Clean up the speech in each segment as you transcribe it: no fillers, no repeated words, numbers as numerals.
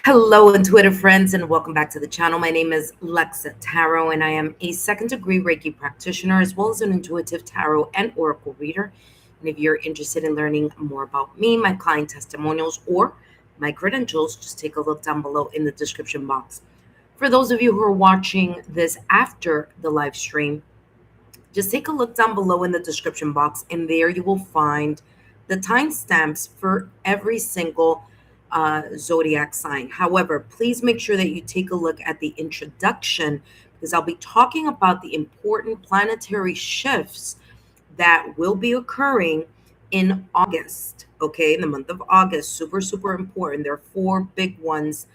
Hello, intuitive friends, and welcome back to the channel. My name is Lexa Tarot, and I am a second degree Reiki practitioner as well as an intuitive tarot and oracle reader. And if you're interested in learning more about me, my client testimonials, or my credentials, just take a look down below in the description box. For those of you who are watching this after the live stream, just take a look down below in the description box, and there you will find the timestamps for every single zodiac sign. However, please make sure that you take a look at the introduction because I'll be talking about the important planetary shifts that will be occurring in August. Okay, in the month of August, super, super important. There are four big ones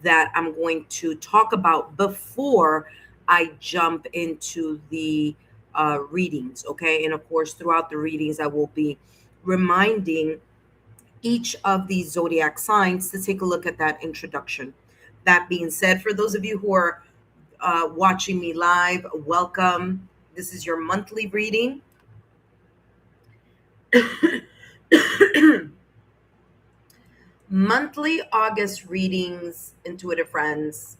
that I'm going to talk about before I jump into the readings. Okay, and of course, throughout the readings, I will be reminding each of these zodiac signs to take a look at that introduction. That being said, for those of you who are watching me live, welcome. This is your monthly reading. Monthly August readings, intuitive friends.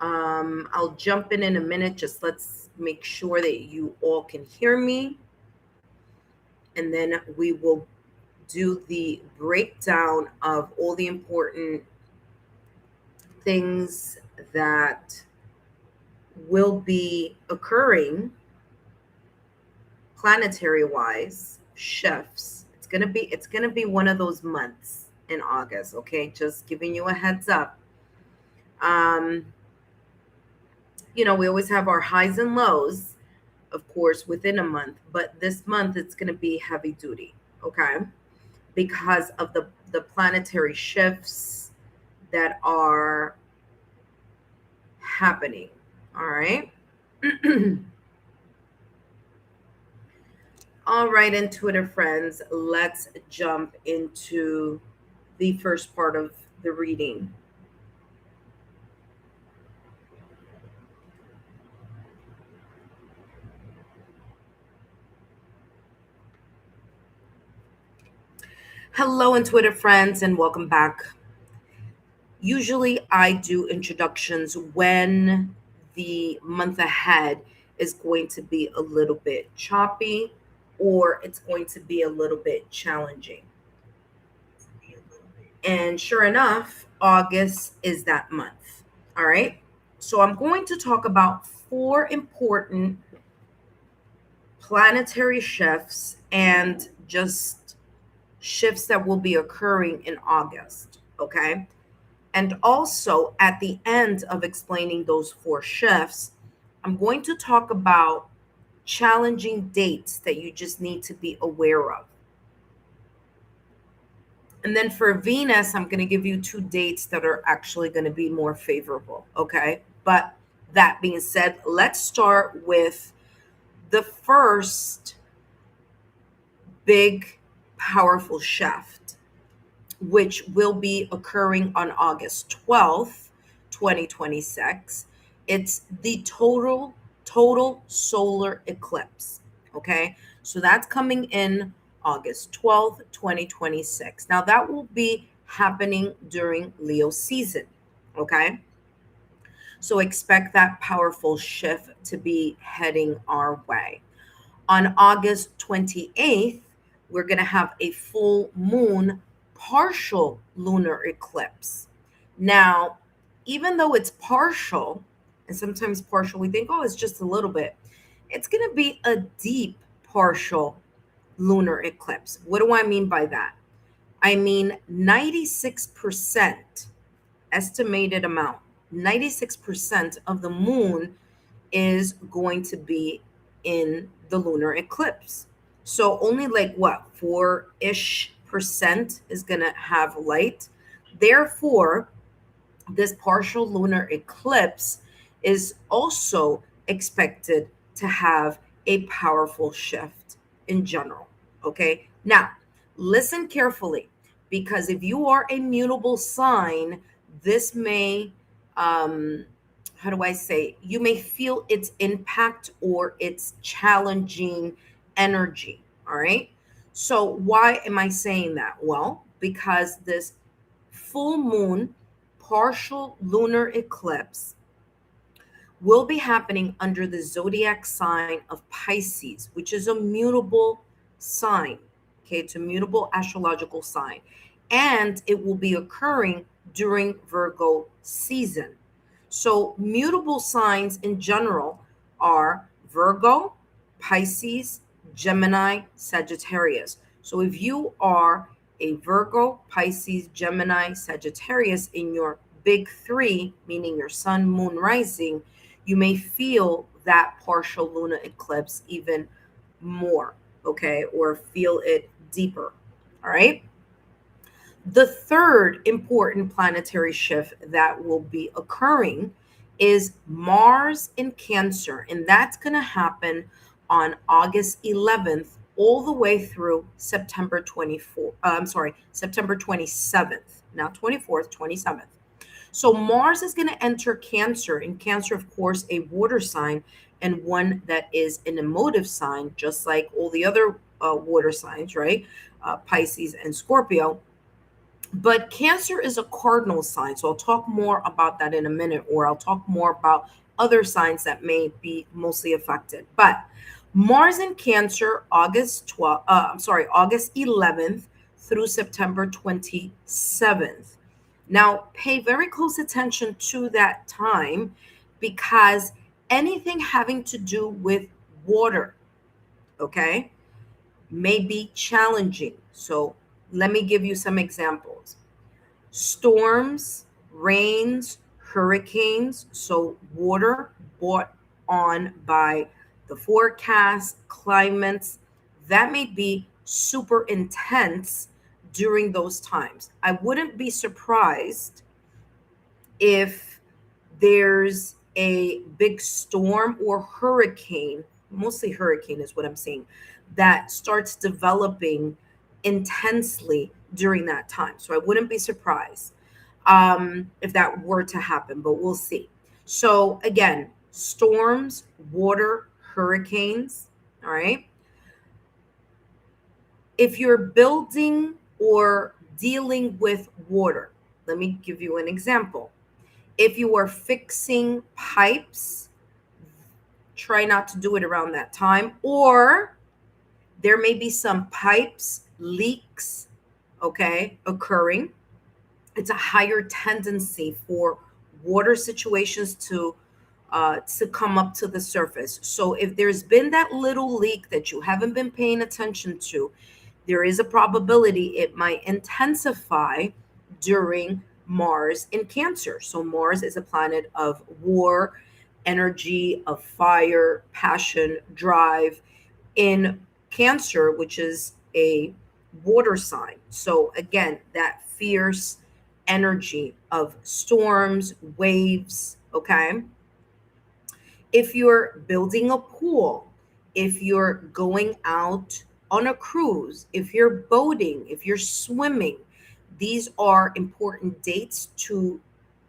I'll jump in a minute. Just let's make sure that you all can hear me. And then we will do the breakdown of all the important things that will be occurring planetary wise, shifts. It's gonna be one of those months in August. Okay, just giving you a heads up. We always have our highs and lows, of course, within a month, but this month it's gonna be heavy duty. Okay, because of the planetary shifts that are happening. All right. All right, intuitive friends, let's jump into the first part of the reading. Hello, intuitive friends, and welcome back. Usually I do introductions when the month ahead is going to be a little bit choppy or it's going to be a little bit challenging. And sure enough, August is that month. All right. So I'm going to talk about four important planetary shifts and just shifts that will be occurring in August. Okay. And also, at the end of explaining those four shifts, I'm going to talk about challenging dates that you just need to be aware of. And then for Venus, I'm going to give you two dates that are actually going to be more favorable. Okay. But that being said, let's start with the first big, powerful shift, which will be occurring on August 12th, 2026. It's the total solar eclipse. Okay. So that's coming in August 12th, 2026. Now that will be happening during Leo season. Okay. So expect that powerful shift to be heading our way. On August 28th, we're going to have a full moon partial lunar eclipse. Now, even though it's partial, and sometimes partial, we think, oh, it's just a little bit, it's going to be a deep partial lunar eclipse. What do I mean by that? I mean 96% estimated amount, 96% of the moon is going to be in the lunar eclipse. So only like what, 4-ish% is going to have light. Therefore, this partial lunar eclipse is also expected to have a powerful shift in general. Okay. Now, listen carefully because if you are a mutable sign, this may, how do I say, you may feel its impact or its challenging energy. All right. So, why am I saying that? Well, because this full moon partial lunar eclipse will be happening under the zodiac sign of Pisces, which is a mutable sign. Okay, it's a mutable astrological sign. And it will be occurring during Virgo season. So, mutable signs in general are Virgo, Pisces, Gemini, Sagittarius. So, if you are a Virgo, Pisces, Gemini, Sagittarius in your big three, meaning your sun, moon, rising, you may feel that partial lunar eclipse even more, okay, or feel it deeper. All right. The third important planetary shift that will be occurring is Mars in Cancer, and that's going to happen on August 11th all the way through September 24th. September 27th, not 24th, 27th. So Mars is going to enter Cancer, and Cancer, of course, a water sign and one that is an emotive sign, just like all the other water signs, right? Pisces and Scorpio. But Cancer is a cardinal sign. So I'll talk more about that in a minute, or I'll talk more about other signs that may be mostly affected. But Mars in Cancer, August 11th through September 27th. Now, pay very close attention to that time because anything having to do with water, okay, may be challenging. So let me give you some examples. Storms, rains, hurricanes, so water brought on by the forecast, climates, that may be super intense during those times. I wouldn't be surprised if there's a big storm or hurricane, mostly hurricane is what I'm saying, that starts developing intensely during that time. So I wouldn't be surprised if that were to happen, but we'll see. So again, storms, water, hurricanes, all right? If you're building or dealing with water, let me give you an example. If you are fixing pipes, try not to do it around that time, or there may be some pipes leaks, okay, occurring. It's a higher tendency for water situations to come up to the surface. So if there's been that little leak that you haven't been paying attention to, there is a probability it might intensify during Mars in Cancer. So Mars is a planet of war, energy, of fire, passion, drive in Cancer, which is a water sign. So again, that fierce energy of storms, waves, okay? If you're building a pool, if you're going out on a cruise, if you're boating, if you're swimming, these are important dates to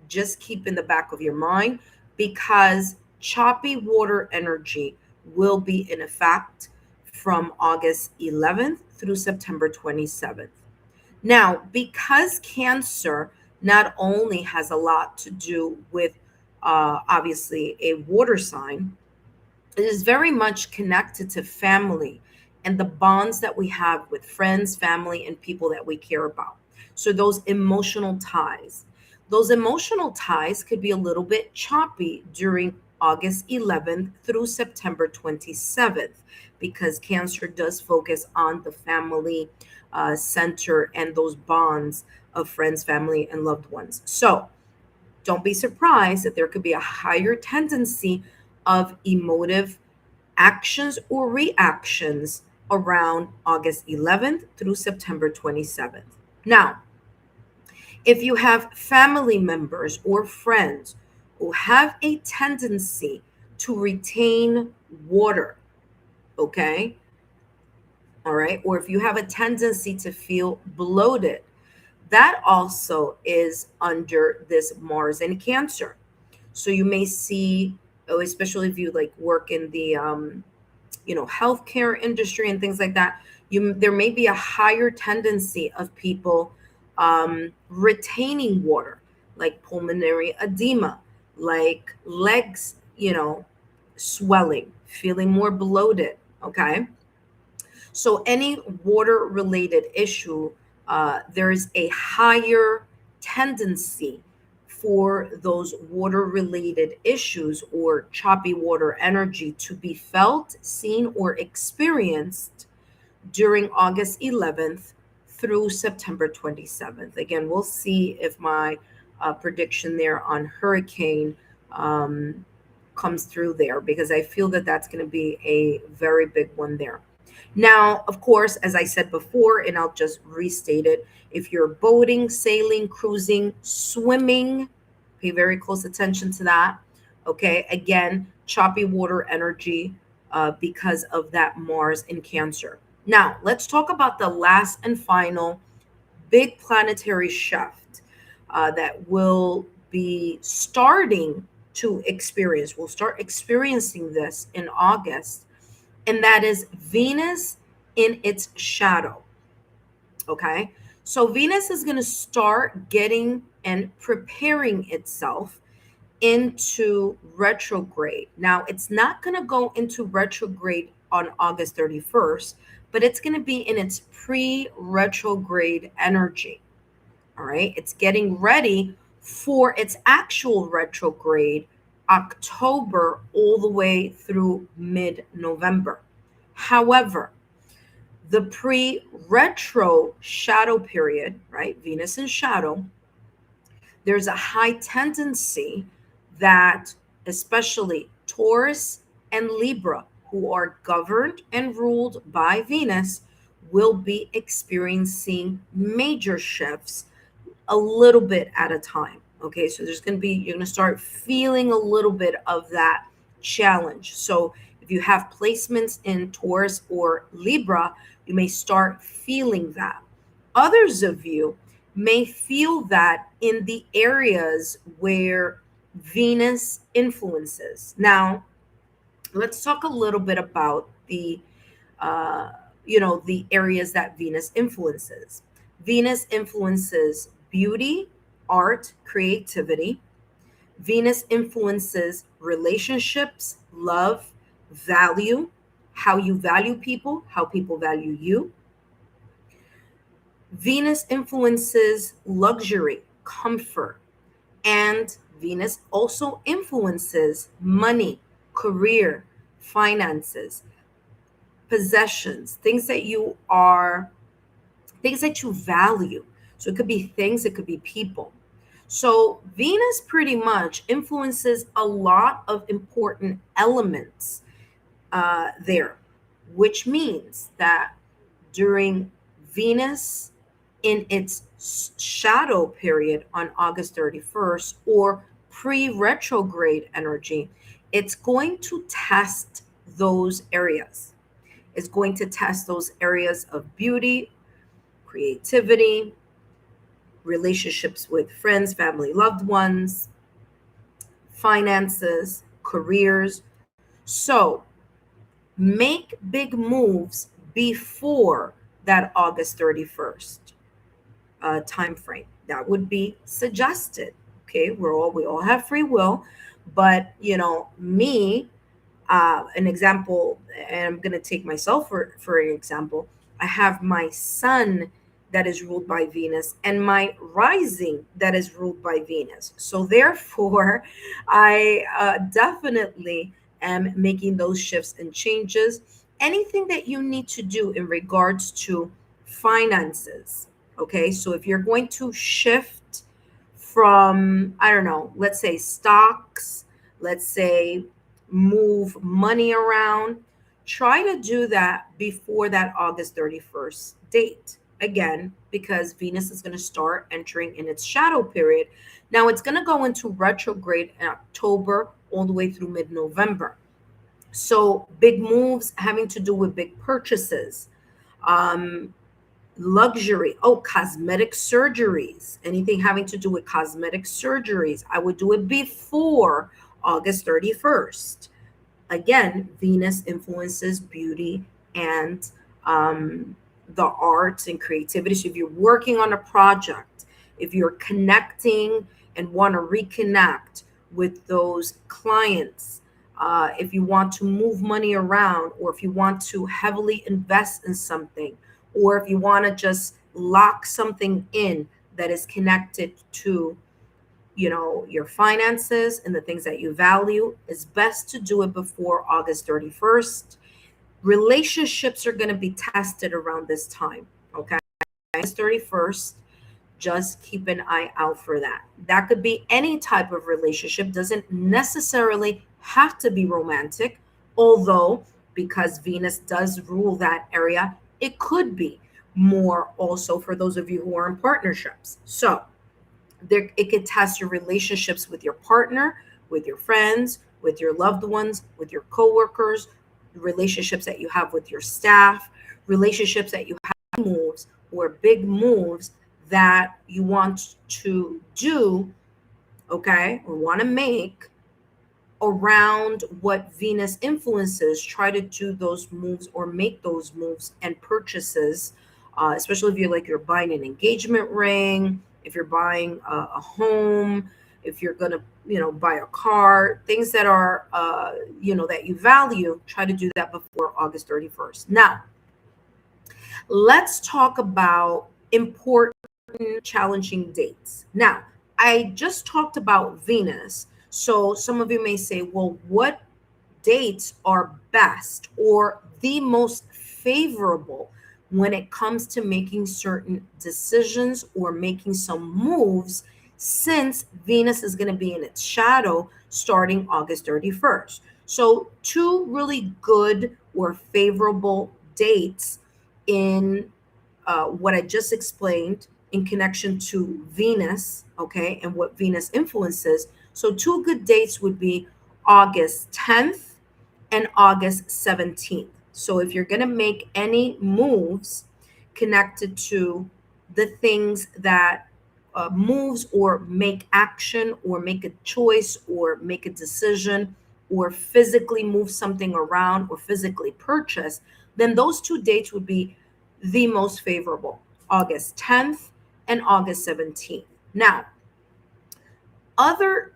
just keep in the back of your mind because choppy water energy will be in effect from August 11th through September 27th. Now, because Cancer not only has a lot to do with obviously a water sign, it is very much connected to family and the bonds that we have with friends, family, and people that we care about. So those emotional ties. Those emotional ties could be a little bit choppy during August 11th through September 27th because Cancer does focus on the family center and those bonds of friends, family, and loved ones. So don't be surprised that there could be a higher tendency of emotive actions or reactions around August 11th through September 27th. Now, if you have family members or friends who have a tendency to retain water, okay? All right. Or if you have a tendency to feel bloated, that also is under this Mars and Cancer. So you may see, especially if you like work in the, healthcare industry and things like that, there may be a higher tendency of people retaining water, like pulmonary edema, like legs, swelling, feeling more bloated. Okay. So any water related issue, there's a higher tendency for those water related issues or choppy water energy to be felt, seen, or experienced during August 11th through September 27th. Again, we'll see if my prediction there on hurricane comes through there, because I feel that that's going to be a very big one there. Now, of course, as I said before, and I'll just restate it, if you're boating, sailing, cruising, swimming, pay very close attention to that. Okay, again, choppy water energy because of that Mars in Cancer. Now, let's talk about the last and final big planetary shift that will be starting to experience. We'll start experiencing this in August, and that is Venus in its shadow. Okay, so Venus is going to start getting and preparing itself into retrograde. Now, it's not going to go into retrograde on August 31st, but it's going to be in its pre retrograde energy. All right, it's getting ready for its actual retrograde October all the way through mid November. However, the pre retro shadow period, right? Venus in shadow, there's a high tendency that especially Taurus and Libra, who are governed and ruled by Venus, will be experiencing major shifts a little bit at a time. Okay, so you're going to start feeling a little bit of that challenge. So if you have placements in Taurus or Libra, you may start feeling that. Others of you may feel that in the areas where Venus influences. Now, let's talk a little bit about the areas that Venus influences. Venus influences beauty, art, creativity. Venus influences relationships, love, value, how you value people, how people value you. Venus influences luxury, comfort, and Venus also influences money, career, finances, possessions, things that you value. So it could be things, it could be people. So Venus pretty much influences a lot of important elements there, which means that during Venus in its shadow period on August 31st or pre-retrograde energy, it's going to test those areas. It's going to test those areas of beauty, creativity, relationships with friends, family, loved ones, finances, careers. So make big moves before that August 31st time frame. That would be suggested. Okay, we all have free will, but me, an example, and I'm going to take myself for an example. I have my sun that is ruled by Venus and my rising that is ruled by Venus. So therefore, I definitely am making those shifts and changes. Anything that you need to do in regards to finances. Okay, so if you're going to shift from, I don't know, let's say stocks, let's say move money around, try to do that before that August 31st date. Again, because Venus is going to start entering in its shadow period. Now it's going to go into retrograde in October all the way through mid-November. So big moves having to do with big purchases, luxury, cosmetic surgeries, anything having to do with cosmetic surgeries. I would do it before August 31st. Again, Venus influences beauty and the arts and creativity. So if you're working on a project, if you're connecting and want to reconnect with those clients, if you want to move money around, or if you want to heavily invest in something, or if you want to just lock something in that is connected to, your finances and the things that you value, it's best to do it before August 31st. Relationships are going to be tested around this time. Okay. August 31st, just keep an eye out for that. That could be any type of relationship, doesn't necessarily have to be romantic, although because Venus does rule that area, it could be more also for those of you who are in partnerships. So there, it could test your relationships with your partner, with your friends, with your loved ones, with your coworkers, relationships that you have with your staff, relationships that you have, moves or big moves that you want to do, okay, or want to make around what Venus influences. Try to do those moves or make those moves and purchases, especially if you're buying an engagement ring, if you're buying a home, if you're gonna buy a car, things that are that you value. Try to do that before August 31st. Now, let's talk about important challenging dates. Now, I just talked about Venus. So some of you may say, well, what dates are best or the most favorable when it comes to making certain decisions or making some moves, since Venus is going to be in its shadow starting August 31st? So, two really good or favorable dates in what I just explained in connection to Venus, okay, and what Venus influences. So, two good dates would be August 10th and August 17th. So, if you're going to make any moves connected to the things that moves or make action or make a choice or make a decision or physically move something around or physically purchase, then those two dates would be the most favorable, August 10th and August 17th. Now, other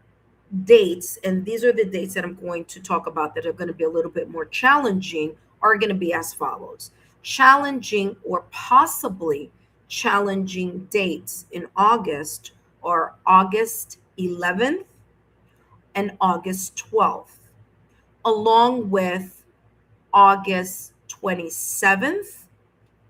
dates, and these are the dates that I'm going to talk about that are going to be a little bit more challenging, are going to be as follows. Challenging or possibly challenging dates in August are August 11th and August 12th, along with August 27th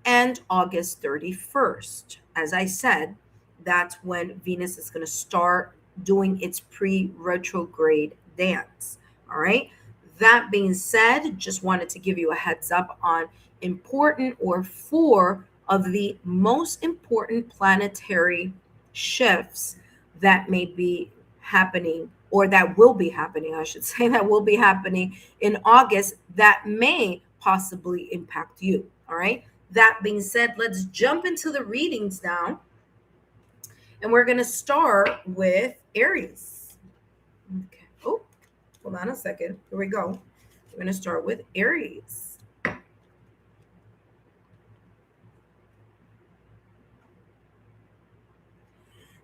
and August 31st. As I said, that's when Venus is going to start doing its pre-retrograde dance. All right. That being said, just wanted to give you a heads up on important or four of the most important planetary shifts that may be happening, or that will be happening, I should say, that will be happening in August that may possibly impact you. All right. That being said, let's jump into the readings now. And we're going to start with Aries. Okay. Oh, hold on a second. Here we go. We're going to start with Aries.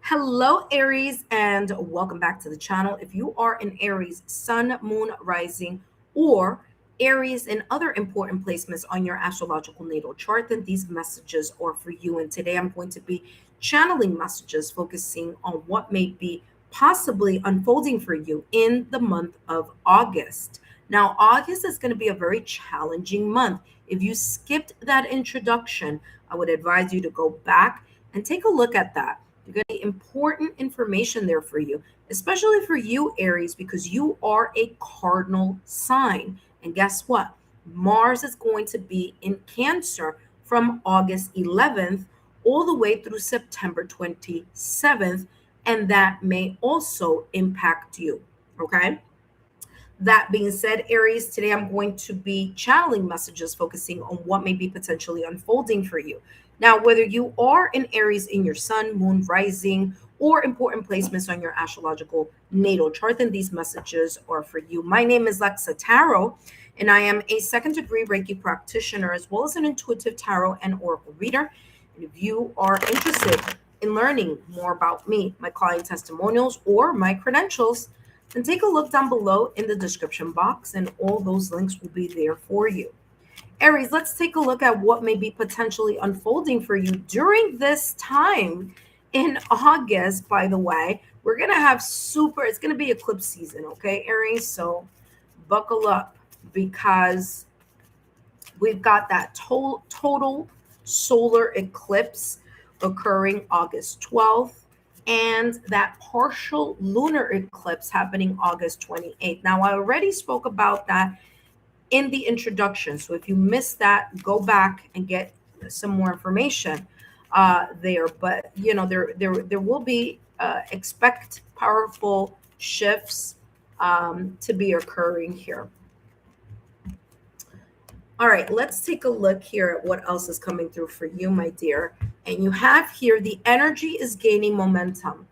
Hello, Aries, and welcome back to the channel. If you are an Aries sun, moon, rising, or Aries and other important placements on your astrological natal chart, then these messages are for you. And today I'm going to be channeling messages focusing on what may be possibly unfolding for you in the month of August. Now, August is going to be a very challenging month. If you skipped that introduction, I would advise you to go back and take a look at that. You're going to get important information there for you, especially for you, Aries, because you are a cardinal sign. And guess what? Mars is going to be in Cancer from August 11th all the way through September 27th. And that may also impact you. Okay. That being said, Aries, today I'm going to be channeling messages focusing on what may be potentially unfolding for you. Now, whether you are an Aries in your sun, moon, rising, or important placements on your astrological natal chart, then these messages are for you. My name is Lexa Tarot, and I am a second degree Reiki practitioner as well as an intuitive tarot and oracle reader. And if you are interested in learning more about me, my client testimonials, or my credentials, then take a look down below in the description box, and all those links will be there for you. Aries, let's take a look at what may be potentially unfolding for you during this time in August. By the way, we're going to have it's going to be eclipse season, okay, Aries? So buckle up, because we've got that total solar eclipse occurring August 12th, and that partial lunar eclipse happening August 28th. Now, I already spoke about that in the introduction. So if you missed that, go back and get some more information there. But there will be expect powerful shifts to be occurring here. All right, let's take a look here at what else is coming through for you, my dear. And you have here the energy is gaining momentum.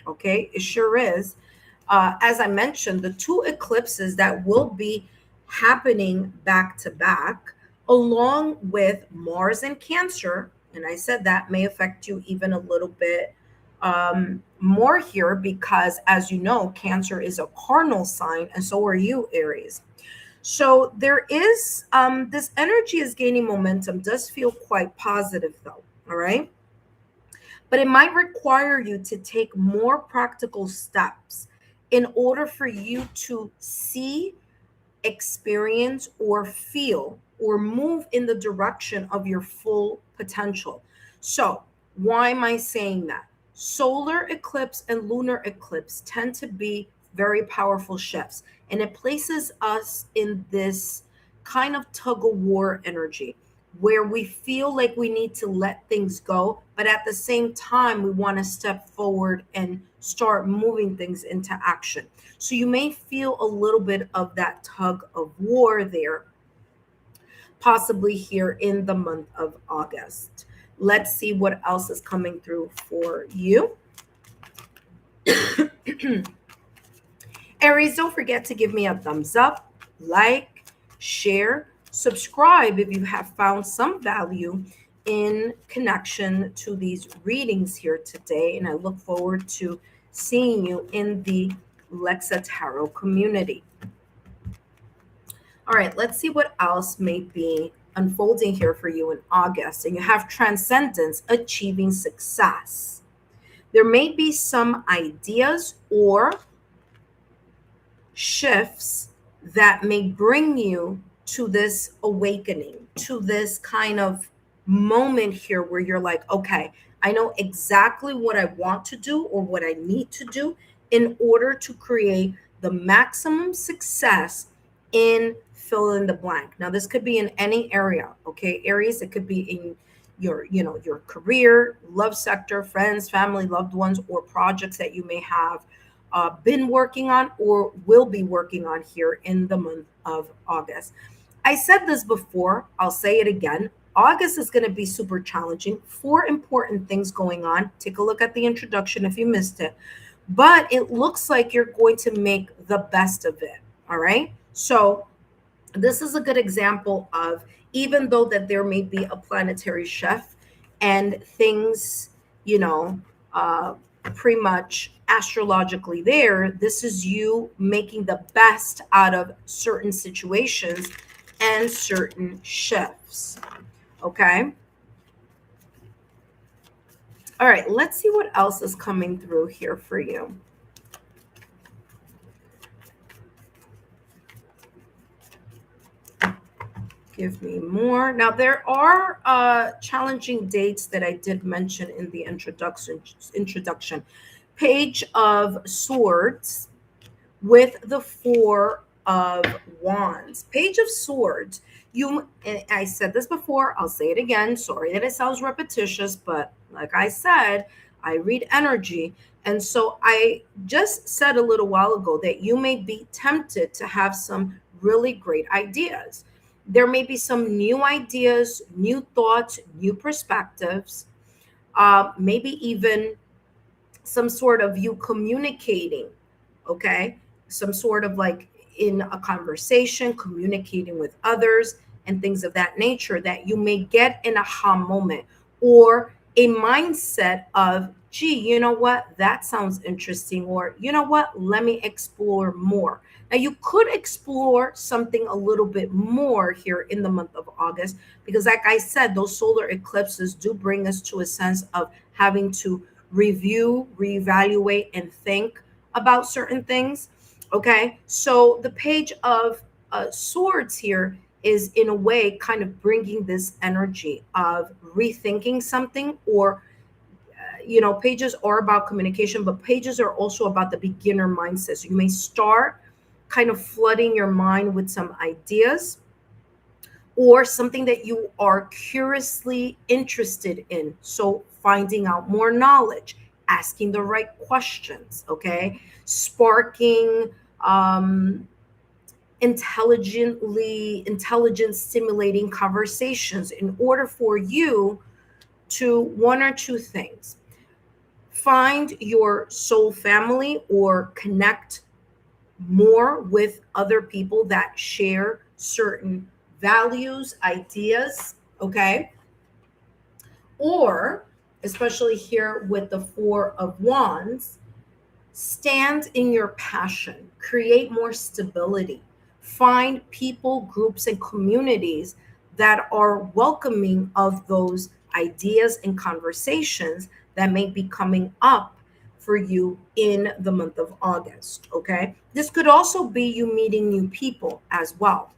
Okay, it sure is. As I mentioned, the two eclipses that will be happening back to back, along with Mars and Cancer, and I said that may affect you even a little bit more here, because as you know, Cancer is a cardinal sign, and so are you, Aries. So there is this energy is gaining momentum, does feel quite positive though. All right. But it might require you to take more practical steps in order for you to see, experience, or feel, or move in the direction of your full potential. So why am I saying that? Solar eclipse and lunar eclipse tend to be very powerful shifts, and it places us in this kind of tug of war energy where we feel like we need to let things go, but at the same time, we want to step forward and start moving things into action. So you may feel a little bit of that tug of war there, possibly here in the month of August. Let's see what else is coming through for you. Aries, don't forget to give me a thumbs up, like, share, subscribe if you have found some value in connection to these readings here today. And I look forward to seeing you in the Lexa Tarot community. All right, let's see what else may be unfolding here for you in August. And you have transcendence, achieving success. There may be some ideas or shifts that may bring you to this awakening, to this kind of moment here where you're like, okay, I know exactly what I want to do or what I need to do in order to create the maximum success in fill in the blank. Now, this could be in any area, okay, Aries. It could be in your career, love sector, friends, family, loved ones, or projects that you may have been working on or will be working on here in the month of August. I said this before, I'll say it again. August is going to be super challenging. 4 important things going on. Take a look at the introduction if you missed it. But it looks like you're going to make the best of it. All right. So this is a good example of, even though that there may be a planetary shift and things, pretty much astrologically there, this is you making the best out of certain situations and certain shifts. Okay. All right, let's see what else is coming through here for you. Give me more. Now, there are challenging dates that I did mention in the introduction. Page of Swords with the 4 of Wands. Page of Swords. I said this before, I'll say it again. Sorry that it sounds repetitious, but like I said, I read energy. And so I just said a little while ago that you may be tempted to have some really great ideas. There may be some new ideas, new thoughts, new perspectives, maybe even some sort of you communicating, okay? Some sort of like in a conversation, communicating with others, and things of that nature, that you may get an aha moment or a mindset of, gee, you know what, that sounds interesting, or you know what, let me explore more. Now, you could explore something a little bit more here in the month of August, because, like I said, those solar eclipses do bring us to a sense of having to review, reevaluate, and think about certain things. Okay, so the Page of Swords here is, in a way, kind of bringing this energy of rethinking something, or pages are about communication, but pages are also about the beginner mindset. So you may start kind of flooding your mind with some ideas or something that you are curiously interested in. So finding out more knowledge, asking the right questions, okay? Sparking intelligence stimulating conversations in order for you to one or two things: find your soul family or connect more with other people that share certain values, ideas, okay? Or, especially here with the Four of Wands, stand in your passion, create more stability, find people, groups, and communities that are welcoming of those ideas and conversations that may be coming up for you in the month of August. Okay. This could also be you meeting new people as well.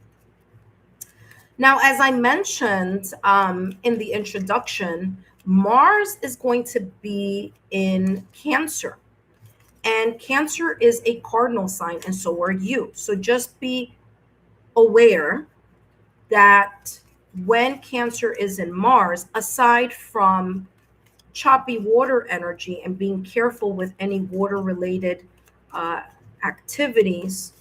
Now, as I mentioned in the introduction, Mars is going to be in Cancer. And Cancer is a cardinal sign, and so are you. So just be aware that when Cancer is in Mars, aside from choppy water energy and being careful with any water related uh, activities,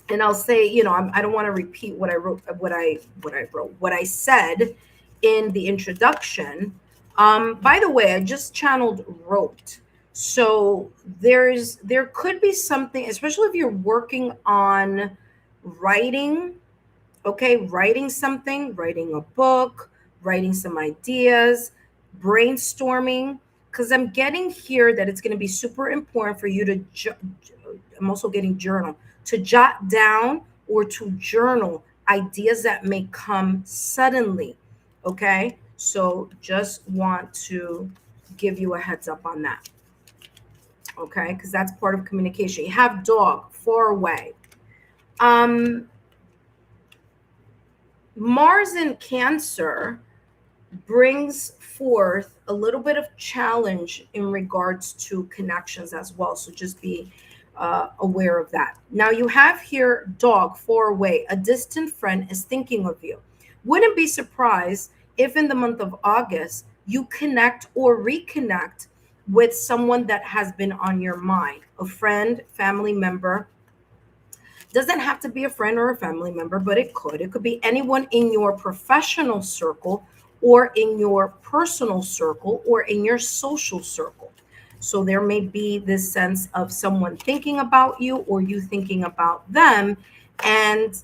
and I'll say, I don't want to repeat what I wrote, what I said in the introduction. By the way, I just channeled wrote. So there could be something, especially if you're working on writing, okay, writing something, writing a book, writing some ideas, brainstorming, because I'm getting here that it's going to be super important for you to, I'm also getting journal, to jot down or to journal ideas that may come suddenly, okay? So just want to give you a heads up on that, okay? Because that's part of communication. You have dog, far away. Mars in Cancer brings forth a little bit of challenge in regards to connections as well. So just be aware of that. Now you have here dog, far away. A distant friend is thinking of you. Wouldn't be surprised if in the month of August you connect or reconnect with someone that has been on your mind, a friend, family member. Doesn't have to be a friend or a family member, but it could. It could be anyone in your professional circle or in your personal circle or in your social circle. So there may be this sense of someone thinking about you or you thinking about them, and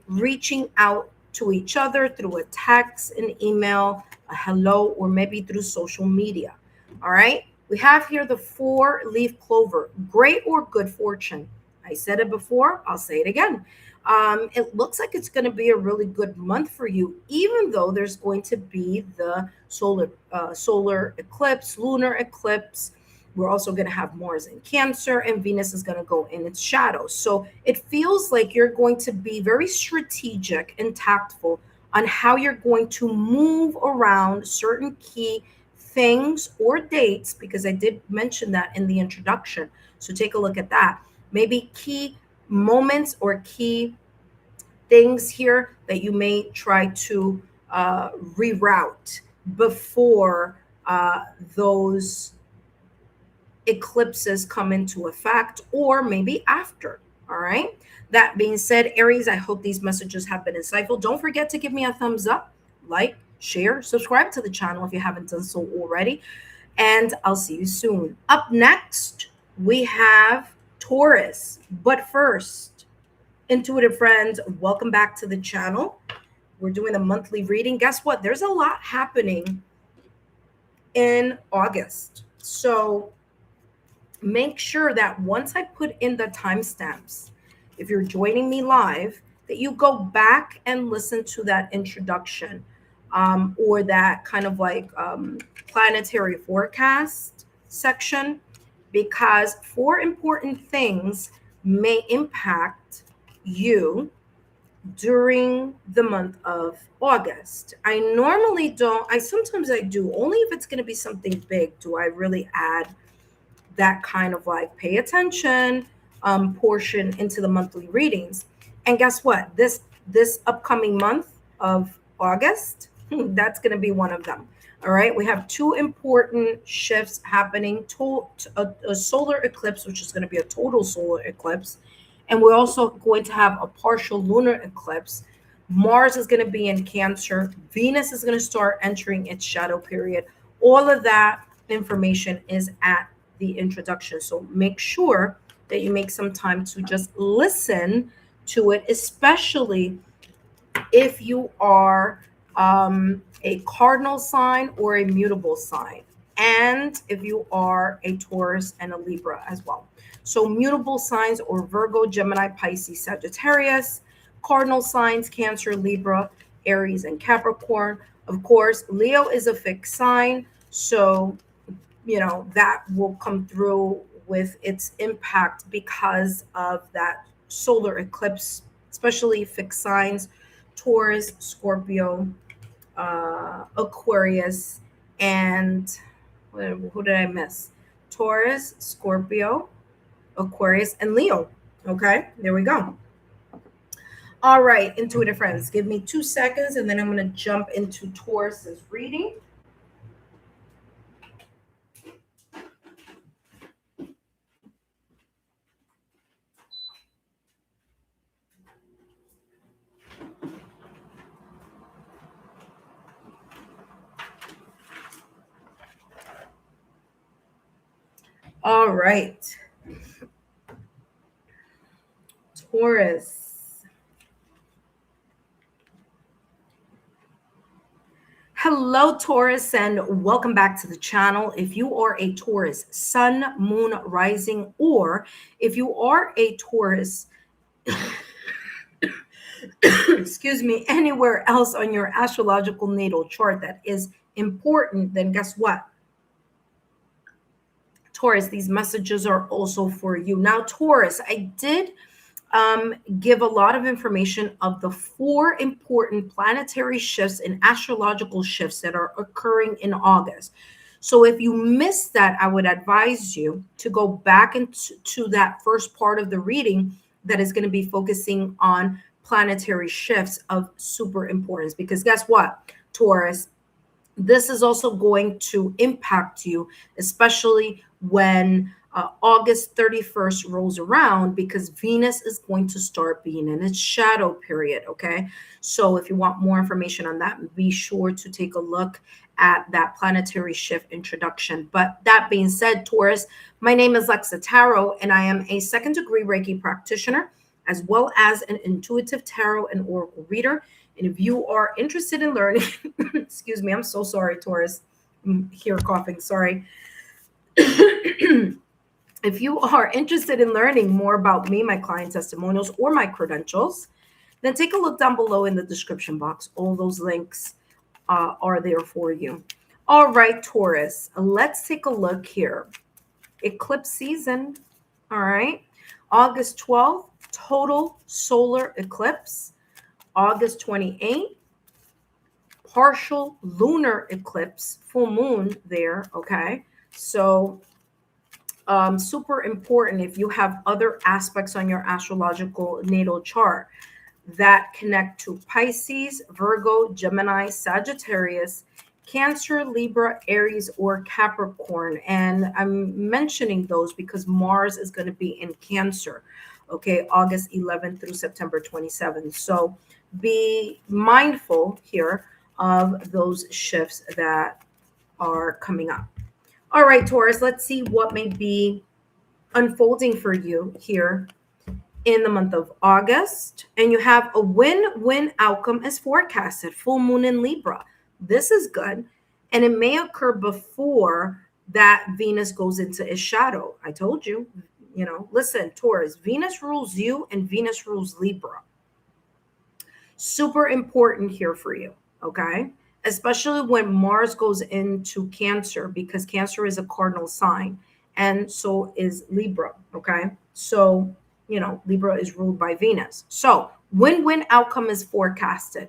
reaching out to each other through a text, an email, a hello, or maybe through social media. All right. We have here the 4-leaf clover, great or good fortune. I said it before, I'll say it again. It looks like it's going to be a really good month for you, even though there's going to be the solar eclipse, lunar eclipse. We're also going to have Mars in Cancer, and Venus is going to go in its shadow. So it feels like you're going to be very strategic and tactful on how you're going to move around certain key things or dates, because I did mention that in the introduction. So take a look at that. Maybe key moments or key things here that you may try to reroute before those eclipses come into effect, or maybe after. All right. That being said, Aries, I hope these messages have been insightful. Don't forget to give me a thumbs up, like, share, subscribe to the channel if you haven't done so already. And I'll see you soon. Up next, we have Taurus. But first, intuitive friends, welcome back to the channel. We're doing a monthly reading. Guess what? There's a lot happening in August. So make sure that once I put in the timestamps, if you're joining me live, that you go back and listen to that introduction or that kind of like planetary forecast section, because four important things may impact you during the month of August. I normally don't, sometimes I do, only if it's going to be something big do I really add that kind of like pay attention portion into the monthly readings. And guess what? This upcoming month of August, that's going to be one of them. All right, we have two important shifts happening: a solar eclipse, which is going to be a total solar eclipse, and we're also going to have a partial lunar eclipse. Mars is going to be in Cancer. Venus is going to start entering its shadow period. All of that information is at the introduction. So make sure that you make some time to just listen to it, especially if you are a cardinal sign or a mutable sign, and if you are a Taurus and a Libra as well. So mutable signs or Virgo, Gemini, Pisces, Sagittarius, cardinal signs, Cancer, Libra, Aries, and Capricorn. Of course, Leo is a fixed sign, so you know that will come through with its impact because of that solar eclipse, especially fixed signs: Taurus, Scorpio, Aquarius, and who did I miss? Taurus, Scorpio, Aquarius, and Leo. Okay, there we go. All right, intuitive friends, give me 2 seconds and then I'm going to jump into Taurus's reading. All right. Taurus. Hello, Taurus, and welcome back to the channel. If you are a Taurus, sun, moon, rising, or if you are a Taurus, excuse me, anywhere else on your astrological natal chart that is important, then guess what? Taurus, these messages are also for you. Now, Taurus, I did give a lot of information of the 4 important planetary shifts and astrological shifts that are occurring in August. So if you missed that, I would advise you to go back into that first part of the reading that is going to be focusing on planetary shifts of super importance. Because guess what, Taurus, this is also going to impact you, especially when August 31st rolls around, because Venus is going to start being in its shadow period. Okay, so if you want more information on that, be sure to take a look at that planetary shift introduction. But that being said, Taurus, my name is Lexa Tarot, and I am a 2nd degree Reiki practitioner, as well as an intuitive tarot and oracle reader. And if you are interested in learning, excuse me, I'm so sorry, Taurus, I'm here coughing, sorry. If you are interested in learning more about me, my client testimonials, or my credentials, then take a look down below in the description box. All those links are there for you. All right, Taurus, let's take a look here. Eclipse season, all right. August 12th, total solar eclipse. August 28th, partial lunar eclipse, full moon there, okay? So super important if you have other aspects on your astrological natal chart that connect to Pisces, Virgo, Gemini, Sagittarius, Cancer, Libra, Aries, or Capricorn. And I'm mentioning those because Mars is going to be in Cancer, okay, August 11th through September 27th. So be mindful here of those shifts that are coming up. All right, Taurus, let's see what may be unfolding for you here in the month of August. And you have a win-win outcome as forecasted, full moon in Libra. This is good. And it may occur before that Venus goes into its shadow. I told you, listen, Taurus, Venus rules you and Venus rules Libra. Super important here for you, okay? Especially when Mars goes into Cancer, because Cancer is a cardinal sign, and so is Libra, okay? So, Libra is ruled by Venus. So, win-win outcome is forecasted.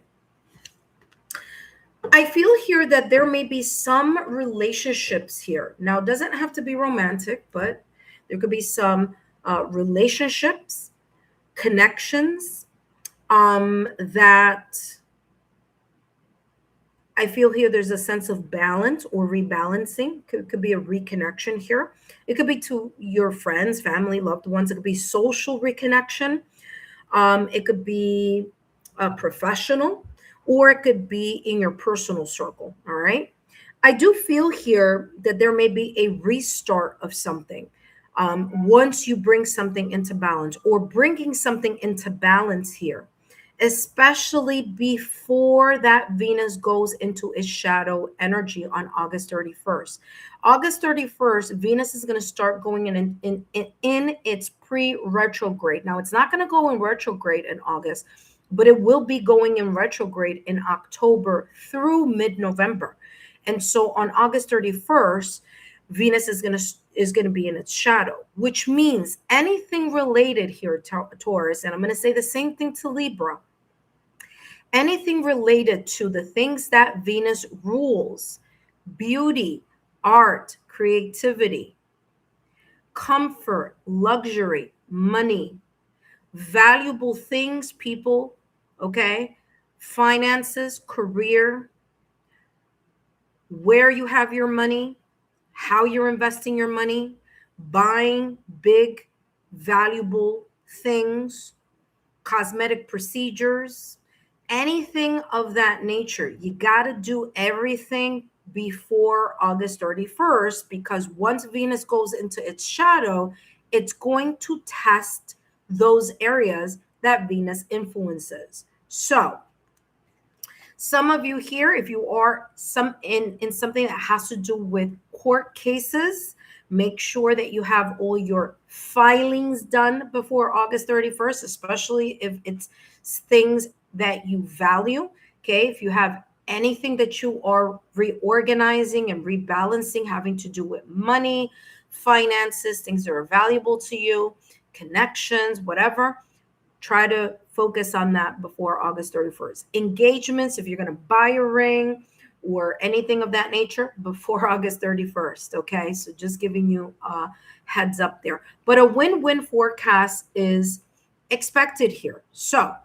I feel here that there may be some relationships here. Now, it doesn't have to be romantic, but there could be some relationships, connections, that I feel here there's a sense of balance or rebalancing. Could be a reconnection here. It could be to your friends, family, loved ones. It could be social reconnection. It could be professional, or it could be in your personal circle. All right. I do feel here that there may be a restart of something. Once you bring something into balance, or bringing something into balance here, especially before that Venus goes into its shadow energy on August 31st. August 31st, Venus is going to start going in its pre-retrograde. Now, it's not going to go in retrograde in August, but it will be going in retrograde in October through mid-November. And so on August 31st, Venus is going to be in its shadow, which means anything related here to Taurus, and I'm going to say the same thing to Libra, anything related to the things that Venus rules, beauty, art, creativity, comfort, luxury, money, valuable things, people, okay, finances, career, where you have your money, how you're investing your money, buying big, valuable things, cosmetic procedures, anything of that nature. You got to do everything before August 31st, because once Venus goes into its shadow, it's going to test those areas that Venus influences. So, some of you here, if you are in something that has to do with court cases, make sure that you have all your filings done before August 31st, especially if it's things that you value. Okay, if you have anything that you are reorganizing and rebalancing, having to do with money, finances, things that are valuable to you, connections, whatever, try to focus on that before August 31st. Engagements, if you're going to buy a ring or anything of that nature, before August 31st. Okay, so just giving you a heads up there. But a win-win forecast is expected here. So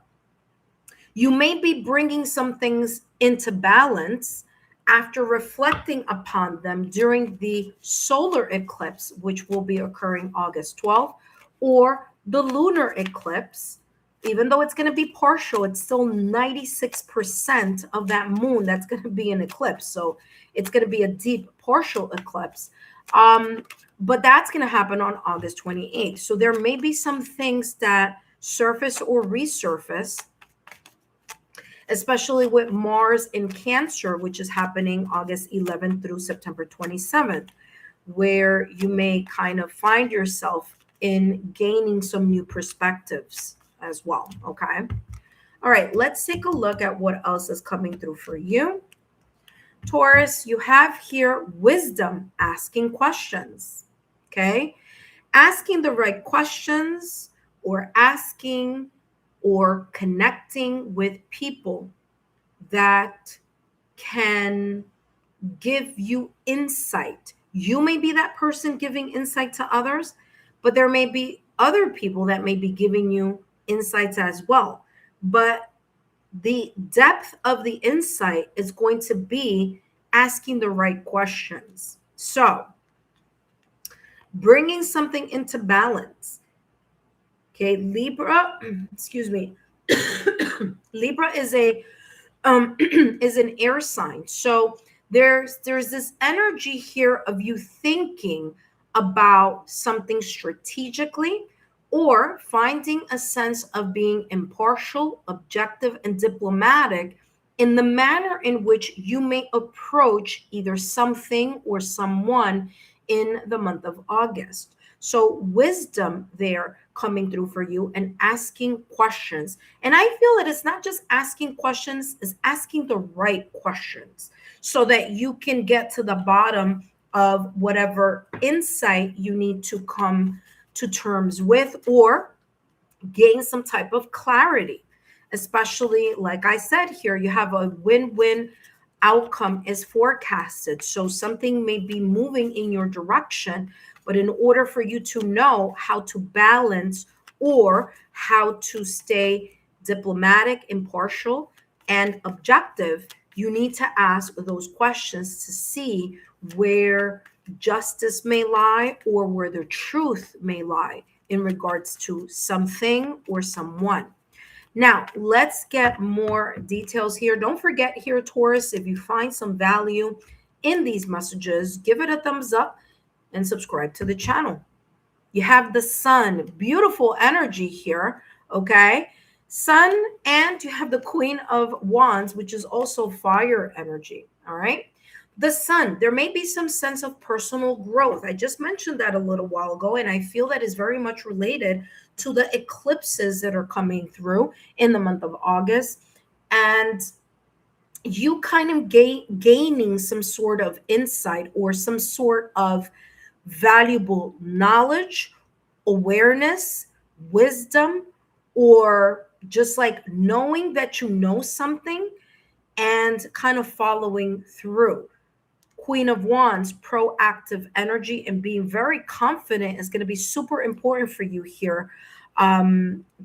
you may be bringing some things into balance after reflecting upon them during the solar eclipse, which will be occurring August 12th, or the lunar eclipse. Even though it's going to be partial, it's still 96% of that moon that's going to be an eclipse. So it's going to be a deep partial eclipse. But that's going to happen on August 28th. So there may be some things that surface or resurface, especially with Mars in Cancer, which is happening August 11th through September 27th, where you may kind of find yourself in gaining some new perspectives as well. Okay. All right. Let's take a look at what else is coming through for you. Taurus, you have here wisdom, asking questions. Okay. Asking the right questions, or asking or connecting with people that can give you insight. You may be that person giving insight to others, but there may be other people that may be giving you insights as well. But the depth of the insight is going to be asking the right questions. So, bringing something into balance. Okay, Libra, excuse me. Libra is a is an air sign. So there's this energy here of you thinking about something strategically, or finding a sense of being impartial, objective, and diplomatic in the manner in which you may approach either something or someone in the month of August. So, wisdom there coming through for you and asking questions. And I feel that it's not just asking questions, it's asking the right questions so that you can get to the bottom of whatever insight you need to come to terms with or gain some type of clarity. Especially, like I said here, you have a win-win outcome is forecasted. So something may be moving in your direction, but in order for you to know how to balance or how to stay diplomatic, impartial, and objective, you need to ask those questions to see where justice may lie or where the truth may lie in regards to something or someone. Now, let's get more details here. Don't forget here, Taurus, if you find some value in these messages, give it a thumbs up and subscribe to the channel. You have the sun, beautiful energy here, okay? Sun, and you have the Queen of Wands, which is also fire energy, all right? The sun, there may be some sense of personal growth. I just mentioned that a little while ago, and I feel that is very much related to the eclipses that are coming through in the month of August. And you kind of gaining some sort of insight or some sort of valuable knowledge, awareness, wisdom, or just like knowing that you know something and kind of following through. Queen of Wands, proactive energy and being very confident is going to be super important for you here,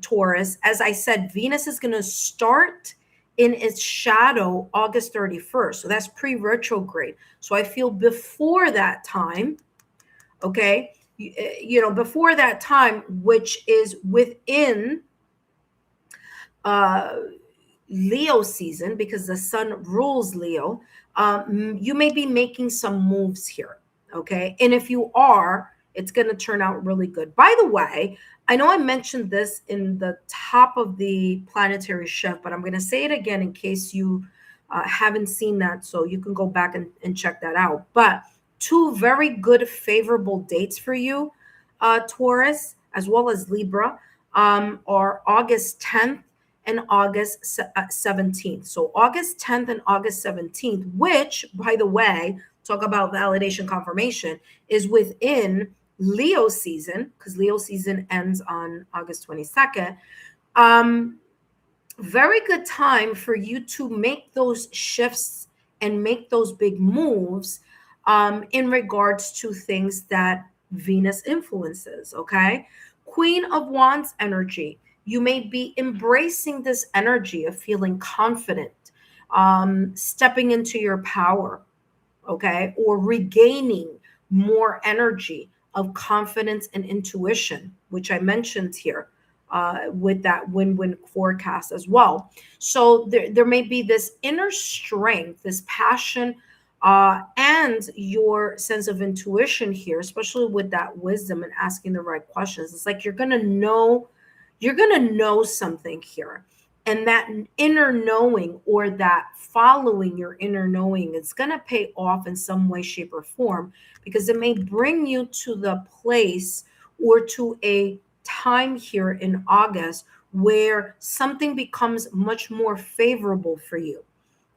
Taurus. As I said, Venus is going to start in its shadow August 31st. So that's pre-retrograde. So I feel before that time, okay, before that time, which is within Leo season, because the sun rules Leo, you may be making some moves here, okay? And if you are, it's going to turn out really good. By the way, I know I mentioned this in the top of the planetary shift, but I'm going to say it again in case you haven't seen that, so you can go back and check that out. But two very good favorable dates for you, Taurus, as well as Libra, are August 10th and August 17th. So August 10th and August 17th, which, by the way, talk about validation confirmation, is within Leo season, because Leo season ends on August 22nd. Very good time for you to make those shifts and make those big moves in regards to things that Venus influences, okay? Queen of Wands energy. You may be embracing this energy of feeling confident, stepping into your power, okay? Or regaining more energy of confidence and intuition, which I mentioned here with that win-win forecast as well. So there may be this inner strength, this passion, and your sense of intuition here, especially with that wisdom and asking the right questions. It's like you're going to know something here. And that inner knowing or that following your inner knowing is going to pay off in some way, shape, or form, because it may bring you to the place or to a time here in August where something becomes much more favorable for you.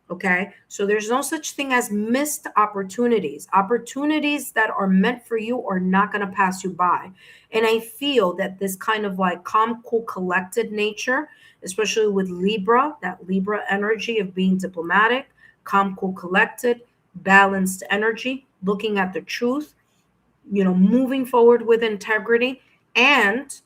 Okay, so there's no such thing as missed opportunities. Opportunities that are meant for you are not going to pass you by. And I feel that this kind of like calm, cool, collected nature, especially with Libra, that Libra energy of being diplomatic, calm, cool, collected, balanced energy, looking at the truth, moving forward with integrity and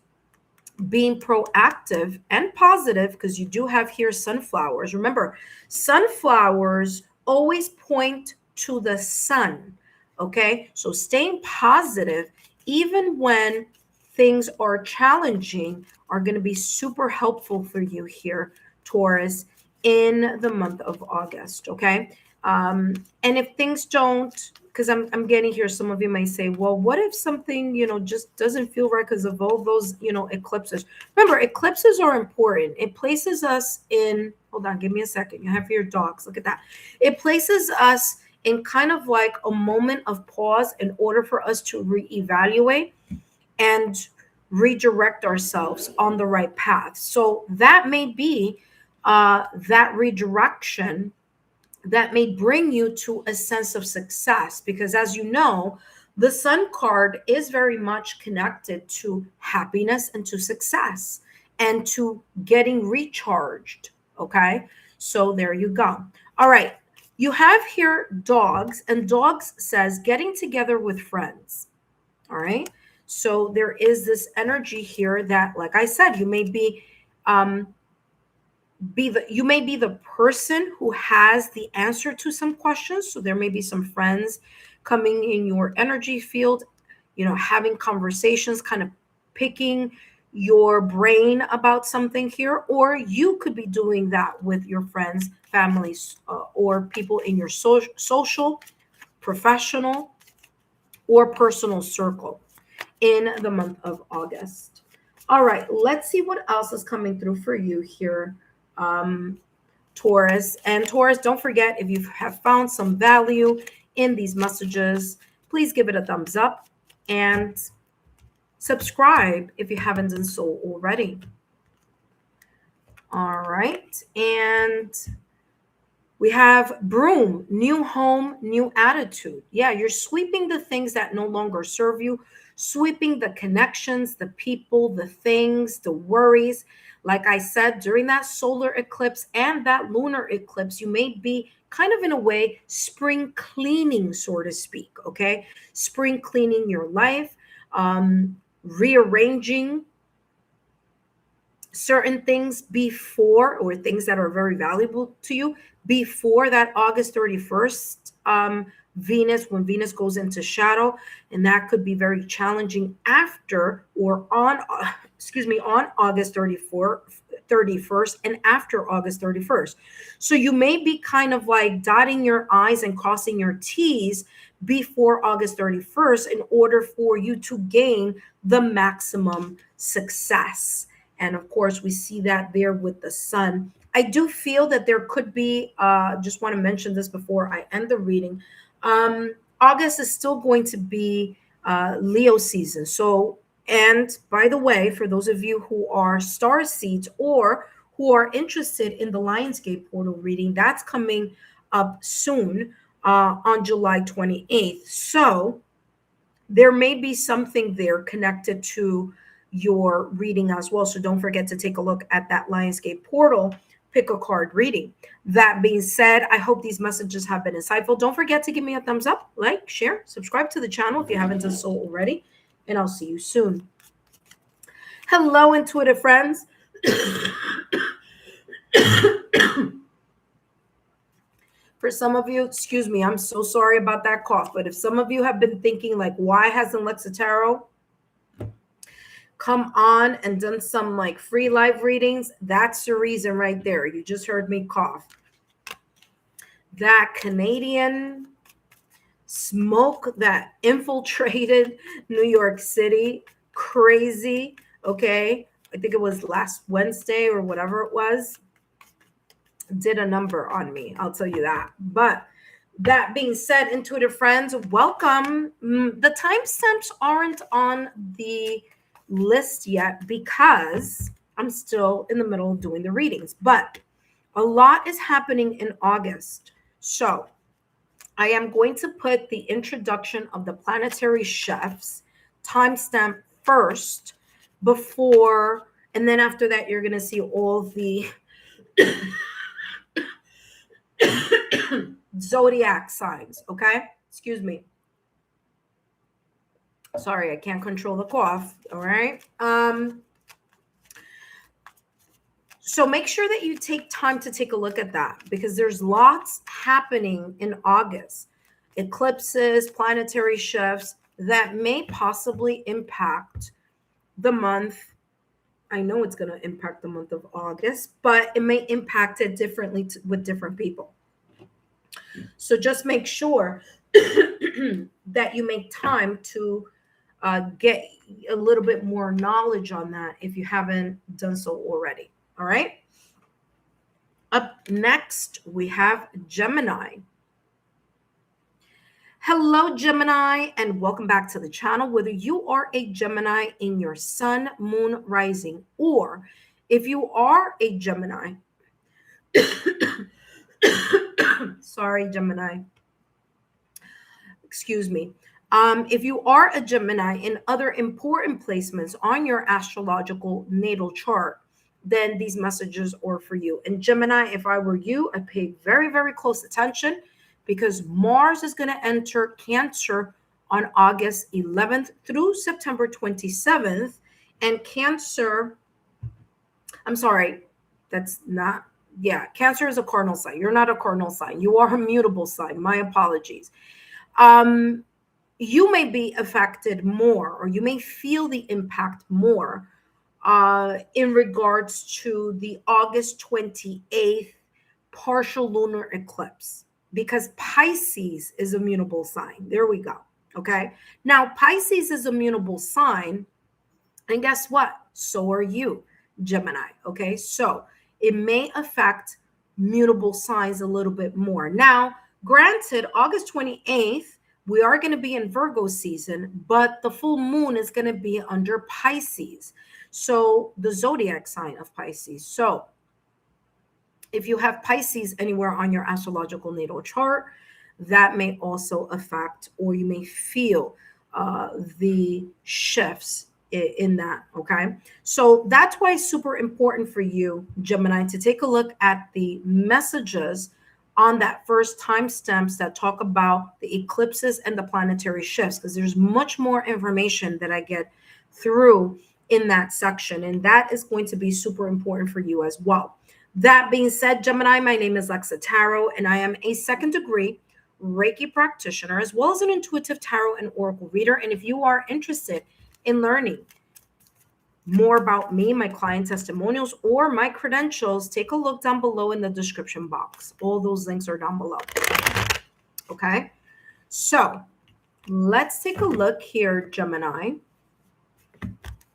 being proactive and positive, because you do have here sunflowers. Remember, sunflowers always point to the sun. Okay, so staying positive, even when things are challenging, are going to be super helpful for you here, Taurus, in the month of August. Okay, and if things don't because I'm getting here, some of you may say, well, what if something, just doesn't feel right because of all those, eclipses? Remember, eclipses are important. It places us in, hold on, give me a second. You have your dogs. Look at that. It places us in kind of like a moment of pause in order for us to reevaluate and redirect ourselves on the right path. So that may be that redirection that may bring you to a sense of success, because as you know, the sun card is very much connected to happiness and to success and to getting recharged. Okay, so there you go. All right, you have here dogs, and dogs says getting together with friends. All right, so there is this energy here that, like I said, you may you may be the person who has the answer to some questions. So there may be some friends coming in your energy field, having conversations, kind of picking your brain about something here, or you could be doing that with your friends, families, or people in your social, professional, or personal circle in the month of August. All right, let's see what else is coming through for you here, Taurus. And Taurus, don't forget, if you have found some value in these messages, please give it a thumbs up and subscribe if you haven't done so already. All right, and we have broom, new home, new attitude. Yeah, you're sweeping the things that no longer serve you, sweeping the connections, the people, the things, the worries. Like I said, during that solar eclipse and that lunar eclipse, you may be kind of in a way spring cleaning, so to speak. Okay, spring cleaning your life, rearranging certain things before, or things that are very valuable to you before that August 31st Venus, when Venus goes into shadow. And that could be very challenging after or on August 31st and after August 31st. So you may be kind of like dotting your I's and crossing your T's before August 31st in order for you to gain the maximum success. And of course, we see that there with the sun. I do feel that there could be, just want to mention this before I end the reading. August is still going to be Leo season. So, and by the way, for those of you who are star seeds or who are interested in the Lionsgate portal reading, that's coming up soon on July 28th. So there may be something there connected to your reading as well. So don't forget to take a look at that Lionsgate portal, pick a card reading. That being said, I hope these messages have been insightful. Don't forget to give me a thumbs up, like, share, subscribe to the channel if you haven't done so already, and I'll see you soon. Hello, intuitive friends. For some of you, excuse me, I'm so sorry about that cough, but if some of you have been thinking like, why hasn't Lexa Tarot come on and done some like free live readings? That's the reason right there. You just heard me cough. That Canadian smoke that infiltrated New York City, crazy. Okay, I think it was last Wednesday or whatever it was, did a number on me, I'll tell you that. But that being said, intuitive friends, welcome. The timestamps aren't on the list yet because I'm still in the middle of doing the readings, but a lot is happening in August. So I am going to put the introduction of the planetary chefs timestamp first before, and then after that, you're going to see all the zodiac signs. Okay. Excuse me. Sorry, I can't control the cough. All right. So make sure that you take time to take a look at that, because there's lots happening in August. Eclipses, planetary shifts that may possibly impact the month. I know it's going to impact the month of August, but it may impact it differently with different people. So just make sure that you make time to get a little bit more knowledge on that if you haven't done so already. All right. Up next, we have Gemini. Hello, Gemini, and welcome back to the channel. Whether you are a Gemini in your sun, moon, rising, or if you are a Gemini, sorry, Gemini, excuse me. If you are a Gemini in other important placements on your astrological natal chart, then these messages are for you. And Gemini, if I were you, I'd pay very, very close attention because Mars is going to enter Cancer on August 11th through September 27th. And Cancer, I'm sorry, that's not, yeah, Cancer is a cardinal sign. You're not a cardinal sign. You are a mutable sign. My apologies. You may be affected more, or you may feel the impact more in regards to the August 28th partial lunar eclipse, because Pisces is a mutable sign. There we go. Okay. Now, Pisces is a mutable sign. And guess what? So are you, Gemini. Okay. So it may affect mutable signs a little bit more. Now, granted, August 28th, we are going to be in Virgo season, but the full moon is going to be under Pisces. So the zodiac sign of Pisces. So if you have Pisces anywhere on your astrological natal chart, that may also affect, or you may feel the shifts in that. Okay. So that's why it's super important for you, Gemini, to take a look at the messages on that first timestamps that talk about the eclipses and the planetary shifts, because there's much more information that I get through in that section. And that is going to be super important for you as well. That being said, Gemini, my name is Lexa Tarot, and I am a second degree Reiki practitioner, as well as an intuitive tarot and oracle reader. And if you are interested in learning more about me, my client testimonials, or my credentials, take a look down below in the description box. All those links are down below. Okay, so let's take a look here, Gemini.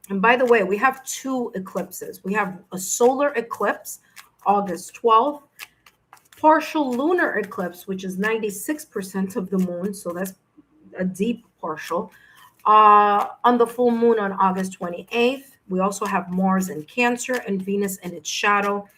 And by the way, we have two eclipses. We have a solar eclipse, August 12th, partial lunar eclipse, which is 96% of the moon. So that's a deep partial. On the full moon on August 28th. We also have Mars in Cancer and Venus in its shadow.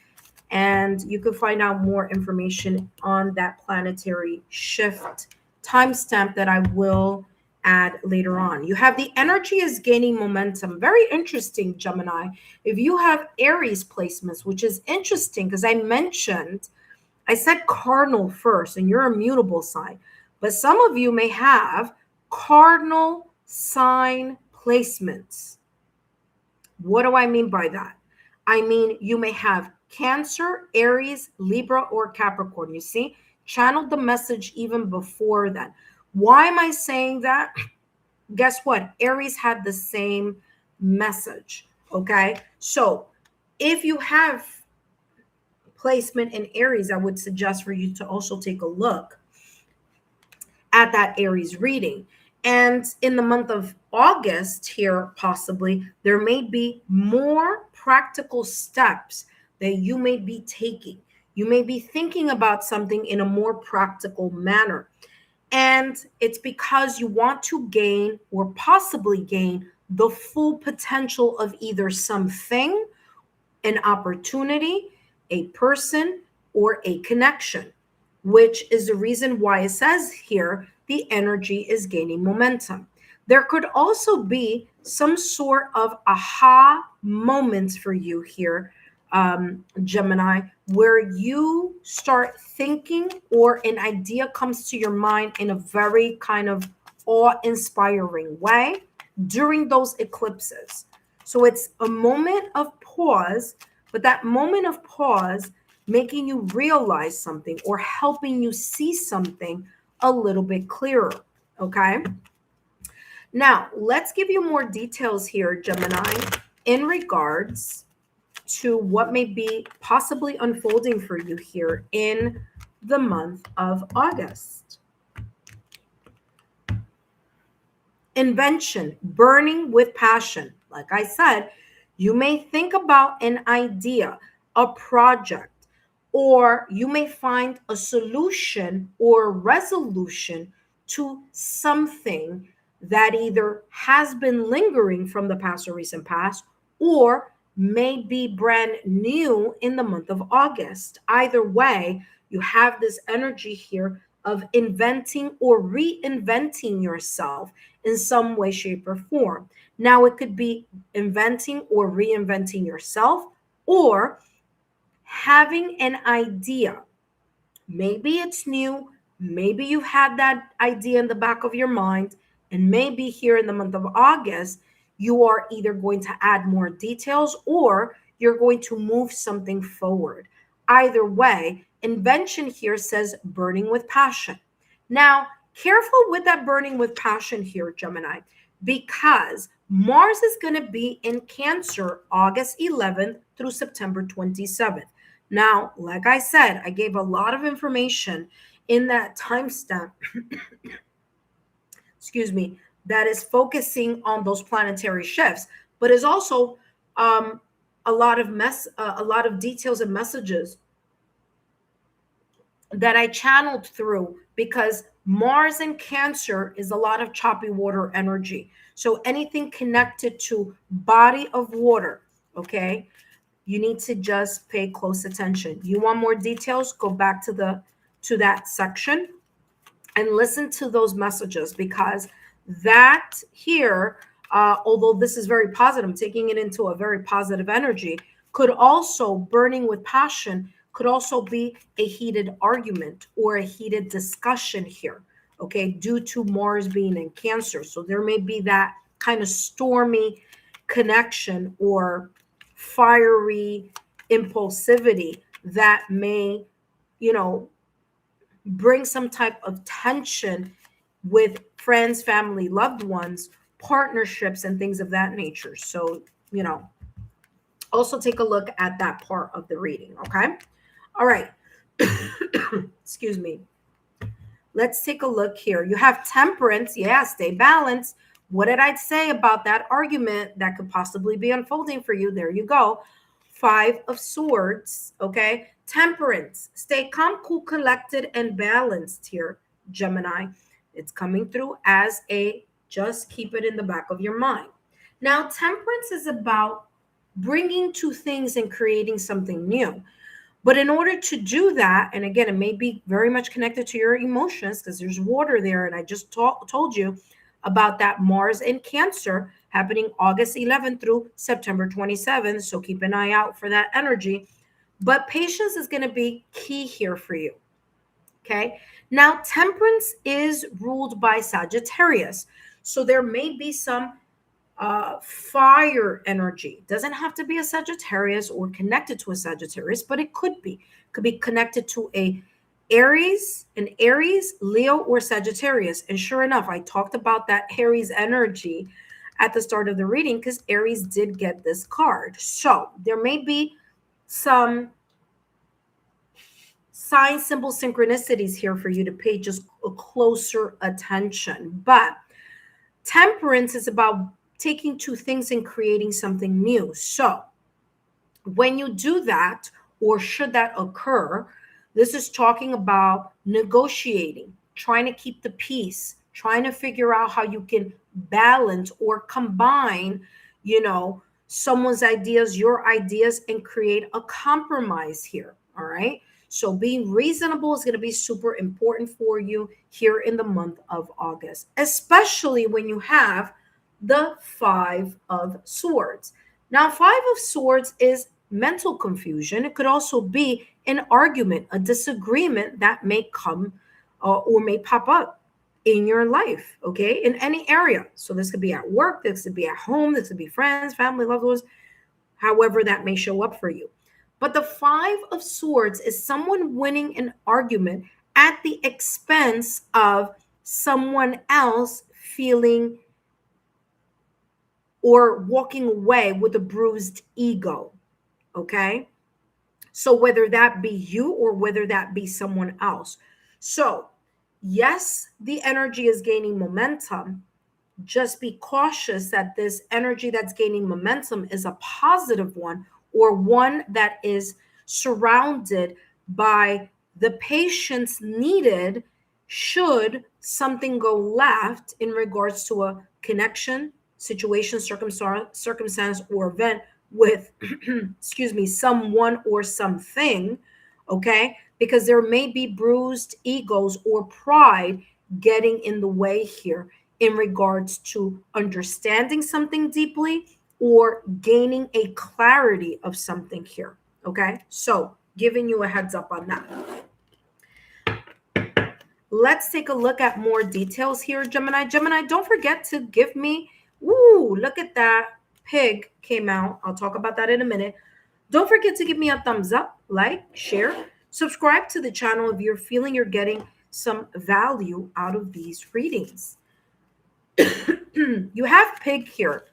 And you can find out more information on that planetary shift timestamp that I will add later on. You have the energy is gaining momentum. Very interesting, Gemini. If you have Aries placements, which is interesting because I said cardinal first, and you're a mutable sign. But some of you may have cardinal sign placements. What do I mean by that? I mean, you may have Cancer, Aries, Libra, or Capricorn. You see, channeled the message even before that. Why am I saying that? Guess what? Aries had the same message. Okay. So if you have placement in Aries, I would suggest for you to also take a look at that Aries reading. And in the month of August here, possibly, there may be more practical steps that you may be taking. You may be thinking about something in a more practical manner. And it's because you want to gain or possibly gain the full potential of either something, an opportunity, a person, or a connection, which is the reason why it says here, the energy is gaining momentum. There could also be some sort of aha moments for you here, Gemini, where you start thinking or an idea comes to your mind in a very kind of awe-inspiring way during those eclipses. So it's a moment of pause, but that moment of pause making you realize something or helping you see something a little bit clearer. Okay. Now, let's give you more details here, Gemini, in regards to what may be possibly unfolding for you here in the month of August. Invention, burning with passion. Like I said, you may think about an idea, a project, or you may find a solution or resolution to something that either has been lingering from the past or recent past, or may be brand new in the month of August. Either way, you have this energy here of inventing or reinventing yourself in some way, shape, or form. Now, it could be inventing or reinventing yourself, or having an idea. Maybe it's new, maybe you had that idea in the back of your mind, and maybe here in the month of August, you are either going to add more details or you're going to move something forward. Either way, invention here says burning with passion. Now, careful with that burning with passion here, Gemini, because Mars is going to be in Cancer August 11th through September 27th. Now, like I said, I gave a lot of information in that timestamp, excuse me, that is focusing on those planetary shifts, but is also um, a lot of details and messages that I channeled through, because Mars in Cancer is a lot of choppy water energy. So anything connected to body of water, okay? You need to just pay close attention. You want more details? Go back to that section and listen to those messages, because that here, although this is very positive, I'm taking it into a very positive energy, could also, burning with passion, could also be a heated argument or a heated discussion here, okay, due to Mars being in Cancer. So there may be that kind of stormy connection or fiery impulsivity that may, you know, bring some type of tension with friends, family, loved ones, partnerships, and things of that nature. So, also take a look at that part of the reading, okay? All right. Excuse me. Let's take a look here. You have Temperance. Yeah, stay balanced. What did I say about that argument that could possibly be unfolding for you? There you go. 5 of Swords, okay? Temperance. Stay calm, cool, collected, and balanced here, Gemini. It's coming through as a just keep it in the back of your mind. Now, Temperance is about bringing two things and creating something new. But in order to do that, and again, it may be very much connected to your emotions because there's water there. And I just told you about that Mars in Cancer happening August 11th through September 27th. So keep an eye out for that energy. But patience is going to be key here for you. Okay. Now, Temperance is ruled by Sagittarius. So there may be some fire energy. Doesn't have to be a Sagittarius or connected to a Sagittarius, but it could be. Could be connected to an Aries, Leo, or Sagittarius. And sure enough, I talked about that Aries energy at the start of the reading because Aries did get this card. So there may be some sign, symbol, synchronicities here for you to pay just a closer attention. But Temperance is about taking two things and creating something new. So when you do that, or should that occur, this is talking about negotiating, trying to keep the peace, trying to figure out how you can balance or combine, someone's ideas, your ideas, and create a compromise here. All right. So being reasonable is going to be super important for you here in the month of August, especially when you have the 5 of Swords. Now, 5 of Swords is mental confusion. It could also be an argument, a disagreement that may come or may pop up in your life, okay, in any area. So this could be at work, this could be at home, this could be friends, family, loved ones, however that may show up for you. But the 5 of Swords is someone winning an argument at the expense of someone else feeling or walking away with a bruised ego, okay? So whether that be you or whether that be someone else. So yes, the energy is gaining momentum, just be cautious that this energy that's gaining momentum is a positive one, or one that is surrounded by the patience needed should something go left in regards to a connection, situation, circumstance, or event with, excuse me, someone or something, okay? Because there may be bruised egos or pride getting in the way here in regards to understanding something deeply or gaining a clarity of something here, okay? So giving you a heads up on that. Let's take a look at more details here, Gemini. Gemini, don't forget to give me, ooh, look at that. Pig came out. I'll talk about that in a minute. Don't forget to give me a thumbs up, like, share, subscribe to the channel if you're feeling you're getting some value out of these readings. You have Pig here,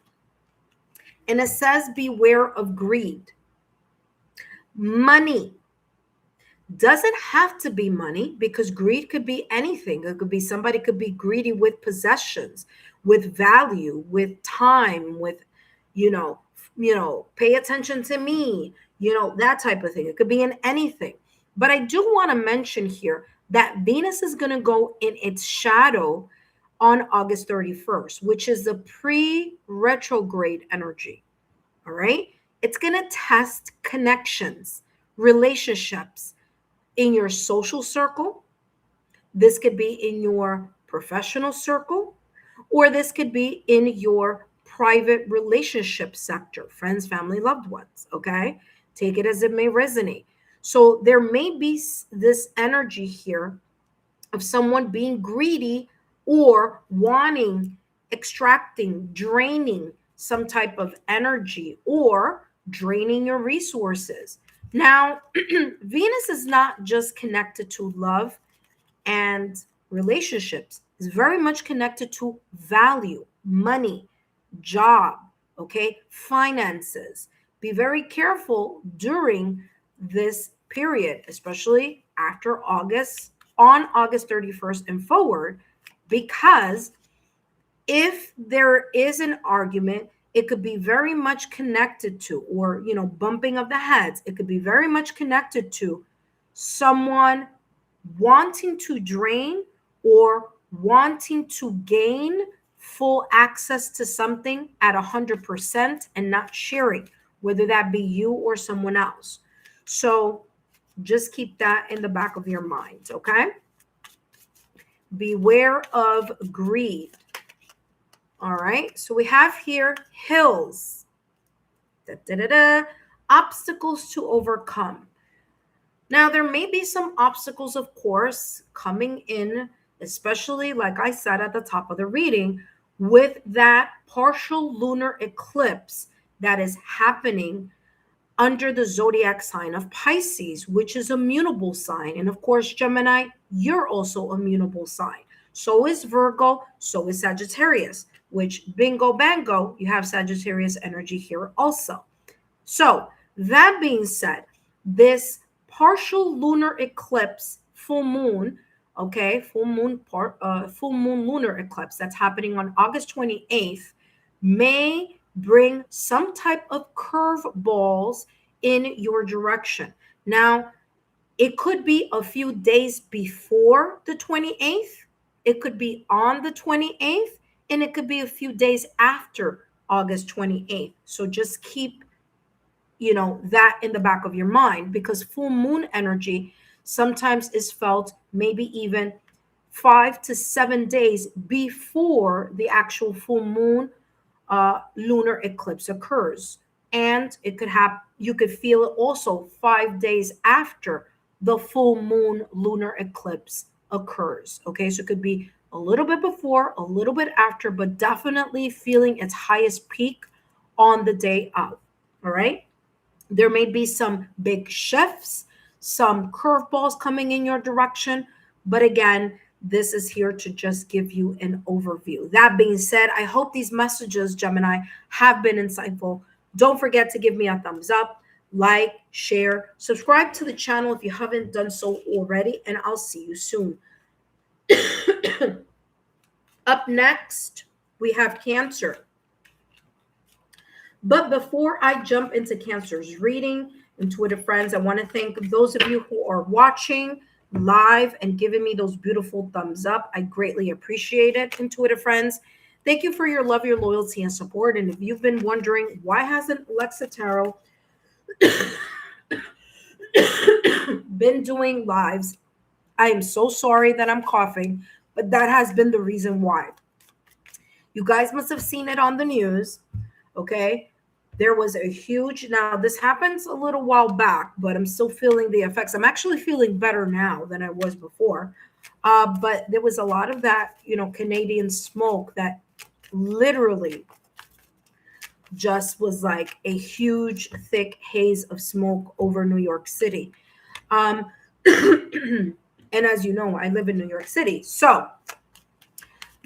and it says beware of greed. Money doesn't have to be money, because greed could be anything. It could be somebody could be greedy with possessions, with value, with time, with, pay attention to me, that type of thing. It could be in anything. But I do want to mention here that Venus is going to go in its shadow on August 31st, which is the pre-retrograde energy. All right. It's going to test connections, relationships in your social circle. This could be in your professional circle, or this could be in your private relationship sector, friends, family, loved ones. Okay. Take it as it may resonate. So there may be this energy here of someone being greedy or wanting, extracting, draining some type of energy or draining your resources. Now, Venus is not just connected to love and relationships. It's very much connected to value, money, job, okay, finances. Be very careful during this period, especially after August, on August 31st and forward, because if there is an argument, it could be very much connected to, or, bumping of the heads, it could be very much connected to someone wanting to drain or wanting to gain full access to something at 100% and not sharing, whether that be you or someone else. So just keep that in the back of your mind, okay? Beware of greed. All right, so we have here hills, obstacles to overcome. Now, there may be some obstacles, of course, coming in, especially, like I said at the top of the reading, with that partial lunar eclipse that is happening under the zodiac sign of Pisces, which is a mutable sign. And of course, Gemini, you're also a mutable sign. So is Virgo, so is Sagittarius, which bingo bango, you have Sagittarius energy here also. So that being said, this partial lunar eclipse, full moon, okay, full moon lunar eclipse that's happening on August 28th may bring some type of curveballs in your direction. Now, it could be a few days before the 28th, it could be on the 28th, and it could be a few days after August 28th. So just keep that in the back of your mind, because full moon energy sometimes is felt maybe even 5 to 7 days before the actual full moon lunar eclipse occurs. And it could happen, you could feel it also 5 days after the full moon lunar eclipse occurs. Okay, so it could be a little bit before, a little bit after, but definitely feeling its highest peak on the day of. All right. There may be some big shifts, some curveballs coming in your direction. But again, this is here to just give you an overview. That being said, I hope these messages, Gemini, have been insightful. Don't forget to give me a thumbs up, like, share, subscribe to the channel if you haven't done so already, and I'll see you soon. Up next, we have Cancer. But before I jump into Cancer's reading, intuitive friends, I want to thank those of you who are watching live and giving me those beautiful thumbs up. I greatly appreciate it, intuitive friends. Thank you for your love, your loyalty, and support. And if you've been wondering why hasn't Lexa Tarot been doing lives, I am so sorry that I'm coughing, but that has been the reason why. You guys must have seen it on the news, okay? There was a huge, now this happens a little while back, but I'm still feeling the effects. I'm actually feeling better now than I was before. But there was a lot of that, Canadian smoke that literally just was like a huge, thick haze of smoke over New York City. And as you know, I live in New York City. So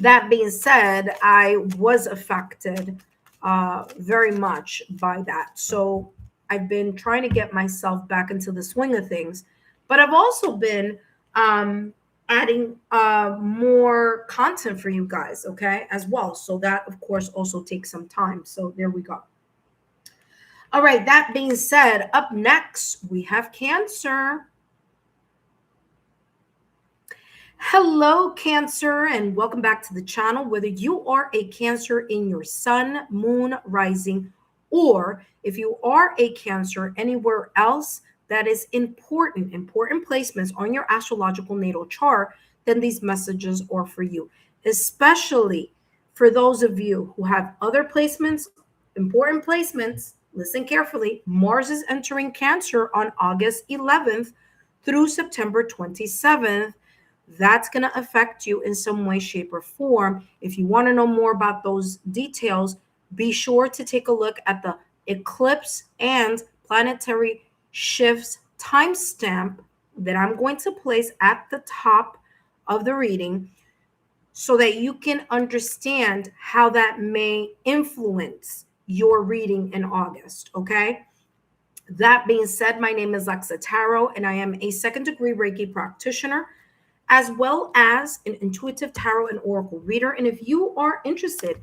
that being said, I was affected very much by that. So I've been trying to get myself back into the swing of things, but I've also been adding more content for you guys, okay, as well. So that, of course, also takes some time. So there we go. All right, that being said, up next, we have Cancer. Hello, Cancer, and welcome back to the channel. Whether you are a Cancer in your sun, moon, rising, or if you are a Cancer anywhere else that is important placements on your astrological natal chart, then these messages are for you, especially for those of you who have other placements, important placements. Listen carefully. Mars is entering Cancer on August 11th through September 27th. That's going to affect you in some way, shape, or form. If you want to know more about those details, be sure to take a look at the eclipse and planetary shifts timestamp that I'm going to place at the top of the reading so that you can understand how that may influence your reading in August, okay? That being said, my name is Lexa Tarot, and I am a second-degree Reiki practitioner, as well as an intuitive tarot and oracle reader. And if you are interested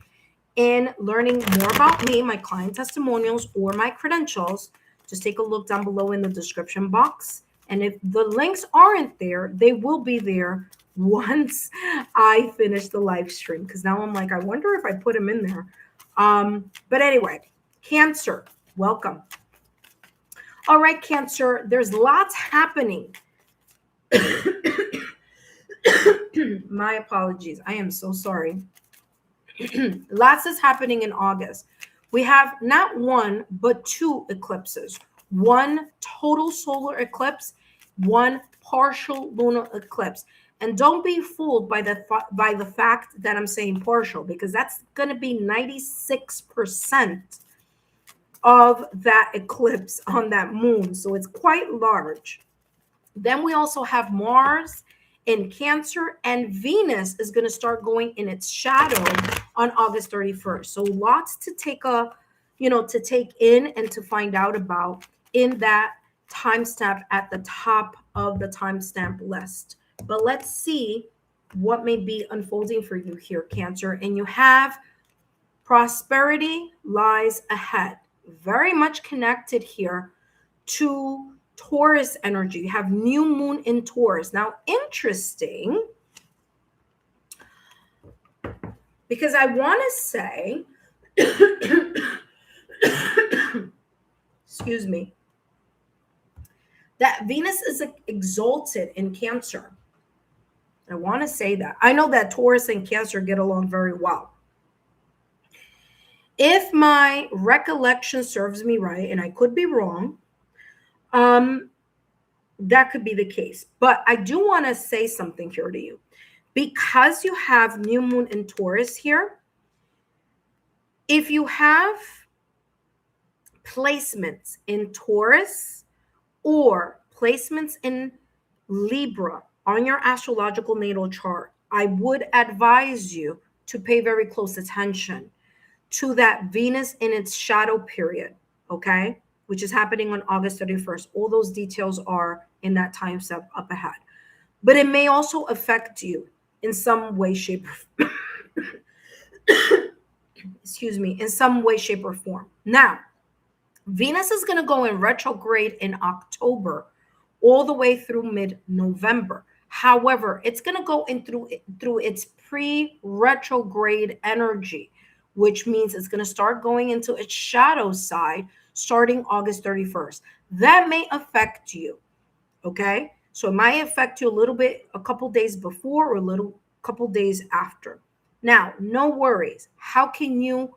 in learning more about me, my client testimonials, or my credentials, just take a look down below in the description box. And if the links aren't there, they will be there once I finish the live stream. Because now I'm like, I wonder if I put them in there. But anyway, Cancer, welcome. All right, Cancer, there's lots happening. My apologies. I am so sorry. Lots is happening in August. We have not one, but two eclipses. One total solar eclipse, one partial lunar eclipse. And don't be fooled by the fact that I'm saying partial, because that's going to be 96% of that eclipse on that moon. So it's quite large. Then we also have Mars in Cancer, and Venus is going to start going in its shadow on August 31st. So lots to take in and to find out about in that timestamp at the top of the timestamp list. But let's see what may be unfolding for you here, Cancer. And you have prosperity lies ahead, very much connected here to Taurus energy. You have new moon in Taurus. Now, interesting, because I want to say, excuse me, that Venus is exalted in Cancer. I want to say that. I know that Taurus and Cancer get along very well. If my recollection serves me right, and I could be wrong, that could be the case. But I do want to say something here to you. Because you have new moon in Taurus here, if you have placements in Taurus or placements in Libra on your astrological natal chart, I would advise you to pay very close attention to that Venus in its shadow period, okay, which is happening on August 31st. All those details are in that time step up ahead. But it may also affect you in some way, shape, in some way, shape, or form. Now, Venus is going to go in retrograde in October all the way through mid-November. However, it's going to go in through its pre-retrograde energy, which means it's going to start going into its shadow side starting August 31st. That may affect you, okay? So it might affect you a little bit, a couple days before or a couple days after. Now, no worries. How can you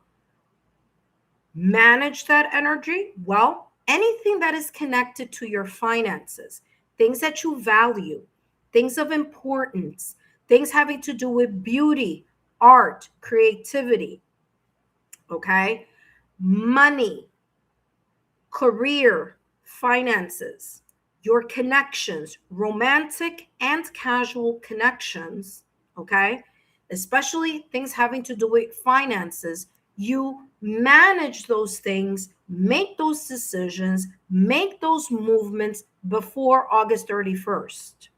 manage that energy? Well, anything that is connected to your finances, things that you value, things of importance, things having to do with beauty, art, creativity, okay? Money, career, finances, your connections, romantic and casual connections, okay? Especially things having to do with finances. You manage those things, make those decisions, make those movements before August 31st.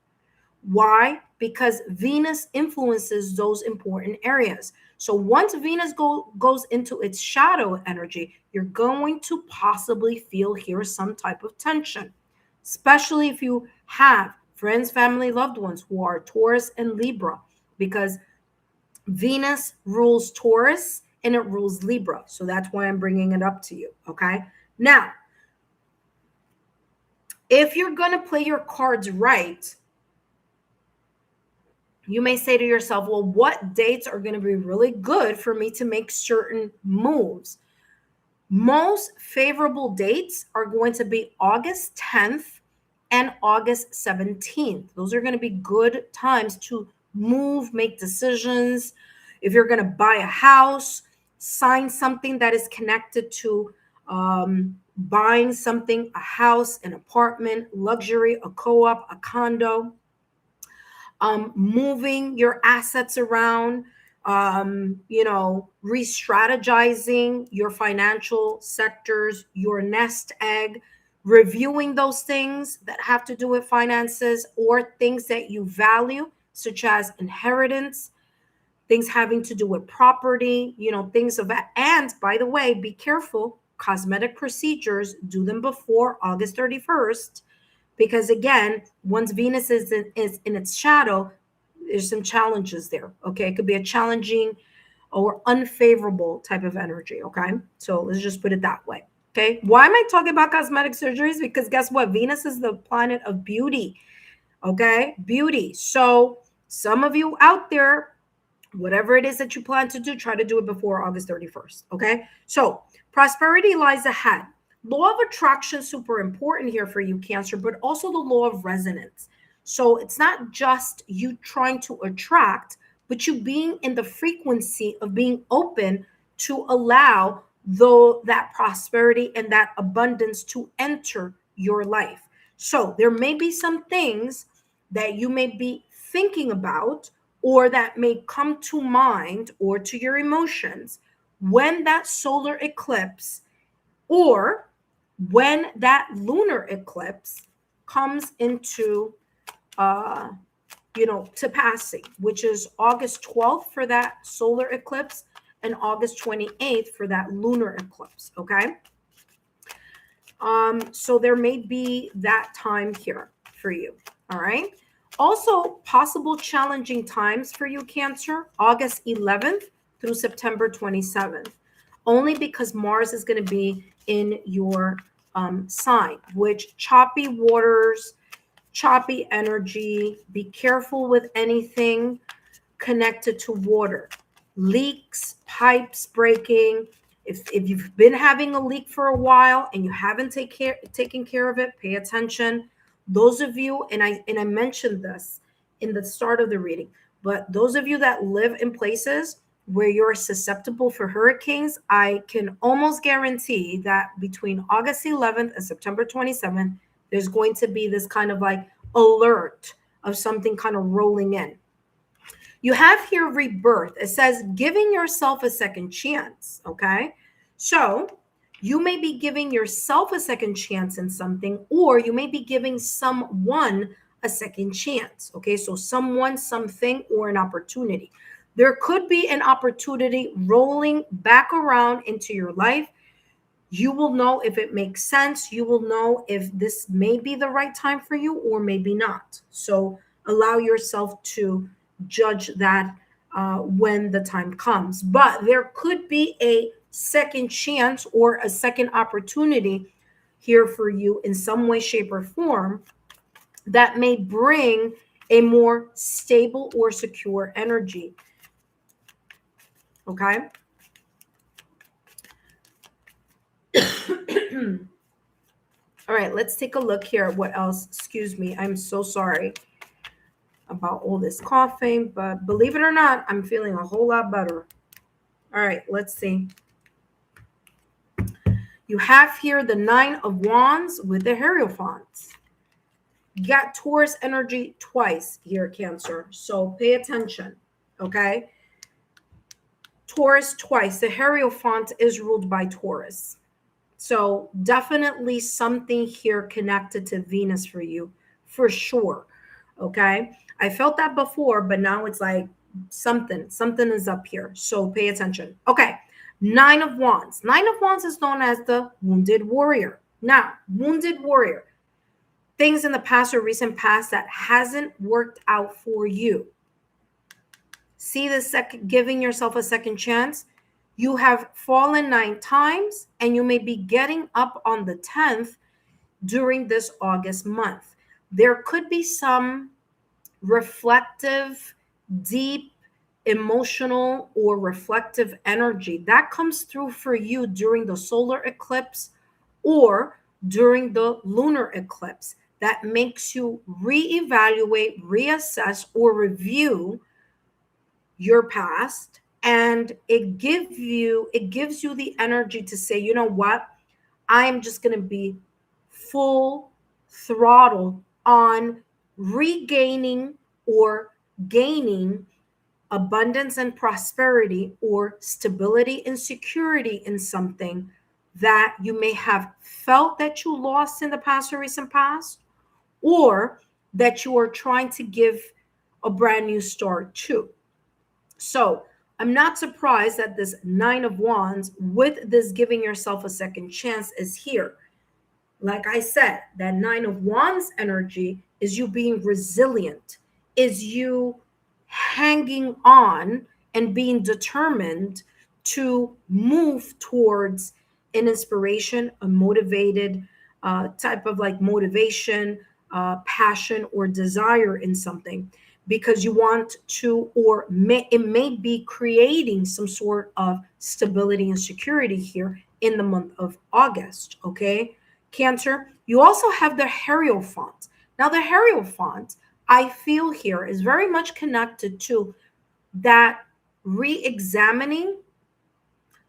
Why? Because Venus influences those important areas. So once Venus goes into its shadow energy, you're going to possibly feel here some type of tension, especially if you have friends, family, loved ones who are Taurus and Libra, because Venus rules Taurus and it rules Libra. So that's why I'm bringing it up to you, okay? Now, if you're going to play your cards right, you may say to yourself, well, what dates are going to be really good for me to make certain moves? Most favorable dates are going to be August 10th and August 17th. Those are going to be good times to move, make decisions. If you're going to buy a house, sign something that is connected to buying something, a house, an apartment, luxury, a co-op, a condo, moving your assets around, re-strategizing your financial sectors, your nest egg, reviewing those things that have to do with finances or things that you value, such as inheritance, things having to do with property, things of that. And by the way, be careful, cosmetic procedures, do them before August 31st. Because again, once Venus is in its shadow, there's some challenges there, okay? It could be a challenging or unfavorable type of energy, okay? So let's just put it that way, okay? Why am I talking about cosmetic surgeries? Because guess what? Venus is the planet of beauty, okay? Beauty. So some of you out there, whatever it is that you plan to do, try to do it before August 31st, okay? So prosperity lies ahead. Law of attraction, super important here for you, Cancer, but also the law of resonance. So it's not just you trying to attract, but you being in the frequency of being open to allow that prosperity and that abundance to enter your life. So there may be some things that you may be thinking about or that may come to mind or to your emotions when that solar eclipse or when that lunar eclipse comes into to passing, which is August 12th for that solar eclipse and August 28th for that lunar eclipse, okay? So there may be that time here for you, all right? Also, possible challenging times for you, Cancer, August 11th through September 27th, only because Mars is going to be in your sign, which choppy waters, choppy energy. Be careful with anything connected to water, leaks, pipes breaking. If you've been having a leak for a while and you haven't taken care of it, pay attention. Those of you, and I mentioned this in the start of the reading, but those of you that live in places where you're susceptible for hurricanes, I can almost guarantee that between August 11th and September 27th, there's going to be this kind of like alert of something kind of rolling in. You have here rebirth. It says giving yourself a second chance, okay? So you may be giving yourself a second chance in something, or you may be giving someone a second chance, okay? So someone, something, or an opportunity. There could be an opportunity rolling back around into your life. You will know if it makes sense. You will know if this may be the right time for you or maybe not. So allow yourself to judge that when the time comes. But there could be a second chance or a second opportunity here for you in some way, shape, or form that may bring a more stable or secure energy. Okay. All right, let's take a look here at what else. Excuse me, I'm so sorry about all this coughing, but believe it or not, I'm feeling a whole lot better. All right, let's see. You have here the 9 of Wands with the Hierophant. You got Taurus energy twice here, Cancer. So pay attention, okay? Taurus twice. The Hierophant is ruled by Taurus. So definitely something here connected to Venus for you, for sure. Okay. I felt that before, but now it's like something is up here. So pay attention. Okay. 9 of Wands. 9 of Wands is known as the wounded warrior. Now, wounded warrior, things in the past or recent past that hasn't worked out for you. See the giving yourself a second chance. You have fallen 9 times and you may be getting up on the 10th during this August month. There could be some reflective, deep, emotional, or reflective energy that comes through for you during the solar eclipse or during the lunar eclipse that makes you reevaluate, reassess, or review your past, and it gives you the energy to say, you know what, I'm just going to be full throttle on regaining or gaining abundance and prosperity or stability and security in something that you may have felt that you lost in the past or recent past, or that you are trying to give a brand new start to. So I'm not surprised that this 9 of Wands with this giving yourself a second chance is here. Like I said, that 9 of Wands energy is you being resilient, is you hanging on and being determined to move towards an inspiration, a motivated type of like motivation, passion, or desire in something, because you want to, or it may be creating some sort of stability and security here in the month of August. Okay, Cancer, you also have the Hierophant. Now, the Hierophant, I feel here, is very much connected to that re-examining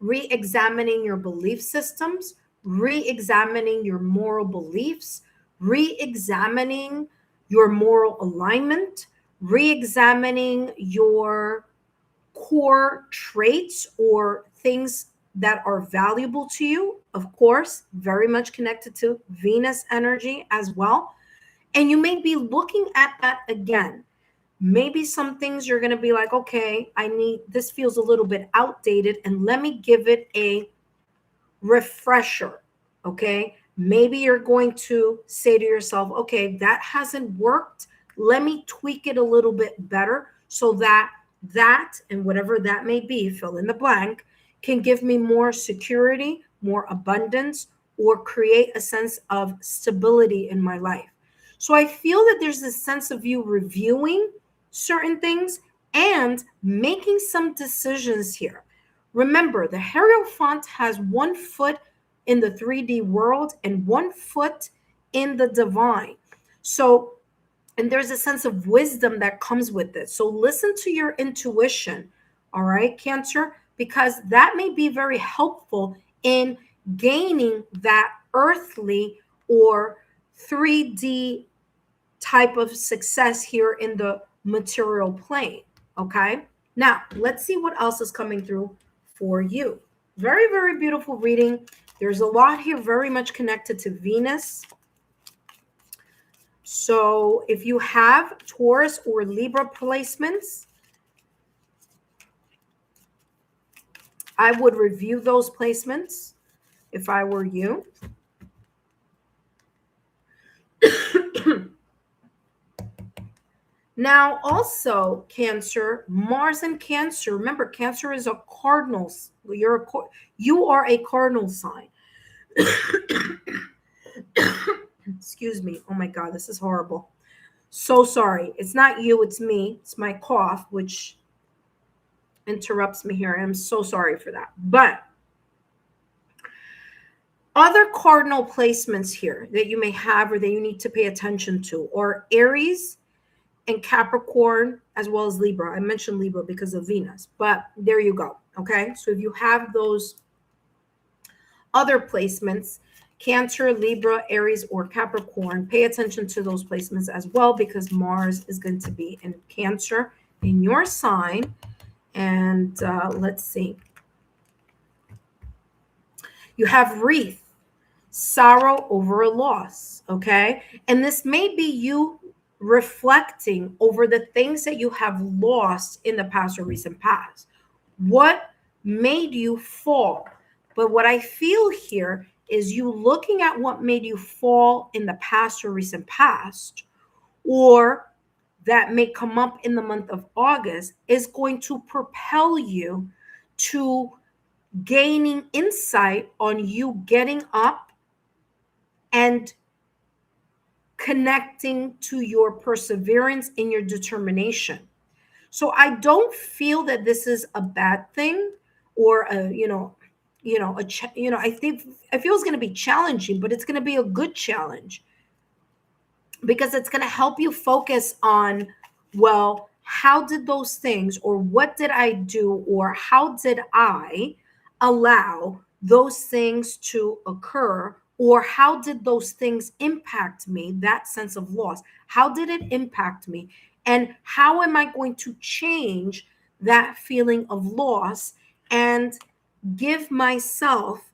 your belief systems, re-examining your moral beliefs, re-examining your moral alignment, re-examining your core traits or things that are valuable to you. Of course, very much connected to Venus energy as well. And you may be looking at that again. Maybe some things you're going to be like, okay, this feels a little bit outdated, and let me give it a refresher. Okay. Maybe you're going to say to yourself, okay, that hasn't worked. Let me tweak it a little bit better so that and whatever that may be, fill in the blank, can give me more security, more abundance, or create a sense of stability in my life. So I feel that there's this sense of you reviewing certain things and making some decisions here. Remember, the Hierophant has 1 foot in the 3D world and 1 foot in the divine. So, and there's a sense of wisdom that comes with it. So listen to your intuition, all right, Cancer, because that may be very helpful in gaining that earthly or 3D type of success here in the material plane. Okay. Now, let's see what else is coming through for you. Very, very beautiful reading. There's a lot here very much connected to Venus. So if you have Taurus or Libra placements, I would review those placements if I were you. Now, also Cancer, Mars in Cancer. Remember, Cancer is a cardinal. You are a cardinal sign. Excuse me. Oh my God, this is horrible. So sorry. It's not you, it's me. It's my cough, which interrupts me here. I'm so sorry for that. But other cardinal placements here that you may have or that you need to pay attention to are Aries and Capricorn, as well as Libra. I mentioned Libra because of Venus, but there you go. Okay. So if you have those other placements, Cancer, Libra, Aries, or Capricorn, pay attention to those placements as well, because Mars is going to be in Cancer in your sign. And let's see. You have wreath, sorrow over a loss. Okay. And this may be you reflecting over the things that you have lost in the past or recent past. What made you fall? But what I feel here is you looking at what made you fall in the past or recent past, or that may come up in the month of August, is going to propel you to gaining insight on you getting up and connecting to your perseverance and your determination. So I don't feel that this is a bad thing or I think I feel it's going to be challenging, but it's going to be a good challenge, because it's going to help you focus on, well, how did those things, or what did I do, or how did I allow those things to occur, or how did those things impact me, that sense of loss? How did it impact me? And how am I going to change that feeling of loss and give myself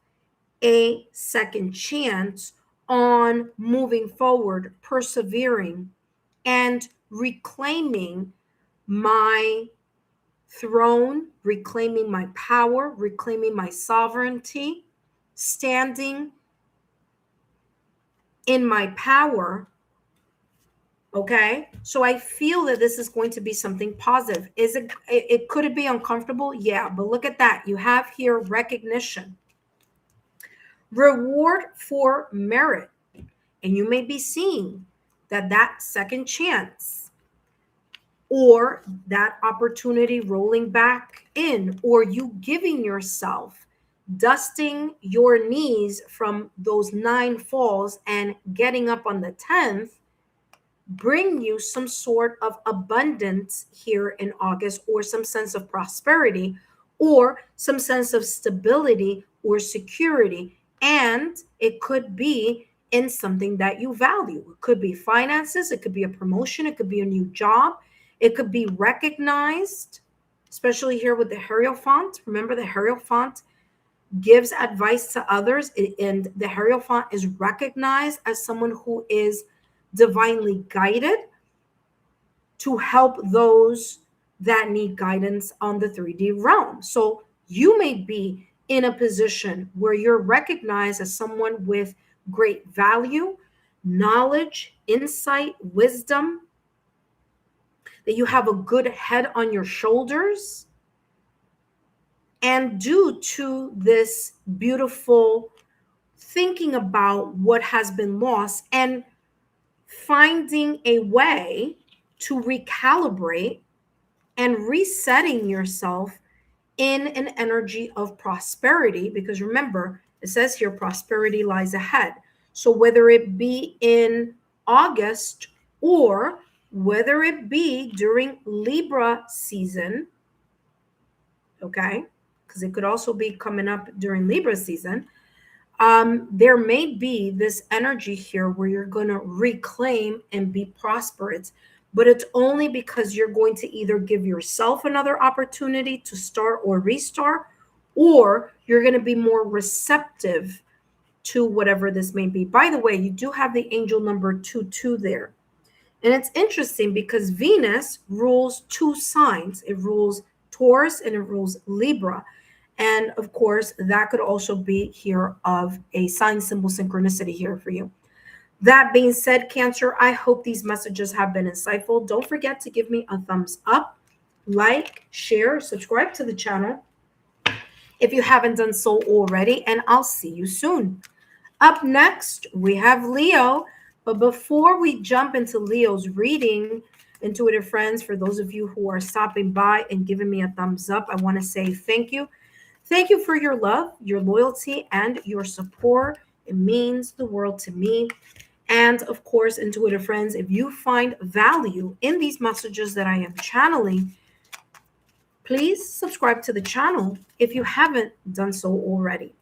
a second chance on moving forward, persevering, and reclaiming my throne, reclaiming my power, reclaiming my sovereignty, standing in my power. Okay. So I feel that this is going to be something positive. Could it be uncomfortable? Yeah. But look at that. You have here recognition, reward for merit. And you may be seeing that second chance or that opportunity rolling back in, or you giving yourself, dusting your knees from those 9 falls and getting up on the 10th, bring you some sort of abundance here in August, or some sense of prosperity, or some sense of stability or security. And it could be in something that you value. It could be finances, it could be a promotion, it could be a new job, it could be recognized, especially here with the Hierophant. Remember, the Hierophant gives advice to others, and the Hierophant is recognized as someone who is divinely guided to help those that need guidance on the 3D realm. So you may be in a position where you're recognized as someone with great value, knowledge, insight, wisdom, that you have a good head on your shoulders. And due to this beautiful thinking about what has been lost and finding a way to recalibrate and resetting yourself in an energy of prosperity, because remember, it says here prosperity lies ahead. So whether it be in August or whether it be during Libra season, okay, because it could also be coming up during Libra season, there may be this energy here where you're going to reclaim and be prosperous, but it's only because you're going to either give yourself another opportunity to start or restart, or you're going to be more receptive to whatever this may be. By the way, you do have the angel number 22 there. And it's interesting because Venus rules 2 signs. It rules Taurus and it rules Libra. And of course, that could also be here of a sign symbol synchronicity here for you. That being said, Cancer, I hope these messages have been insightful. Don't forget to give me a thumbs up, like, share, subscribe to the channel if you haven't done so already, and I'll see you soon. Up next, we have Leo. But before we jump into Leo's reading, intuitive friends, for those of you who are stopping by and giving me a thumbs up, I want to say thank you. Thank you for your love, your loyalty, and your support. It means the world to me. And of course, intuitive friends, if you find value in these messages that I am channeling, please subscribe to the channel if you haven't done so already.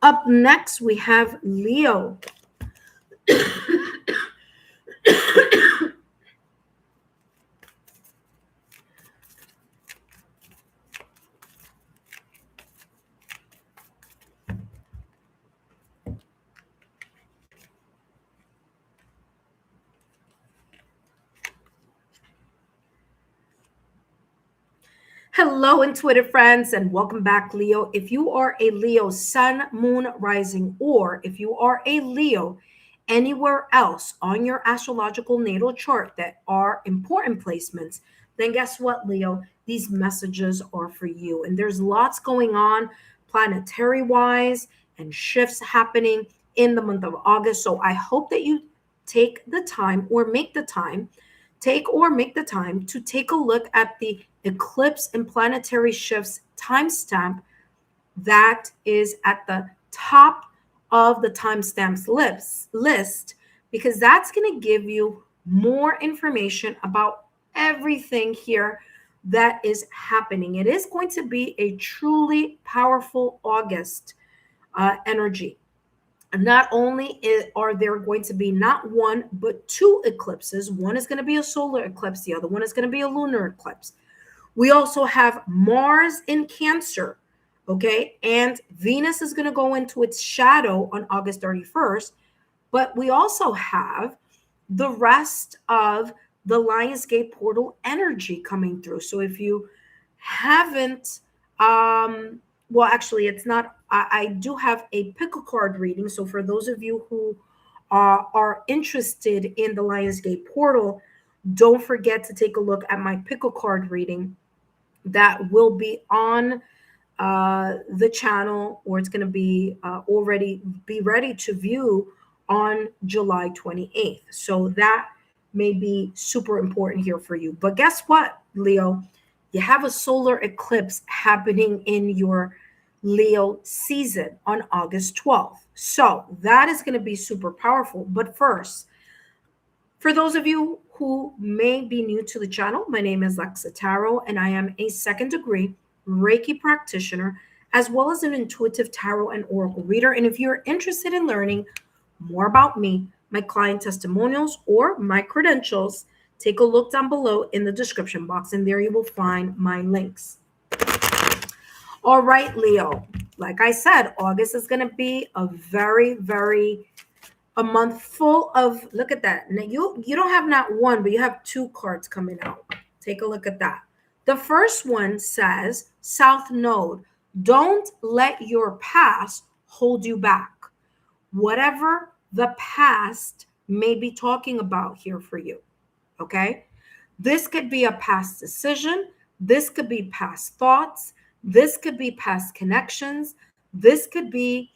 Up next, we have Leo. Hello, intuitive friends, and welcome back, Leo. If you are a Leo sun, moon, rising, or if you are a Leo anywhere else on your astrological natal chart that are important placements, then guess what, Leo? These messages are for you. And there's lots going on planetary wise and shifts happening in the month of August. So I hope that you take the time or make the time to take a look at the eclipse and planetary shifts timestamp that is at the top of the timestamps list, because that's going to give you more information about everything here that is happening. It is going to be a truly powerful August energy. Not only are there going to be not one, but two eclipses. One is going to be a solar eclipse. The other one is going to be a lunar eclipse. We also have Mars in Cancer, okay? And Venus is going to go into its shadow on August 31st. But we also have the rest of the Lionsgate portal energy coming through. So if you haven't, well, actually, it's not, I do have a pickle card reading. So for those of you who are interested in the Lionsgate portal, don't forget to take a look at my pickle card reading that will be on the channel, or it's going to be already be ready to view on July 28th. So that may be super important here for you. But guess what, Leo? You have a solar eclipse happening in your Leo season on August 12th. So that is going to be super powerful. But first, for those of you who may be new to the channel, my name is Lexa Tarot, and I am a second degree Reiki practitioner, as well as an intuitive tarot and oracle reader. And if you're interested in learning more about me, my client testimonials, or my credentials, take a look down below in the description box, and there you will find my links. All right, Leo, like I said, August is going to be a a month full of, look at that. Now you don't have not one, but you have two cards coming out. Take a look at that. The first one says South Node. Don't let your past hold you back. Whatever the past may be talking about here for you. Okay? This could be a past decision. This could be past thoughts. This could be past connections. This could be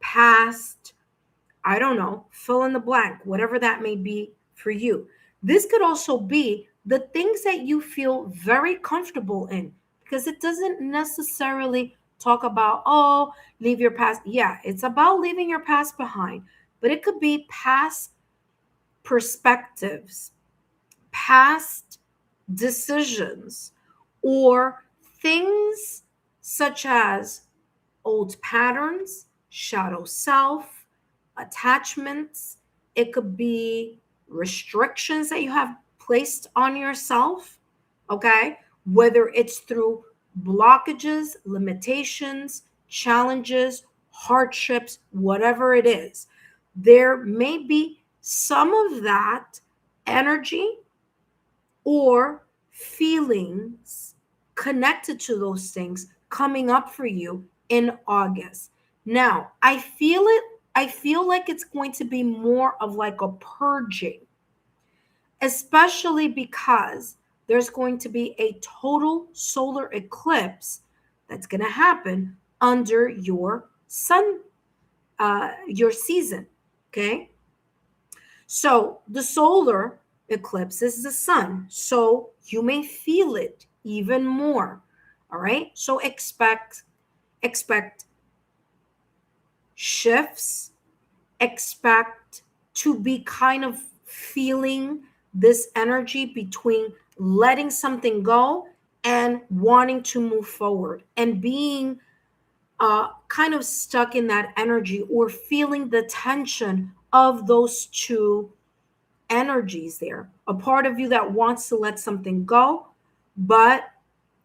past, I don't know, fill in the blank, whatever that may be for you. This could also be the things that you feel very comfortable in, because it doesn't necessarily talk about, oh, leave your past. Yeah, it's about leaving your past behind, but it could be past perspectives, past decisions, or things such as old patterns, shadow self, attachments. It could be restrictions that you have placed on yourself, okay? Whether it's through blockages, limitations, challenges, hardships, whatever it is, there may be some of that energy or feelings connected to those things coming up for you in August. Now, I feel like it's going to be more of like a purging, especially because there's going to be a total solar eclipse that's going to happen under your sun, your season. Okay. So the solar eclipse is the sun. So you may feel it even more. All right. So expect shifts, expect to be kind of feeling this energy between letting something go and wanting to move forward and being kind of stuck in that energy or feeling the tension of those two energies there. A part of you that wants to let something go, but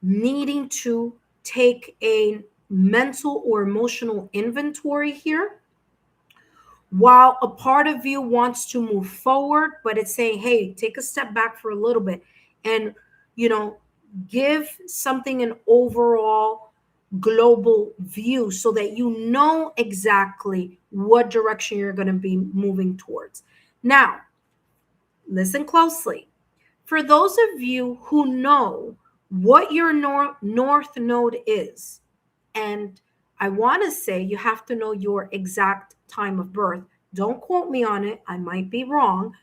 needing to take a mental or emotional inventory here, while a part of you wants to move forward, but it's saying, hey, take a step back for a little bit and, you know, give something an overall global view so that you know exactly what direction you're going to be moving towards. Now, listen closely. For those of you who know what your north node is, and I want to say you have to know your exact time of birth. Don't quote me on it. I might be wrong.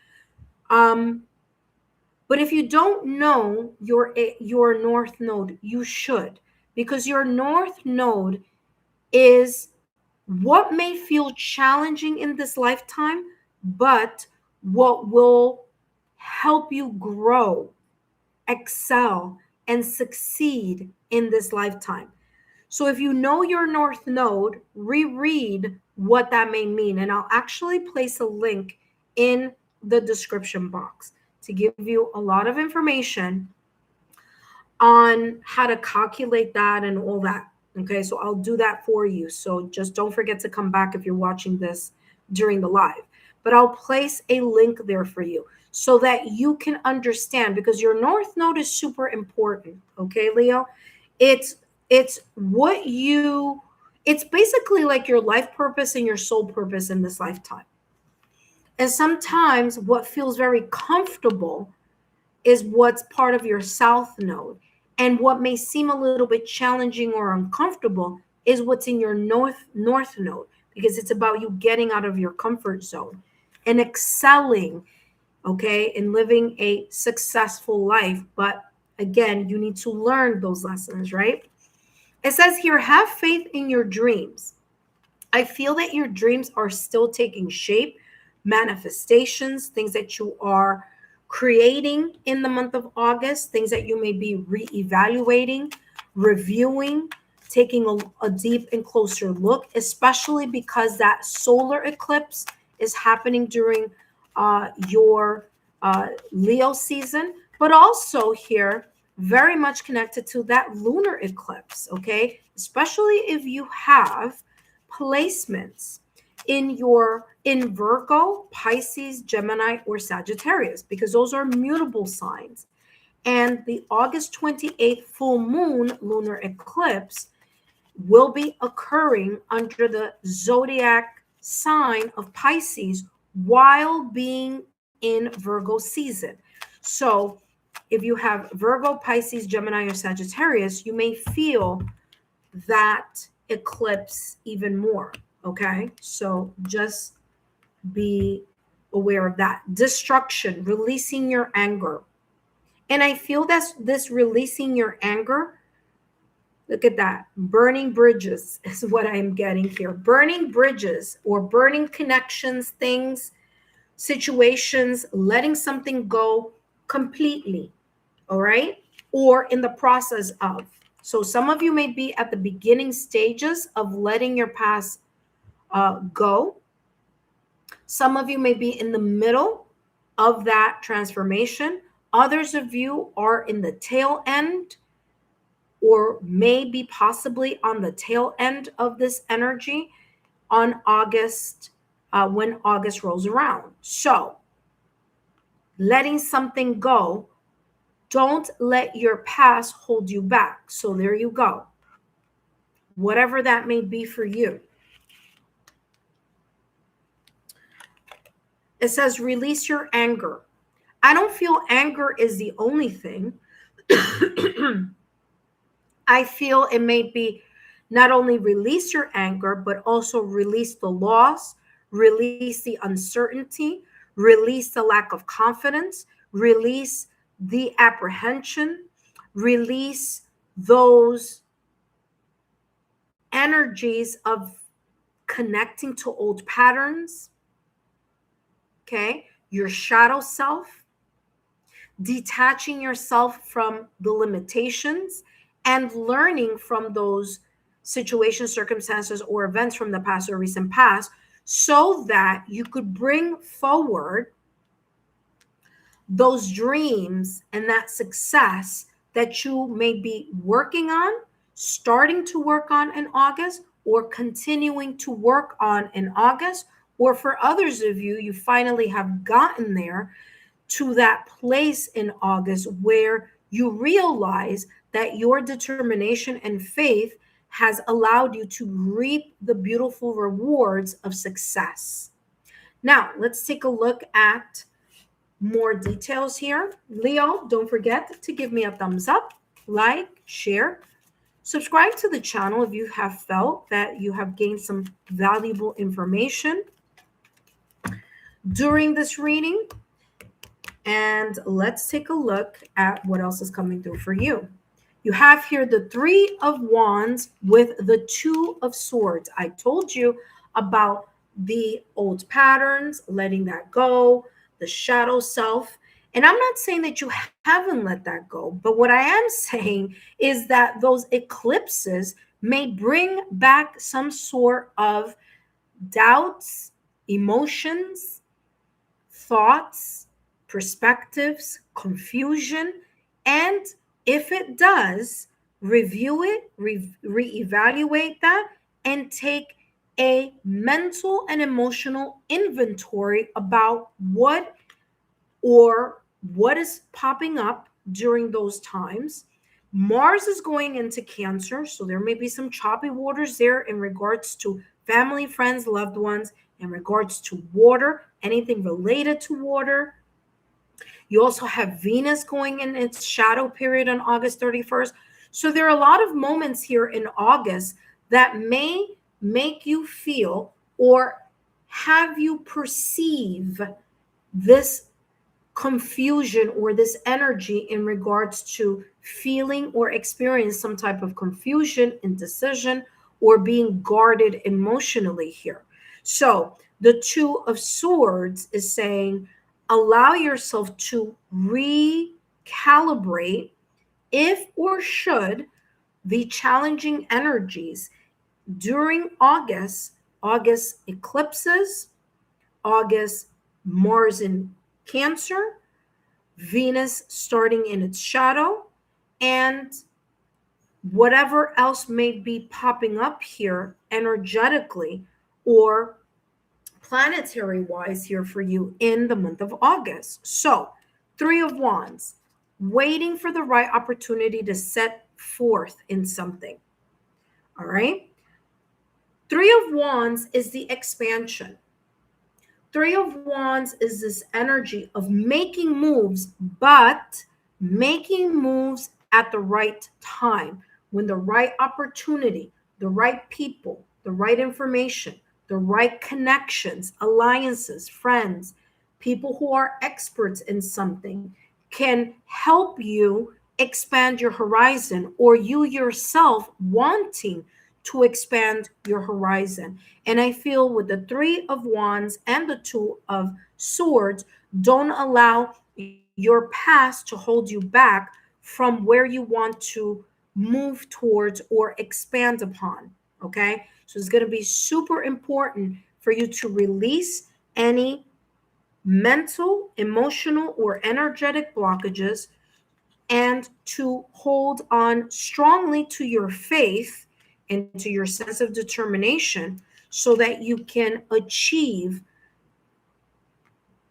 But if you don't know your north node, you should, because your north node is what may feel challenging in this lifetime, but what will help you grow, excel, and succeed in this lifetime. So if you know your north node, reread what that may mean. And I'll actually place a link in the description box to give you a lot of information on how to calculate that and all that. Okay, so I'll do that for you. So just don't forget to come back if you're watching this during the live. But I'll place a link there for you so that you can understand, because your north node is super important. Okay, Leo? It's what you, it's basically like your life purpose and your soul purpose in this lifetime. And sometimes what feels very comfortable is what's part of your south node. And what may seem a little bit challenging or uncomfortable is what's in your north node, because it's about you getting out of your comfort zone and excelling, okay, and living a successful life. But again, you need to learn those lessons, right? It says here, have faith in your dreams. I feel that your dreams are still taking shape, manifestations, things that you are creating in the month of August, things that you may be reevaluating, reviewing, taking a deep and closer look, especially because that solar eclipse is happening during your Leo season, but also here, very much connected to that lunar eclipse, okay? Especially if you have placements in Virgo, Pisces, Gemini, or Sagittarius, because those are mutable signs. And the August 28th full moon lunar eclipse will be occurring under the zodiac sign of Pisces while being in Virgo season. So if you have Virgo, Pisces, Gemini, or Sagittarius, you may feel that eclipse even more. Okay, so just be aware of that. Destruction, releasing your anger. And I feel that this releasing your anger, look at that. Burning bridges is what I'm getting here. Burning bridges or burning connections, things, situations, letting something go completely. All right. Or in the process of. So some of you may be at the beginning stages of letting your past go. Some of you may be in the middle of that transformation. Others of you are in the tail end, or maybe possibly on the tail end of this energy on August, when August rolls around. So letting something go, don't let your past hold you back. So there you go. whatever that may be for you. It says, release your anger. I don't feel anger is the only thing. I feel it may be not only release your anger, but also release the loss, release the uncertainty, release the lack of confidence, release the apprehension, release those energies of connecting to old patterns, okay? Your shadow self, detaching yourself from the limitations and learning from those situations, circumstances, or events from the past or recent past, so that you could bring forward those dreams and that success that you may be working on, starting to work on in August, or continuing to work on in August, or for others of you, you finally have gotten there to that place in August where you realize that your determination and faith has allowed you to reap the beautiful rewards of success. Now, let's take a look at more details here. Leo, don't forget to give me a thumbs up, like, share, subscribe to the channel if you have felt that you have gained some valuable information during this reading. And let's take a look at what else is coming through for you. You have here the Three of Wands with the Two of Swords. I told you about the old patterns, letting that go, the shadow self. And I'm not saying that you haven't let that go, but what I am saying is that those eclipses may bring back some sort of doubts, emotions, thoughts, perspectives, confusion, and if it does, review it, reevaluate that, and take a mental and emotional inventory about what is popping up during those times. Mars is going into Cancer, so there may be some choppy waters there in regards to family, friends, loved ones, in regards to water, anything related to water. You also have Venus going in its shadow period on August 31st. So there are a lot of moments here in August that may make you feel or have you perceive this confusion or this energy in regards to feeling or experience some type of confusion, indecision, or being guarded emotionally here. So the Two of Swords is saying, allow yourself to recalibrate if or should the challenging energies during August eclipses, August Mars in Cancer, Venus starting in its shadow, and whatever else may be popping up here energetically or planetary wise here for you in the month of August. So, Three of Wands, waiting for the right opportunity to set forth in something. All right. Three of Wands is the expansion. Three of Wands is this energy of making moves, but making moves at the right time, when the right opportunity, the right people, the right information, the right connections, alliances, friends, people who are experts in something can help you expand your horizon, or you yourself wanting to expand your horizon. And I feel with the Three of Wands and the Two of Swords, don't allow your past to hold you back from where you want to move towards or expand upon. Okay. So it's going to be super important for you to release any mental, emotional, or energetic blockages and to hold on strongly to your faith and to your sense of determination so that you can achieve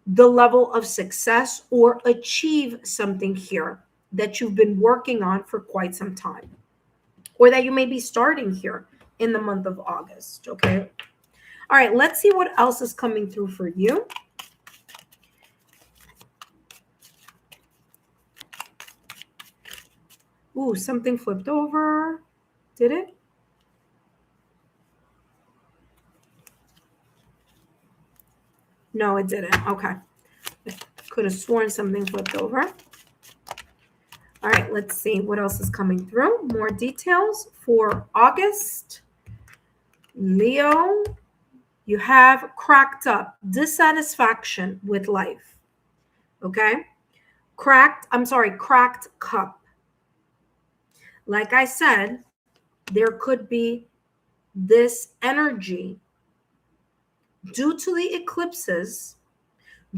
the level of success or achieve something here that you've been working on for quite some time, or that you may be starting here in the month of August, okay? All right, let's see what else is coming through for you. Ooh, something flipped over. Did it? No, it didn't. Okay. I could have sworn something flipped over. All right, let's see what else is coming through. More details for August. Leo, you have cracked up, dissatisfaction with life. Okay? Cracked cup. Like I said, there could be this energy due to the eclipses,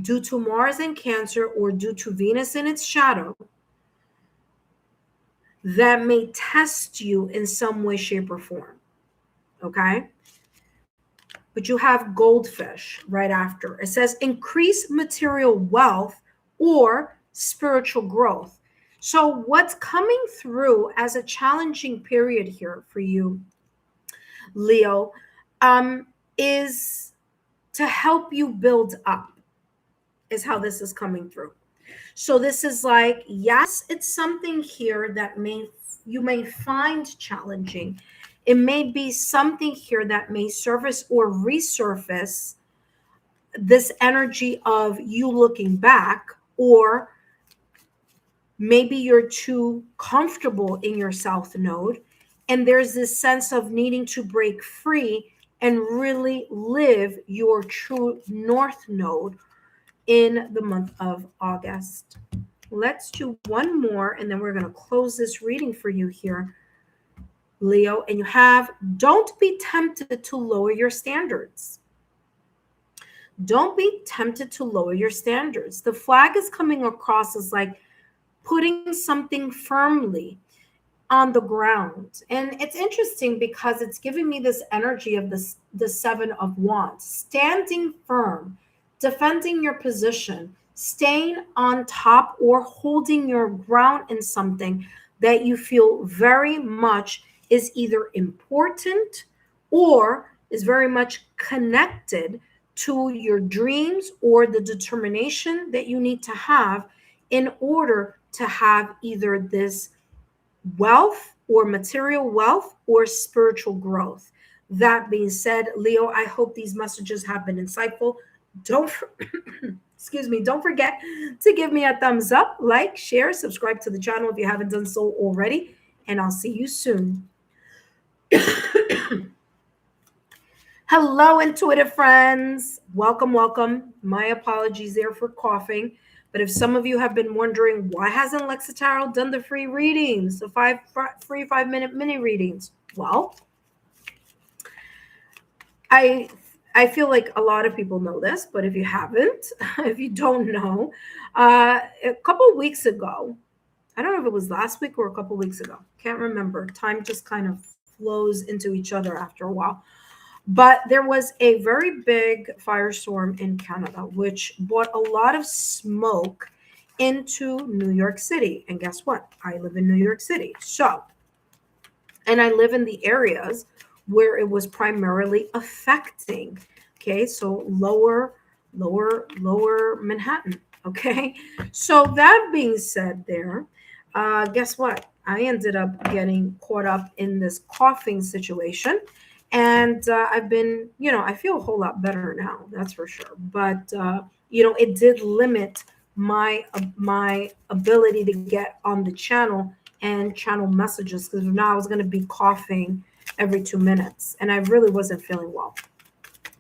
due to Mars in Cancer, or due to Venus in its shadow, that may test you in some way, shape, or form. Okay? But you have goldfish right after. It says increase material wealth or spiritual growth. So what's coming through as a challenging period here for you, Leo, is to help you build up, is how this is coming through. So this is like, yes, it's something here that you may find challenging. It may be something here that may surface or resurface this energy of you looking back, or maybe you're too comfortable in your south node and there's this sense of needing to break free and really live your true north node in the month of August. Let's do one more and then we're going to close this reading for you here, Leo. And you have, don't be tempted to lower your standards. Don't be tempted to lower your standards. The flag is coming across as like putting something firmly on the ground. And it's interesting because it's giving me this energy of the Seven of Wands, standing firm, defending your position, staying on top, or holding your ground in something that you feel very much is either important or is very much connected to your dreams or the determination that you need to have in order to have either this wealth or material wealth or spiritual growth. That being said, Leo, I hope these messages have been insightful. Don't forget to give me a thumbs up, like, share, subscribe to the channel if you haven't done so already, and I'll see you soon. Hello, intuitive friends. Welcome, welcome. My apologies there for coughing. But if some of you have been wondering, why hasn't Lexa Tarot done the free readings, the free 5-minute mini readings? Well, I feel like a lot of people know this, but if you haven't, if you don't know, a couple of weeks ago, I don't know if it was last week or a couple of weeks ago, can't remember. Time just kind of flows into each other after a while. But there was a very big firestorm in Canada, which brought a lot of smoke into New York City. And guess what? I live in New York City. And I live in the areas where it was primarily affecting. Okay, so lower Manhattan. Okay, so that being said there, guess what? I ended up getting caught up in this coughing situation. And I've been, I feel a whole lot better now, that's for sure. But, it did limit my ability to get on the channel and channel messages, because now I was going to be coughing every 2 minutes and I really wasn't feeling well.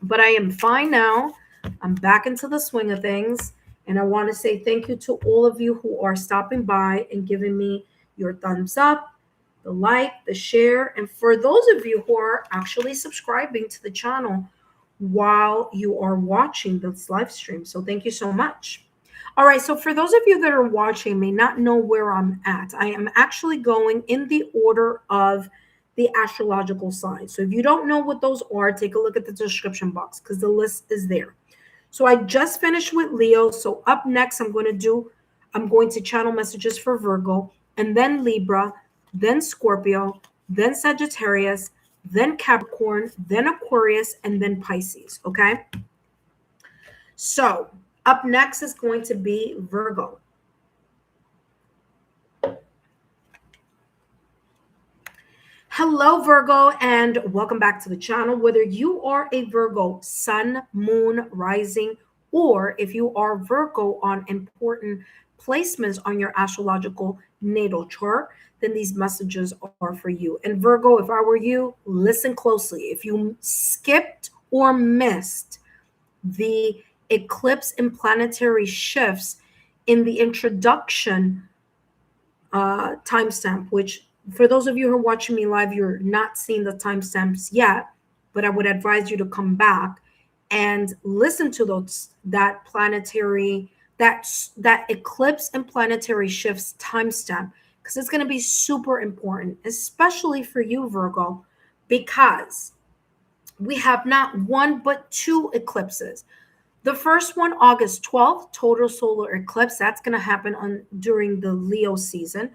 But I am fine now. I'm back into the swing of things. And I want to say thank you to all of you who are stopping by and giving me your thumbs up, the like, the share, and for those of you who are actually subscribing to the channel while you are watching this live stream. So thank you so much. All right, so for those of you that are watching may not know where I'm at, I am actually going in the order of the astrological signs. So if you don't know what those are, take a look at the description box because the list is there. So I just finished with Leo. So up next, I'm going to channel messages for Virgo, and then Libra, then Scorpio, then Sagittarius, then Capricorn, then Aquarius, and then Pisces, okay? So up next is going to be Virgo. Hello, Virgo, and welcome back to the channel. Whether you are a Virgo sun, moon, rising, or if you are Virgo on important placements on your astrological natal chart, then these messages are for you. And Virgo, if I were you, listen closely. If you skipped or missed the eclipse and planetary shifts in the introduction timestamp, which for those of you who are watching me live, you're not seeing the timestamps yet, but I would advise you to come back and listen to that planetary, that eclipse and planetary shifts timestamp, because it's going to be super important, especially for you, Virgo, because we have not one but two eclipses. The first one, August 12th, total solar eclipse. That's going to happen during the Leo season.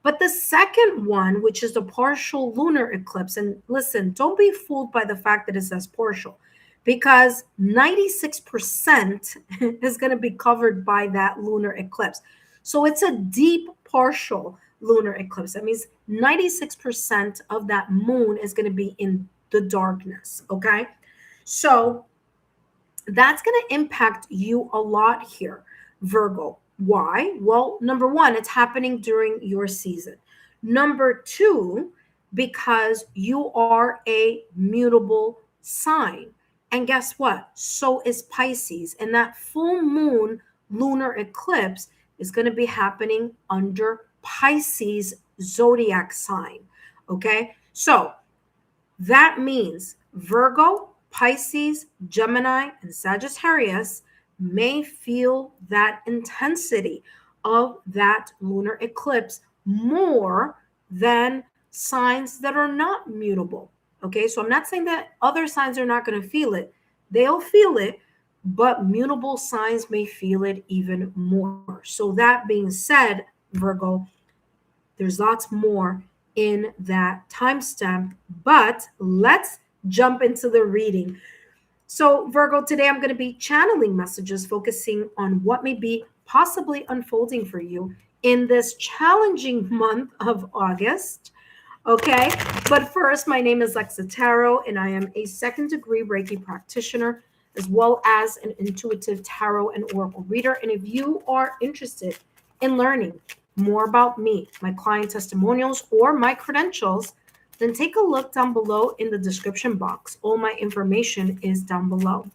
But the second one, which is the partial lunar eclipse, and listen, don't be fooled by the fact that it says partial, because 96% is going to be covered by that lunar eclipse. So it's a deep partial lunar eclipse. That means 96% of that moon is going to be in the darkness, okay? So that's going to impact you a lot here, Virgo. Why? Well, number one, it's happening during your season. Number two, because you are a mutable sign. And guess what? So is Pisces. And that full moon lunar eclipse is going to be happening under Pisces zodiac sign. Okay? So that means Virgo, Pisces, Gemini, and Sagittarius may feel that intensity of that lunar eclipse more than signs that are not mutable. Okay, so I'm not saying that other signs are not going to feel it. They'll feel it, but mutable signs may feel it even more. So that being said, Virgo, there's lots more in that timestamp, but let's jump into the reading. So Virgo, today I'm going to be channeling messages focusing on what may be possibly unfolding for you in this challenging month of August. Okay, but first, my name is Lexa Tarot, and I am a second-degree Reiki practitioner, as well as an intuitive tarot and oracle reader. And if you are interested in learning more about me, my client testimonials, or my credentials, then take a look down below in the description box. All my information is down below.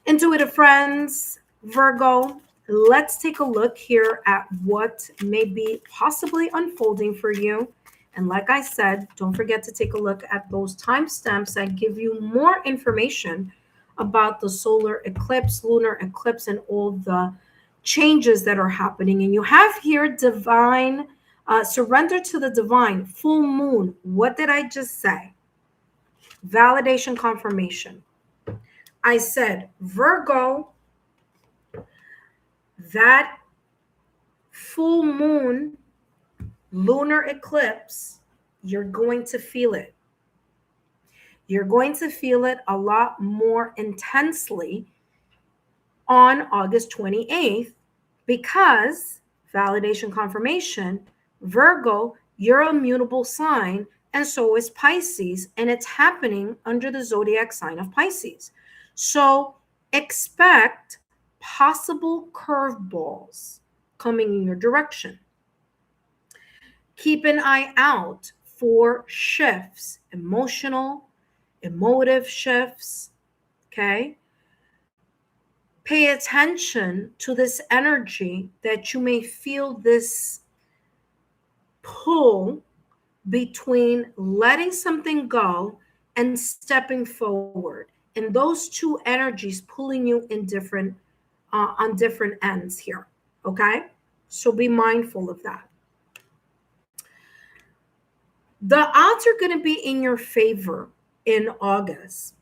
Intuitive friends, Virgo, let's take a look here at what may be possibly unfolding for you. And like I said, don't forget to take a look at those timestamps that give you more information about the solar eclipse, lunar eclipse, and all the changes that are happening. And you have here divine, surrender to the divine, full moon. What did I just say? Validation, confirmation. I said, Virgo, that full moon lunar eclipse, you're going to feel it. You're going to feel it a lot more intensely on August 28th because, validation, confirmation, Virgo, you're a mutable sign, and so is Pisces, and it's happening under the zodiac sign of Pisces. So expect possible curveballs coming in your direction. Keep an eye out for shifts, emotive shifts, okay? Pay attention to this energy that you may feel this pull between letting something go and stepping forward. And those two energies pulling you in different, on different ends here, okay? So be mindful of that. The odds are going to be in your favor in August,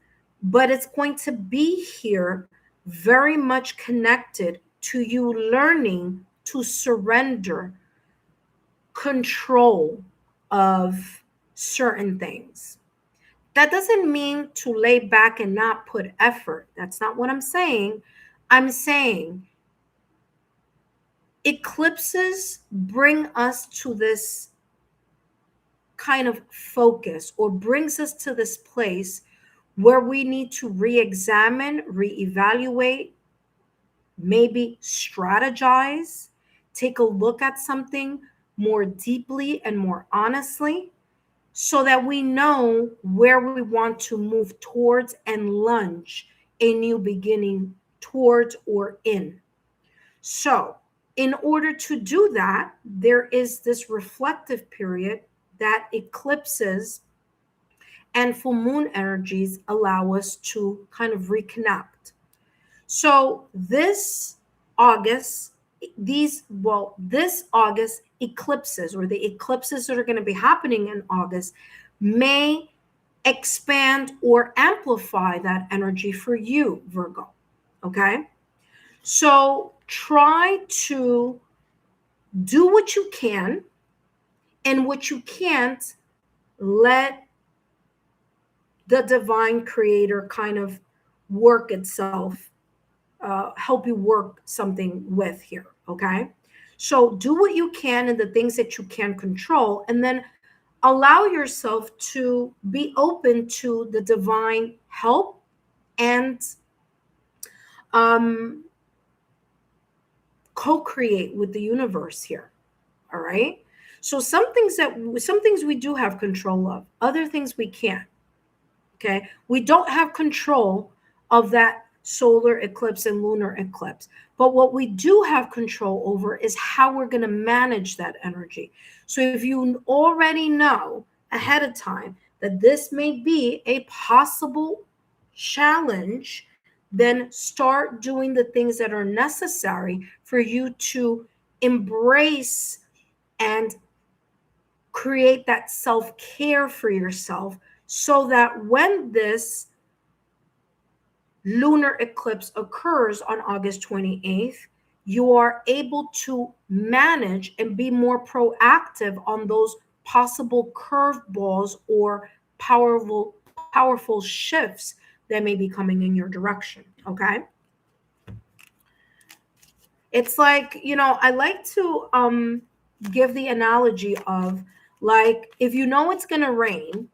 but it's going to be here very much connected to you learning to surrender control of certain things. That doesn't mean to lay back and not put effort. That's not what I'm saying. I'm saying eclipses bring us to this kind of focus, or brings us to this place where we need to re-examine, reevaluate, maybe strategize, take a look at something more deeply and more honestly, so that we know where we want to move towards and lunge a new beginning towards or in. So, in order to do that, there is this reflective period that eclipses and full moon energies allow us to kind of reconnect. So this August, this August eclipses, or the eclipses that are going to be happening in August, may expand or amplify that energy for you, Virgo. Okay? So try to do what you can, and what you can't, let the divine creator kind of work itself, help you work something with here. Okay. So do what you can and the things that you can control, and then allow yourself to be open to the divine help and um, co-create with the universe here. All right. So some things we do have control of, other things we can't. Okay. We don't have control of that solar eclipse and lunar eclipse. But what we do have control over is how we're going to manage that energy. So if you already know ahead of time that this may be a possible challenge, then start doing the things that are necessary for you to embrace and create that self-care for yourself, so that when this lunar eclipse occurs on August 28th, you are able to manage and be more proactive on those possible curveballs or powerful shifts that may be coming in your direction. Okay. It's like, I like to give the analogy of, like, if you know it's going to rain,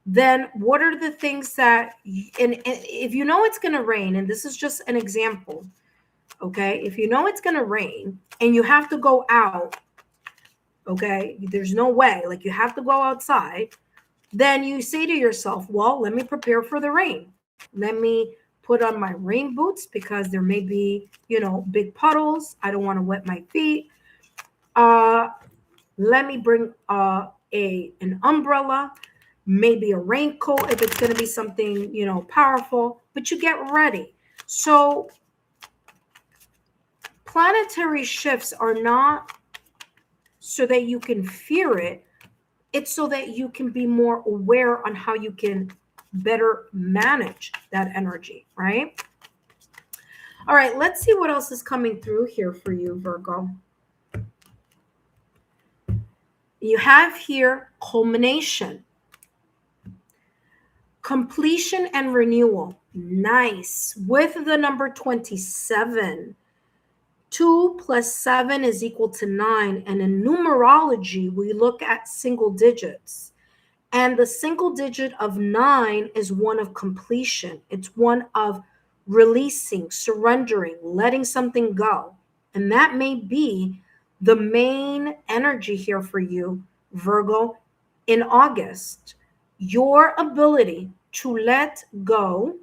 then what are the things that, and if you know it's going to rain, and this is just an example, okay, if you know it's going to rain and you have to go out, okay, there's no way, like, you have to go outside, then you say to yourself, well, let me prepare for the rain. Let me put on my rain boots, because there may be, big puddles. I don't want to wet my feet. Let me bring an umbrella, maybe a raincoat if it's going to be something, powerful, but you get ready. So planetary shifts are not so that you can fear it. It's so that you can be more aware on how you can better manage that energy, right? All right, let's see what else is coming through here for you, Virgo. You have here culmination, completion, and renewal. Nice. With the number 27. 2 plus 7 is equal to 9. And in numerology, we look at single digits. And the single digit of 9 is one of completion. It's one of releasing, surrendering, letting something go. And that may be the main energy here for you, Virgo, in August. Your ability to let go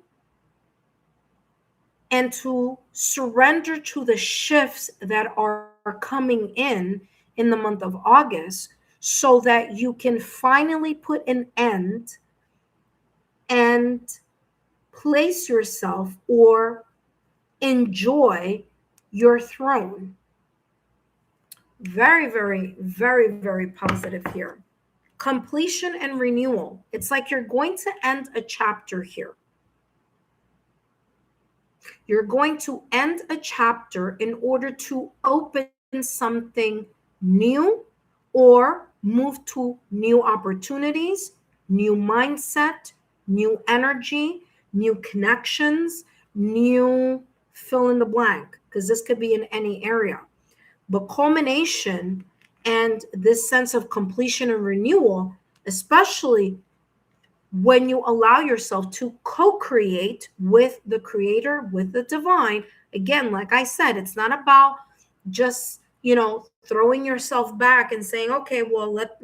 and to surrender to the shifts that are coming in the month of August, so that you can finally put an end and place yourself or enjoy your throne. Very, very, very, very positive here. Completion and renewal. It's like you're going to end a chapter here. You're going to end a chapter in order to open something new, or move to new opportunities, new mindset, new energy, new connections, new fill in the blank, because this could be in any area. But culmination and this sense of completion and renewal, especially when you allow yourself to co-create with the creator, with the divine. Again, like I said, it's not about just, throwing yourself back and saying, okay, well, let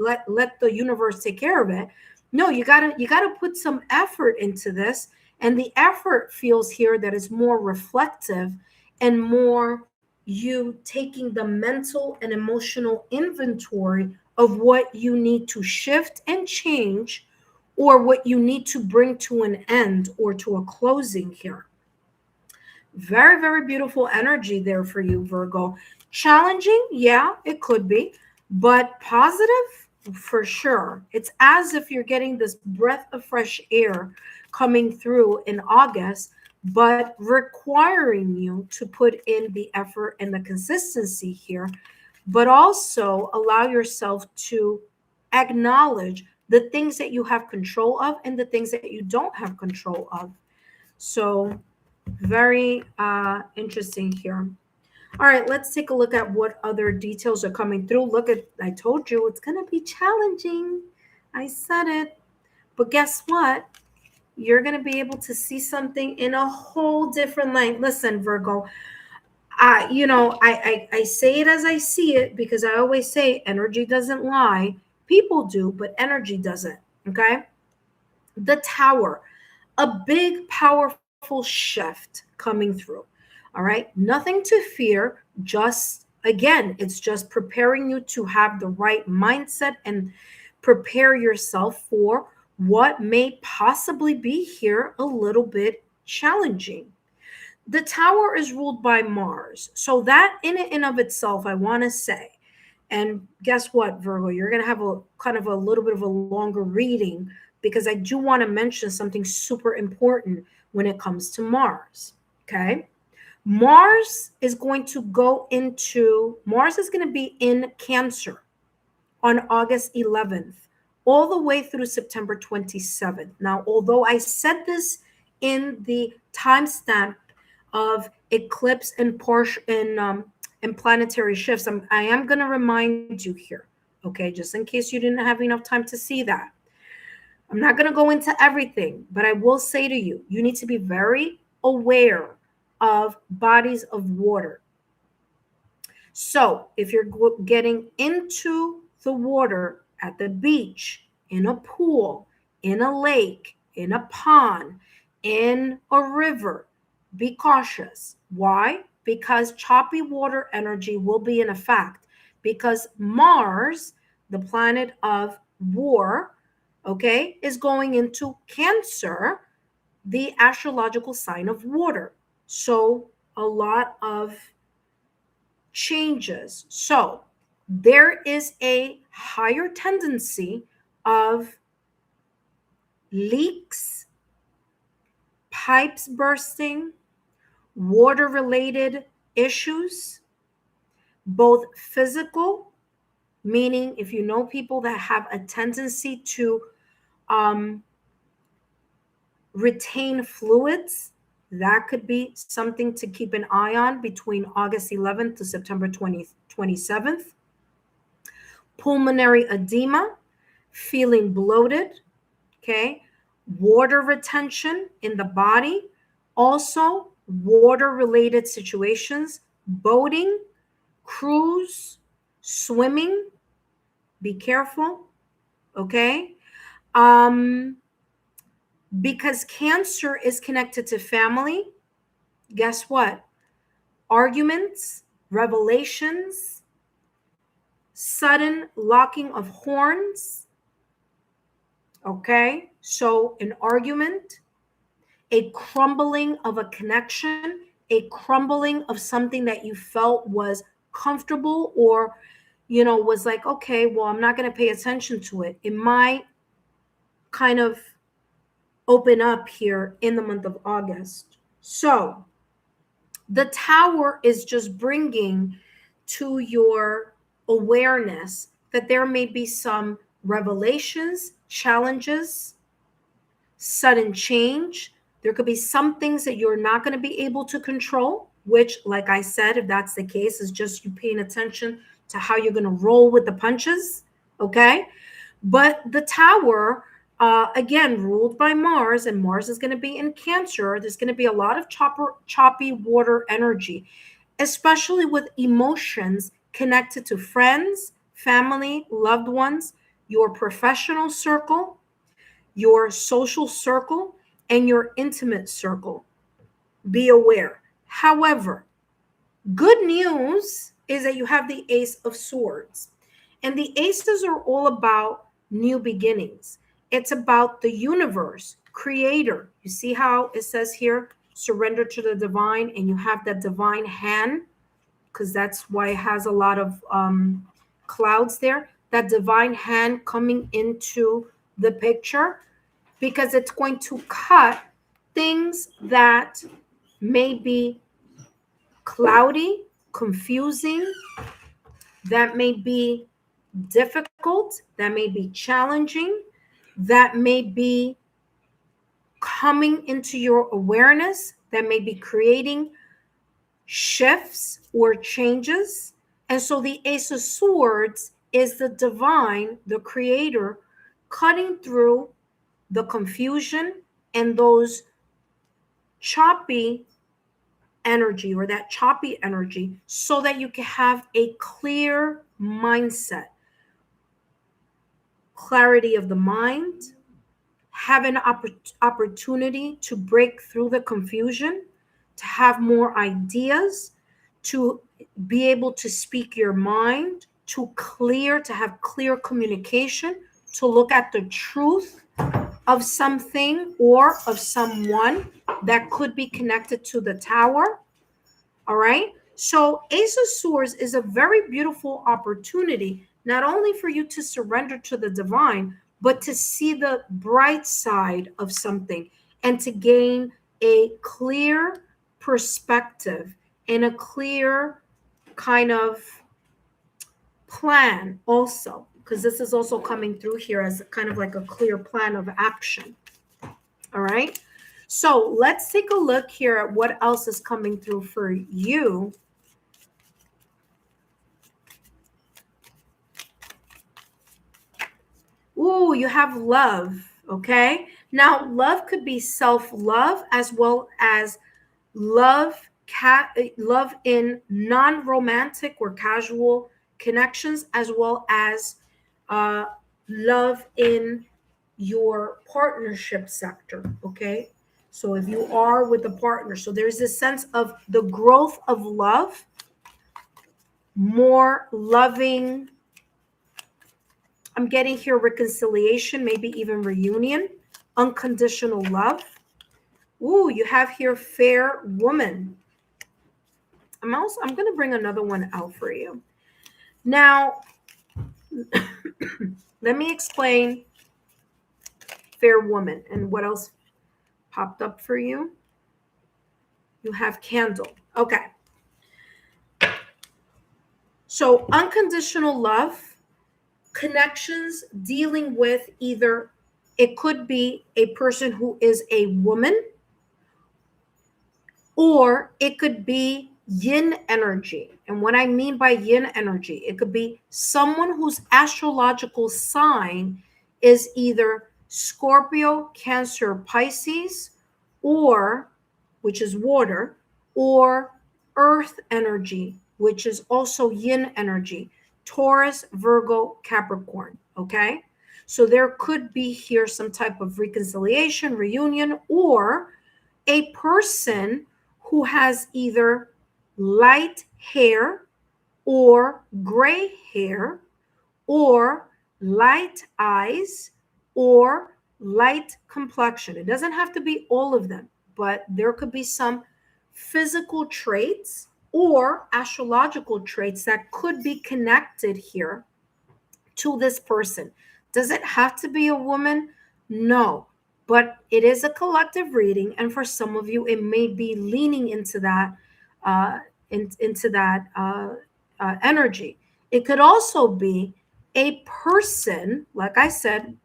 the universe take care of it. No, you gotta put some effort into this. And the effort feels here that is more reflective and more you taking the mental and emotional inventory of what you need to shift and change, or what you need to bring to an end or to a closing here. Very, very beautiful energy there for you, Virgo. Challenging, yeah, it could be, but positive for sure. It's as if you're getting this breath of fresh air coming through in August, but requiring you to put in the effort and the consistency here, but also allow yourself to acknowledge the things that you have control of and the things that you don't have control of. So very interesting here. All right, let's take a look at what other details are coming through. Look at, I told you it's going to be challenging. I said it. But guess what? You're going to be able to see something in a whole different light. Listen, Virgo, I say it as I see it, because I always say energy doesn't lie. People do, but energy doesn't. Okay. The Tower, a big, powerful shift coming through. All right. Nothing to fear. Just, again, it's just preparing you to have the right mindset and prepare yourself for what may possibly be here a little bit challenging. The Tower is ruled by Mars. So that in and of itself, I want to say, and guess what, Virgo, you're going to have a kind of a little bit of a longer reading, because I do want to mention something super important when it comes to Mars. Okay. Mars is going to be in Cancer on August 11th, all the way through September 27th. Now, although I said this in the timestamp of eclipse and and planetary shifts, I am going to remind you here, okay, just in case you didn't have enough time to see that. I'm not going to go into everything, but I will say to you, you need to be very aware of bodies of water. So if you're getting into the water at the beach, in a pool, in a lake, in a pond, in a river, be cautious. Why? Because choppy water energy will be in effect, because Mars, the planet of war, okay, is going into Cancer, the astrological sign of water. So a lot of changes. So there is a higher tendency of leaks, pipes bursting, water related issues, both physical, meaning if you know people that have a tendency to retain fluids, that could be something to keep an eye on between August 11th to September 27th. Pulmonary edema, feeling bloated, okay? Water retention in the body, also water-related situations, boating, cruise, swimming, be careful, okay? Because Cancer is connected to family, guess what? Arguments, revelations, sudden locking of horns. Okay, so an argument, a crumbling of a connection, a crumbling of something that you felt was comfortable, or, was like, okay, well, I'm not going to pay attention to it. It might kind of open up here in the month of August. So the Tower is just bringing to your awareness that there may be some revelations, challenges, sudden change. There could be some things that you're not going to be able to control, which, like I said, if that's the case, is just you paying attention to how you're going to roll with the punches. Okay. But the Tower, again, ruled by Mars, and Mars is going to be in Cancer. There's going to be a lot of choppy water energy, especially with emotions connected to friends, family, loved ones, your professional circle, your social circle, and your intimate circle. Be aware. However, good news is that you have the Ace of Swords. And the aces are all about new beginnings. It's about the universe, creator. You see how it says here, surrender to the divine, and you have that divine hand, because that's why it has a lot of clouds there. That divine hand coming into the picture, because it's going to cut things that may be cloudy, confusing, that may be difficult, that may be challenging, that may be coming into your awareness, that may be creating shifts or changes. And so the Ace of Swords is the divine, the creator, cutting through the confusion and those choppy energy, or that choppy energy, so that you can have a clear mindset, clarity of the mind, have an opportunity to break through the confusion, to have more ideas, to be able to speak your mind, to have clear communication, to look at the truth of something or of someone that could be connected to the Tower. All right. So Ace of Swords is a very beautiful opportunity, not only for you to surrender to the divine, but to see the bright side of something and to gain a clear perspective and a clear kind of plan also, because this is also coming through here as kind of like a clear plan of action. All right. So let's take a look here at what else is coming through for you. Ooh, you have love. Okay. Now, love could be self-love as well as love in non-romantic or casual connections, as well as love in your partnership sector. Okay. So if you are with a partner, so there's this sense of the growth of love, more loving. I'm getting here reconciliation, maybe even reunion, unconditional love. Ooh, you have here fair woman. I'm going to bring another one out for you. Now, let me explain fair woman and what else popped up for you. You have candle. Okay. So unconditional love, connections dealing with either, it could be a person who is a woman, or it could be yin energy. And what I mean by yin energy, it could be someone whose astrological sign is either Scorpio, Cancer, Pisces, or, which is water, or earth energy, which is also yin energy, Taurus, Virgo, Capricorn. Okay. So there could be here some type of reconciliation, reunion, or a person who has either light hair or gray hair, or light eyes or light complexion. It doesn't have to be all of them, but there could be some physical traits or astrological traits that could be connected here to this person. Does it have to be a woman? No, but it is a collective reading, and for some of you, it may be leaning into that energy. It could also be a person, like I said,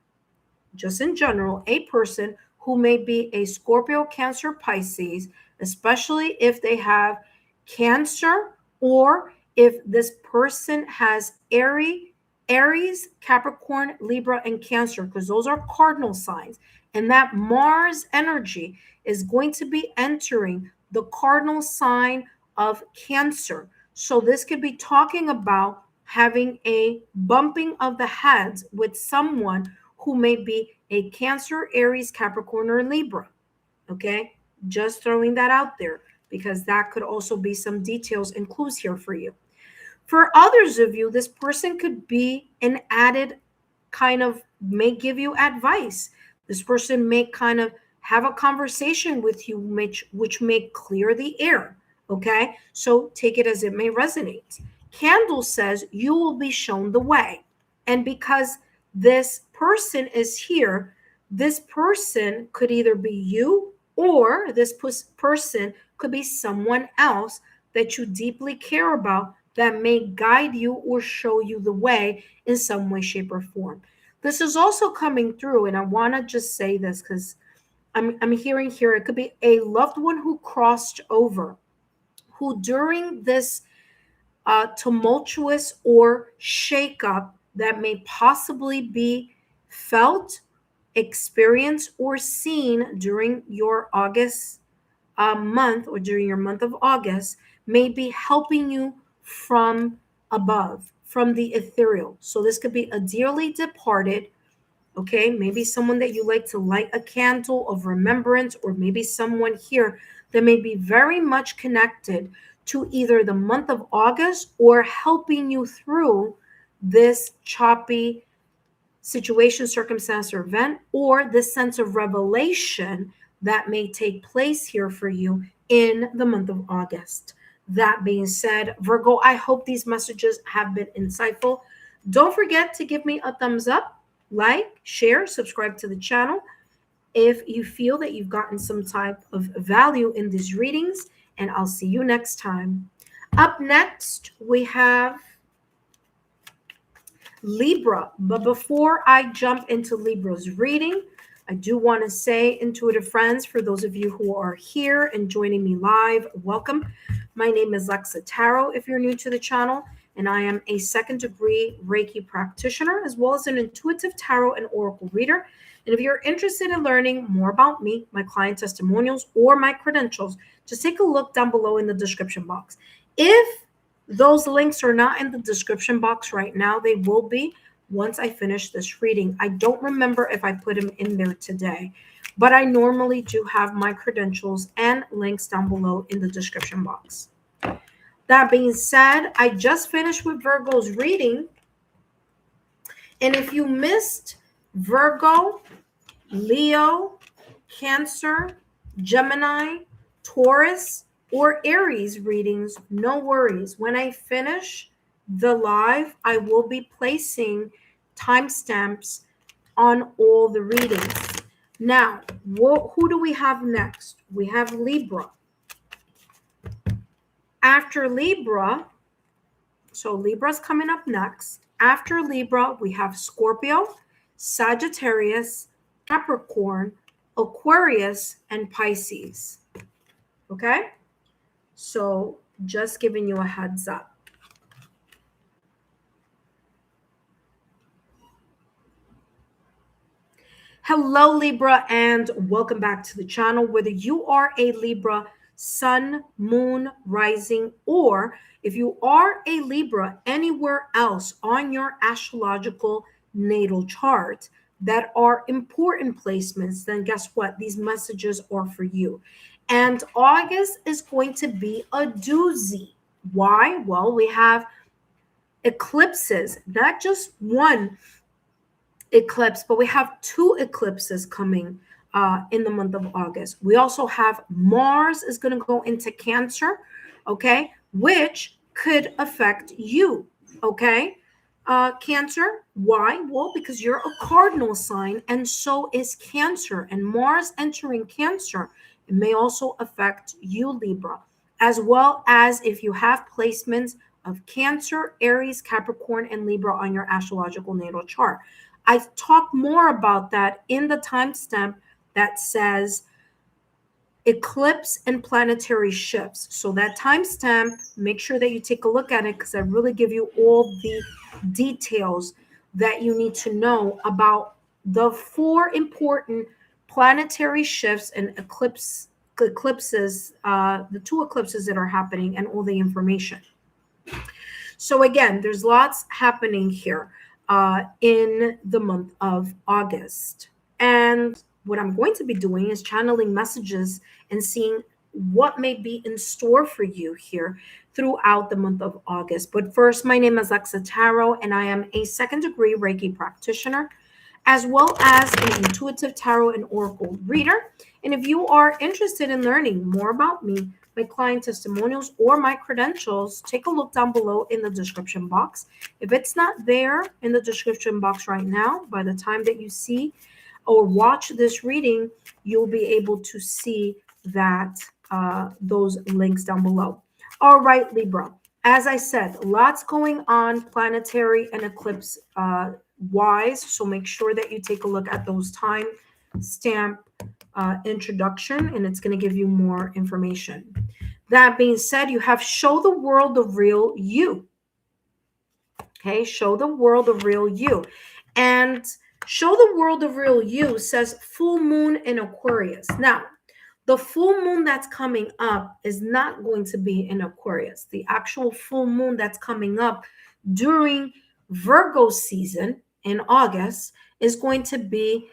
just in general, a person who may be a Scorpio, Cancer, Pisces, especially if they have Cancer or if this person has Aries, Capricorn, Libra, and Cancer, because those are cardinal signs. And that Mars energy is going to be entering the cardinal sign of Cancer. So this could be talking about having a bumping of the heads with someone who may be a Cancer, Aries, Capricorn, or Libra. Okay, just throwing that out there because that could also be some details and clues here for you. For others of you, this person could be an added kind of may give you advice. This person may kind of have a conversation with you, which may clear the air. Okay, so take it as it may resonate. Candle says you will be shown the way. And because this person is here, this person could either be you or this person could be someone else that you deeply care about that may guide you or show you the way in some way, shape, or form. This is also coming through, and I want to just say this because I'm hearing here it could be a loved one who crossed over, who during this tumultuous or shakeup that may possibly be felt, experienced, or seen during your August month or during your month of August may be helping you from above, from the ethereal. So this could be a dearly departed, okay, maybe someone that you like to light a candle of remembrance, or maybe someone here that may be very much connected to either the month of August or helping you through this choppy situation, circumstance, or event, or this sense of revelation that may take place here for you in the month of August. That being said, Virgo, I hope these messages have been insightful. Don't forget to give me a thumbs up, like, share, subscribe to the channel if you feel that you've gotten some type of value in these readings, and I'll see you next time. Up next, we have Libra. But before I jump into Libra's reading, I do want to say, intuitive friends, for those of you who are here and joining me live, welcome. My name is Lexa Tarot if you're new to the channel, and I am a second degree Reiki practitioner as well as an intuitive tarot and oracle reader. And if you're interested in learning more about me, my client testimonials, or my credentials, just take a look down below in the description box. If those links are not in the description box right now, they will be once I finish this reading. I don't remember if I put them in there today, but I normally do have my credentials and links down below in the description box. That being said, I just finished with Virgo's reading. And if you missed Virgo, Leo, Cancer, Gemini, Taurus, or Aries readings, no worries. When I finish the live, I will be placing timestamps on all the readings. Now, who do we have next? We have Libra. After Libra, so Libra's coming up next. After Libra, we have Scorpio, Sagittarius, Capricorn, Aquarius, and Pisces. Okay? So just giving you a heads up. Hello, Libra, and welcome back to the channel. Whether you are a Libra, Sun, Moon, Rising, or if you are a Libra anywhere else on your astrological natal chart that are important placements, then guess what? These messages are for you. And August is going to be a doozy. Why? Well, we have eclipses, not just one eclipse, but we have two eclipses coming in the month of August. We also have Mars is going to go into Cancer, okay, which could affect you, okay? Cancer, why? Well, because you're a cardinal sign, and so is Cancer. And Mars entering Cancer, it may also affect you, Libra, as well as if you have placements of Cancer, Aries, Capricorn, and Libra on your astrological natal chart. I talk more about that in the timestamp that says eclipse and planetary shifts. So that timestamp, make sure that you take a look at it because I really give you all the details that you need to know about the 4 important planetary shifts and eclipses, the 2 eclipses that are happening, and all the information. So again, there's lots happening here in the month of August. And what I'm going to be doing is channeling messages and seeing what may be in store for you here throughout the month of August. But first, my name is Lexa Tarot, and I am a 2nd degree Reiki practitioner, as well as an intuitive tarot and oracle reader. And if you are interested in learning more about me, my client testimonials, or my credentials, take a look down below in the description box. If it's not there in the description box right now, by the time that you see or watch this reading, you'll be able to see that those links down below. All right, Libra. As I said, lots going on planetary and eclipse wise. So make sure that you take a look at those time stamp introduction, and it's going to give you more information. That being said, you have Show the World the Real You. Okay, Show the World the Real You. And Show the World the Real You says full moon in Aquarius. Now, the full moon that's coming up is not going to be in Aquarius. The actual full moon that's coming up during Virgo season in August is going to be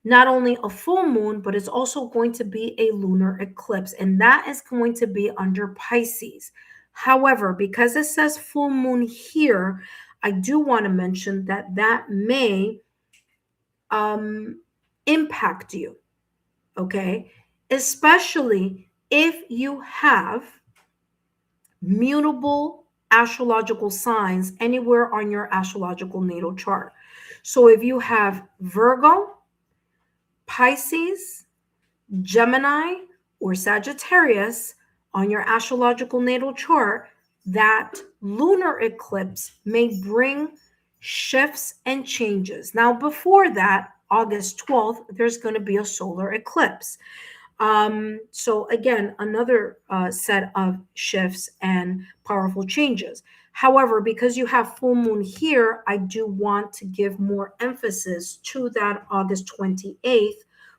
not only a full moon, but it's also going to be a lunar eclipse, and that is going to be under Pisces. However, because it says full moon here, I do want to mention that that may impact you, okay? Especially if you have mutable astrological signs anywhere on your astrological natal chart. So if you have Virgo, Pisces, Gemini, or Sagittarius on your astrological natal chart, that lunar eclipse may bring shifts and changes. Now, before that, August 12th, there's going to be a solar eclipse. So again, another set of shifts and powerful changes. However, because you have full moon here, I do want to give more emphasis to that August 28th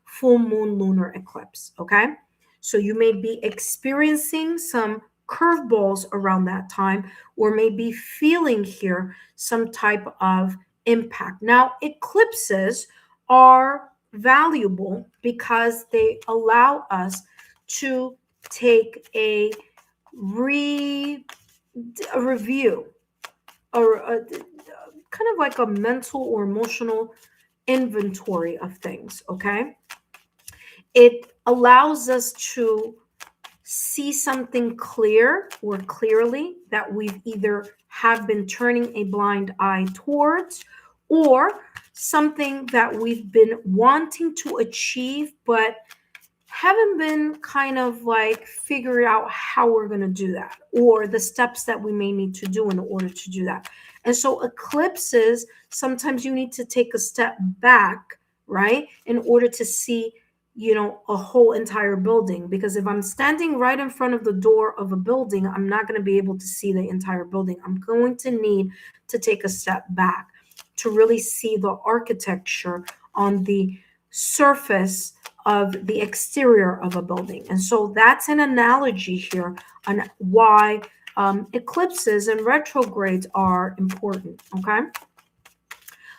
full moon lunar eclipse, okay? So you may be experiencing some curveballs around that time, or may be feeling here some type of impact. Now, eclipses are valuable because they allow us to take a review, or kind of like a mental or emotional inventory of things, okay? It allows us to see something clear or clearly that we've either have been turning a blind eye towards, or something that we've been wanting to achieve but haven't been kind of like figuring out how we're going to do that, or the steps that we may need to do in order to do that. And so eclipses, sometimes you need to take a step back, right, in order to see, you know, a whole entire building. Because if I'm standing right in front of the door of a building, I'm not going to be able to see the entire building. I'm going to need to take a step back to really see the architecture on the surface of the exterior of a building. And so that's an analogy here on why eclipses and retrogrades are important, okay?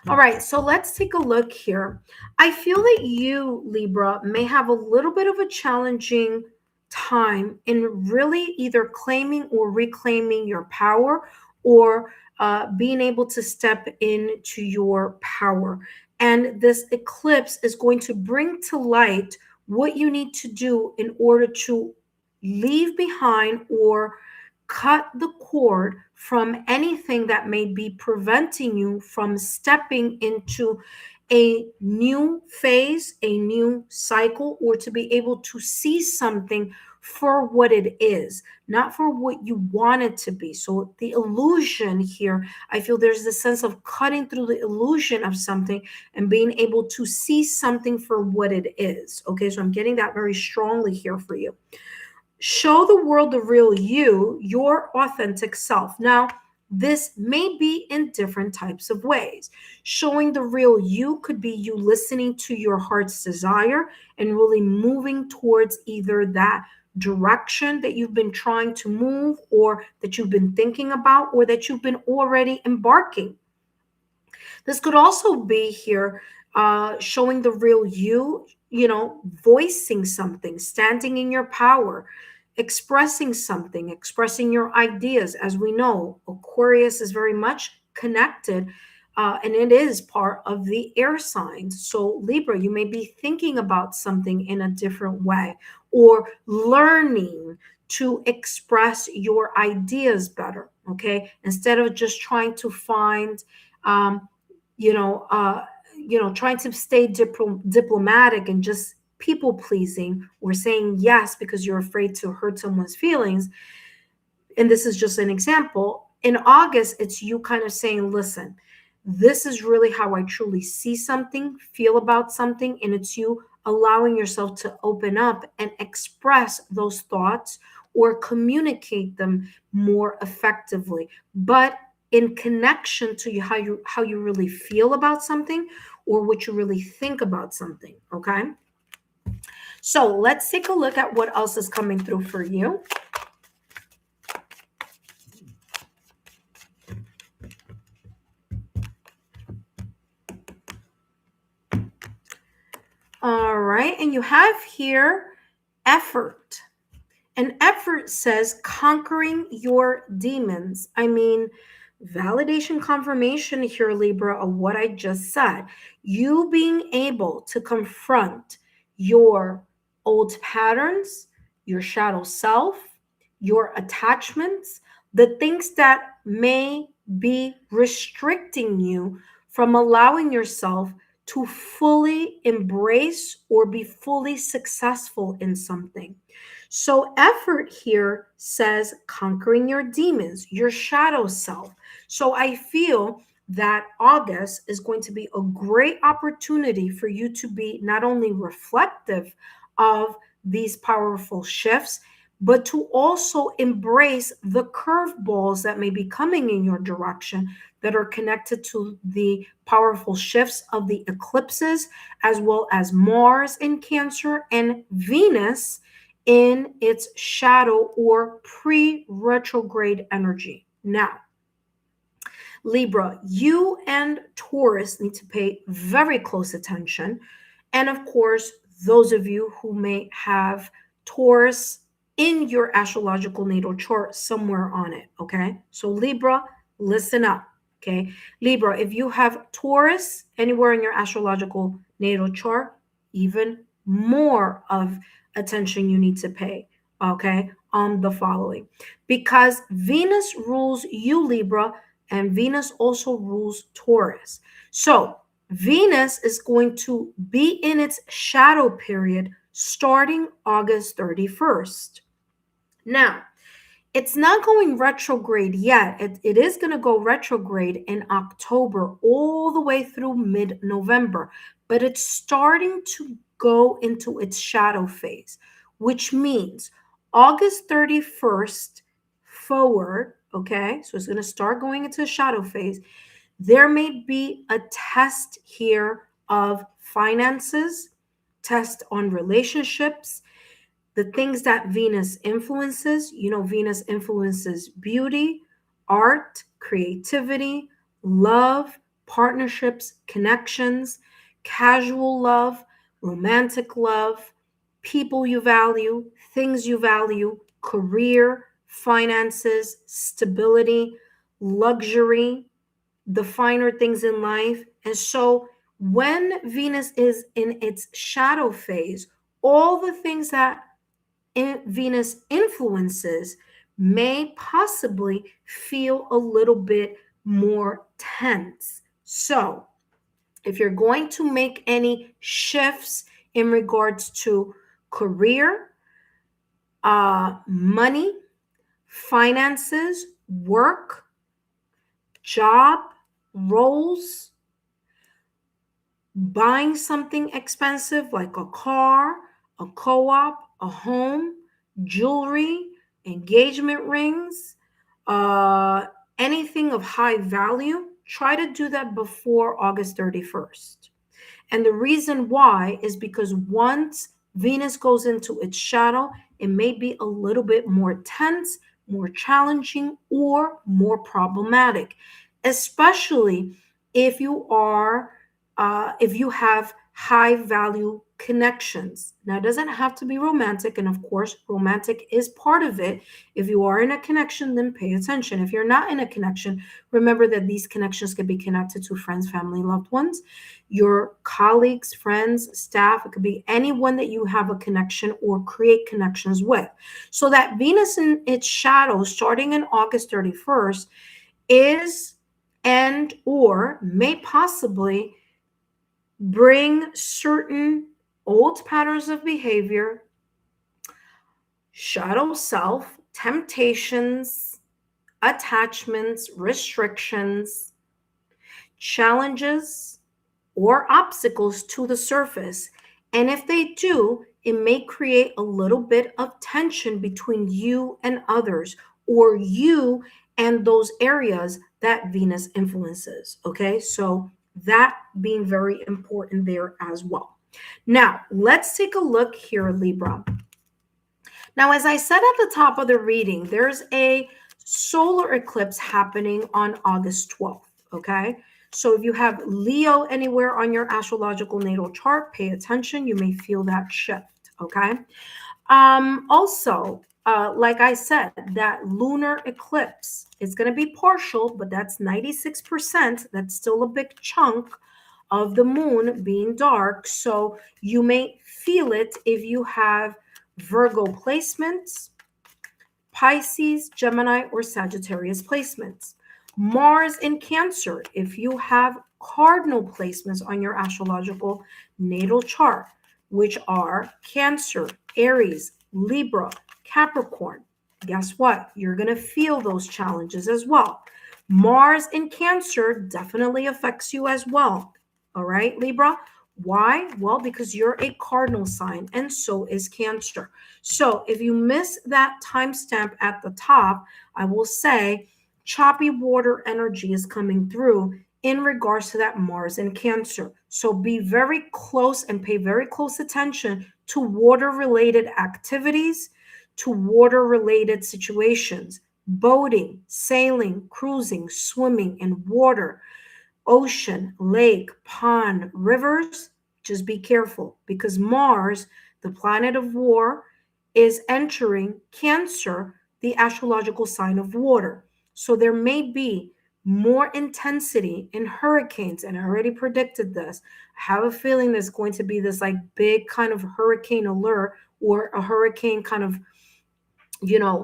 All right, so let's take a look here. I feel that you, Libra, may have a little bit of a challenging time in really either claiming or reclaiming your power, or being able to step into your power. And this eclipse is going to bring to light what you need to do in order to leave behind or cut the cord from anything that may be preventing you from stepping into a new phase, a new cycle, or to be able to see something for what it is, not for what you want it to be. So the illusion here, I feel there's this sense of cutting through the illusion of something and being able to see something for what it is. Okay, so I'm getting that very strongly here for you. Show the world the real you, your authentic self. Now, this may be in different types of ways. Showing the real you could be you listening to your heart's desire and really moving towards either that direction that you've been trying to move, or that you've been thinking about, or that you've been already embarking. This could also be here showing the real you, voicing something, standing in your power, expressing something, expressing your ideas. As we know, Aquarius is very much connected, and it is part of the air signs. So Libra, you may be thinking about something in a different way, or learning to express your ideas better. Okay, instead of just trying to find trying to stay diplomatic and just people pleasing, or saying yes because you're afraid to hurt someone's feelings. And this is just an example. In August, it's you kind of saying, listen, this is really how I truly see something, feel about something. And it's you allowing yourself to open up and express those thoughts or communicate them more effectively, but in connection to how you really feel about something, or what you really think about something. Okay, so let's take a look at what else is coming through for you. All right, and you have here effort. And effort says conquering your demons. I mean, validation, confirmation here, Libra, of what I just said. You being able to confront your old patterns, your shadow self, your attachments, the things that may be restricting you from allowing yourself to fully embrace or be fully successful in something. So, effort here says conquering your demons, your shadow self. So, I feel that August is going to be a great opportunity for you to be not only reflective of these powerful shifts, but to also embrace the curveballs that may be coming in your direction that are connected to the powerful shifts of the eclipses, as well as Mars in Cancer and Venus in its shadow or pre-retrograde energy. Now, Libra, you and Taurus need to pay very close attention. And of course, those of you who may have Taurus in your astrological natal chart somewhere on it. Okay. So, Libra, listen up. Okay. Libra, if you have Taurus anywhere in your astrological natal chart, even more of attention you need to pay. Okay. On the following, because Venus rules you, Libra, and Venus also rules Taurus. So Venus is going to be in its shadow period starting August 31st. Now, it's not going retrograde yet. It is going to go retrograde in October all the way through mid-November, but it's starting to go into its shadow phase, which means August 31st forward, okay? So it's going to start going into the shadow phase. There may be a test here of finances, test on relationships, the things that Venus influences. Venus influences beauty, art, creativity, love, partnerships, connections, casual love, romantic love, people you value, things you value, career, finances, stability, luxury, the finer things in life. And so when Venus is in its shadow phase, all the things that Venus influences may possibly feel a little bit more tense. So If you're going to make any shifts in regards to career, money, finances, work, job, roles, buying something expensive like a car, a co-op, a home, jewelry, engagement rings, uh, anything of high value, try to do that before August 31st. And the reason why is because once Venus goes into its shadow, it may be a little bit more tense, more challenging, or more problematic, especially if if you have high value connections. Now, it doesn't have to be romantic, and of course, romantic is part of it. If you are in a connection, then pay attention. If you're not in a connection, remember that these connections can be connected to friends, family, loved ones, your colleagues, friends, staff. It could be anyone that you have a connection or create connections with. So that Venus in its shadow starting in August 31st is and or may possibly bring certain old patterns of behavior, shadow self, temptations, attachments, restrictions, challenges, or obstacles to the surface. And if they do, it may create a little bit of tension between you and others, or you and those areas that Venus influences. Okay, so that being very important there as well. Now, let's take a look here, Libra. Now, as I said at the top of the reading, there's a solar eclipse happening on August 12th. Okay, so if you have Leo anywhere on your astrological natal chart, pay attention. You may feel that shift. Okay. Also, like I said, that lunar eclipse is going to be partial, but that's 96%. That's still a big chunk of the moon being dark. So you may feel it if you have Virgo placements, Pisces, Gemini, or Sagittarius placements. Mars in Cancer, if you have cardinal placements on your astrological natal chart, which are Cancer, Aries, Libra, Capricorn, guess what? You're going to feel those challenges as well. Mars in Cancer definitely affects you as well. All right, Libra. Why? Well, because you're a cardinal sign, and so is Cancer. So if you miss that timestamp at the top, I will say choppy water energy is coming through in regards to that Mars in Cancer. So be very close and pay very close attention to water related activities, to water related situations, boating, sailing, cruising, swimming in water, ocean, lake, pond, rivers. Just be careful because Mars, the planet of war, is entering Cancer, the astrological sign of water. So there may be more intensity in hurricanes, and I already predicted this. I have a feeling there's going to be this like big kind of hurricane alert or a hurricane kind of,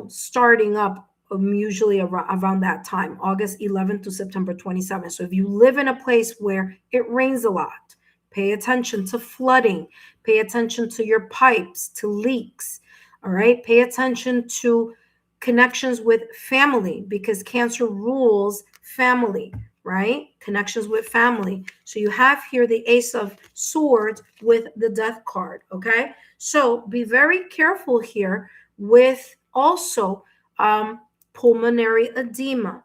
starting up usually around that time, August 11th to September 27th. So if you live in a place where it rains a lot, pay attention to flooding, pay attention to your pipes, to leaks. All right. Pay attention to connections with family because Cancer rules family, right? Connections with family. So you have here the Ace of Swords with the Death card. Okay. So be very careful here with also pulmonary edema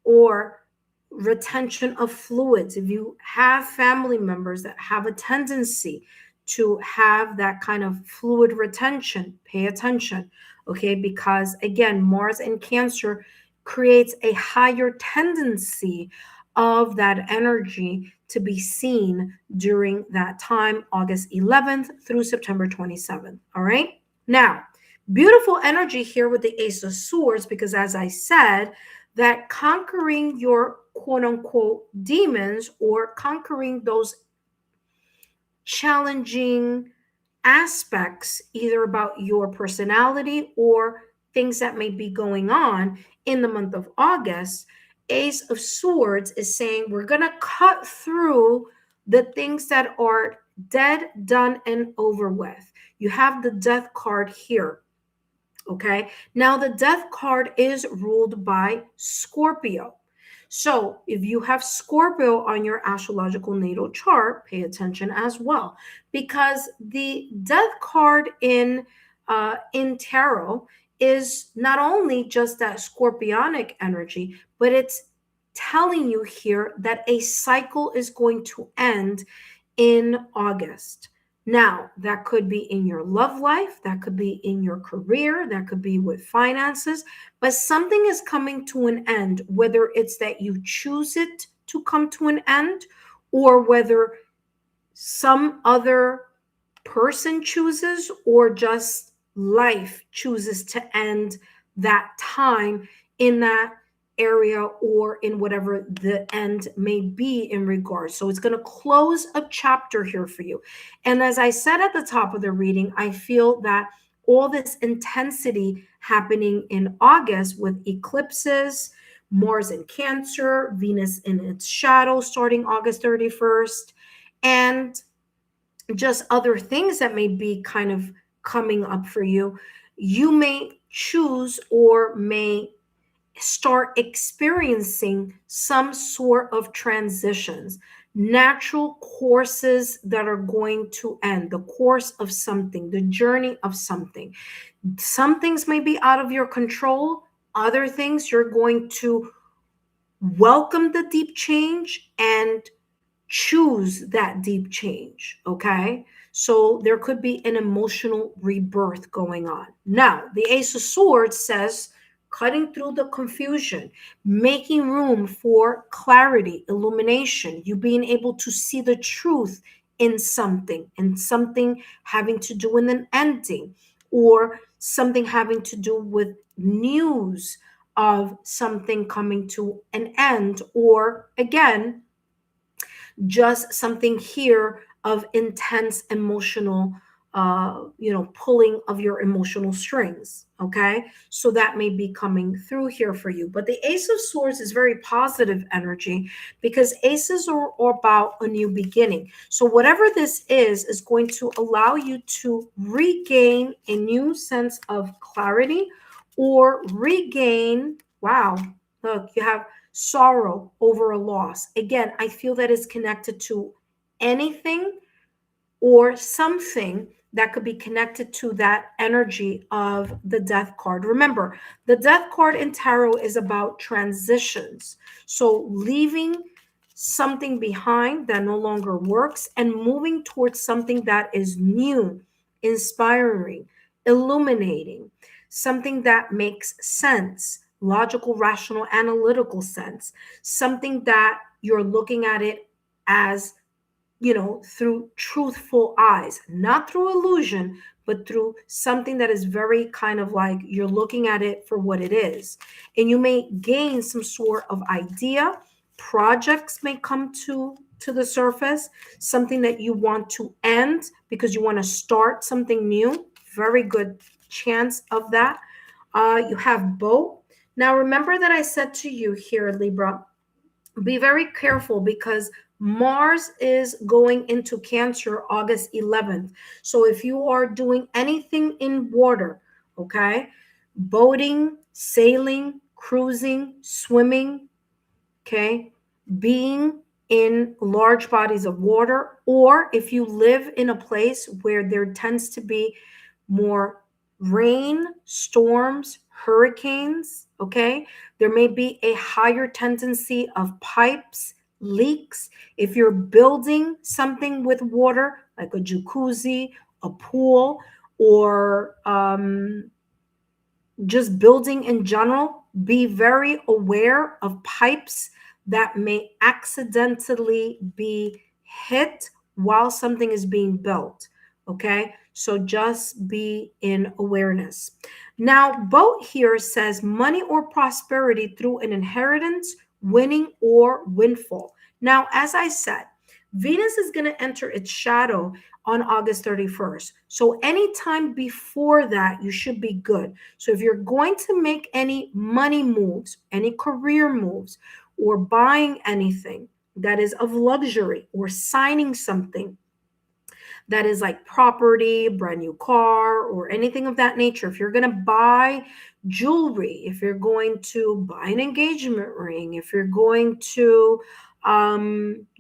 or retention of fluids. If you have family members that have a tendency to have that kind of fluid retention, pay attention, okay? Because again, Mars in Cancer creates a higher tendency of that energy to be seen during that time, August 11th through September 27th. All right. Now, beautiful energy here with the Ace of Swords, because as I said, that conquering your quote unquote demons or conquering those challenging aspects, either about your personality or things that may be going on in the month of August, Ace of Swords is saying we're going to cut through the things that are dead, done, and over with. You have the death card here. Okay. Now, the death card is ruled by Scorpio. So, if you have Scorpio on your astrological natal chart, pay attention as well, because the death card in tarot is not only just that scorpionic energy, but it's telling you here that a cycle is going to end in August. Now, that could be in your love life, that could be in your career, that could be with finances, but something is coming to an end, whether it's that you choose it to come to an end or whether some other person chooses or just life chooses to end that time in that area or in whatever the end may be in regards. So it's going to close a chapter here for you. And as I said at the top of the reading, I feel that all this intensity happening in August with eclipses, Mars in Cancer, Venus in its shadow starting August 31st, and just other things that may be kind of coming up for you, you may choose or may start experiencing some sort of transitions, natural courses that are going to end, the course of something, the journey of something. Some things may be out of your control, other things you're going to welcome the deep change and choose that deep change. Okay. So there could be an emotional rebirth going on. Now, the Ace of Swords says cutting through the confusion, making room for clarity, illumination, you being able to see the truth in something, and something having to do with an ending, or something having to do with news of something coming to an end, or again, just something here of intense emotional pulling of your emotional strings. Okay, so that may be coming through here for you. But the Ace of Swords is very positive energy, because aces are about a new beginning. So whatever this is going to allow you to regain a new sense of clarity, or regain, wow, look, you have sorrow over a loss. Again, I feel that is connected to anything or something that could be connected to that energy of the death card. Remember, the death card in tarot is about transitions. So leaving something behind that no longer works and moving towards something that is new, inspiring, illuminating, something that makes sense, logical, rational, analytical sense, something that you're looking at it as, through truthful eyes, not through illusion, but through something that is very kind of like you're looking at it for what it is. And you may gain some sort of idea. Projects may come to the surface, something that you want to end because you want to start something new. Very good chance of that. You have boat. Now, remember that I said to you here, Libra, be very careful, because Mars is going into Cancer August 11th. So if you are doing anything in water, okay, boating, sailing, cruising, swimming, okay, being in large bodies of water, or if you live in a place where there tends to be more rain, storms, hurricanes, okay, there may be a higher tendency of pipes, leaks. If you're building something with water, like a jacuzzi, a pool, or just building in general, be very aware of pipes that may accidentally be hit while something is being built. Okay, so just be in awareness. Now, boat here says money or prosperity through an inheritance, winning, or windfall. Now, as I said, Venus is going to enter its shadow on August 31st. So anytime before that, you should be good. So if you're going to make any money moves, any career moves, or buying anything, that is of luxury, or signing something that is like property, brand new car, or anything of that nature. If you're going to buy jewelry, if you're going to buy an engagement ring, if you're going to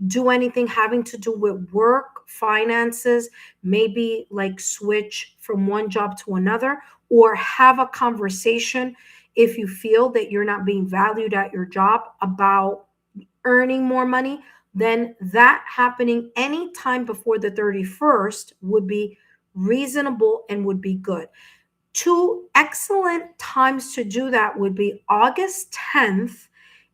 do anything having to do with work, finances, maybe like switch from one job to another, or have a conversation if you feel that you're not being valued at your job about earning more money, then that happening any time before the 31st would be reasonable and would be good. Two excellent times to do that would be August 10th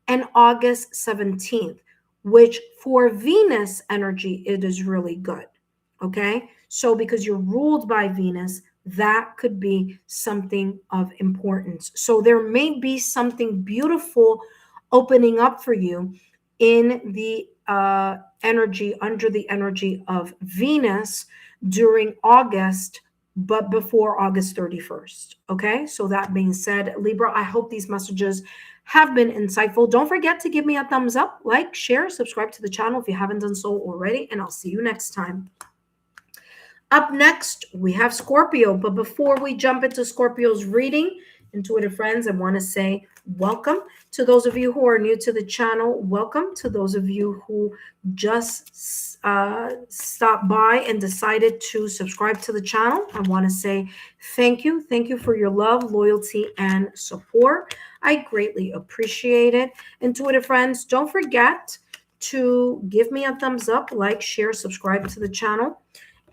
and August 17th, which for Venus energy, it is really good. Okay. So because you're ruled by Venus, that could be something of importance. So there may be something beautiful opening up for you in the energy, under the energy of Venus during August, but before August 31st. Okay. So that being said, Libra, I hope these messages have been insightful. Don't forget to give me a thumbs up, like, share, subscribe to the channel if you haven't done so already, and I'll see you next time. Up next, we have Scorpio. But before we jump into Scorpio's reading, intuitive friends, I want to say welcome to those of you who are new to the channel. Welcome to those of you who just stopped by and decided to subscribe to the channel. I want to say thank you. Thank you for your love, loyalty, and support. I greatly appreciate it. Intuitive friends, don't forget to give me a thumbs up, like, share, subscribe to the channel.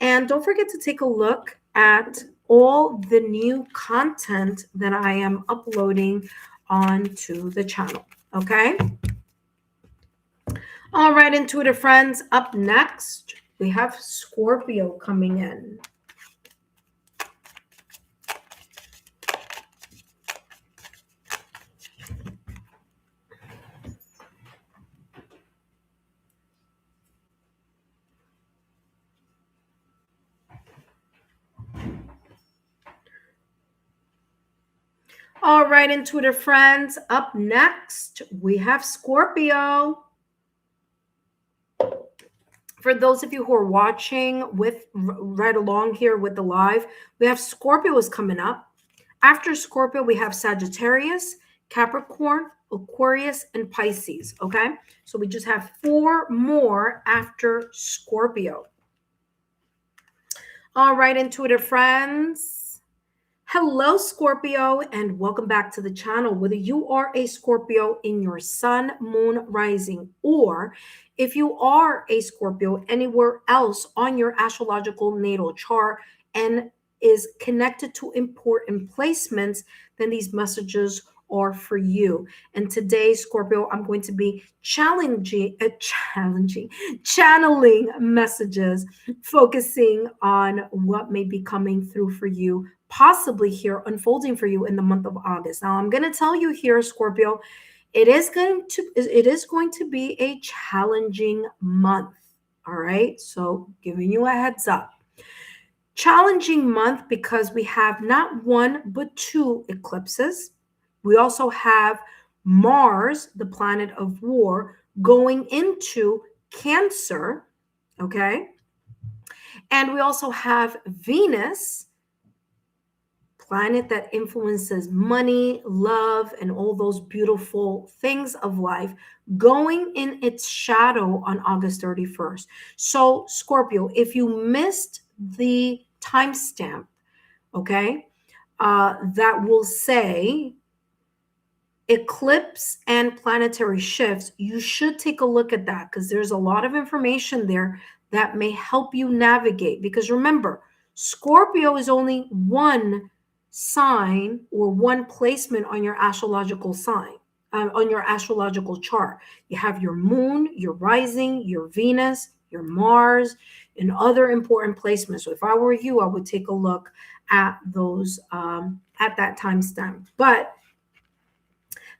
And don't forget to take a look at all the new content that I am uploading onto the channel. Okay. All right, intuitive friends, up next, we have Scorpio coming in. All right, intuitive friends, up next, we have Scorpio. For those of you who are watching with right along here with the live, we have Scorpio is coming up. After Scorpio, we have Sagittarius, Capricorn, Aquarius, and Pisces. Okay, so we just have 4 more after Scorpio. All right, intuitive friends. Hello, Scorpio, and welcome back to the channel. Whether you are a Scorpio in your sun, moon, rising, or if you are a Scorpio anywhere else on your astrological natal chart and is connected to important placements, then these messages are for you. And today, Scorpio, I'm going to be channeling messages, focusing on what may be coming through for you, possibly here unfolding for you in the month of August. Now, I'm going to tell you here, Scorpio, it is going to be a challenging month. All right. So giving you a heads up. Challenging month because we have not 1, but 2 eclipses. We also have Mars, the planet of war, going into Cancer. Okay. And we also have Venus, planet that influences money, love, and all those beautiful things of life, going in its shadow on August 31st. So, Scorpio, if you missed the timestamp, okay, that will say eclipse and planetary shifts, you should take a look at that because there's a lot of information there that may help you navigate. Because remember, Scorpio is only one sign or one placement on your astrological sign, on your astrological chart. You have your moon, your rising, your Venus, your Mars, and other important placements. So if I were you, I would take a look at those at that timestamp. But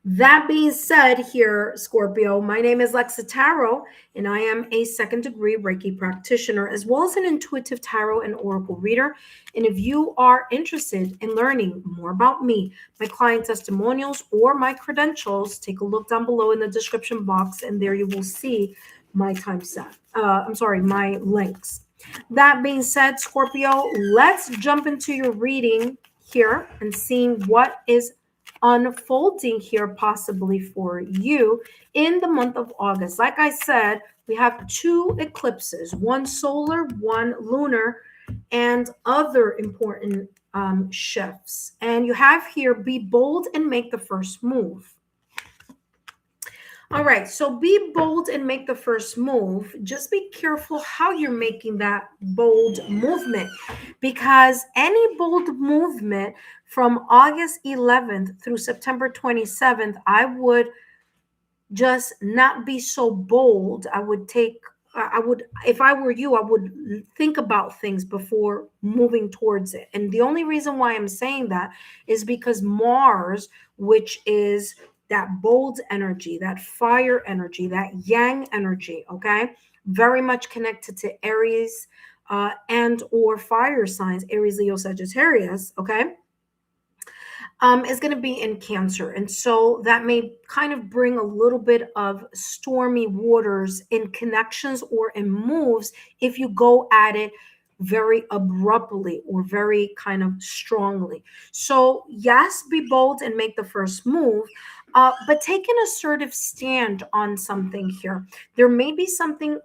that being said here, Scorpio, my name is Lexa Tarot, and I am a 2nd degree Reiki practitioner, as well as an intuitive tarot and oracle reader. And if you are interested in learning more about me, my client testimonials, or my credentials, take a look down below in the description box, and there you will see my time set. I'm sorry, my links. That being said, Scorpio, let's jump into your reading here and seeing what is unfolding here possibly for you in the month of August. Like I said, we have two eclipses, one solar, one lunar, and other important shifts. And you have here, be bold and make the first move. All right, so be bold and make the first move. Just be careful how you're making that bold movement, because any bold movement from August 11th through September 27th, I would just not be so bold. I would, if I were you, I would think about things before moving towards it. And the only reason why I'm saying that is because Mars, which is that bold energy, that fire energy, that yang energy, okay, very much connected to Aries and or fire signs, Aries, Leo, Sagittarius, okay, is going to be in Cancer. And so that may kind of bring a little bit of stormy waters in connections or in moves if you go at it very abruptly or very kind of strongly. So, yes, be bold and make the first move. But take an assertive stand on something here. There may be something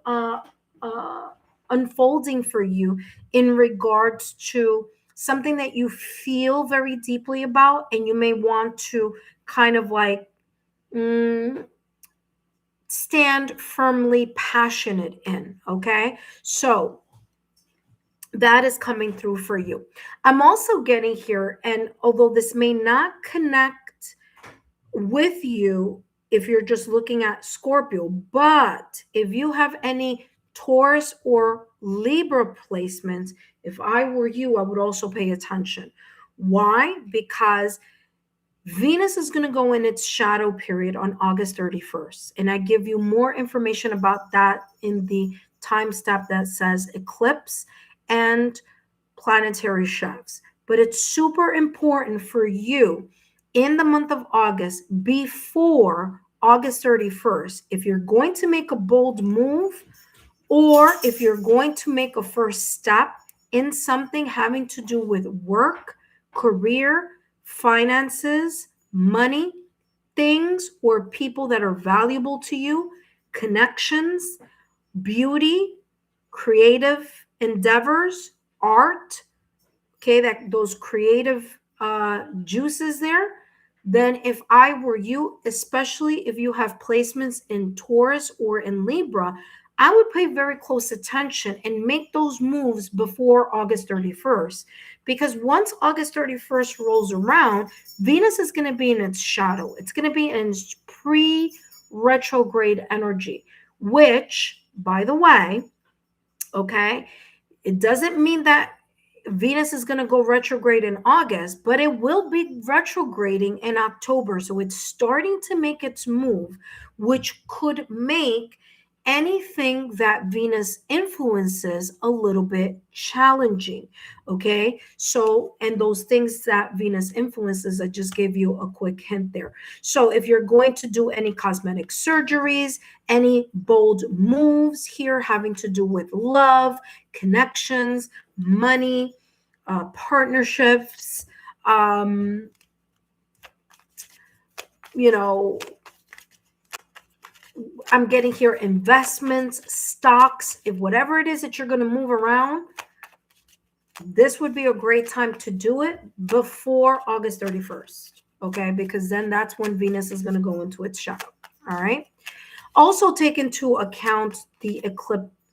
unfolding for you in regards to something that you feel very deeply about, and you may want to kind of like stand firmly passionate in. Okay, so that is coming through for you. I'm also getting here, and although this may not connect with you if you're just looking at Scorpio, but if you have any Taurus or Libra placements, if I were you, I would also pay attention. Why? Because Venus is going to go in its shadow period on August 31st. And I give you more information about that in the time step that says eclipse and planetary shifts. But it's super important for you in the month of August, before August 31st, if you're going to make a bold move, or if you're going to make a first step in something having to do with work, career, finances, money, things or people that are valuable to you, connections, beauty, creative endeavors, art, okay, that those creative juices there, then if I were you, especially if you have placements in Taurus or in Libra, I would pay very close attention and make those moves before August 31st. Because once August 31st rolls around, Venus is going to be in its shadow. It's going to be in its pre-retrograde energy, which, by the way, okay, it doesn't mean that Venus is going to go retrograde in August, but it will be retrograding in October. So it's starting to make its move, which could make anything that Venus influences a little bit challenging. Okay. So, and those things that Venus influences, I just gave you a quick hint there. So if you're going to do any cosmetic surgeries, any bold moves here having to do with love, connections, money, partnerships, you know, I'm getting here investments, stocks, if whatever it is that you're going to move around, this would be a great time to do it before August 31st. Okay, because then that's when Venus is going to go into its shadow. All right. Also take into account the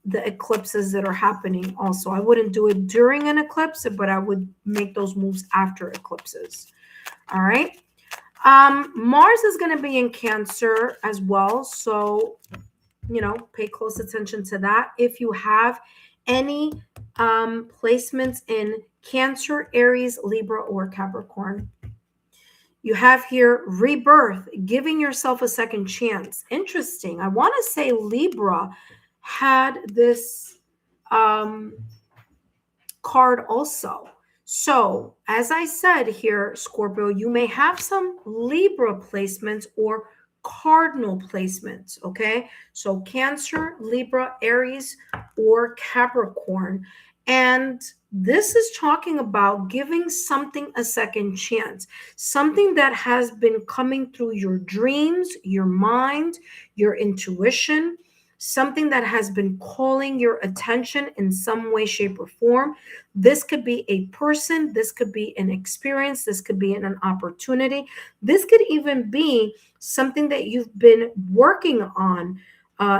eclipses that are happening also. I wouldn't do it during an eclipse, but I would make those moves after eclipses. All right. Mars is going to be in Cancer as well. So, you know, pay close attention to that. If you have any placements in Cancer, Aries, Libra, or Capricorn. You have here rebirth, giving yourself a second chance. Interesting. I want to say Libra had this card also. So, as I said here, Scorpio, you may have some Libra placements or cardinal placements, okay? So Cancer, Libra, Aries, or Capricorn. And this is talking about giving something a second chance, something that has been coming through your dreams, your mind, your intuition, something that has been calling your attention in some way, shape, or form. This could be a person, this could be an experience, this could be an opportunity, this could even be something that you've been working on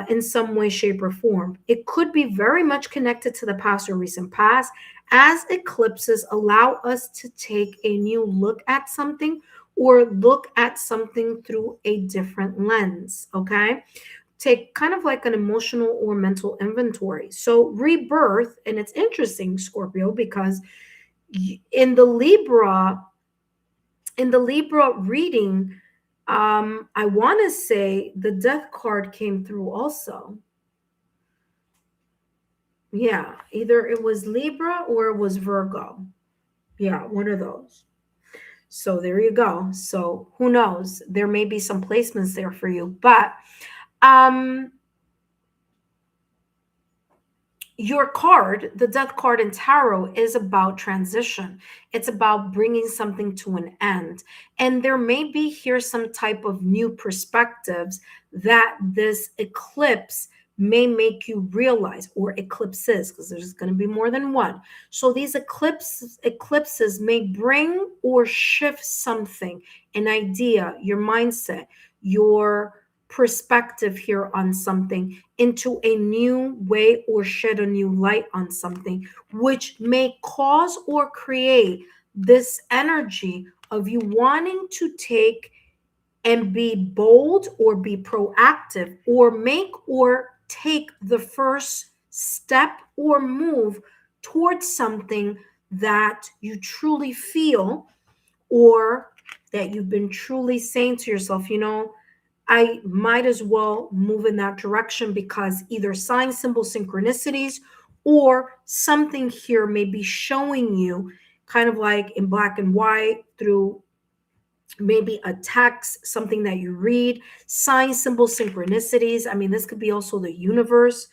in some way, shape, or form. It could be very much connected to the past or recent past, as eclipses allow us to take a new look at something or look at something through a different lens, okay? Take kind of like an emotional or mental inventory. So rebirth, and it's interesting, Scorpio, because in the Libra, reading, I want to say the death card came through also. Yeah, either it was Libra or it was Virgo. Yeah, one of those. So there you go. So who knows? There may be some placements there for you, but um your card, the death card in tarot, is about transition. It's about bringing something to an end. And there may be here some type of new perspectives that this eclipse may make you realize, or eclipses, because there's going to be more than one. So these eclipses may bring or shift something, an idea, your mindset, your perspective here on something into a new way, or shed a new light on something, which may cause or create this energy of you wanting to take and be bold or be proactive or make or take the first step or move towards something that you truly feel, or that you've been truly saying to yourself, I might as well move in that direction, because either sign, symbol, synchronicities, or something here may be showing you, kind of like in black and white, through maybe a text, something that you read, sign, symbol, synchronicities. I mean, this could be also the universe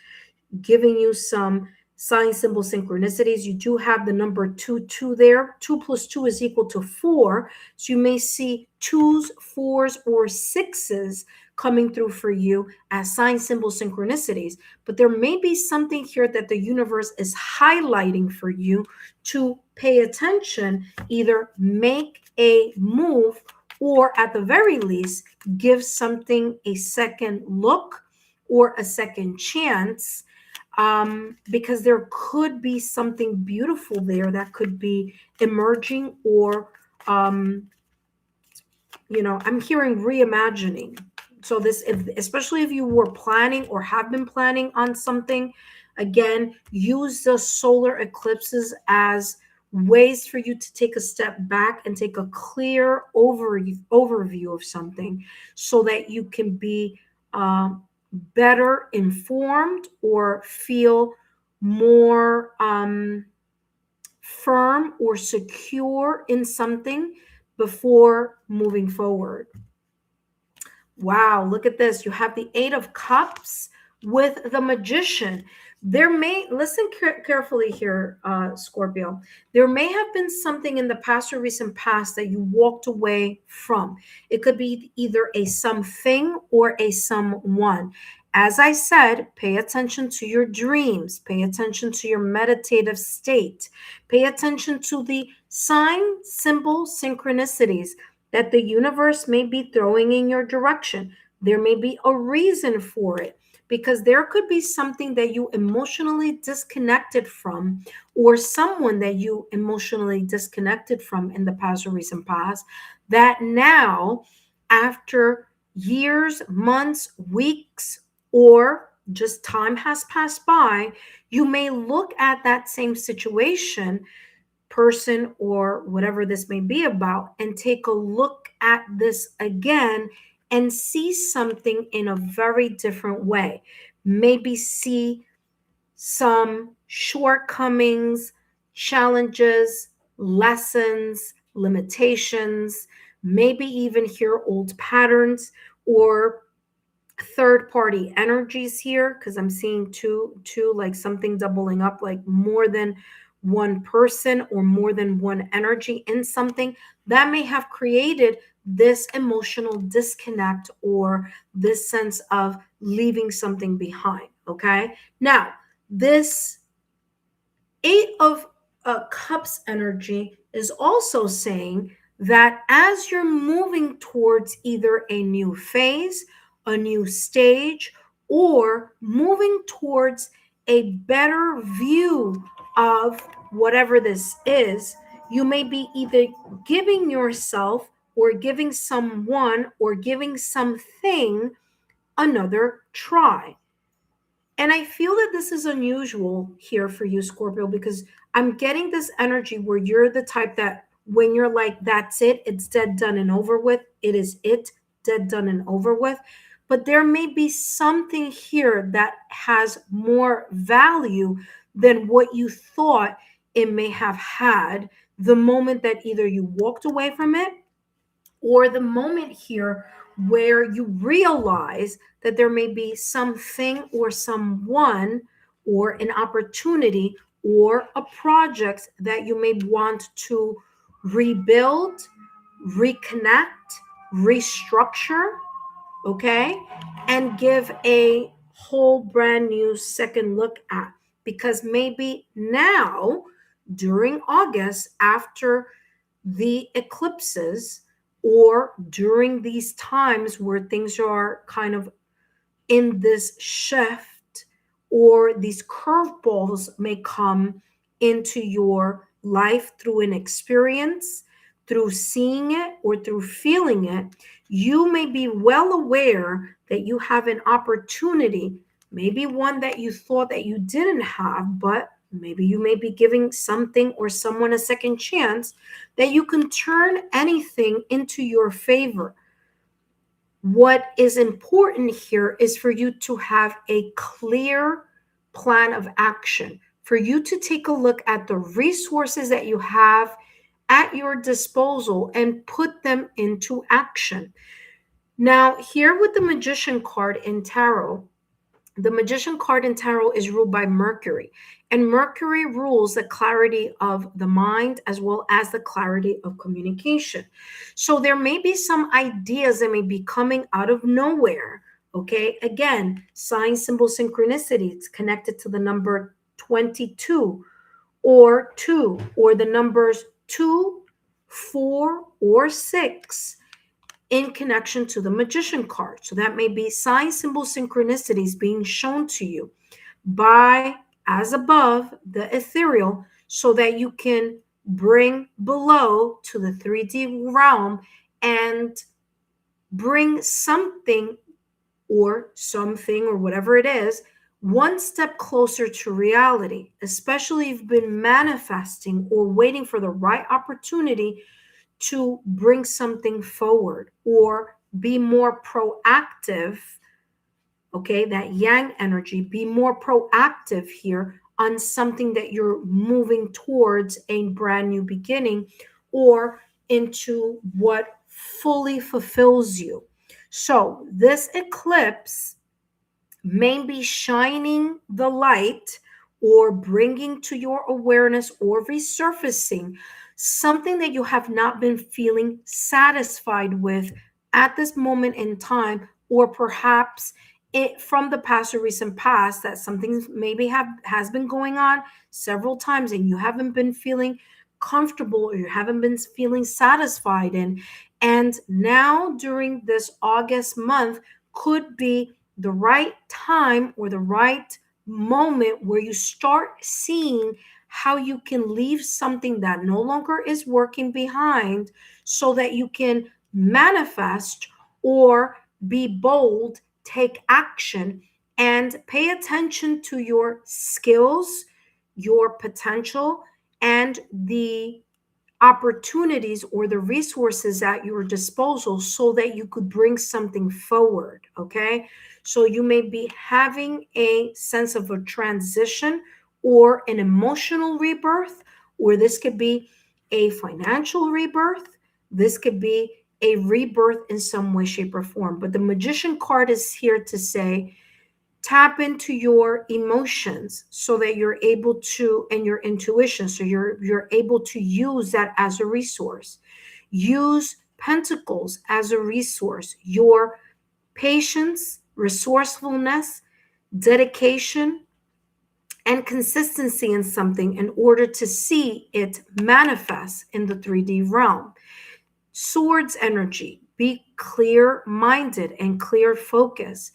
giving you some sign, symbol, synchronicities. You do have the number 2 there. 2 plus 2 is equal to 4. So you may see 2s, 4s, or 6s coming through for you as sign, symbol, synchronicities. But there may be something here that the universe is highlighting for you to pay attention, either make a move, or at the very least, give something a second look or a second chance, because there could be something beautiful there that could be emerging, or I'm hearing reimagining. So this, especially if you were planning or have been planning on something, again, use the solar eclipses as ways for you to take a step back and take a clear overview of something, so that you can be better informed or feel more firm or secure in something before moving forward. Wow, look at this. You have the 8 of Cups with the Magician. There may, listen carefully here, Scorpio. There may have been something in the past or recent past that you walked away from. It could be either a something or a someone. As I said, pay attention to your dreams. Pay attention to your meditative state. Pay attention to the sign, symbol, synchronicities that the universe may be throwing in your direction. There may be a reason for it, because there could be something that you emotionally disconnected from, or someone that you emotionally disconnected from in the past or recent past, that now, after years, months, weeks, or just time has passed by, you may look at that same situation, person, or whatever this may be about, and take a look at this again and see something in a very different way. Maybe see some shortcomings, challenges, lessons, limitations, maybe even hear old patterns, or third party energies here, because I'm seeing two, like something doubling up, like more than one person or more than one energy in something that may have created this emotional disconnect or this sense of leaving something behind. Okay, now this Eight of Cups energy is also saying that as you're moving towards either a new phase, a new stage, or moving towards a better view of whatever this is, you may be either giving yourself or giving someone or giving something another try. And I feel that this is unusual here for you, Scorpio, because I'm getting this energy where you're the type that when you're like, that's it, it's dead, done, and over with. It is it, dead, done, and over with. But there may be something here that has more value than what you thought it may have had the moment that either you walked away from it or the moment here where you realize that there may be something or someone or an opportunity or a project that you may want to rebuild, reconnect, restructure, okay, and give a whole brand new second look at. Because maybe now, during August, after the eclipses, or during these times where things are kind of in this shift, or these curveballs may come into your life through an experience, through seeing it, or through feeling it, you may be well aware that you have an opportunity, maybe one that you thought that you didn't have, but maybe you may be giving something or someone a second chance, that you can turn anything into your favor. What is important here is for you to have a clear plan of action, for you to take a look at the resources that you have at your disposal and put them into action. Now, here with the Magician card in Tarot, the Magician card in Tarot is ruled by Mercury, and Mercury rules the clarity of the mind as well as the clarity of communication. So there may be some ideas that may be coming out of nowhere. Okay, again, sign, symbol, synchronicity. It's connected to the number 22 or 2, or the numbers 2, 4, or 6 in connection to the Magician card. So that may be sign, symbol, synchronicities being shown to you by, as above, the ethereal, so that you can bring below to the 3D realm and bring something or whatever it is one step closer to reality, especially if you've been manifesting or waiting for the right opportunity to bring something forward or be more proactive. Okay, that yang energy, be more proactive here on something that you're moving towards a brand new beginning or into what fully fulfills you. So this eclipse may be shining the light or bringing to your awareness or resurfacing something that you have not been feeling satisfied with at this moment in time, or perhaps it from the past or recent past, that something maybe has been going on several times and you haven't been feeling comfortable or you haven't been feeling satisfied in. And now during this August month could be the right time or the right moment where you start seeing how you can leave something that no longer is working behind so that you can manifest or be bold, take action, and pay attention to your skills, your potential, and the opportunities or the resources at your disposal so that you could bring something forward. Okay, so you may be having a sense of a transition or an emotional rebirth, or this could be a financial rebirth, this could be a rebirth in some way, shape, or form. But the Magician card is here to say, tap into your emotions so that you're able to, and your intuition, so you're able to use that as a resource. Use Pentacles as a resource. Your patience, resourcefulness, dedication, and consistency in something in order to see it manifest in the 3D realm. Swords energy. Be clear-minded and clear focus.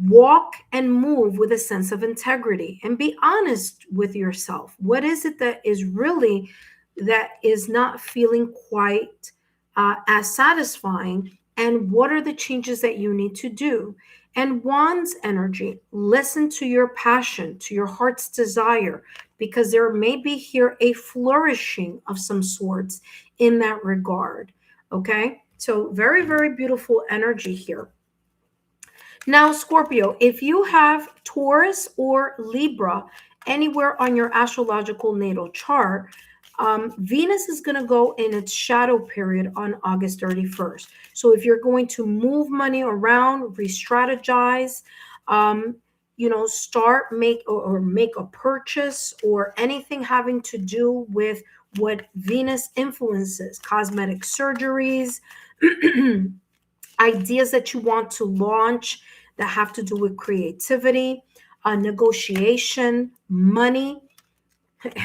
Walk and move with a sense of integrity and be honest with yourself. What is it that is really, that is not feeling quite as satisfying? And what are the changes that you need to do? And Wands energy, listen to your passion, to your heart's desire, because there may be here a flourishing of some sorts in that regard. Okay, so very, very beautiful energy here. Now, Scorpio, if you have Taurus or Libra anywhere on your astrological natal chart, Venus is going to go in its shadow period on August 31st. So if you're going to move money around, re-strategize, start, make a purchase, or anything having to do with what Venus influences, cosmetic surgeries, ideas that you want to launch that have to do with creativity, negotiation, money.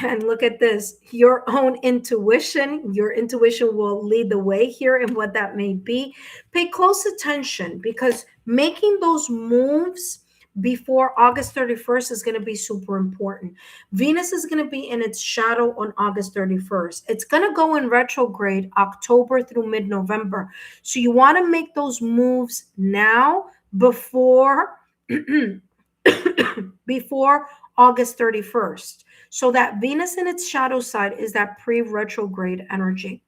And look at this, your own intuition. Your intuition will lead the way here in what that may be. Pay close attention, because making those moves before August 31st is going to be super important. Venus is going to be in its shadow on August 31st. It's going to go in retrograde October through mid-November. So you want to make those moves now before before August 31st. So that Venus in its shadow side is that pre-retrograde energy.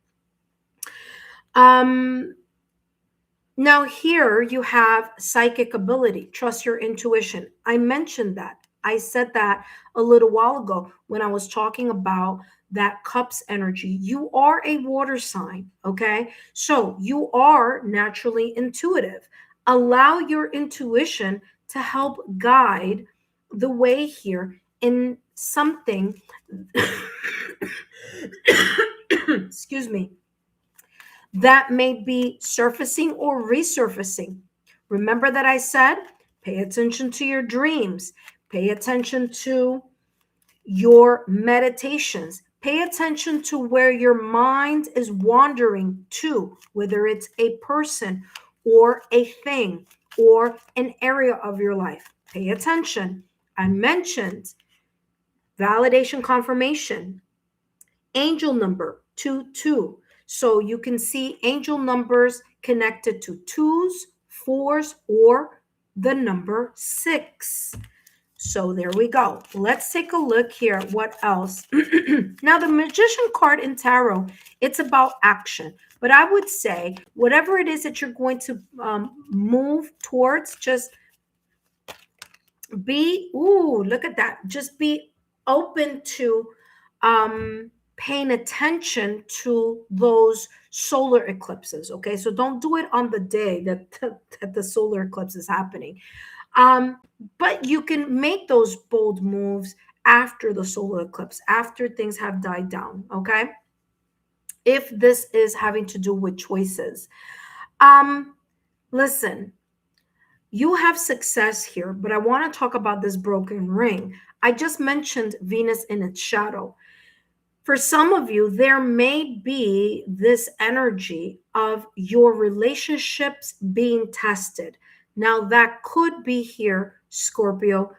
Now here you have psychic ability. Trust your intuition. I mentioned that. I said that a little while ago when I was talking about that cups energy. You are a water sign, okay? So you are naturally intuitive. Allow your intuition to help guide the way here in something excuse me, that may be surfacing or resurfacing. Remember that I said, pay attention to your dreams, pay attention to your meditations, pay attention to where your mind is wandering to, whether it's a person or a thing or an area of your life. Pay attention. I mentioned validation, confirmation, angel number 22. So you can see angel numbers connected to 2s, 4s, or the number 6. So there we go. Let's take a look here. What else? Now, the Magician card in Tarot, it's about action. But I would say whatever it is that you're going to move towards, just be, look at that. Just be open to paying attention to those solar eclipses. Okay, so don't do it on the day that the solar eclipse is happening. But you can make those bold moves after the solar eclipse, after things have died down. Okay, if this is having to do with choices. Listen, you have success here, but I want to talk about this broken ring. I just mentioned Venus in its shadow. For some of you, there may be this energy of your relationships being tested. Now, that could be here, Scorpio,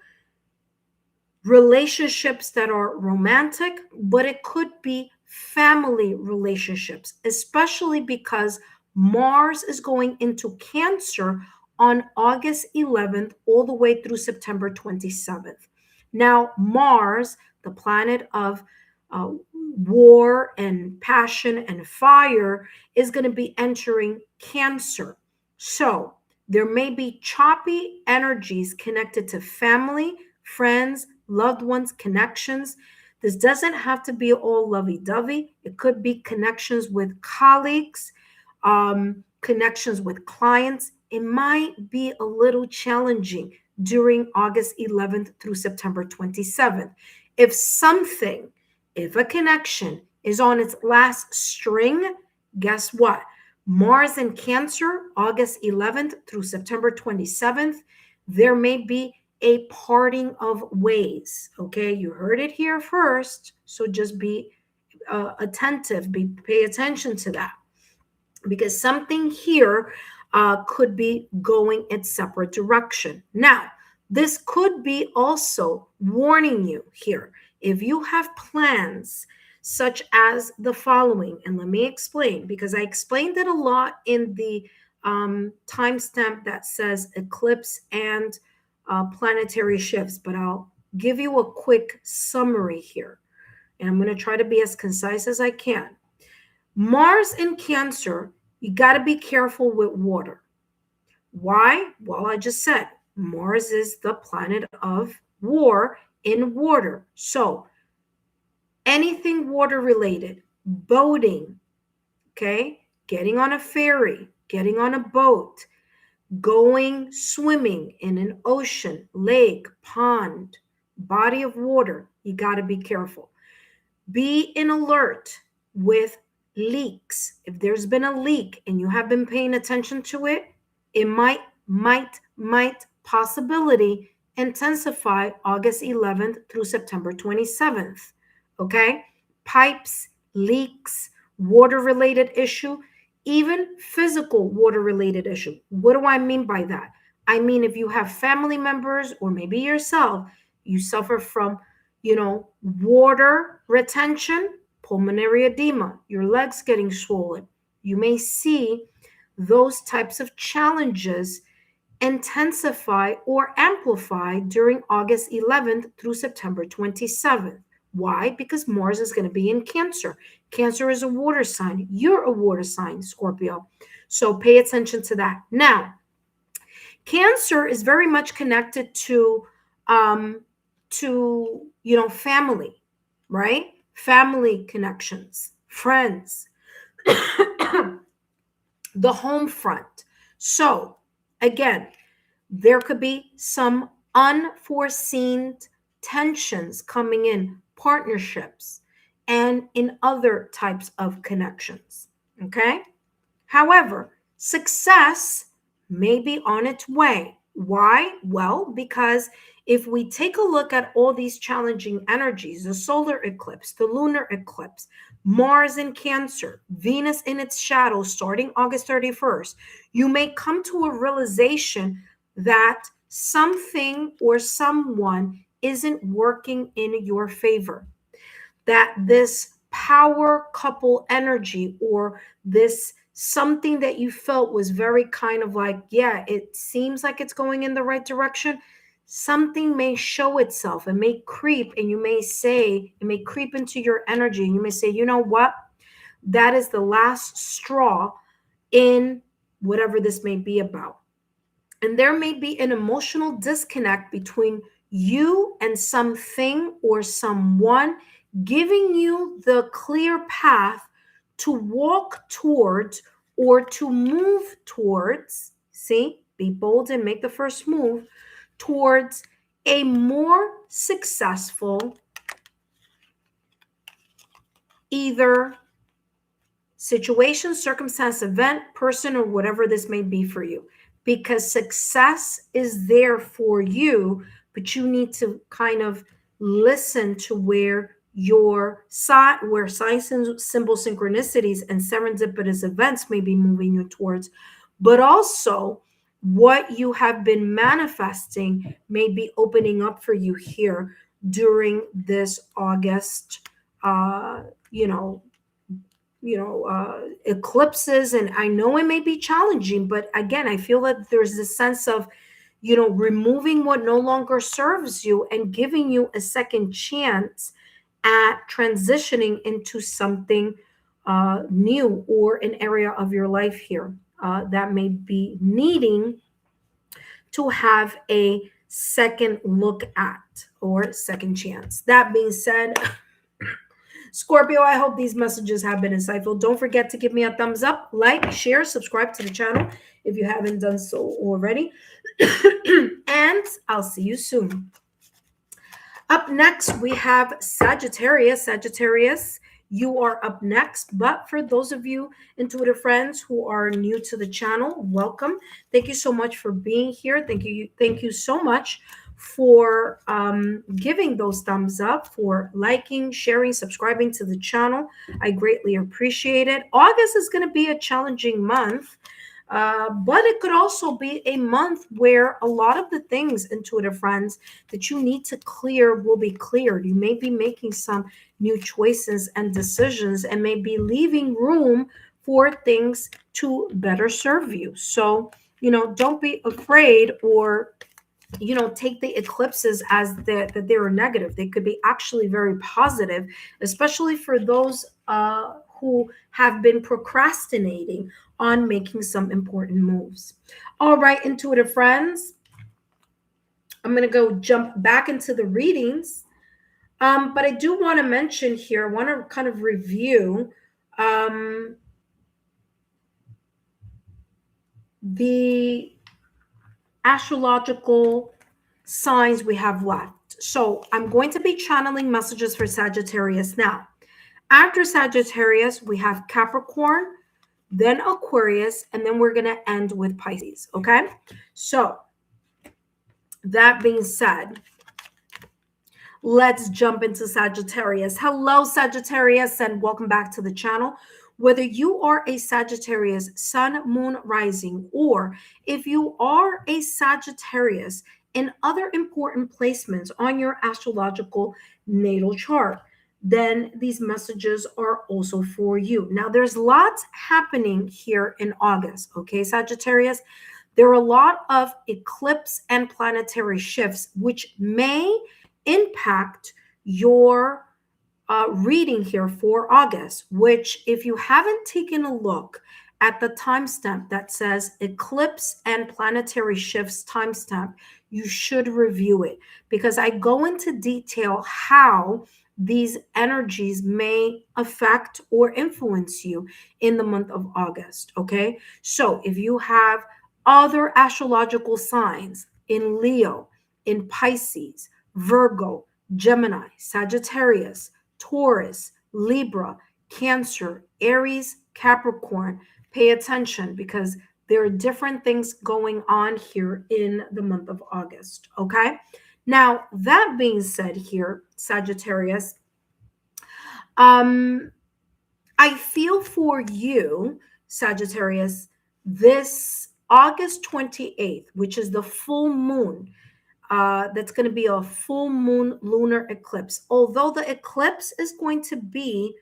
relationships that are romantic, but it could be family relationships, especially because Mars is going into Cancer on August 11th all the way through September 27th. Now, Mars, the planet of war and passion and fire, is going to be entering Cancer. So there may be choppy energies connected to family, friends, loved ones, connections. This doesn't have to be all lovey-dovey. It could be connections with colleagues, connections with clients, it might be a little challenging during August 11th through September 27th. If something, if a connection is on its last string, guess what? Mars in Cancer, August 11th through September 27th, there may be a parting of ways. Okay, you heard it here first, so just be attentive, pay attention to that, because something here could be going in separate direction. Now, this could be also warning you here. If you have plans such as the following, and let me explain, because I explained it a lot in the timestamp that says eclipse and planetary shifts, but I'll give you a quick summary here. And I'm going to try to be as concise as I can. Mars in Cancer, you got to be careful with water. Why? Well, I just said Mars is the planet of war in water. So anything water related, boating, okay, getting on a ferry, getting on a boat, going swimming in an ocean, lake, pond, body of water, you got to be careful. Be in alert with leaks. If there's been a leak and you have been paying attention to it, it might possibility intensify August 11th through September 27th. Okay? Pipes, leaks, water-related issue, even physical water-related issue. What do I mean by that? I mean, if you have family members or maybe yourself, you suffer from water retention, pulmonary edema, your legs getting swollen. You may see those types of challenges intensify or amplify during August 11th through September 27th. Why? Because Mars is going to be in Cancer. Cancer is a water sign. You're a water sign, Scorpio. So pay attention to that. Now, Cancer is very much connected to family, right? Family connections, friends, the home front. So again, there could be some unforeseen tensions coming in partnerships and in other types of connections. Okay. However, success may be on its way. Why? Well, because if we take a look at all these challenging energies, the solar eclipse, the lunar eclipse, Mars in Cancer, Venus in its shadow starting August 31st, you may come to a realization that something or someone isn't working in your favor, that this power couple energy or this something that you felt was very kind of like, yeah, it seems like it's going in the right direction. Something may show itself, it may creep, and you may say, it may creep into your energy, and you may say, you know what? That is the last straw in whatever this may be about. And there may be an emotional disconnect between you and something or someone, giving you the clear path to walk towards or to move towards, see, be bold and make the first move towards a more successful either situation, circumstance, event, person, or whatever this may be for you. Because success is there for you, but you need to kind of listen to where your where signs and symbol synchronicities and serendipitous events may be moving you towards, but also what you have been manifesting may be opening up for you here during this August, eclipses. And I know it may be challenging, but again, I feel that there's this sense of, removing what no longer serves you and giving you a second chance at transitioning into something new or an area of your life here that may be needing to have a second look at or second chance. That being said, Scorpio, I hope these messages have been insightful. Don't forget to give me a thumbs up, like, share, subscribe to the channel if you haven't done so already. And I'll see you soon. Up next, we have Sagittarius. Sagittarius, you are up next. But for those of you intuitive friends who are new to the channel, welcome. Thank you so much for being here. Thank you so much for giving those thumbs up, for liking, sharing, subscribing to the channel. I greatly appreciate it. August is going to be a challenging month. But it could also be a month where a lot of the things, intuitive friends, that you need to clear will be cleared. You may be making some new choices and decisions and may be leaving room for things to better serve you. So, don't be afraid or take the eclipses as that they were negative. They could be actually very positive, especially for those who have been procrastinating on making some important moves. All right, intuitive friends, I'm going to go jump back into the readings. But I do want to mention here, I want to kind of review the astrological signs we have left. So I'm going to be channeling messages for Sagittarius now. After Sagittarius, we have Capricorn, then Aquarius, and then we're going to end with Pisces, okay? So that being said, let's jump into Sagittarius. Hello, Sagittarius, and welcome back to the channel. Whether you are a Sagittarius, Sun, Moon, Rising, or if you are a Sagittarius in other important placements on your astrological natal chart, then these messages are also for you. Now, there's lots happening here in August, okay, Sagittarius? There are a lot of eclipse and planetary shifts, which may impact your reading here for August, which if you haven't taken a look at the timestamp that says eclipse and planetary shifts timestamp, you should review it because I go into detail how these energies may affect or influence you in the month of August, okay? So if you have other astrological signs in Leo, in Pisces, Virgo, Gemini, Sagittarius, Taurus, Libra, Cancer, Aries, Capricorn, pay attention because there are different things going on here in the month of August, okay? Now, that being said here, Sagittarius, I feel for you, Sagittarius, this August 28th, which is the full moon, that's going to be a full moon lunar eclipse. Although the eclipse is going to be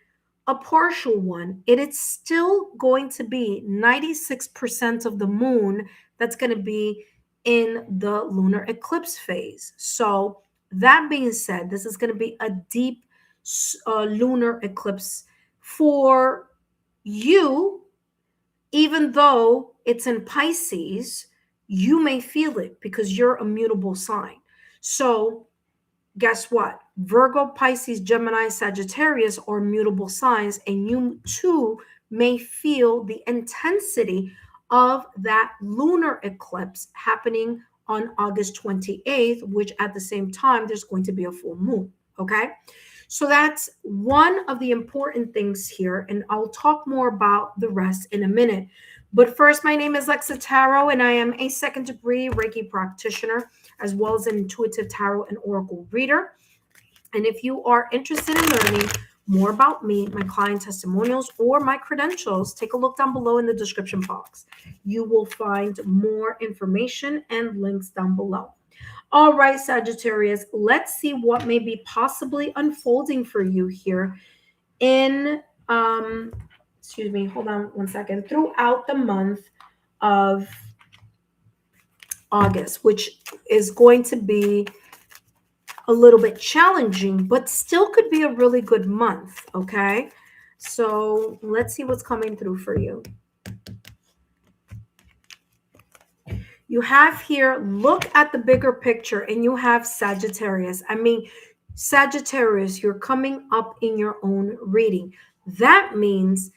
a partial one, it is still going to be 96% of the moon that's going to be in the lunar eclipse phase. So that being said, this is going to be a deep lunar eclipse for you, even though it's in Pisces. You may feel it because you're a mutable sign. So guess what? Virgo, Pisces, Gemini, Sagittarius are mutable signs, and you too may feel the intensity of that lunar eclipse happening on August 28th, which at the same time, there's going to be a full moon, okay? So that's one of the important things here, and I'll talk more about the rest in a minute. But first, my name is Lexa Tarot, and I am a second-degree Reiki practitioner, as well as an intuitive tarot and oracle reader. And if you are interested in learning more about me, my client testimonials, or my credentials, take a look down below in the description box. You will find more information and links down below. All right, Sagittarius, let's see what may be possibly unfolding for you here in excuse me, hold on one second, throughout the month of August, which is going to be a little bit challenging, but still could be a really good month, okay? So let's see what's coming through for you. You have here, look at the bigger picture, and you have Sagittarius. I mean, Sagittarius, you're coming up in your own reading. That means,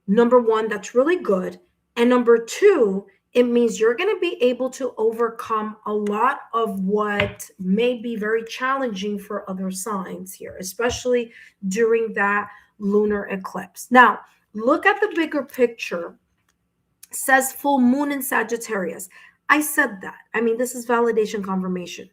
number one, that's really good. And number two, it means you're going to be able to overcome a lot of what may be very challenging for other signs here, especially during that lunar eclipse. Now, look at the bigger picture. It says full moon in Sagittarius. I said that. I mean, this is validation confirmation.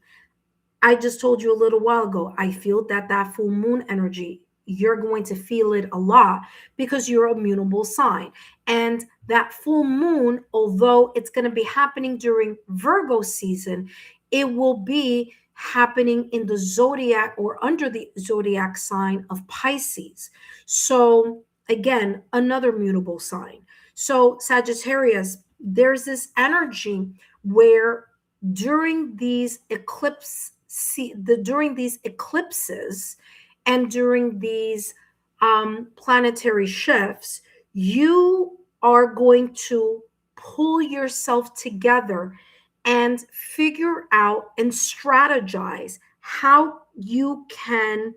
I just told you a little while ago, I feel that that full moon energy, you're going to feel it a lot because you're a mutable sign. And that full moon, although it's going to be happening during Virgo season, it will be happening in the zodiac or under the zodiac sign of Pisces. So, again, another mutable sign. So, Sagittarius, there's this energy where during these during these eclipses and during these planetary shifts, you are going to pull yourself together and figure out and strategize how you can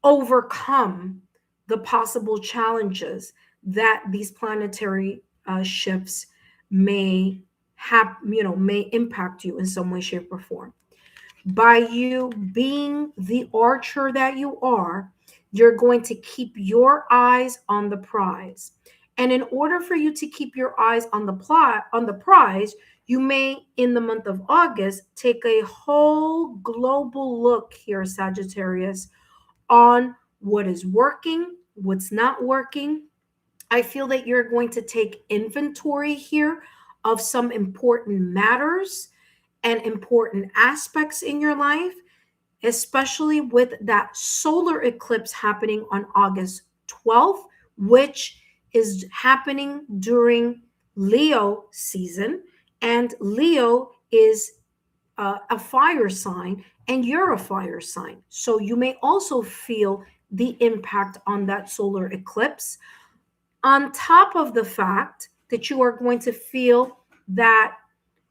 overcome the possible challenges that these planetary shifts may may impact you in some way, shape, or form. By you being the archer that you are, you're going to keep your eyes on the prize. And in order for you to keep your eyes on the prize, you may, in the month of August, take a whole global look here, Sagittarius, on what is working, what's not working. I feel that you're going to take inventory here of some important matters and important aspects in your life, especially with that solar eclipse happening on August 12th, which is happening during Leo season. And Leo is a fire sign, and you're a fire sign. So you may also feel the impact on that solar eclipse, on top of the fact that you are going to feel that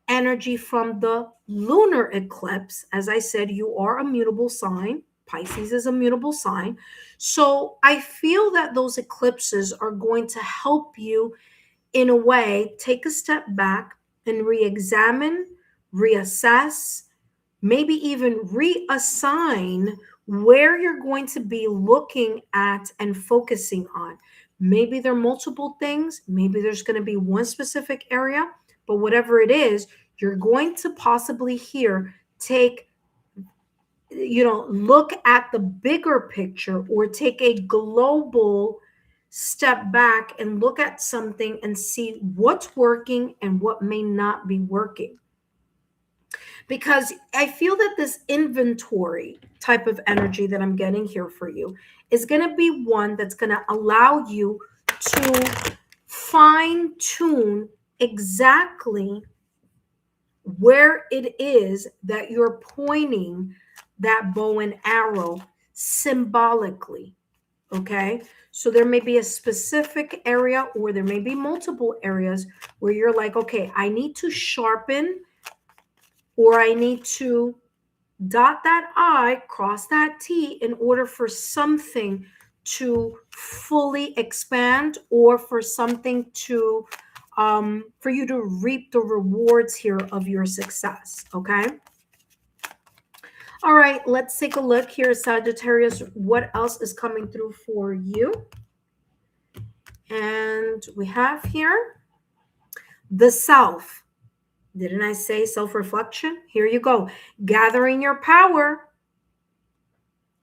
energy from the lunar eclipse. As I said, you are a mutable sign. Pisces is a mutable sign. So I feel that those eclipses are going to help you, in a way, take a step back and re-examine, reassess, maybe even reassign where you're going to be looking at and focusing on. Maybe there are multiple things, maybe there's going to be one specific area, but whatever it is, you're going to possibly here take, look at the bigger picture or take a global step back and look at something and see what's working and what may not be working. Because I feel that this inventory type of energy that I'm getting here for you is going to be one that's going to allow you to fine tune exactly where it is that you're pointing that bow and arrow symbolically. Okay. So there may be a specific area, or there may be multiple areas where you're like, okay, I need to sharpen, or I need to dot that I, cross that T in order for something to fully expand, or for something to, for you to reap the rewards here of your success. Okay. All right, let's take a look here, Sagittarius. What else is coming through for you? And we have here the self. Didn't I say self-reflection? Here you go. Gathering your power.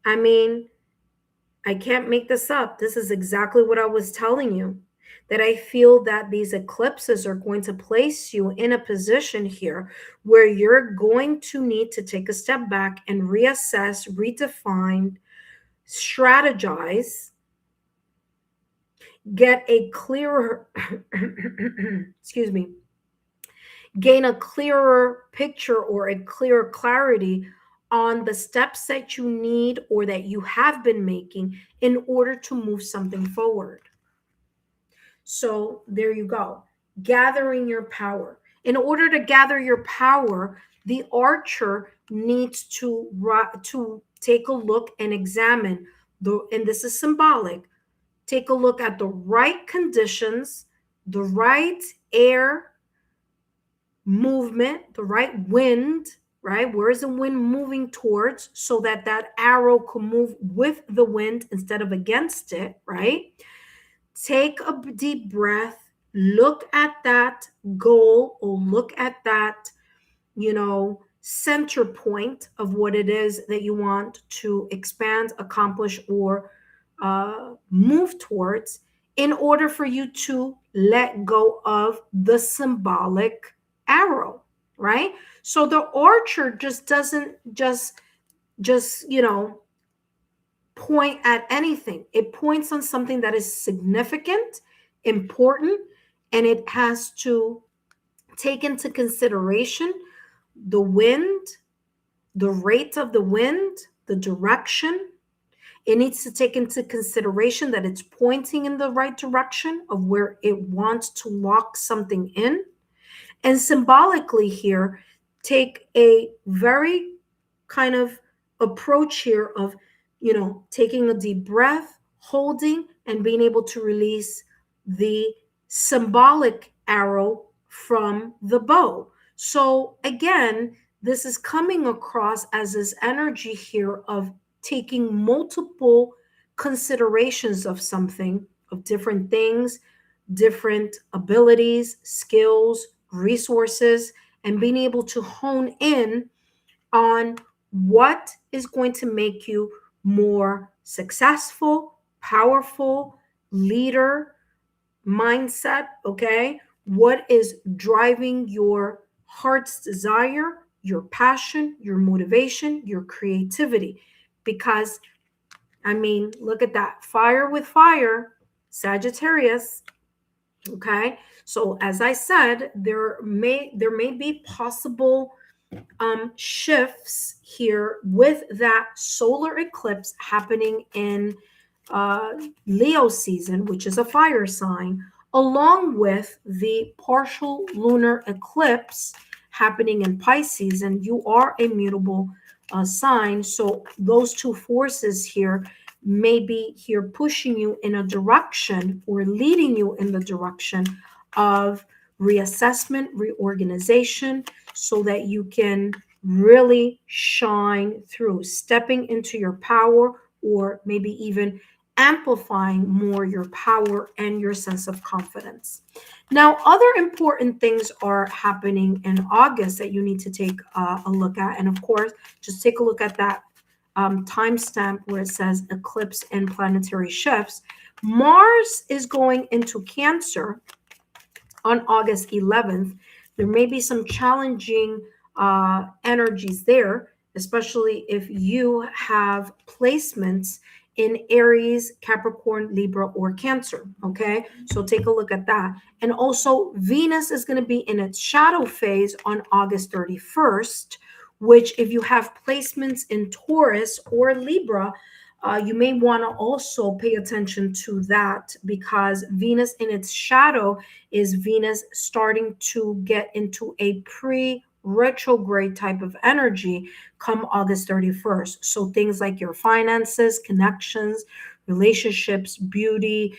I mean, I can't make this up. This is exactly what I was telling you, that I feel that these eclipses are going to place you in a position here where you're going to need to take a step back and reassess, redefine, strategize, get a clearer, excuse me, gain a clearer picture or a clearer clarity on the steps that you need or that you have been making in order to move something forward. So there you go. Gathering your power. In order to gather your power, the archer needs to take a look and examine and this is symbolic, take a look at the right conditions, the right air movement, the right wind, right? Where is the wind moving towards, so that that arrow can move with the wind instead of against it, right? Take a deep breath, look at that goal, or look at that, center point of what it is that you want to expand, accomplish, or move towards, in order for you to let go of the symbolic arrow, right? So the archer just doesn't just point at anything. It points on something that is significant, important, and it has to take into consideration the wind, the rate of the wind, the direction. It needs to take into consideration that it's pointing in the right direction of where it wants to lock something in. And symbolically here, take a very kind of approach here of, taking a deep breath, holding, and being able to release the symbolic arrow from the bow. So again, this is coming across as this energy here of taking multiple considerations of something, of different things, different abilities, skills, resources, and being able to hone in on what is going to make you more successful, powerful, leader mindset, okay? What is driving your heart's desire, your passion, your motivation, your creativity? Because, look at that. Fire with fire, Sagittarius. Okay, so as I said, there may be possible shifts here with that solar eclipse happening in Leo season, which is a fire sign, along with the partial lunar eclipse happening in Pisces, and you are a mutable sign. So those two forces here may be here pushing you in a direction or leading you in the direction of reassessment, reorganization, so that you can really shine through, stepping into your power, or maybe even amplifying more your power and your sense of confidence. Now, other important things are happening in August that you need to take a look at. And of course, just take a look at that timestamp where it says eclipse and planetary shifts. Mars is going into Cancer on August 11th. There may be some challenging energies there, especially if you have placements in Aries, Capricorn, Libra, or Cancer. Okay, so take a look at that. And also, Venus is going to be in its shadow phase on August 31st, which, if you have placements in Taurus or Libra, you may want to also pay attention to that, because Venus in its shadow is Venus starting to get into a retrograde type of energy come August 31st. So things like your finances, connections, relationships, beauty,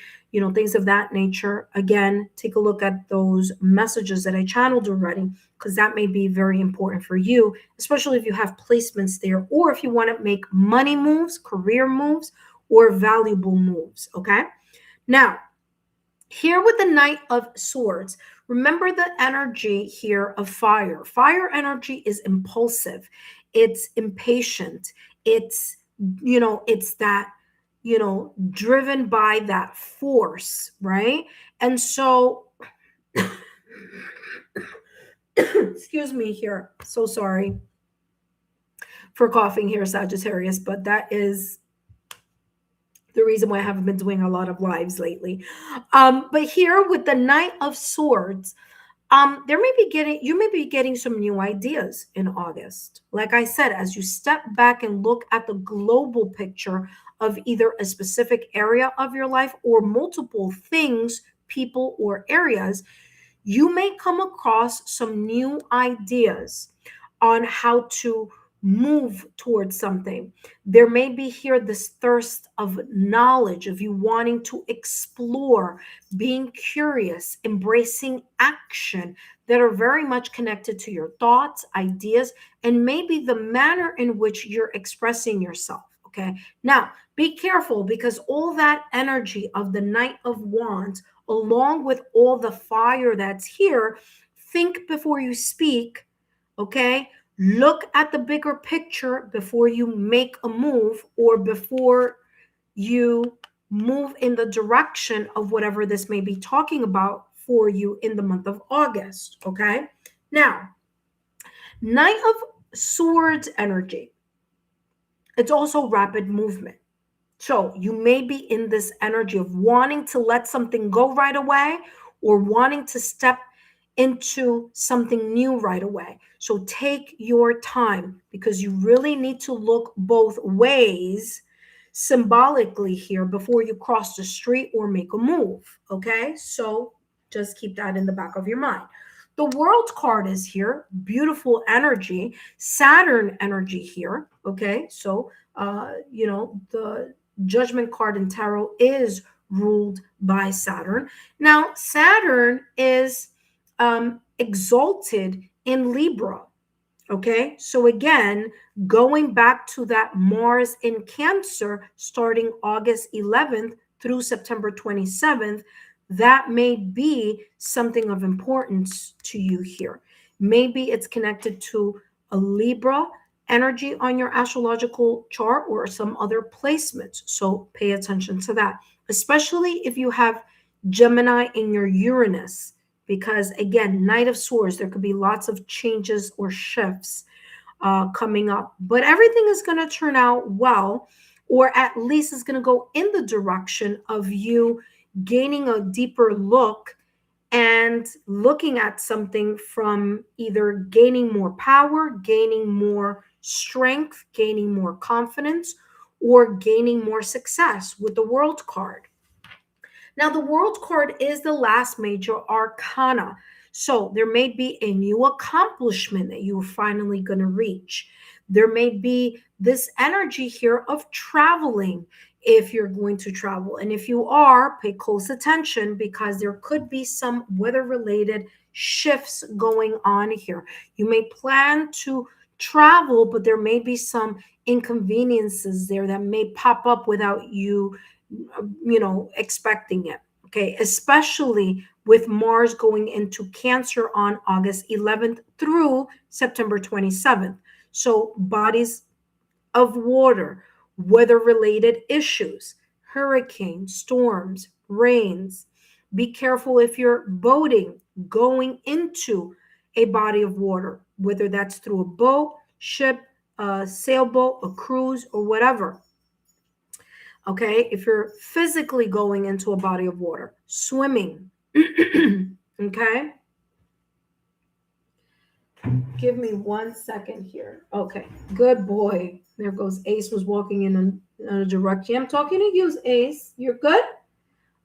things of that nature. Again, take a look at those messages that I channeled already, because that may be very important for you, especially if you have placements there, or if you want to make money moves, career moves, or valuable moves. Okay. Now, here with the Knight of Swords, remember the energy here of fire. Fire energy is impulsive. It's impatient. It's, it's that, driven by that force, right? And so, excuse me here. So sorry for coughing here, Sagittarius, but that is the reason why I haven't been doing a lot of lives lately. But here with the Knight of Swords, you may be getting some new ideas in August. Like I said, as you step back and look at the global picture of either a specific area of your life or multiple things, people, or areas, you may come across some new ideas on how to move towards something. There may be here this thirst of knowledge, of you wanting to explore, being curious, embracing action that are very much connected to your thoughts, ideas, and maybe the manner in which you're expressing yourself. Okay. Now, be careful because all that energy of the Knight of Wands, along with all the fire that's here, think before you speak. Okay. Look at the bigger picture before you make a move or before you move in the direction of whatever this may be talking about for you in the month of August. Okay. Now, Knight of Swords energy, it's also rapid movement. So you may be in this energy of wanting to let something go right away or wanting to step into something new right away. So take your time because you really need to look both ways symbolically here before you cross the street or make a move. Okay. So just keep that in the back of your mind. The World card is here, beautiful energy, Saturn energy here. Okay. So, the Judgment card in tarot is ruled by Saturn. Now, Saturn is exalted in Libra. Okay, so again, going back to that Mars in Cancer starting August 11th through September 27th, that may be something of importance to you here. Maybe it's connected to a Libra energy on your astrological chart or some other placements. So pay attention to that, especially if you have Gemini in your Uranus because again, Knight of Swords, there could be lots of changes or shifts coming up, but everything is going to turn out well, or at least is going to go in the direction of you gaining a deeper look and looking at something from either gaining more power, gaining more strength, gaining more confidence, or gaining more success with the World card. Now, the World card is the last major arcana. So there may be a new accomplishment that you're finally going to reach. There may be this energy here of traveling if you're going to travel. And if you are, pay close attention because there could be some weather related shifts going on here. You may plan to travel, but there may be some inconveniences there that may pop up without expecting it. Okay, especially with Mars going into Cancer on August 11th through September 27th. So, bodies of water, weather related issues, hurricanes, storms, rains. Be careful if you're boating, going into a body of water, whether that's through a boat, ship, a sailboat, a cruise, or whatever. Okay, if you're physically going into a body of water, swimming. Okay, give me 1 second here. Okay, good boy. There goes Ace, was walking in a direction. I'm talking to you, Ace. You're good.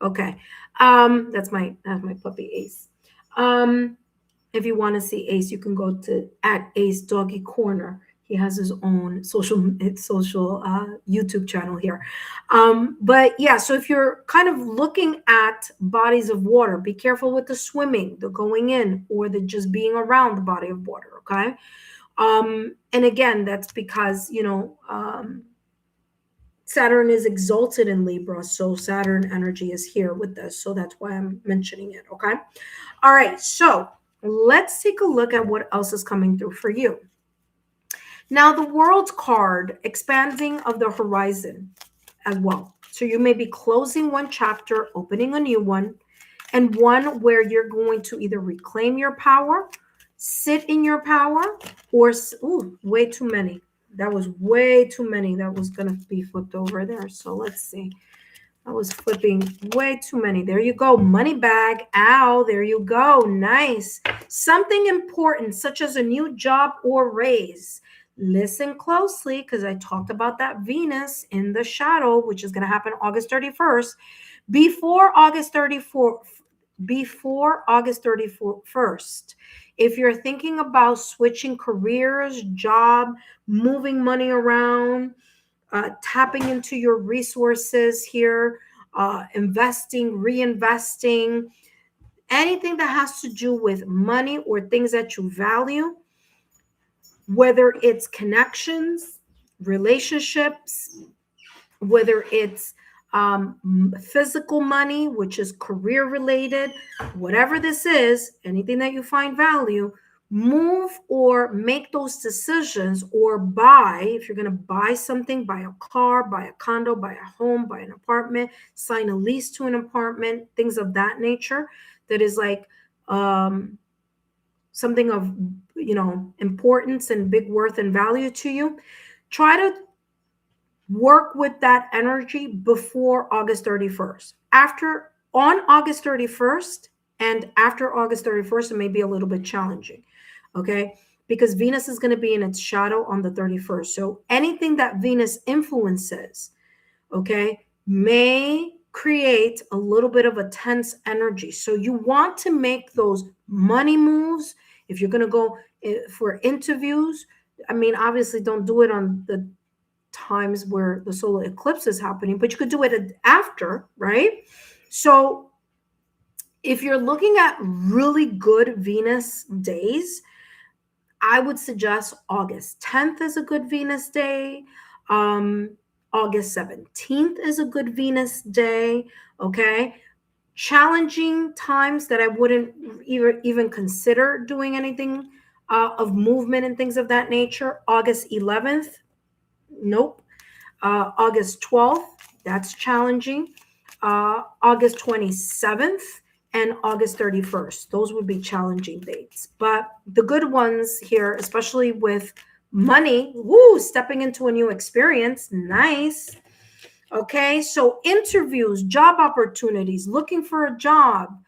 Okay, that's my puppy Ace. If you want to see Ace, you can go to at Ace Doggy Corner. He has his own social YouTube channel here. But yeah, so if you're kind of looking at bodies of water, be careful with the swimming, the going in, or the just being around the body of water. Okay. And again, that's because, Saturn is exalted in Libra. So Saturn energy is here with this. So that's why I'm mentioning it. Okay. All right. So let's take a look at what else is coming through for you. Now, the World card, expanding of the horizon as well. So you may be closing one chapter, opening a new one, and one where you're going to either reclaim your power, sit in your power, or, way too many. That was way too many. That was going to be flipped over there. So let's see. I was flipping way too many. There you go. Money bag. Ow. There you go. Nice. Something important, such as a new job or raise. Listen closely because I talked about that Venus in the shadow, which is going to happen August 31st. Before August 31st, If you're thinking about switching careers, job, moving money around, tapping into your resources here, investing, reinvesting, anything that has to do with money or things that you value, whether it's connections, relationships, whether it's physical money, which is career related, whatever this is, anything that you find value, move or make those decisions, or buy. If you're going to buy something, buy a car, buy a condo, buy a home, buy an apartment, sign a lease to an apartment, things of that nature, that is like something of importance and big worth and value to you. Try to work with that energy before August 31st. On August 31st and after August 31st, it may be a little bit challenging, okay? Because Venus is going to be in its shadow on the 31st. So anything that Venus influences, okay, may create a little bit of a tense energy. So you want to make those money moves. If you're going to go for interviews, I mean, obviously don't do it on the times where the solar eclipse is happening, but you could do it after, right? So if you're looking at really good Venus days, I would suggest August 10th is a good Venus day. August 17th is a good Venus day, okay? Challenging times that I wouldn't even consider doing anything of movement and things of that nature. August 11th, nope. August 12th, that's challenging. August 27th and August 31st. Those would be challenging dates. But the good ones here, especially with money, woo, stepping into a new experience, nice. Okay, so interviews, job opportunities, looking for a job,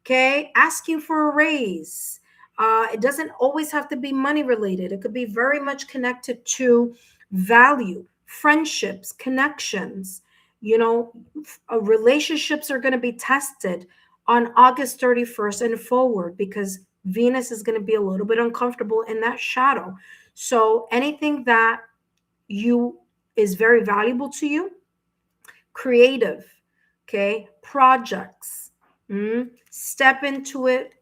okay, asking for a raise. It doesn't always have to be money related. It could be very much connected to value, friendships, connections. Relationships are going to be tested on August 31st and forward, because Venus is going to be a little bit uncomfortable in that shadow. So anything that is very valuable to you, creative, okay, projects, step into it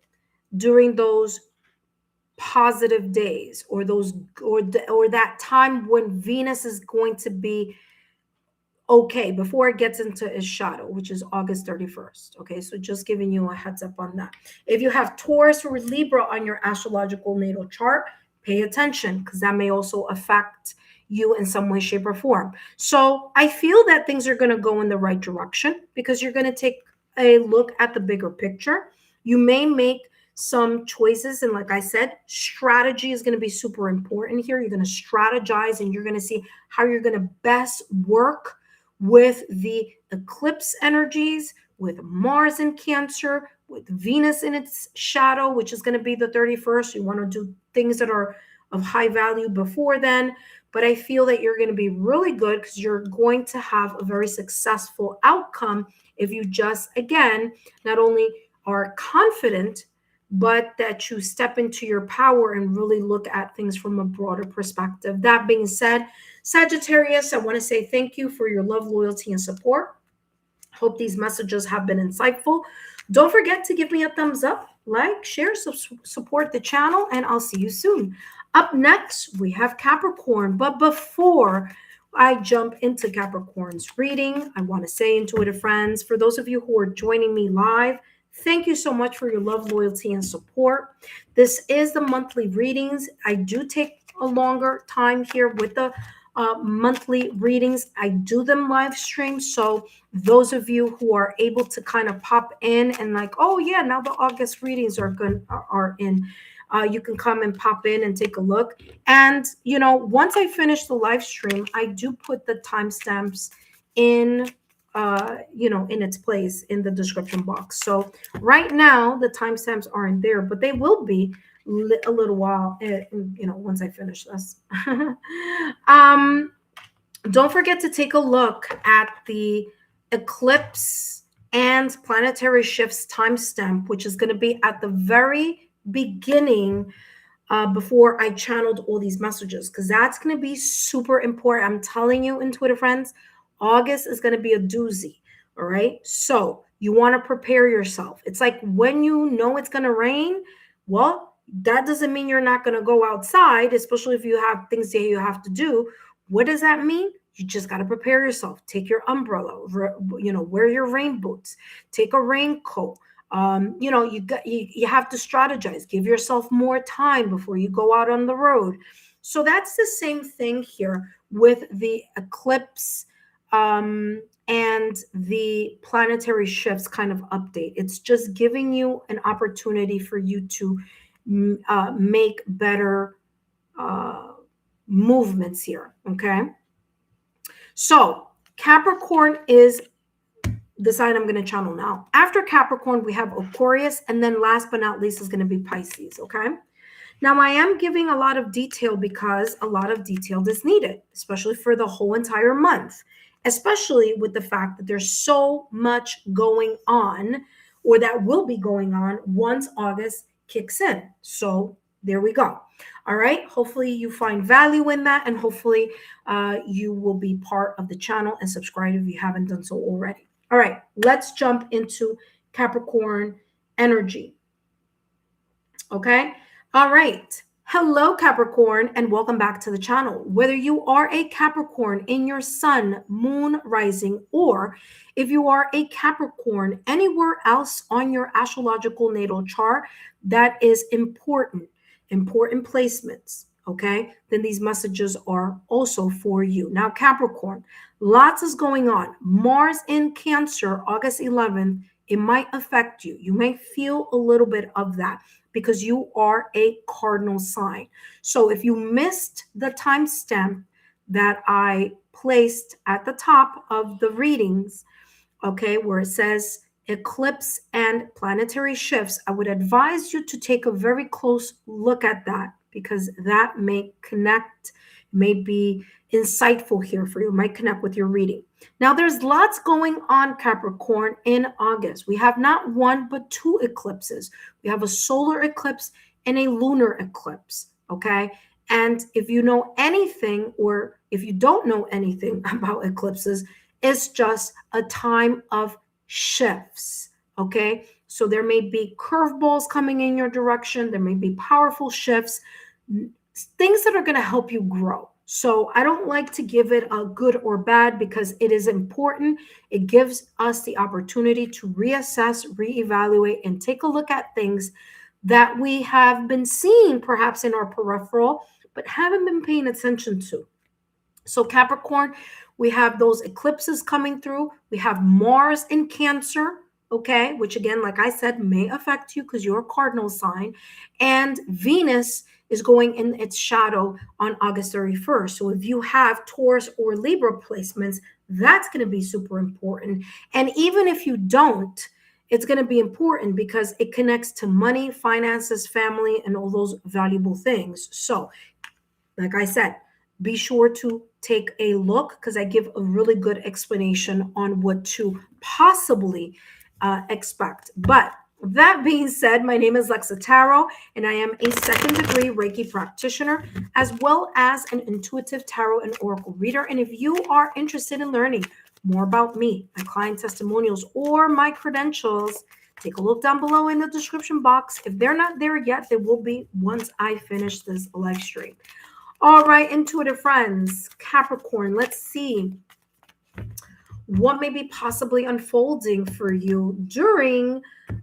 during those positive days, or that time when Venus is going to be okay before it gets into its shadow, which is August 31st. Okay, so just giving you a heads up on that. If you have Taurus or Libra on your astrological natal chart, pay attention, because that may also affect you in some way, shape, or form. So I feel that things are going to go in the right direction, because you're going to take a look at the bigger picture. You may make some choices, and like I said, strategy is going to be super important here. You're going to strategize, and you're going to see how you're going to best work with the eclipse energies, with Mars in Cancer, with Venus in its shadow, which is going to be the 31st. You want to do things that are of high value before then. But I feel that you're going to be really good, because you're going to have a very successful outcome if you just, again, not only are confident, but that you step into your power and really look at things from a broader perspective. That being said, Sagittarius, I want to say thank you for your love, loyalty, and support. Hope these messages have been insightful. Don't forget to give me a thumbs up, like, share, support the channel, and I'll see you soon. Up next, we have Capricorn. But before I jump into Capricorn's reading, I want to say, intuitive friends, for those of you who are joining me live, thank you so much for your love, loyalty, and support. This is the monthly readings. I do take a longer time here with the monthly readings. I do them live stream. So those of you who are able to kind of pop in and like, oh yeah, now the August readings are in, you can come and pop in and take a look. And once I finish the live stream, I do put the timestamps in in its place in the description box. So right now the timestamps aren't there, but they will be a little while, once I finish this. Don't forget to take a look at the eclipse and planetary shifts timestamp, which is going to be at the very beginning before I channeled all these messages, because that's going to be super important. I'm telling you, intuitive friends, August is going to be a doozy. All right. So you want to prepare yourself. It's like when you know it's going to rain, well, that doesn't mean you're not going to go outside, especially if you have things that you have to do. What does that mean? You just got to prepare yourself. Take your umbrella, wear your rain boots, take a raincoat. You have to strategize, give yourself more time before you go out on the road. So that's the same thing here with the eclipse and the planetary shifts kind of update. It's just giving you an opportunity for you to make better uh, movements here. Okay. So Capricorn is the sign I'm going to channel now. After Capricorn, we have Aquarius, and then last but not least is going to be Pisces, okay? Now, I am giving a lot of detail because a lot of detail is needed, especially for the whole entire month, especially with the fact that there's so much going on, or that will be going on once August kicks in. So there we go. All right. Hopefully you find value in that, and hopefully you will be part of the channel and subscribe if you haven't done so already. All right, let's jump into Capricorn energy. Okay. All right. Hello, Capricorn, and welcome back to the channel. Whether you are a Capricorn in your sun, moon, rising, or if you are a Capricorn anywhere else on your astrological natal chart, that is important placements. Okay, then these messages are also for you. Now, Capricorn, lots is going on. Mars in Cancer, August 11th, it might affect you. You may feel a little bit of that because you are a cardinal sign. So if you missed the timestamp that I placed at the top of the readings, okay, where it says eclipse and planetary shifts, I would advise you to take a very close look at that, because that may connect, may be insightful here for you, might connect with your reading. Now, there's lots going on, Capricorn, in August. We have not one, but two eclipses. We have a solar eclipse and a lunar eclipse, okay? And if you know anything, or if you don't know anything about eclipses, it's just a time of shifts, okay? So there may be curveballs coming in your direction. There may be powerful shifts, things that are going to help you grow. So I don't like to give it a good or bad, because it is important. It gives us the opportunity to reassess, reevaluate, and take a look at things that we have been seeing perhaps in our peripheral, but haven't been paying attention to. So Capricorn, we have those eclipses coming through. We have Mars in Cancer, okay, which again, like I said, may affect you because you're a cardinal sign. And Venus is going in its shadow on August 31st. So if you have Taurus or Libra placements, that's going to be super important. And even if you don't, it's going to be important because it connects to money, finances, family, and all those valuable things. So, like I said, be sure to take a look, because I give a really good explanation on what to possibly expect. But that being said, my name is Lexa Tarot, and I am a second degree Reiki practitioner, as well as an intuitive tarot and oracle reader. And if you are interested in learning more about me, my client testimonials, or my credentials, take a look down below in the description box. If they're not there yet, they will be once I finish this live stream. All right, intuitive friends, Capricorn, let's see what may be possibly unfolding for you during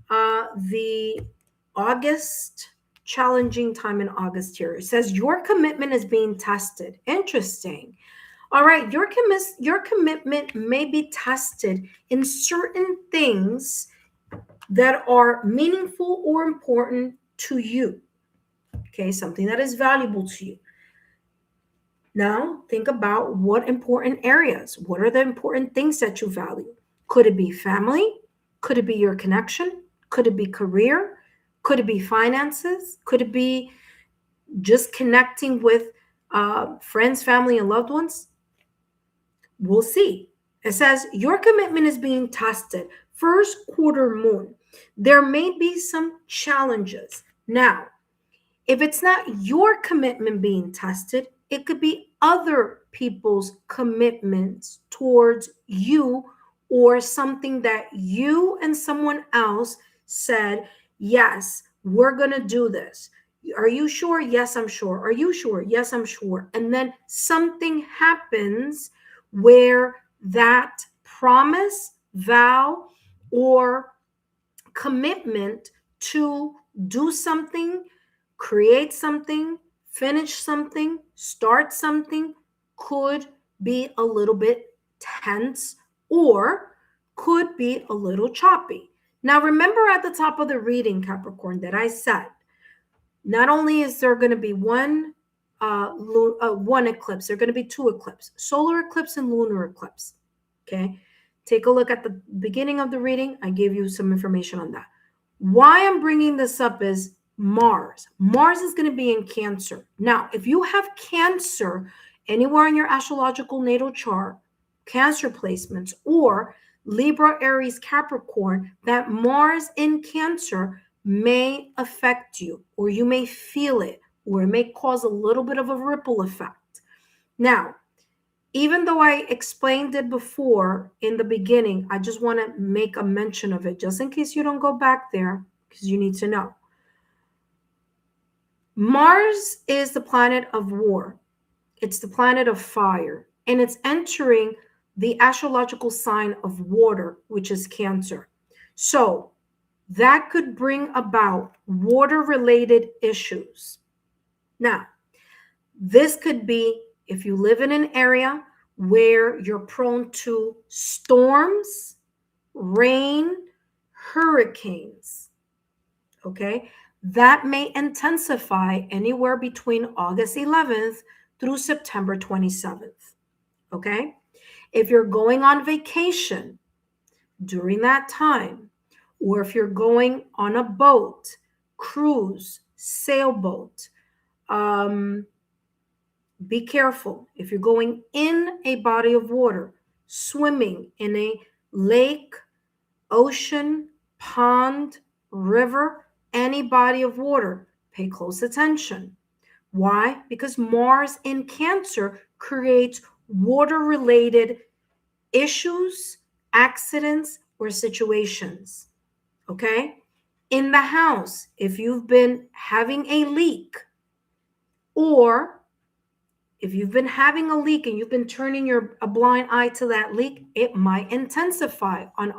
the August, challenging time in August here. It says your commitment is being tested. Interesting. All right, your commitment may be tested in certain things that are meaningful or important to you. Okay, something that is valuable to you. Now, think about what important areas, what are the important things that you value? Could it be family? Could it be your connection? Could it be career? Could it be finances? Could it be just connecting with friends, family, and loved ones? We'll see. It says your commitment is being tested. First quarter moon. There may be some challenges. Now, if it's not your commitment being tested, it could be other people's commitments towards you, or something that you and someone else said, yes, we're going to do this. Are you sure? Yes, I'm sure. Are you sure? Yes, I'm sure. And then something happens where that promise, vow, or commitment to do something, create something, finish something, start something could be a little bit tense, or could be a little choppy. Now, remember at the top of the reading, Capricorn, that I said not only is there going to be one eclipse, there are going to be two eclipses, solar eclipse and lunar eclipse. Okay, take a look at the beginning of the reading. I gave you some information on that. Why I'm bringing this up is Mars. Mars is going to be in Cancer. Now, if you have Cancer anywhere in your astrological natal chart, Cancer placements, or Libra, Aries, Capricorn, that Mars in Cancer may affect you, or you may feel it, or it may cause a little bit of a ripple effect. Now, even though I explained it before in the beginning, I just want to make a mention of it just in case you don't go back there, because you need to know. Mars is the planet of war. It's the planet of fire, and it's entering the astrological sign of water, which is Cancer. So that could bring about water-related issues. Now, this could be if you live in an area where you're prone to storms, rain, hurricanes, okay? That may intensify anywhere between August 11th through September 27th, okay? If you're going on vacation during that time, or if you're going on a boat, cruise, sailboat, be careful. If you're going in a body of water, swimming in a lake, ocean, pond, river, any body of water, pay close attention. Why? Because Mars in Cancer creates water-related issues, accidents, or situations. Okay? In the house, if you've been having a leak, or if you've been having a leak and you've been turning a blind eye to that leak, it might intensify on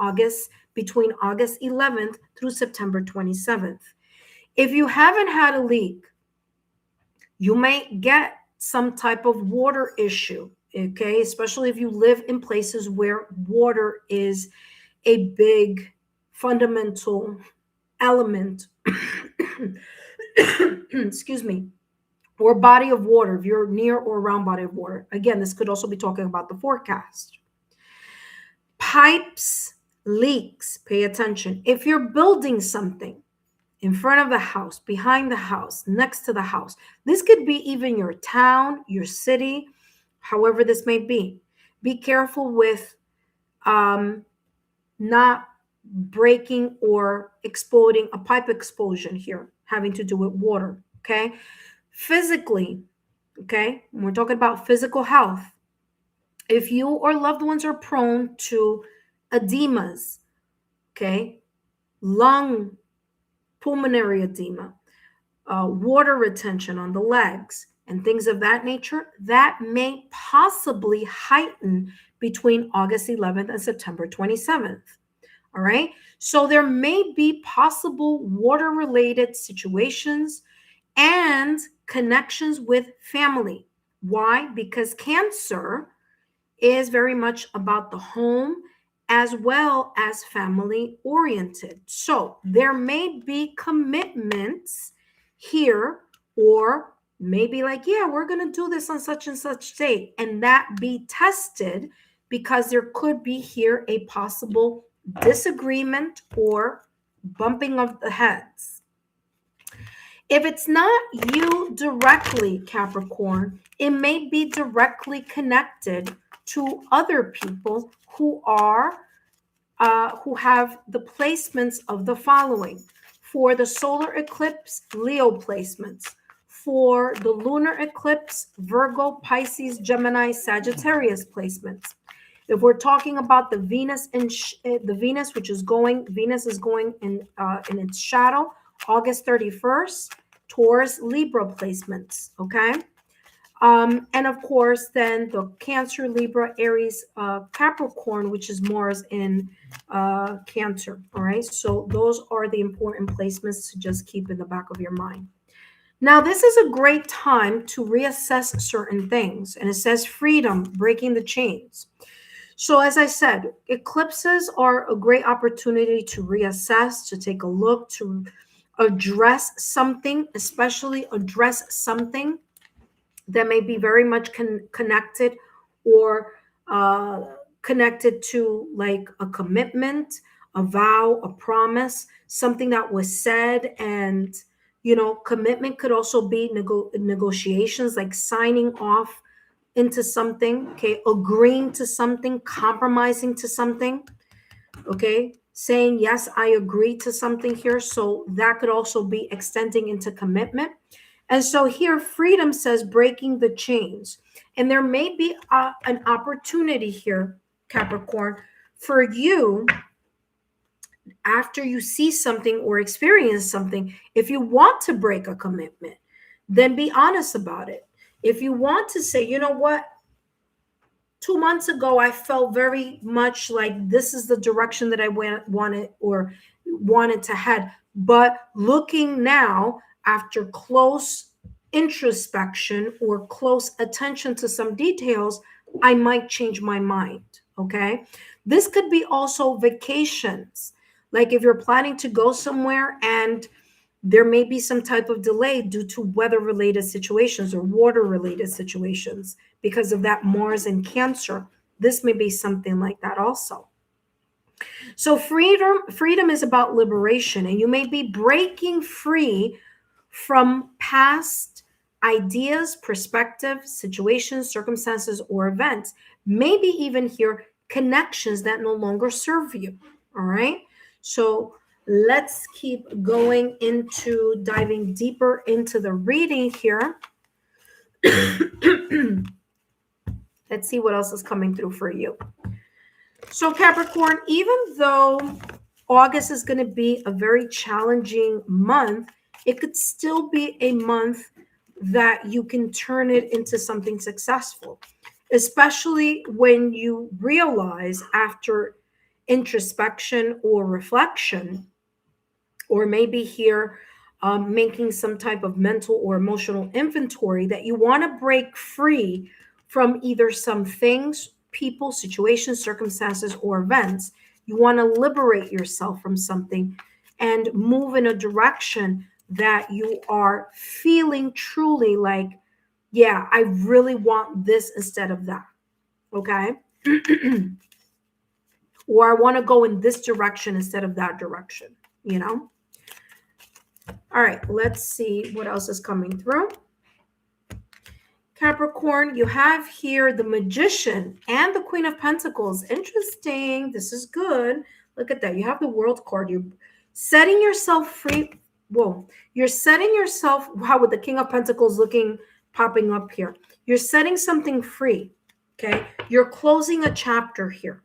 between August 11th through September 27th. If you haven't had a leak, you may get some type of water issue, okay? Especially if you live in places where water is a big fundamental element, excuse me, or body of water, if you're near or around body of water. Again, this could also be talking about the forecast. Pipes, leaks, pay attention. If you're building something in front of the house, behind the house, next to the house, this could be even your town, your city, however this may be. Be careful with not breaking or exploding a pipe explosion here, having to do with water, okay? Physically, okay, when we're talking about physical health, if you or loved ones are prone to edemas, okay, lung, pulmonary edema, water retention on the legs, and things of that nature, that may possibly heighten between August 11th and September 27th. All right. So there may be possible water-related situations and connections with family. Why? Because Cancer is very much about the home as well as family oriented. So there may be commitments here, or maybe like, yeah, we're going to do this on such and such date, and that be tested, because there could be here a possible disagreement or bumping of the heads. If it's not you directly, Capricorn, it may be directly connected to other people who have the placements of the following. For the solar eclipse, Leo placements. For the lunar eclipse, Virgo, Pisces, Gemini, Sagittarius placements. If we're talking about the Venus the Venus, which is going, Venus is going in its shadow, August 31st, Taurus, Libra placements, okay? And of course, then the Cancer, Libra, Aries, Capricorn, which is Mars in Cancer, all right? So those are the important placements to just keep in the back of your mind. Now, this is a great time to reassess certain things. And it says freedom, breaking the chains. So as I said, eclipses are a great opportunity to reassess, to take a look, to address something, especially address something that may be very much connected or connected to like a commitment, a vow, a promise, something that was said. And, you know, commitment could also be negotiations, like signing off into something, okay, agreeing to something, compromising to something, okay, saying, yes, I agree to something here. So that could also be extending into commitment. And so here, freedom says breaking the chains. And there may be an opportunity here, Capricorn, for you after you see something or experience something. If you want to break a commitment, then be honest about it. If you want to say, you know what, 2 months ago, I felt very much like this is the direction that I wanted to head. But looking now, after close introspection or close attention to some details, I might change my mind. Okay. This could be also vacations. Like if you're planning to go somewhere and there may be some type of delay due to weather-related situations or water-related situations because of that Mars and Cancer. This may be something like that also. So freedom is about liberation, and you may be breaking free from past ideas, perspectives, situations, circumstances, or events. Maybe even here connections that no longer serve you. All right. So let's keep going into diving deeper into the reading here. Let's see what else is coming through for you. So Capricorn, even though August is going to be a very challenging month, it could still be a month that you can turn it into something successful, especially when you realize after introspection or reflection, or maybe here making some type of mental or emotional inventory, that you want to break free from either some things, people, situations, circumstances, or events. You want to liberate yourself from something and move in a direction that you are feeling truly like, yeah, I really want this instead of that. Okay. Or I want to go in this direction instead of that direction, you know? All right, let's see what else is coming through. Capricorn, you have here the Magician and the Queen of Pentacles. Interesting. This is good. Look at that. You have the World card. You're setting yourself free. Whoa. You're setting yourself, wow, with the King of Pentacles popping up here. You're setting something free, okay? You're closing a chapter here.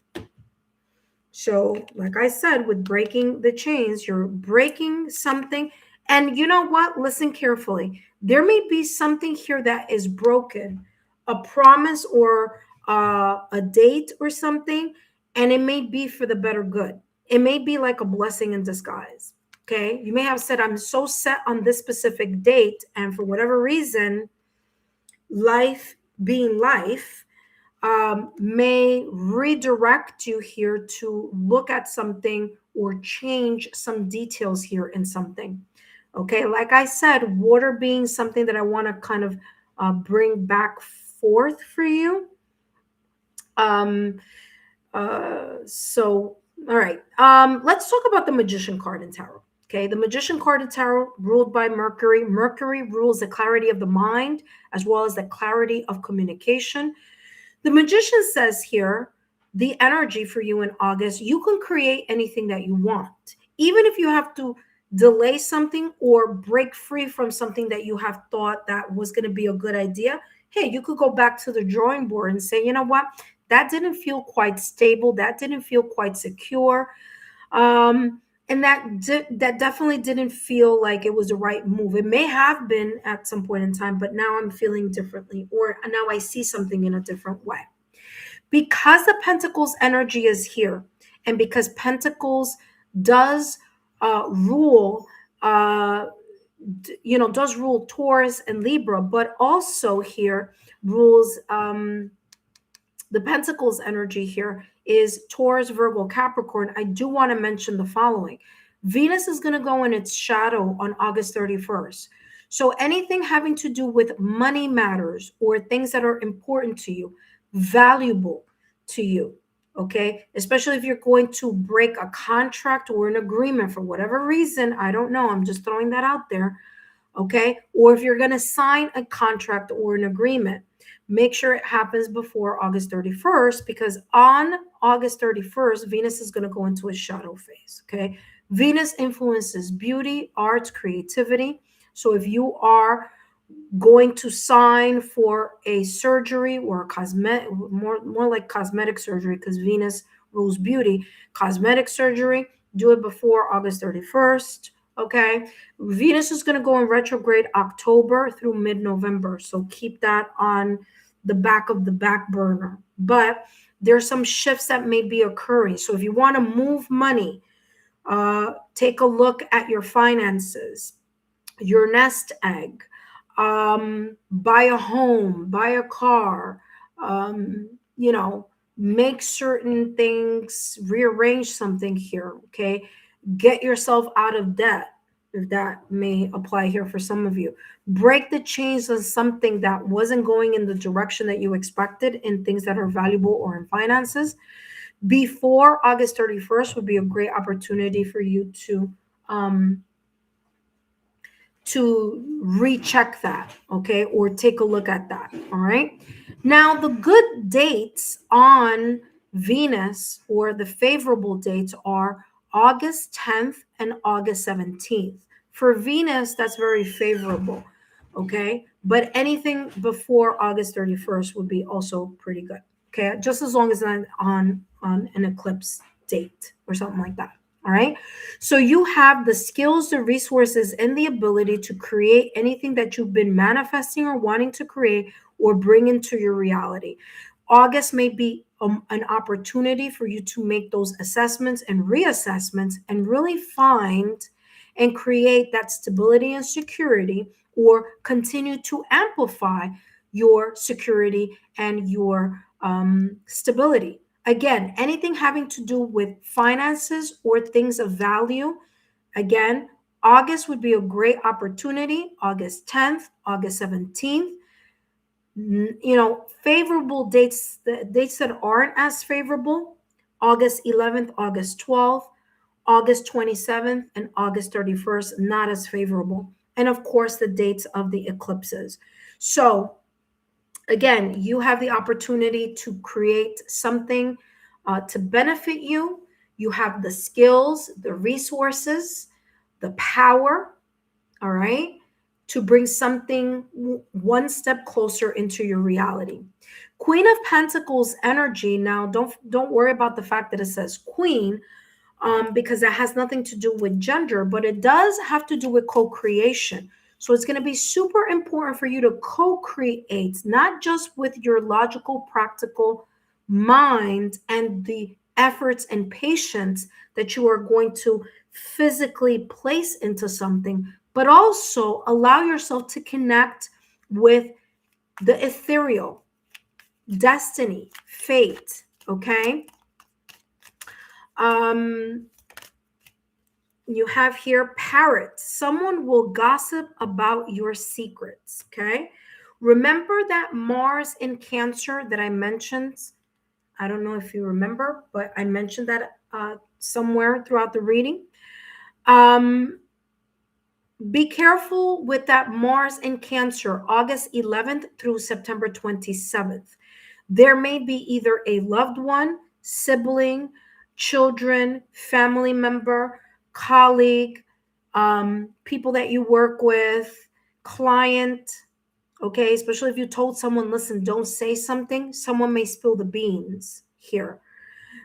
So, like I said, with breaking the chains, you're breaking something. And you know what? Listen carefully. There may be something here that is broken, a promise or a date or something, and it may be for the better good. It may be like a blessing in disguise. Okay. You may have said, I'm so set on this specific date, and for whatever reason, life being life, may redirect you here to look at something or change some details here in something. Okay, like I said, water being something that I want to kind of bring back forth for you. So, all right, let's talk about the Magician card in Tarot. Okay, the Magician card in Tarot, ruled by Mercury. Mercury rules the clarity of the mind as well as the clarity of communication. The Magician says here, the energy for you in August, you can create anything that you want. Even if you have to delay something or break free from something that you have thought that was going to be a good idea, hey, you could go back to the drawing board and say, you know what, that didn't feel quite stable, that didn't feel quite secure, and that definitely didn't feel like it was the right move. It may have been at some point in time, but now I'm feeling differently, or now I see something in a different way. Because the Pentacles energy is here, and because Pentacles does rule, does rule Taurus and Libra, but also here rules the Pentacles energy here is Taurus, Virgo, Capricorn. I do want to mention the following. Venus is going to go in its shadow on August 31st. So anything having to do with money matters or things that are important to you, valuable to you, okay? Especially if you're going to break a contract or an agreement for whatever reason, I don't know, I'm just throwing that out there, okay? Or if you're going to sign a contract or an agreement, make sure it happens before August 31st, because on August 31st, Venus is going to go into a shadow phase, okay? Venus influences beauty, arts, creativity. So if you are going to sign for a surgery or a cosmetic, more like cosmetic surgery, because Venus rules beauty, cosmetic surgery, do it before August 31st. Okay. Venus is going to go in retrograde October through mid-November. So keep that on the back of the back burner. But there's some shifts that may be occurring. So if you want to move money, take a look at your finances, your nest egg, buy a home, buy a car, make certain things, rearrange something here, okay? Get yourself out of debt, if that may apply here for some of you. Break the chains on something that wasn't going in the direction that you expected in things that are valuable or in finances. Before August 31st would be a great opportunity for you to recheck that, okay, or take a look at that. All right. Now, the good dates on Venus, or the favorable dates, are August 10th and August 17th. For Venus, that's very favorable, okay? But anything before August 31st would be also pretty good, okay? Just as long as I'm on an eclipse date or something like that. All right. So you have the skills, the resources, and the ability to create anything that you've been manifesting or wanting to create or bring into your reality. August may be an opportunity for you to make those assessments and reassessments and really find and create that stability and security, or continue to amplify your security and your stability. Again, anything having to do with finances or things of value, again, August would be a great opportunity. August 10th, August 17th. Favorable dates, the dates that aren't as favorable, August 11th, August 12th, August 27th, and August 31st, not as favorable. And of course, the dates of the eclipses. So again, you have the opportunity to create something to benefit you. You have the skills, the resources, the power, all right, to bring something one step closer into your reality. Queen of Pentacles energy. Now, don't worry about the fact that it says queen, because that has nothing to do with gender, but it does have to do with co-creation. So it's going to be super important for you to co-create, not just with your logical, practical mind and the efforts and patience that you are going to physically place into something, but also allow yourself to connect with the ethereal, destiny, fate, okay? You have here parrot. Someone will gossip about your secrets, okay? Remember that Mars in Cancer that I mentioned? I don't know if you remember, but I mentioned that somewhere throughout the reading. Be careful with that Mars in Cancer, August 11th through September 27th. There may be either a loved one, sibling, children, family member, colleague, people that you work with, client, okay? Especially if you told someone, listen, don't say something, someone may spill the beans here,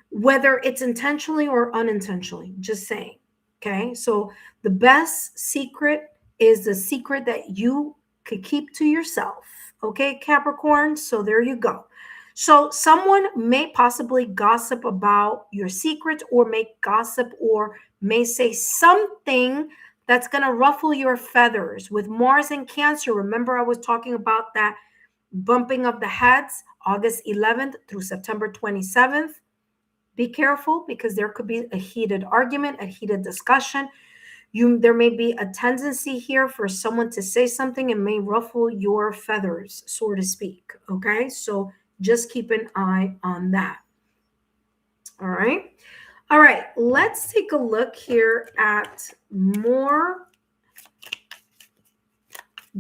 whether it's intentionally or unintentionally, just saying, okay? So the best secret is the secret that you could keep to yourself, okay, Capricorn? So there you go. So someone may possibly gossip about your secret or make gossip or may say something that's going to ruffle your feathers. With Mars in Cancer, remember I was talking about that bumping of the heads, August 11th through September 27th. Be careful because there could be a heated argument, a heated discussion. There may be a tendency here for someone to say something and may ruffle your feathers, so to speak. Okay, so just keep an eye on that. All right. All right, let's take a look here at more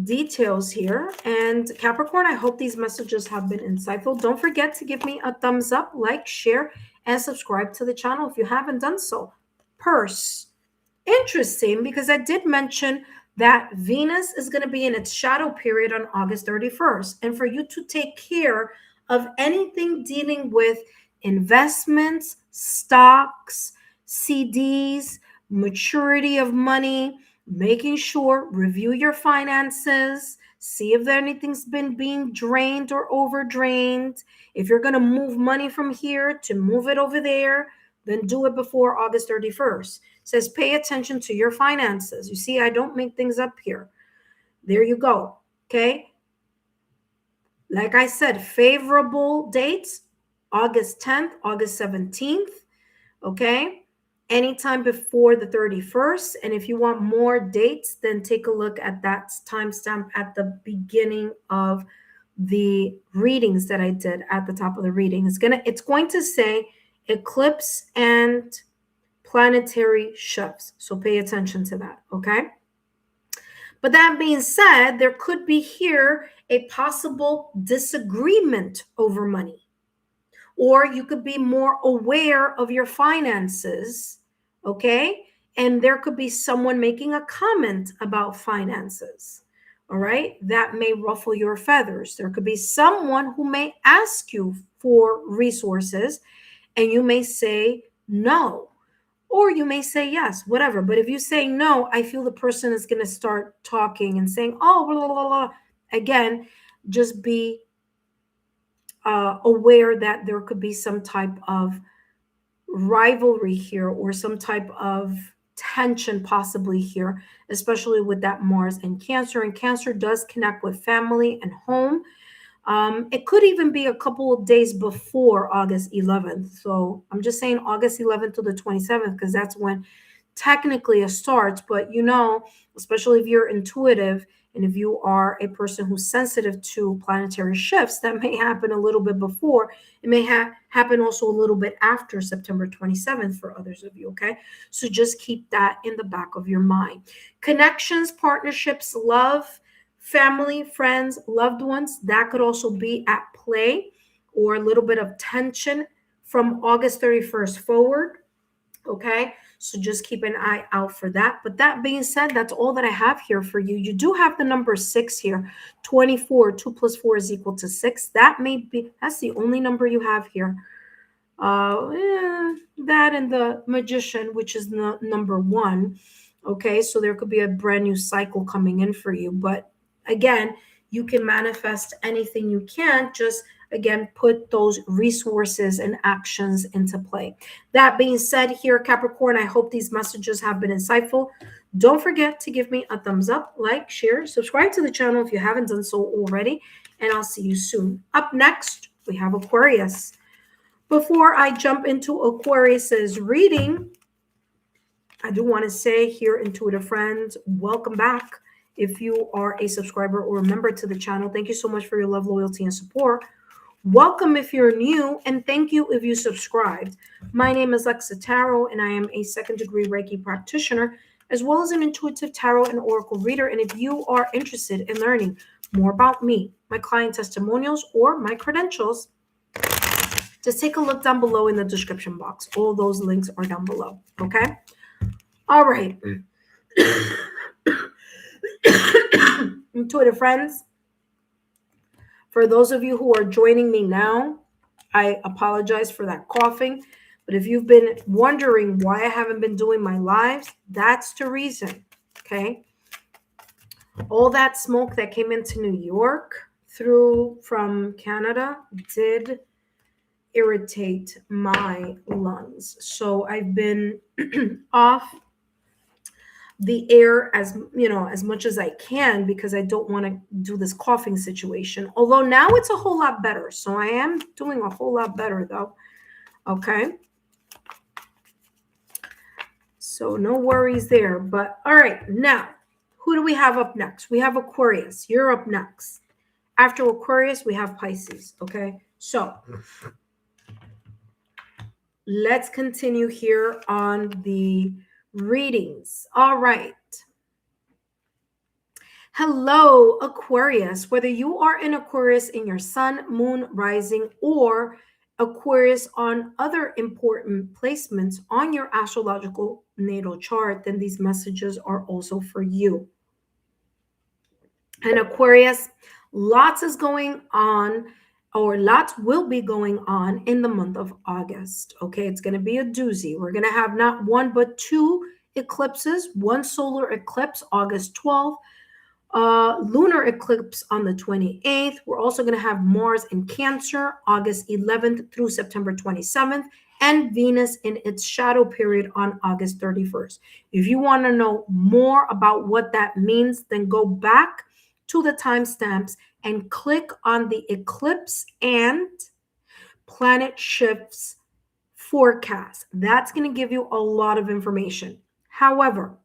details here. And Capricorn, I hope these messages have been insightful. Don't forget to give me a thumbs up, like, share, and subscribe to the channel if you haven't done so. Purse. Interesting, because I did mention that Venus is going to be in its shadow period on August 31st. And for you to take care of anything dealing with investments, stocks, CDs, maturity of money, making sure, review your finances, see if anything's been being drained or overdrained. If you're going to move money from here to move it over there, then do it before August 31st. It says pay attention to your finances. You see, I don't make things up here. There you go. Okay. Like I said, favorable dates, August 10th, August 17th. Okay. Anytime before the 31st. And if you want more dates, then take a look at that timestamp at the beginning of the readings that I did at the top of the reading. It's going to say eclipse and planetary shifts. So pay attention to that, okay? But that being said, there could be here a possible disagreement over money. Or you could be more aware of your finances, okay? And there could be someone making a comment about finances, all right? That may ruffle your feathers. There could be someone who may ask you for resources and you may say no, or you may say yes, whatever. But if you say no, I feel the person is going to start talking and saying, oh, blah, blah, blah. Again, just be aware that there could be some type of rivalry here or some type of tension possibly here, especially with that Mars and Cancer. And Cancer does connect with family and home. It could even be a couple of days before August 11th. So I'm just saying August 11th to the 27th because that's when technically it starts. But you know, especially if you're intuitive and if you are a person who's sensitive to planetary shifts, that may happen a little bit before. It may happen also a little bit after September 27th for others of you, okay? So just keep that in the back of your mind. Connections, partnerships, love, family, friends, loved ones, that could also be at play, or a little bit of tension from August 31st forward, okay? So just keep an eye out for that. But that being said, that's all that I have here for you. You do have the number 6 here, 24. 2 plus 4 is equal to 6. That's the only number you have here. That and the Magician, which is the number 1. Okay, so there could be a brand new cycle coming in for you. But again, you can manifest anything you can. Just again, put those resources and actions into play. That being said here, Capricorn, I hope these messages have been insightful. Don't forget to give me a thumbs up, like, share, subscribe to the channel if you haven't done so already, and I'll see you soon. Up next, we have Aquarius. Before I jump into Aquarius's reading, I do want to say here, intuitive friends, welcome back. If you are a subscriber or a member to the channel, thank you so much for your love, loyalty, and support. Welcome if you're new, and thank you if you subscribed. My name is Lexa Tarot, and I am a second-degree Reiki practitioner, as well as an intuitive tarot and oracle reader. And if you are interested in learning more about me, my client testimonials, or my credentials, just take a look down below in the description box. All those links are down below, okay? All right. Intuitive friends, for those of you who are joining me now, I apologize for that coughing. But if you've been wondering why I haven't been doing my lives, that's the reason. Okay. All that smoke that came into New York from Canada did irritate my lungs. So I've been off the air as much as I can, because I don't want to do this coughing situation. Although now it's a whole lot better. So I am doing a whole lot better though. Okay. So no worries there. But all right, now who do we have up next? We have Aquarius. You're up next. After Aquarius, we have Pisces. Okay. So let's continue here on the readings. All right. Hello, Aquarius. Whether you are in Aquarius in your sun, moon, rising, or Aquarius on other important placements on your astrological natal chart, then these messages are also for you. And Aquarius, lots is going on, or lots will be going on in the month of August. Okay, it's going to be a doozy. We're going to have not one, but two eclipses, one solar eclipse, August 12th, lunar eclipse on the 28th. We're also going to have Mars in Cancer, August 11th through September 27th, and Venus in its shadow period on August 31st. If you want to know more about what that means, then go back to the timestamps and click on the eclipse and planet shifts forecast. That's going to give you a lot of information. However,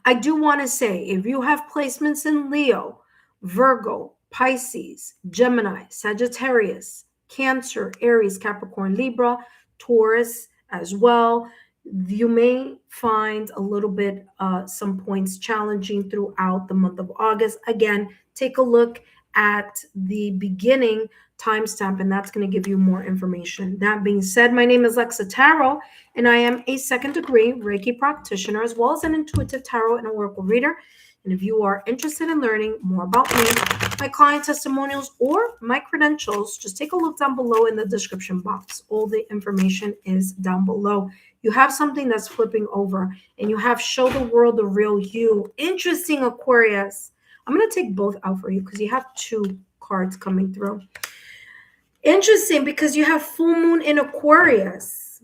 I do want to say, if you have placements in Leo, Virgo, Pisces, Gemini, Sagittarius, Cancer, Aries, Capricorn, Libra, Taurus as well, you may find a little bit some points challenging throughout the month of August. Again, take a look at the beginning timestamp, and that's going to give you more information. That being said, my name is Lexa Tarot, and I am a second degree Reiki practitioner, as well as an intuitive tarot and oracle reader. And if you are interested in learning more about me, my client testimonials, or my credentials, just take a look down below in the description box. All the information is down below. You have something that's flipping over, and you have Show the World the Real You. Interesting, Aquarius. I'm going to take both out for you because you have two cards coming through. Interesting, because you have full moon in Aquarius.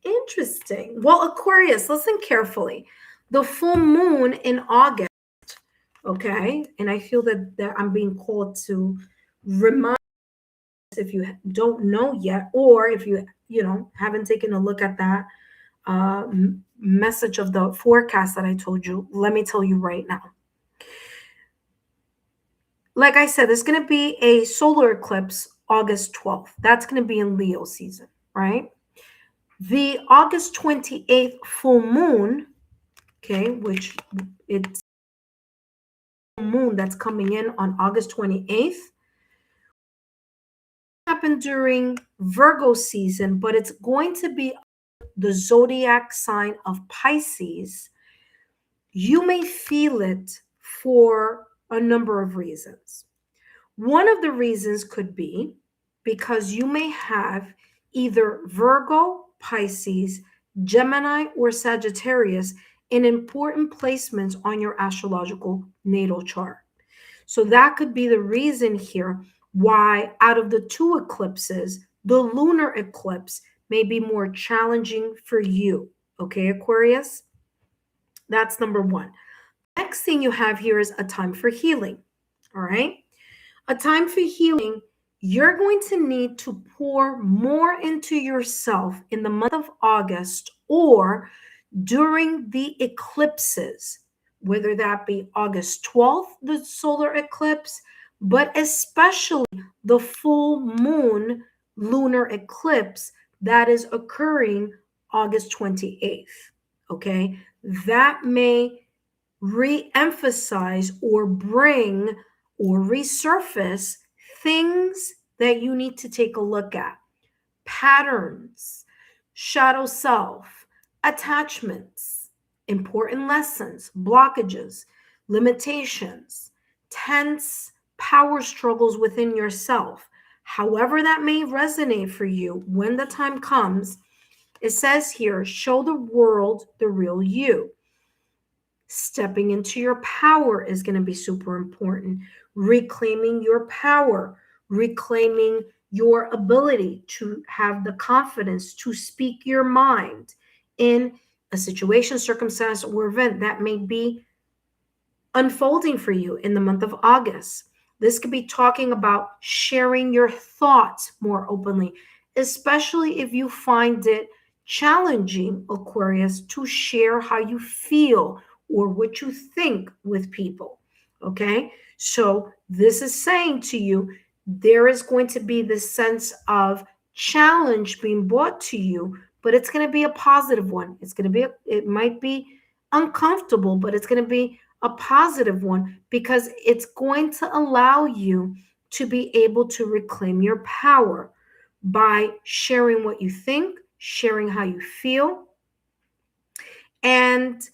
Interesting. Well, Aquarius, listen carefully. The full moon in August, okay? And I feel that I'm being called to remind, if you don't know yet, or if you haven't taken a look at that message of the forecast that I told you, let me tell you right now. Like I said, there's going to be a solar eclipse August 12th. That's going to be in Leo season, right? The August 28th full moon, okay, which it's moon that's coming in on August 28th, happened during Virgo season, but it's going to be the zodiac sign of Pisces. You may feel it for a number of reasons. One of the reasons could be because you may have either Virgo, Pisces, Gemini, or Sagittarius in important placements on your astrological natal chart. So that could be the reason here why, out of the two eclipses, the lunar eclipse may be more challenging for you. Okay, Aquarius? That's number one. Next thing you have here is a time for healing. All right? A time for healing. You're going to need to pour more into yourself in the month of August or during the eclipses, whether that be August 12th, the solar eclipse, but especially the full moon lunar eclipse that is occurring August 28th. Okay, that may re-emphasize or bring or resurface things that you need to take a look at. Patterns, shadow self, attachments, important lessons, blockages, limitations, tense power struggles within yourself. However, that may resonate for you when the time comes, it says here, show the world the real you. Stepping into your power is going to be super important. Reclaiming your power, reclaiming your ability to have the confidence to speak your mind in a situation, circumstance, or event that may be unfolding for you in the month of August. This could be talking about sharing your thoughts more openly, especially if you find it challenging, Aquarius, to share how you feel or what you think with people. Okay, so this is saying to you, there is going to be this sense of challenge being brought to you, but it's going to be a positive one. It's going to be, it might be uncomfortable, but it's going to be a positive one because it's going to allow you to be able to reclaim your power by sharing what you think, sharing how you feel, and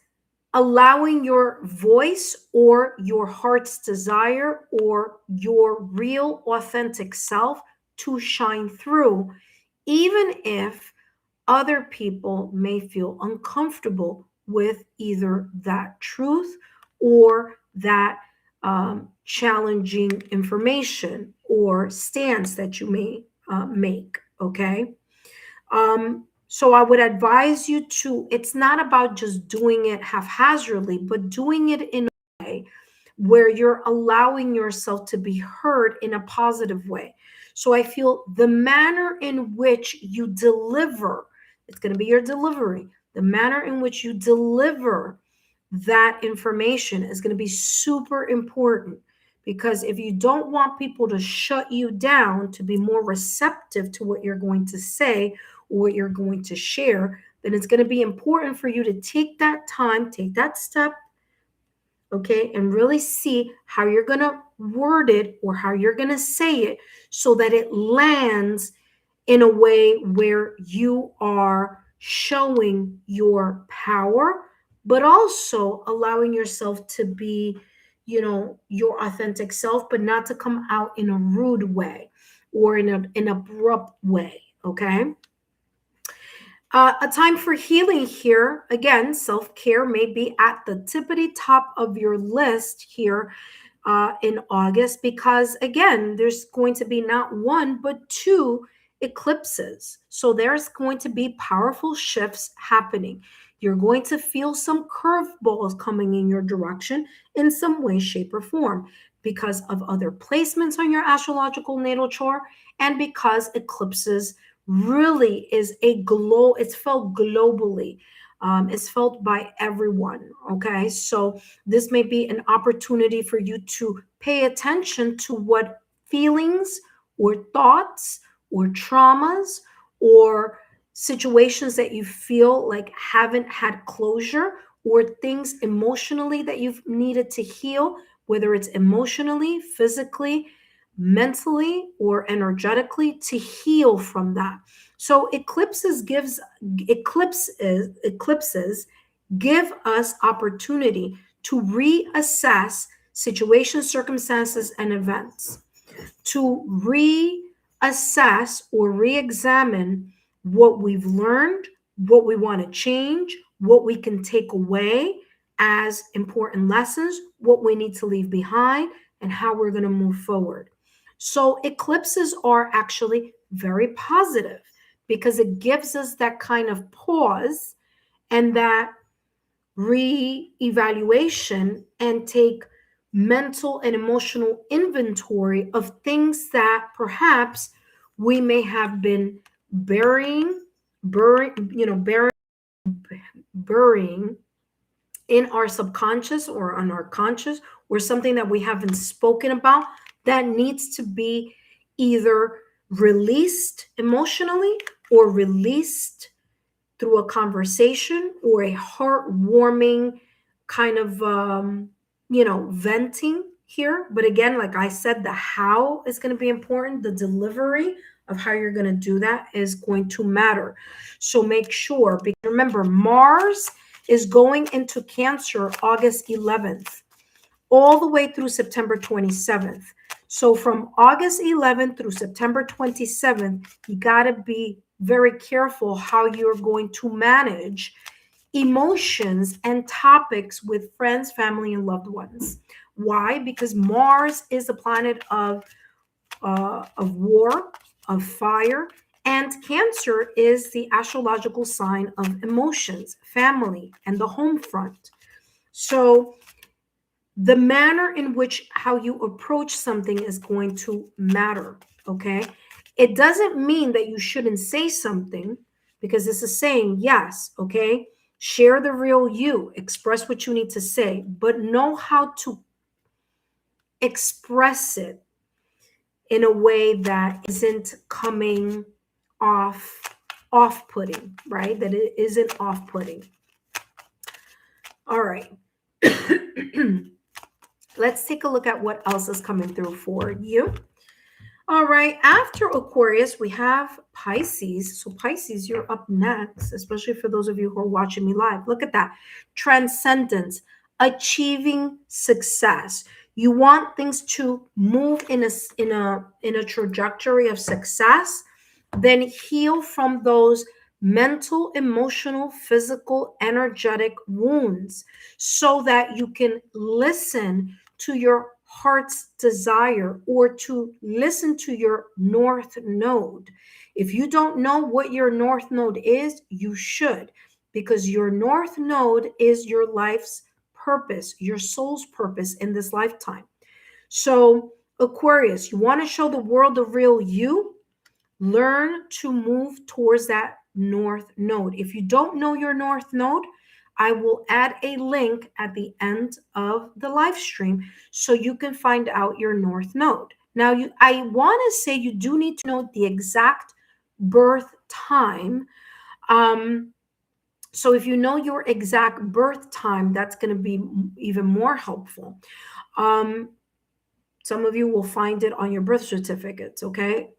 allowing your voice or your heart's desire or your real authentic self to shine through, even if other people may feel uncomfortable with either that truth or that challenging information or stance that you may make. Okay. So I would advise you to, it's not about just doing it haphazardly, but doing it in a way where you're allowing yourself to be heard in a positive way. So I feel the manner in which you deliver, it's going to be your delivery, the manner in which you deliver that information is going to be super important. Because if you don't want people to shut you down, to be more receptive to what you're going to say or what you're going to share, then it's going to be important for you to take that time, take that step, okay, and really see how you're going to word it or how you're going to say it so that it lands in a way where you are showing your power, but also allowing yourself to be, your authentic self, but not to come out in a rude way or in an abrupt way, okay? A time for healing here. Again, self care may be at the tippity top of your list here in August because, again, there's going to be not one, but two eclipses. So there's going to be powerful shifts happening. You're going to feel some curveballs coming in your direction in some way, shape, or form because of other placements on your astrological natal chart and because eclipses really is it's felt globally. It's felt by everyone. Okay. So this may be an opportunity for you to pay attention to what feelings or thoughts or traumas or situations that you feel like haven't had closure or things emotionally that you've needed to heal, whether it's emotionally, physically, mentally, or energetically, to heal from that. So eclipses give us opportunity to reassess situations, circumstances, and events, to reassess or re-examine what we've learned, what we want to change, what we can take away as important lessons, what we need to leave behind, and how we're going to move forward. So eclipses are actually very positive because it gives us that kind of pause and that re-evaluation and take mental and emotional inventory of things that perhaps we may have been burying in our subconscious or on our conscious, or something that we haven't spoken about that needs to be either released emotionally or released through a conversation or a heartwarming kind of venting here. But again, like I said, the how is going to be important, the delivery of how you're going to do that is going to matter. So make sure, because remember, Mars is going into Cancer August 11th, all the way through September 27th. So from August 11th through September 27th, you got to be very careful how you're going to manage emotions and topics with friends, family, and loved ones. Why? Because Mars is a planet of war, of fire, and Cancer is the astrological sign of emotions, family, and the home front. So the manner in which how you approach something is going to matter. Okay, it doesn't mean that you shouldn't say something, because this is saying yes. Okay, share the real you, express what you need to say, but know how to express it in a way that isn't coming off-putting, right? That it isn't off-putting. All right. Let's take a look at what else is coming through for you. All right, after Aquarius, we have Pisces. So Pisces, you're up next, especially for those of you who are watching me live. Look at that. Transcendence, achieving success. You want things to move in a trajectory of success, then heal from those mental, emotional, physical, energetic wounds so that you can listen to your heart's desire, or to listen to your north node. If you don't know what your north node is, you should, because your north node is your life's purpose, your soul's purpose in this lifetime. So Aquarius, you want to show the world the real you, learn to move towards that north node. If you don't know your north node, I will add a link at the end of the live stream so you can find out your north node. Now, I want to say you do need to know the exact birth time. So if you know your exact birth time, that's going to be even more helpful. Some of you will find it on your birth certificates, okay?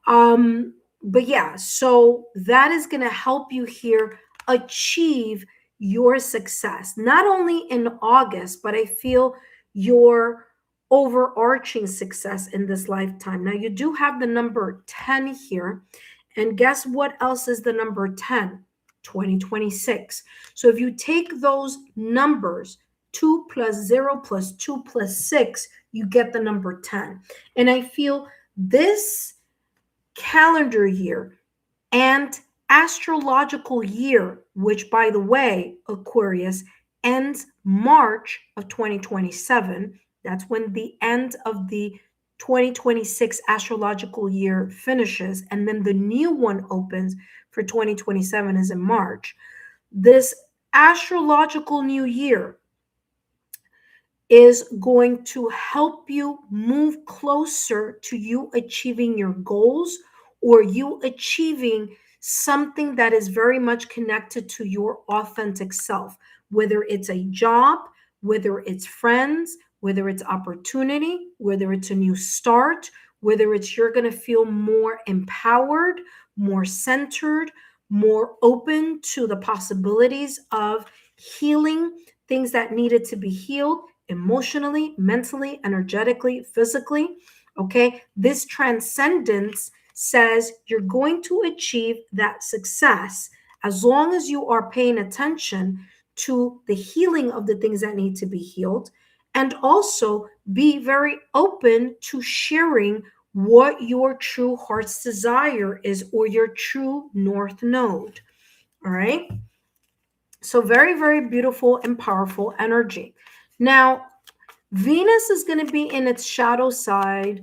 But yeah, so that is going to help you here achieve your success, not only in August, but I feel your overarching success in this lifetime. Now, you do have the number 10 here. And guess what else is the number 10? 2026. So if you take those numbers, 2 plus 0 plus 2 plus 6, you get the number 10. And I feel this calendar year and astrological year, which, by the way, Aquarius, ends March of 2027. That's when the end of the 2026 astrological year finishes, and then the new one opens for 2027 is in March. This astrological new year is going to help you move closer to you achieving your goals, or you achieving something that is very much connected to your authentic self, whether it's a job, whether it's friends, whether it's opportunity, whether it's a new start, whether it's you're going to feel more empowered, more centered, more open to the possibilities of healing things that needed to be healed emotionally, mentally, energetically, physically. Okay, this transcendence says you're going to achieve that success as long as you are paying attention to the healing of the things that need to be healed, and also be very open to sharing what your true heart's desire is, or your true north node. All right, so very, very beautiful and powerful energy. Now, Venus is going to be in its shadow side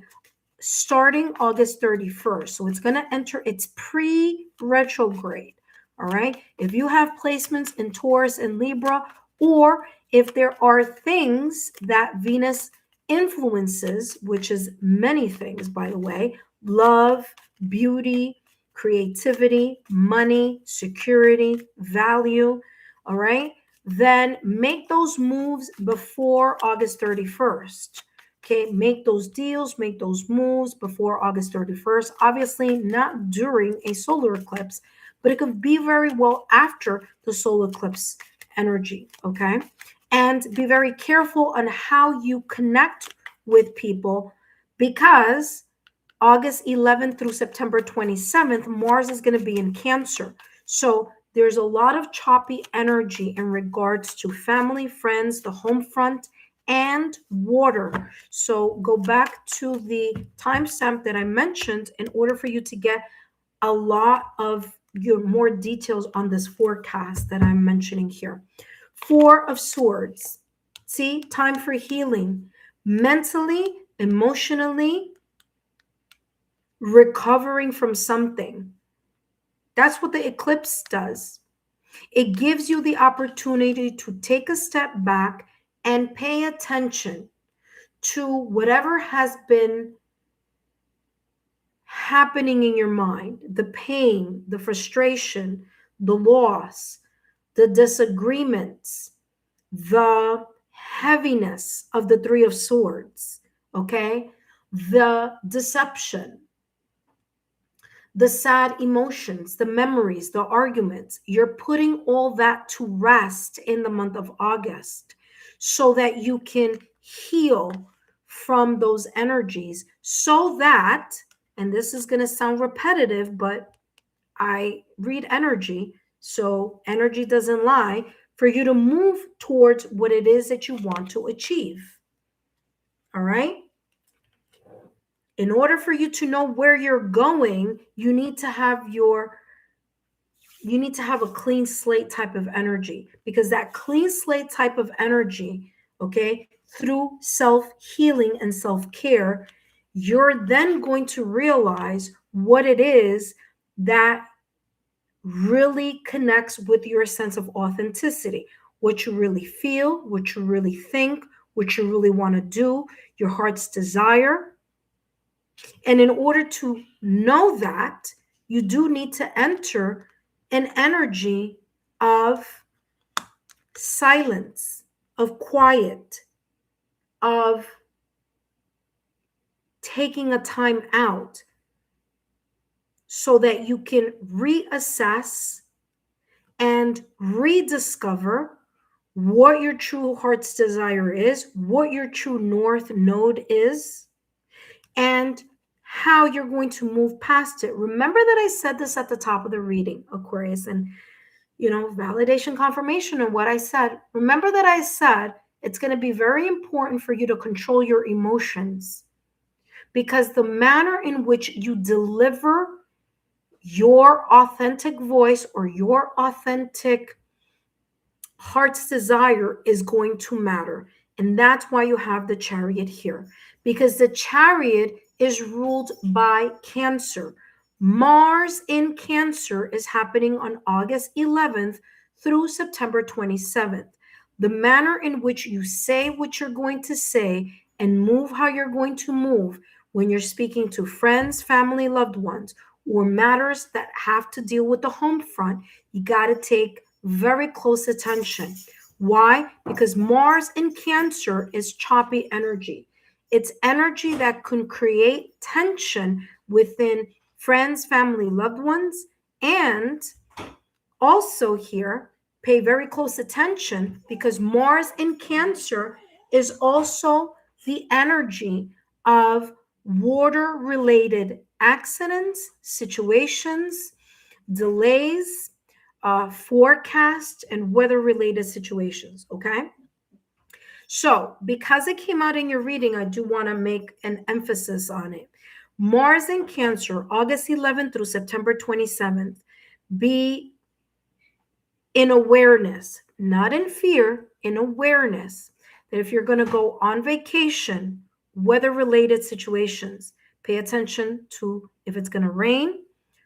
starting August 31st. So it's going to enter its pre-retrograde. All right. If you have placements in Taurus and Libra, or if there are things that Venus influences, which is many things, by the way, love, beauty, creativity, money, security, value. All right, then make those moves before August 31st, Okay, make those deals, make those moves before August 31st. Obviously, not during a solar eclipse, but it could be very well after the solar eclipse energy. Okay, and be very careful on how you connect with people, because August 11th through September 27th, Mars is going to be in Cancer. So there's a lot of choppy energy in regards to family, friends, the home front, and water. So go back to the timestamp that I mentioned in order for you to get a lot of your more details on this forecast that I'm mentioning here. Four of Swords. See, time for healing, mentally, emotionally, recovering from something. That's what the eclipse does. It gives you the opportunity to take a step back and pay attention to whatever has been happening in your mind, the pain, the frustration, the loss, the disagreements, the heaviness of the Three of Swords, okay? The deception, the sad emotions, the memories, the arguments. You're putting all that to rest in the month of August so that you can heal from those energies, so that, and this is going to sound repetitive, but I read energy, so energy doesn't lie, for you to move towards what it is that you want to achieve. All right? In order for you to know where you're going, you need to have a clean slate type of energy, because that clean slate type of energy, okay, through self-healing and self-care, you're then going to realize what it is that really connects with your sense of authenticity, what you really feel, what you really think, what you really want to do, your heart's desire. And in order to know that, you do need to enter an energy of silence, of quiet, of taking a time out so that you can reassess and rediscover what your true heart's desire is, what your true north node is, and how you're going to move past it. Remember that I said this at the top of the reading, Aquarius, and validation, confirmation of what I said. Remember that I said it's going to be very important for you to control your emotions, because the manner in which you deliver your authentic voice or your authentic heart's desire is going to matter. And that's why you have the Chariot here, because the Chariot is ruled by Cancer. Mars in Cancer is happening on August 11th through September 27th. The manner in which you say what you're going to say and move how you're going to move when you're speaking to friends, family, loved ones, or matters that have to deal with the home front, you got to take very close attention. Why? Because Mars in Cancer is choppy energy. It's energy that can create tension within friends, family, loved ones. And also here, pay very close attention, because Mars in Cancer is also the energy of water-related accidents, situations, delays, forecast, and weather-related situations, okay? So because it came out in your reading, I do want to make an emphasis on it. Mars in Cancer, August 11th through September 27th. Be in awareness, not in fear, in awareness that if you're going to go on vacation, weather-related situations, pay attention to if it's going to rain,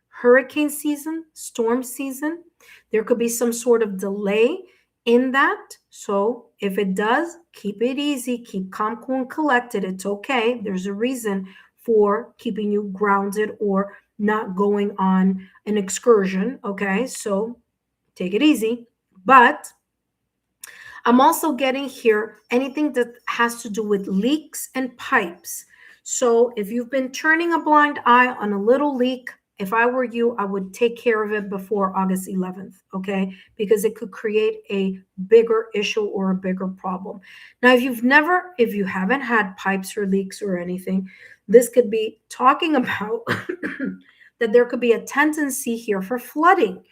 hurricane season, storm season. There could be some sort of delay in that. So if it does, keep it easy, keep calm, cool, and collected. It's okay. There's a reason for keeping you grounded or not going on an excursion. Okay, so take it easy. But I'm also getting here anything that has to do with leaks and pipes. So if you've been turning a blind eye on a little leak, if I were you, I would take care of it before August 11th, okay? Because it could create a bigger issue or a bigger problem. Now, if you haven't had pipes or leaks or anything, this could be talking about that there could be a tendency here for flooding.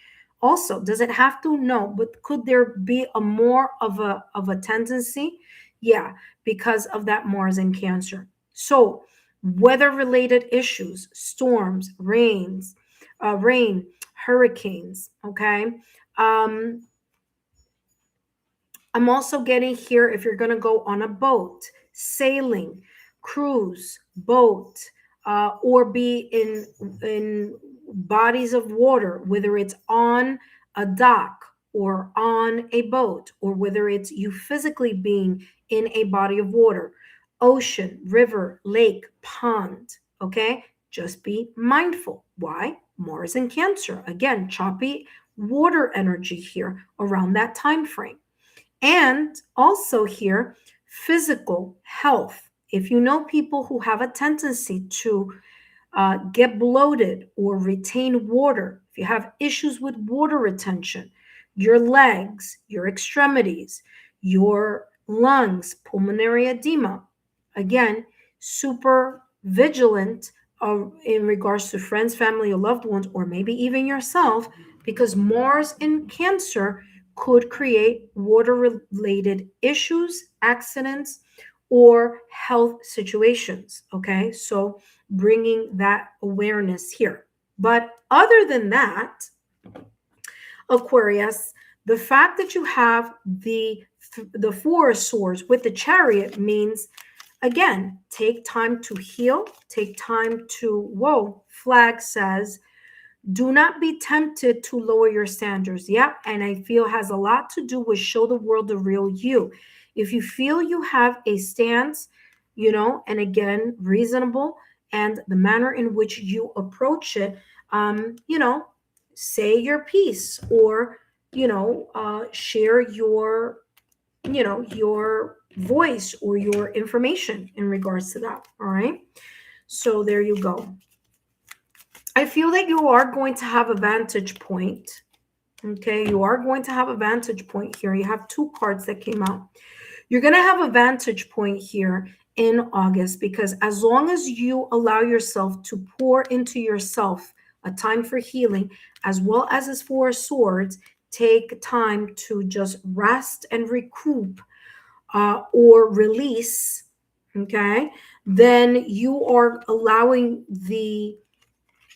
Also, does it have to? No, but could there be a more of a tendency? Yeah, because of that Mars in Cancer. So weather related issues, storms, rain, hurricanes. Okay. um I'm also getting here if you're going to go on a boat, sailing, cruise, boat, or be in bodies of water, whether it's on a dock or on a boat, or whether it's you physically being in a body of water, ocean, river, lake, pond. Okay, just be mindful. Why? Mars in Cancer, again, choppy water energy here around that time frame. And also here, physical health. If you know people who have a tendency to get bloated or retain water, if you have issues with water retention, your legs, your extremities, your lungs, pulmonary edema, again, super vigilant in regards to friends, family, or loved ones, or maybe even yourself, because Mars in Cancer could create water related issues, accidents, or health situations. Okay, so bringing that awareness here. But other than that, Aquarius, the fact that you have the Four of Swords with the Chariot means, again, take time to heal, take time to, whoa, flag says, do not be tempted to lower your standards. Yep. And I feel has a lot to do with show the world the real you. If you feel you have a stance, and again, reasonable, and the manner in which you approach it, say your piece, or, share your voice or your information in regards to that. All right. So there you go. I feel that you are going to have a vantage point. Okay, you are going to have a vantage point here. You have two cards that came out. You're going to have a vantage point here in August, because as long as you allow yourself to pour into yourself, a time for healing, as well as this Four of Swords, take time to just rest and recoup, or release, okay, then you are allowing the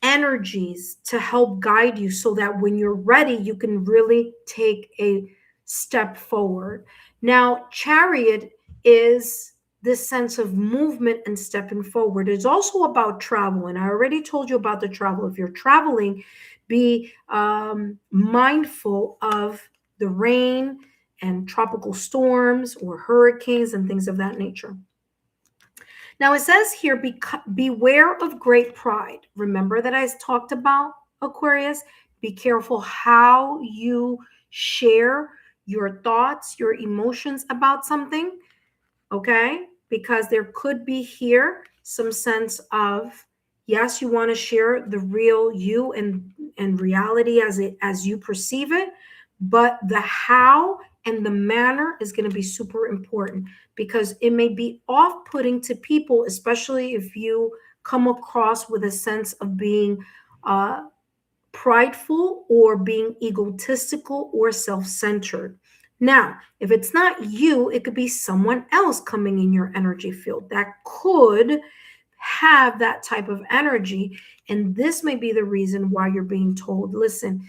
energies to help guide you so that when you're ready, you can really take a step forward. Now, Chariot is this sense of movement and stepping forward. It's also about travel. And I already told you about the travel. If you're traveling, be mindful of the rain and tropical storms or hurricanes and things of that nature. Now it says here, beware of great pride. Remember that I talked about, Aquarius? Be careful how you share your thoughts, your emotions about something, okay? Because there could be here some sense of, yes, you want to share the real you and reality as you perceive it, but the how and the manner is going to be super important, because it may be off-putting to people, especially if you come across with a sense of being prideful or being egotistical or self-centered. Now, if it's not you, it could be someone else coming in your energy field that could have that type of energy. And this may be the reason why you're being told, listen,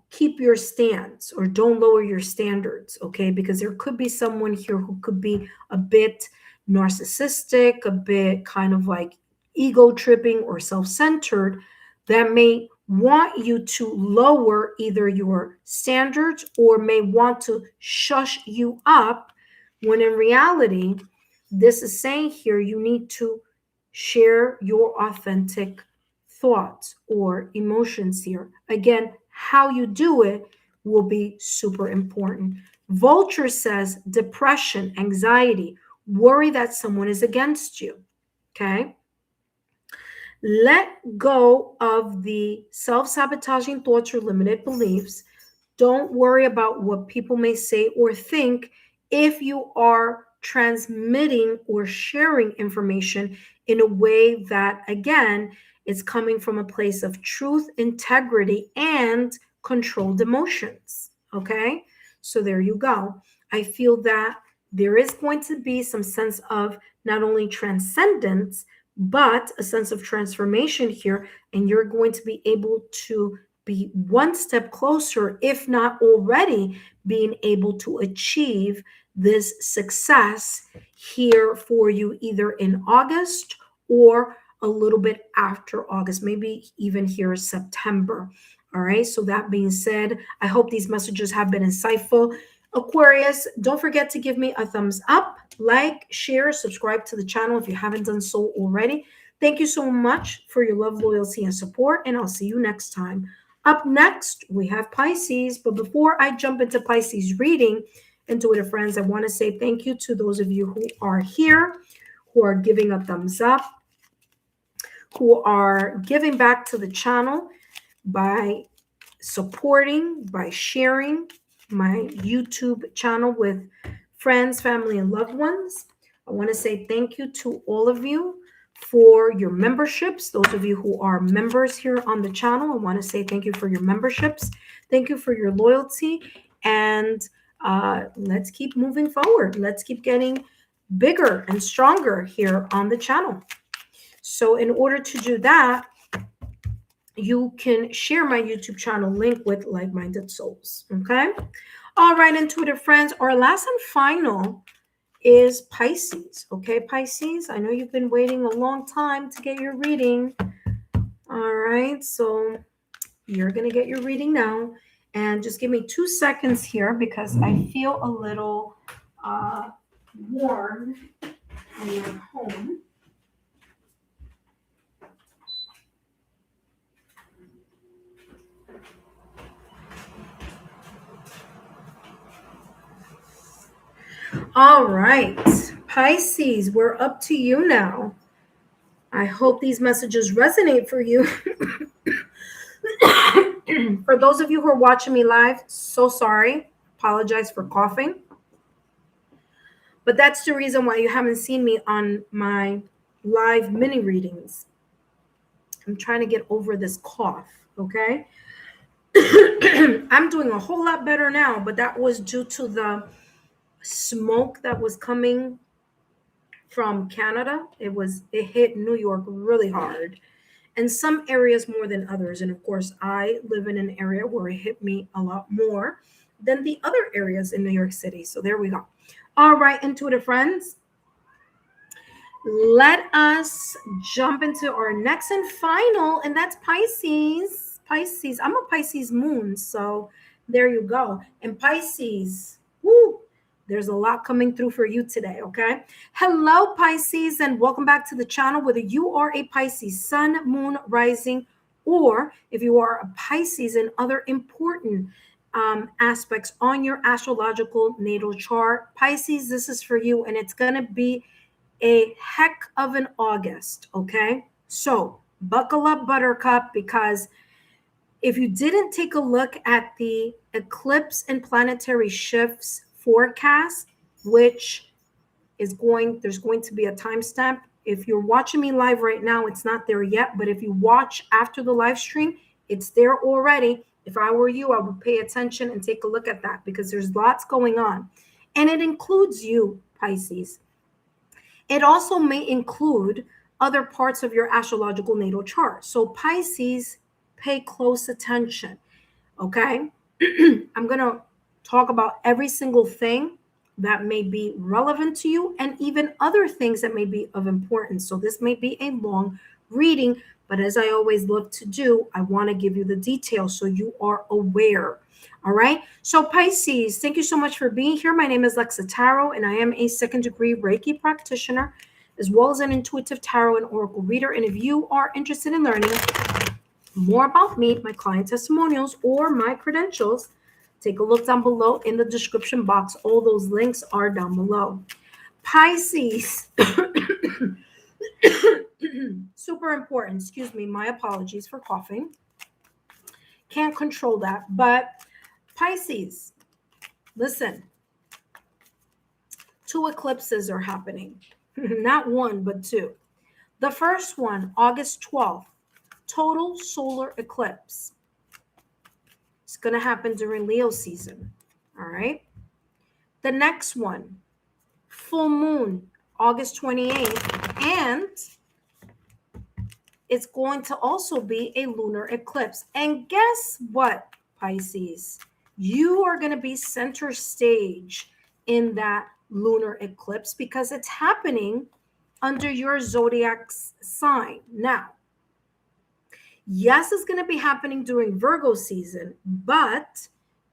keep your stance or don't lower your standards, okay? Because there could be someone here who could be a bit narcissistic, a bit kind of like ego tripping or self-centered, that may want you to lower either your standards or may want to shush you up, when in reality, this is saying here you need to share your authentic thoughts or emotions here. Again, how you do it will be super important. Vulture says depression, anxiety, worry that someone is against you. Okay. Let go of the self-sabotaging thoughts or limited beliefs. Don't worry about what people may say or think if you are transmitting or sharing information in a way that, again, is coming from a place of truth, integrity, and controlled emotions. Okay? So there you go. I feel that there is going to be some sense of not only transcendence, but a sense of transformation here. And you're going to be able to be one step closer, if not already being able to achieve this success here for you, either in August or a little bit after August, maybe even here September. All right. So that being said, I hope these messages have been insightful. Aquarius, don't forget to give me a thumbs up, like, share, subscribe to the channel if you haven't done so already. Thank you so much for your love, loyalty, and support, and I'll see you next time. Up next, we have Pisces. But before I jump into Pisces reading, intuitive friends, I want to say thank you to those of you who are here, who are giving a thumbs up, who are giving back to the channel by supporting, by sharing my YouTube channel with friends, family, and loved ones. I want to say thank you to all of you for your memberships. Those of you who are members here on the channel, I want to say thank you for your memberships. Thank you for your loyalty. And let's keep moving forward. Let's keep getting bigger and stronger here on the channel. So in order to do that, you can share my YouTube channel link with like-minded souls. Okay. All right, intuitive friends, our last and final is Pisces. Okay, Pisces, I know you've been waiting a long time to get your reading. All right, so you're going to get your reading now. And just give me 2 seconds here because I feel a little warm in my home. All right, Pisces, we're up to you now. I hope these messages resonate for you. For those of you who are watching me live, so sorry. Apologize for coughing. But that's the reason why you haven't seen me on my live mini readings. I'm trying to get over this cough, okay? I'm doing a whole lot better now, but that was due to the smoke that was coming from Canada. It hit New York really hard, and some areas more than others. And of course, I live in an area where it hit me a lot more than the other areas in New York City. So there we go. All right, intuitive friends, let us jump into our next and final, and that's Pisces. Pisces, I'm a Pisces moon, so there you go. And Pisces, woo, there's a lot coming through for you today, okay? Hello, Pisces, and welcome back to the channel. Whether you are a Pisces sun, moon, rising, or if you are a Pisces and other important aspects on your astrological natal chart, Pisces, this is for you, and it's going to be a heck of an August, okay? So buckle up, Buttercup, because if you didn't take a look at the eclipse and planetary shifts forecast, which is there's going to be a timestamp. If you're watching me live right now, it's not there yet, but if you watch after the live stream, it's there already. If I were you, I would pay attention and take a look at that because there's lots going on. And it includes you, Pisces. It also may include other parts of your astrological natal chart. So Pisces, pay close attention, okay? I'm going to talk about every single thing that may be relevant to you and even other things that may be of importance. So this may be a long reading, but as I always love to do, I want to give you the details so you are aware. All right. So Pisces, thank you so much for being here. My name is Lexa Tarot, and I am a second-degree Reiki practitioner, as well as an intuitive tarot and oracle reader. And if you are interested in learning more about me, my client testimonials, or my credentials, Take a look down below in the description box. All those links are down below. Pisces. Super important. Excuse me. My apologies for coughing. Can't control that. But Pisces, listen. 2 eclipses are happening. Not one, but 2. The first one, August 12th, total solar eclipse. It's going to happen during Leo season. All right. The next one, full moon, August 28th, and it's going to also be a lunar eclipse. And guess what, Pisces? You are going to be center stage in that lunar eclipse because it's happening under your zodiac sign. Now, yes, it's going to be happening during Virgo season, but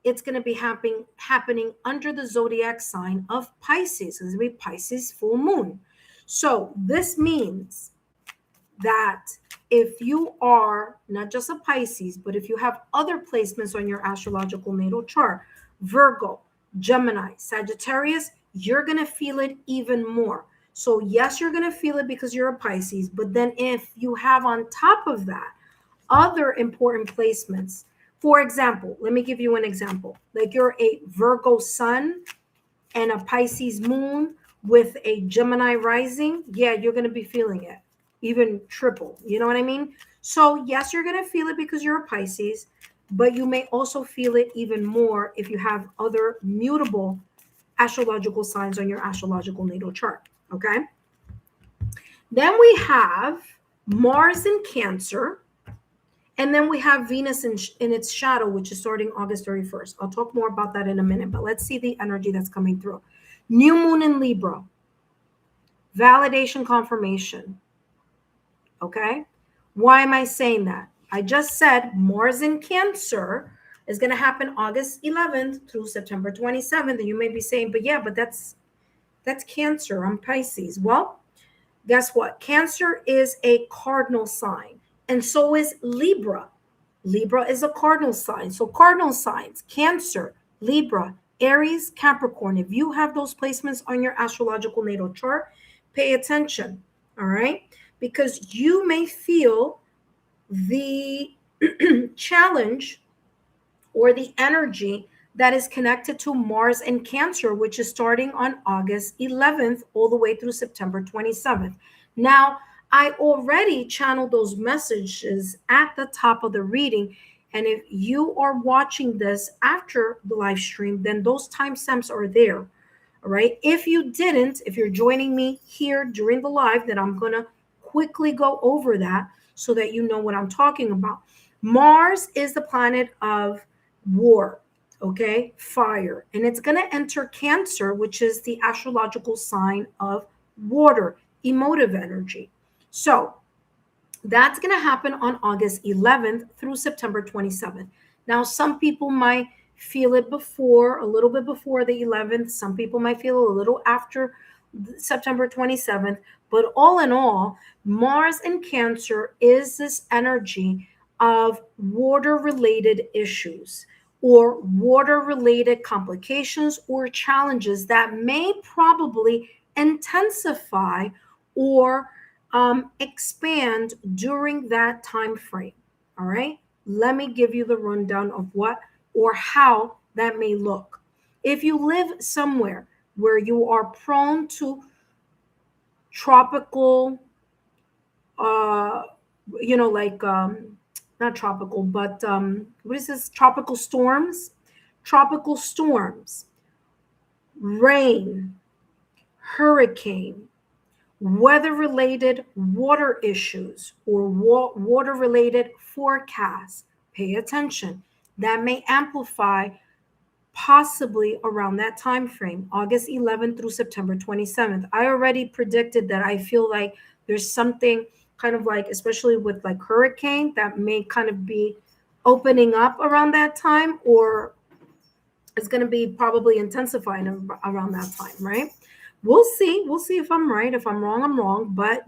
it's going to be happening under the zodiac sign of Pisces. It's going to be Pisces full moon. So this means that if you are not just a Pisces, but if you have other placements on your astrological natal chart, Virgo, Gemini, Sagittarius, you're going to feel it even more. So yes, you're going to feel it because you're a Pisces, but then if you have on top of that other important placements, for example, let me give you an example. Like you're a Virgo sun and a Pisces moon with a Gemini rising, yeah, you're going to be feeling it. Even triple, you know what I mean? So yes, you're going to feel it because you're a Pisces, but you may also feel it even more if you have other mutable astrological signs on your astrological natal chart, okay? Then we have Mars in Cancer, and then we have Venus in its shadow, which is starting August 31st. I'll talk more about that in a minute, but let's see the energy that's coming through. New moon in Libra, validation confirmation. Okay. Why am I saying that? I just said Mars in Cancer is going to happen August 11th through September 27th. And you may be saying, but yeah, but that's Cancer. I'm Pisces. Well, guess what? Cancer is a cardinal sign. And so is Libra. Libra is a cardinal sign. So cardinal signs, Cancer, Libra, Aries, Capricorn. If you have those placements on your astrological natal chart, pay attention. All right. Because you may feel the challenge or the energy that is connected to Mars and Cancer, which is starting on August 11th all the way through September 27th. Now, I already channeled those messages at the top of the reading. And if you are watching this after the live stream, then those timestamps are there. All right. If you didn't, if you're joining me here during the live, then I'm going to quickly go over that so that you know what I'm talking about. Mars is the planet of war, okay, fire, and it's going to enter Cancer, which is the astrological sign of water, emotive energy. So that's going to happen on August 11th through September 27th. Now, some people might feel it before, a little bit before the 11th. Some people might feel a little after September 27th. But all in all, Mars in Cancer is this energy of water-related issues or water-related complications or challenges that may probably intensify or expand during that time frame. All right. Let me give you the rundown of what or how that may look. If you live somewhere where you are prone to tropical, not tropical, but what is this? Tropical storms, rain, hurricane, weather-related water issues or water-related forecasts, pay attention. That may amplify possibly around that time frame, August 11th through September 27th. I already predicted that. I feel like there's something kind of like, especially with like hurricane, that may kind of be opening up around that time, or it's going to be probably intensifying around that time, right? We'll see if I'm right. If I'm wrong, I'm wrong. But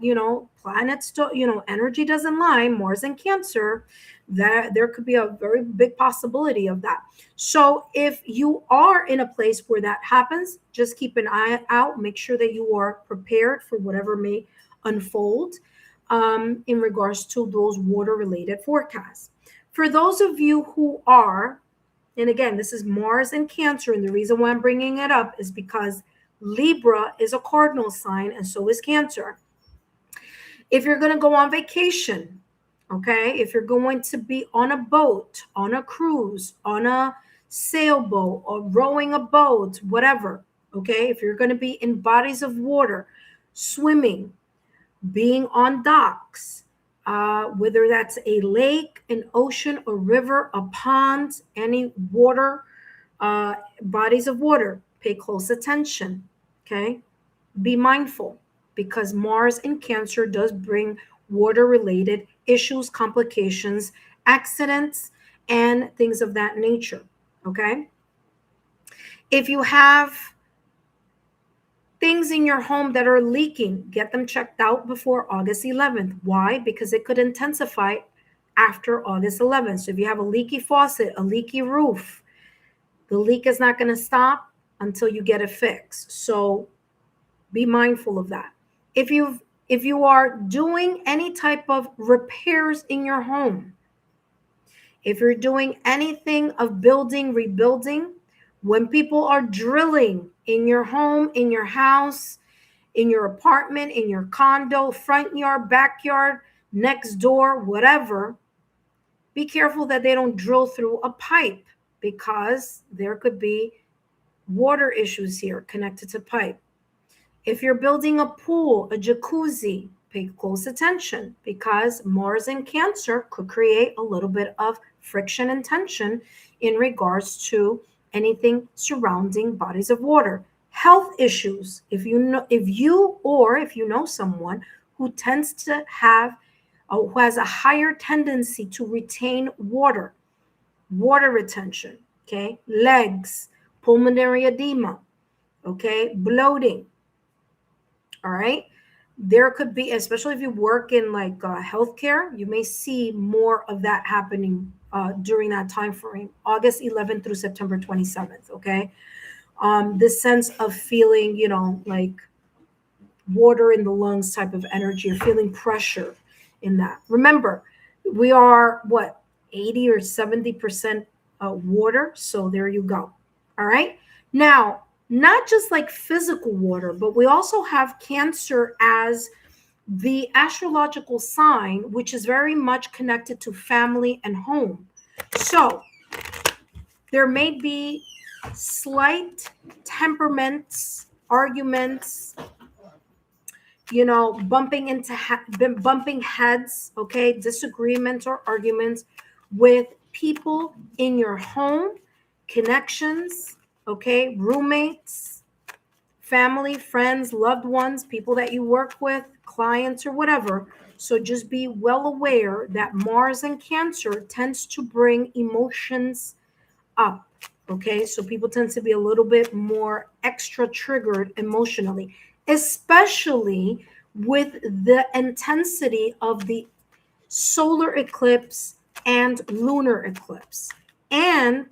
planets don't, energy doesn't lie. Mars and Cancer, that there could be a very big possibility of that. So if you are in a place where that happens, just keep an eye out. Make sure that you are prepared for whatever may unfold in regards to those water related forecasts. For those of you who are, and again, this is Mars and Cancer, and the reason why I'm bringing it up is because Libra is a cardinal sign, and so is Cancer. If you're going to go on vacation, okay, if you're going to be on a boat, on a cruise, on a sailboat, or rowing a boat, whatever, okay, if you're going to be in bodies of water, swimming, being on docks, whether that's a lake, an ocean, a river, a pond, any water, bodies of water, pay close attention. Okay. Be mindful because Mars in Cancer does bring water related issues, complications, accidents, and things of that nature. Okay. If you have things in your home that are leaking, get them checked out before August 11th. Why? Because it could intensify after August 11th. So if you have a leaky faucet, a leaky roof, the leak is not going to stop until you get it fixed. So be mindful of that. If you are doing any type of repairs in your home, if you're doing anything of building, rebuilding, when people are drilling in your home, in your house, in your apartment, in your condo, front yard, backyard, next door, whatever, be careful that they don't drill through a pipe because there could be water issues here connected to pipe. If you're building a pool, a jacuzzi, pay close attention because Mars in Cancer could create a little bit of friction and tension in regards to anything surrounding bodies of water. Health issues, if you know someone who tends to have who has a higher tendency to retain water retention, okay? Legs, pulmonary edema, okay? Bloating, all right? There could be, especially if you work in like healthcare, you may see more of that happening during that time frame, August 11th through September 27th, okay? This sense of feeling, like water in the lungs type of energy or feeling pressure in that. Remember, we are what, 80 or 70% water. So there you go. All right. Now, not just like physical water, but we also have Cancer as the astrological sign, which is very much connected to family and home. So there may be slight temperaments, arguments, bumping heads, okay, disagreements or arguments with people in your home, connections, okay, roommates, family, friends, loved ones, people that you work with, clients or whatever. So just be well aware that Mars in Cancer tends to bring emotions up. Okay, so people tend to be a little bit more extra triggered emotionally, especially with the intensity of the solar eclipse and lunar eclipse. And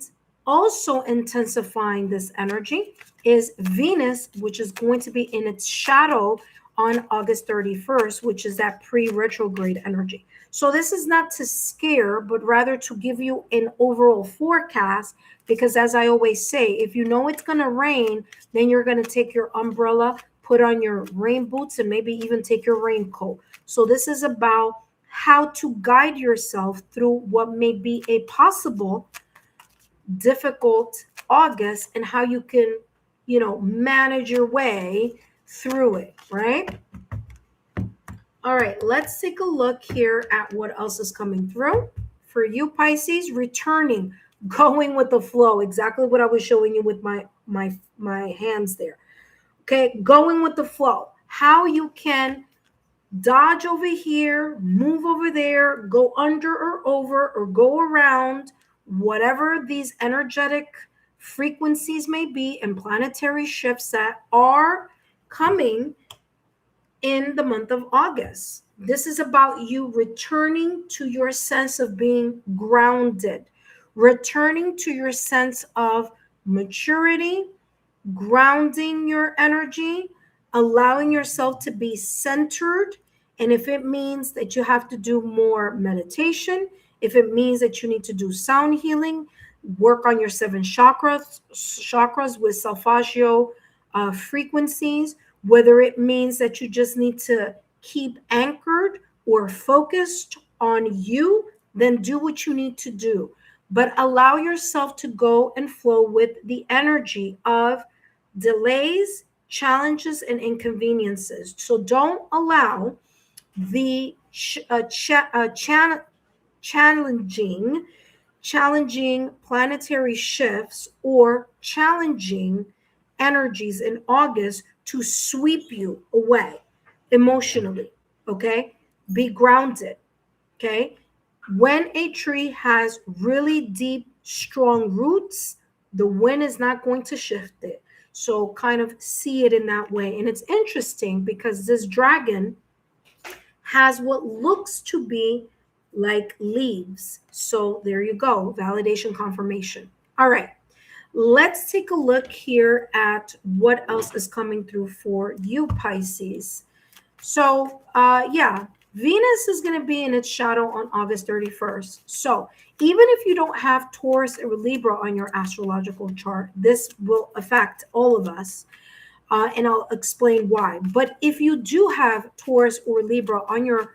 also intensifying this energy is Venus, which is going to be in its shadow on August 31st, which is that pre-retrograde energy. So this is not to scare, but rather to give you an overall forecast, because as I always say, if you know it's going to rain, then you're going to take your umbrella, put on your rain boots, and maybe even take your raincoat. So this is about how to guide yourself through what may be a possible difficult August and how you can, manage your way through it, right? All right, let's take a look here at what else is coming through. For you, Pisces, returning, going with the flow, exactly what I was showing you with my hands there. Okay, going with the flow. How you can dodge over here, move over there, go under or over or go around, whatever these energetic frequencies may be and planetary shifts that are coming in the month of August. This is about you returning to your sense of being grounded, returning to your sense of maturity, grounding your energy, allowing yourself to be centered. And if it means that you have to do more meditation, if it means that you need to do sound healing, work on your seven chakras with solfeggio frequencies, whether it means that you just need to keep anchored or focused on you, then do what you need to do. But allow yourself to go and flow with the energy of delays, challenges, and inconveniences. So don't allow the challenging planetary shifts or challenging energies in August to sweep you away emotionally. Okay, be grounded. Okay, when a tree has really deep, strong roots, the wind is not going to shift it. So kind of see it in that way. And it's interesting because this dragon has what looks to be like leaves. So there you go, validation confirmation. All right, let's take a look here at what else is coming through for you, Pisces. So, yeah, Venus is going to be in its shadow on August 31st. So, even if you don't have Taurus or Libra on your astrological chart, this will affect all of us. And I'll explain why. But if you do have Taurus or Libra on your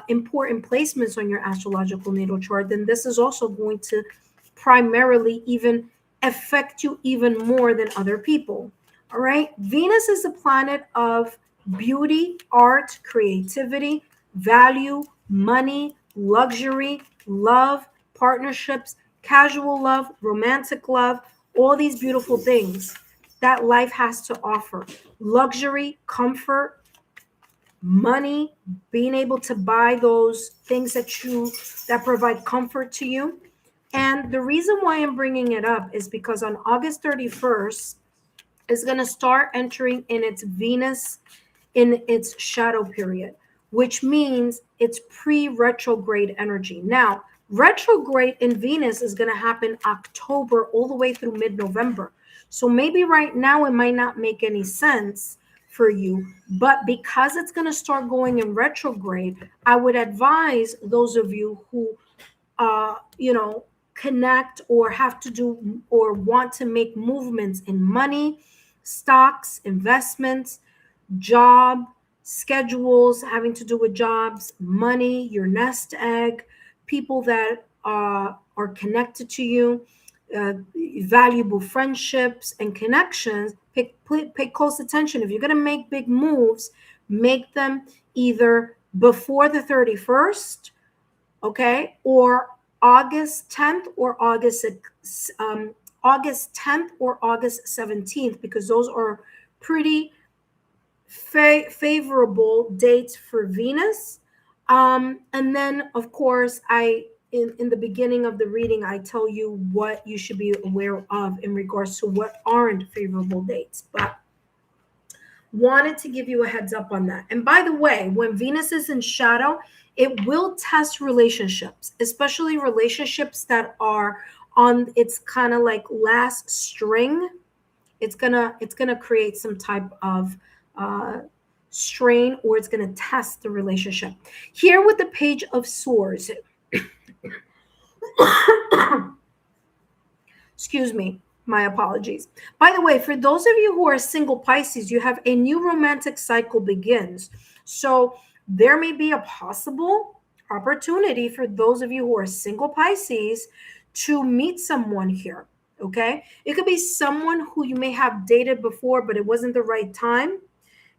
important placements on your astrological natal chart, then this is also going to primarily even affect you even more than other people. All right. Venus is the planet of beauty, art, creativity, value, money, luxury, love, partnerships, casual love, romantic love, all these beautiful things that life has to offer. Luxury, comfort, money, being able to buy those things that provide comfort to you. And the reason why I'm bringing it up is because on August 31st is going to start entering in its Venus in its shadow period, which means it's pre-retrograde energy. Now, retrograde in Venus is going to happen October all the way through mid-November. So maybe right now it might not make any sense for you, but because it's going to start going in retrograde, I would advise those of you who connect or have to do or want to make movements in money, stocks, investments, job, schedules having to do with jobs, money, your nest egg, people that are connected to you, valuable friendships and connections. Pay close attention. If you're going to make big moves, make them either before the 31st, okay, or August 10th or August 10th or August 17th, because those are pretty favorable dates for Venus. And then, of course, in the beginning of the reading, I tell you what you should be aware of in regards to what aren't favorable dates. But wanted to give you a heads up on that. And by the way, when Venus is in shadow, it will test relationships, especially relationships that are on its kind of like last string. It's gonna create some type of strain, or it's gonna test the relationship. Here with the Page of Swords, excuse me, my apologies. By the way, for those of you who are single Pisces, you have a new romantic cycle begins. So there may be a possible opportunity for those of you who are single Pisces to meet someone here. Okay, it could be someone who you may have dated before, but it wasn't the right time.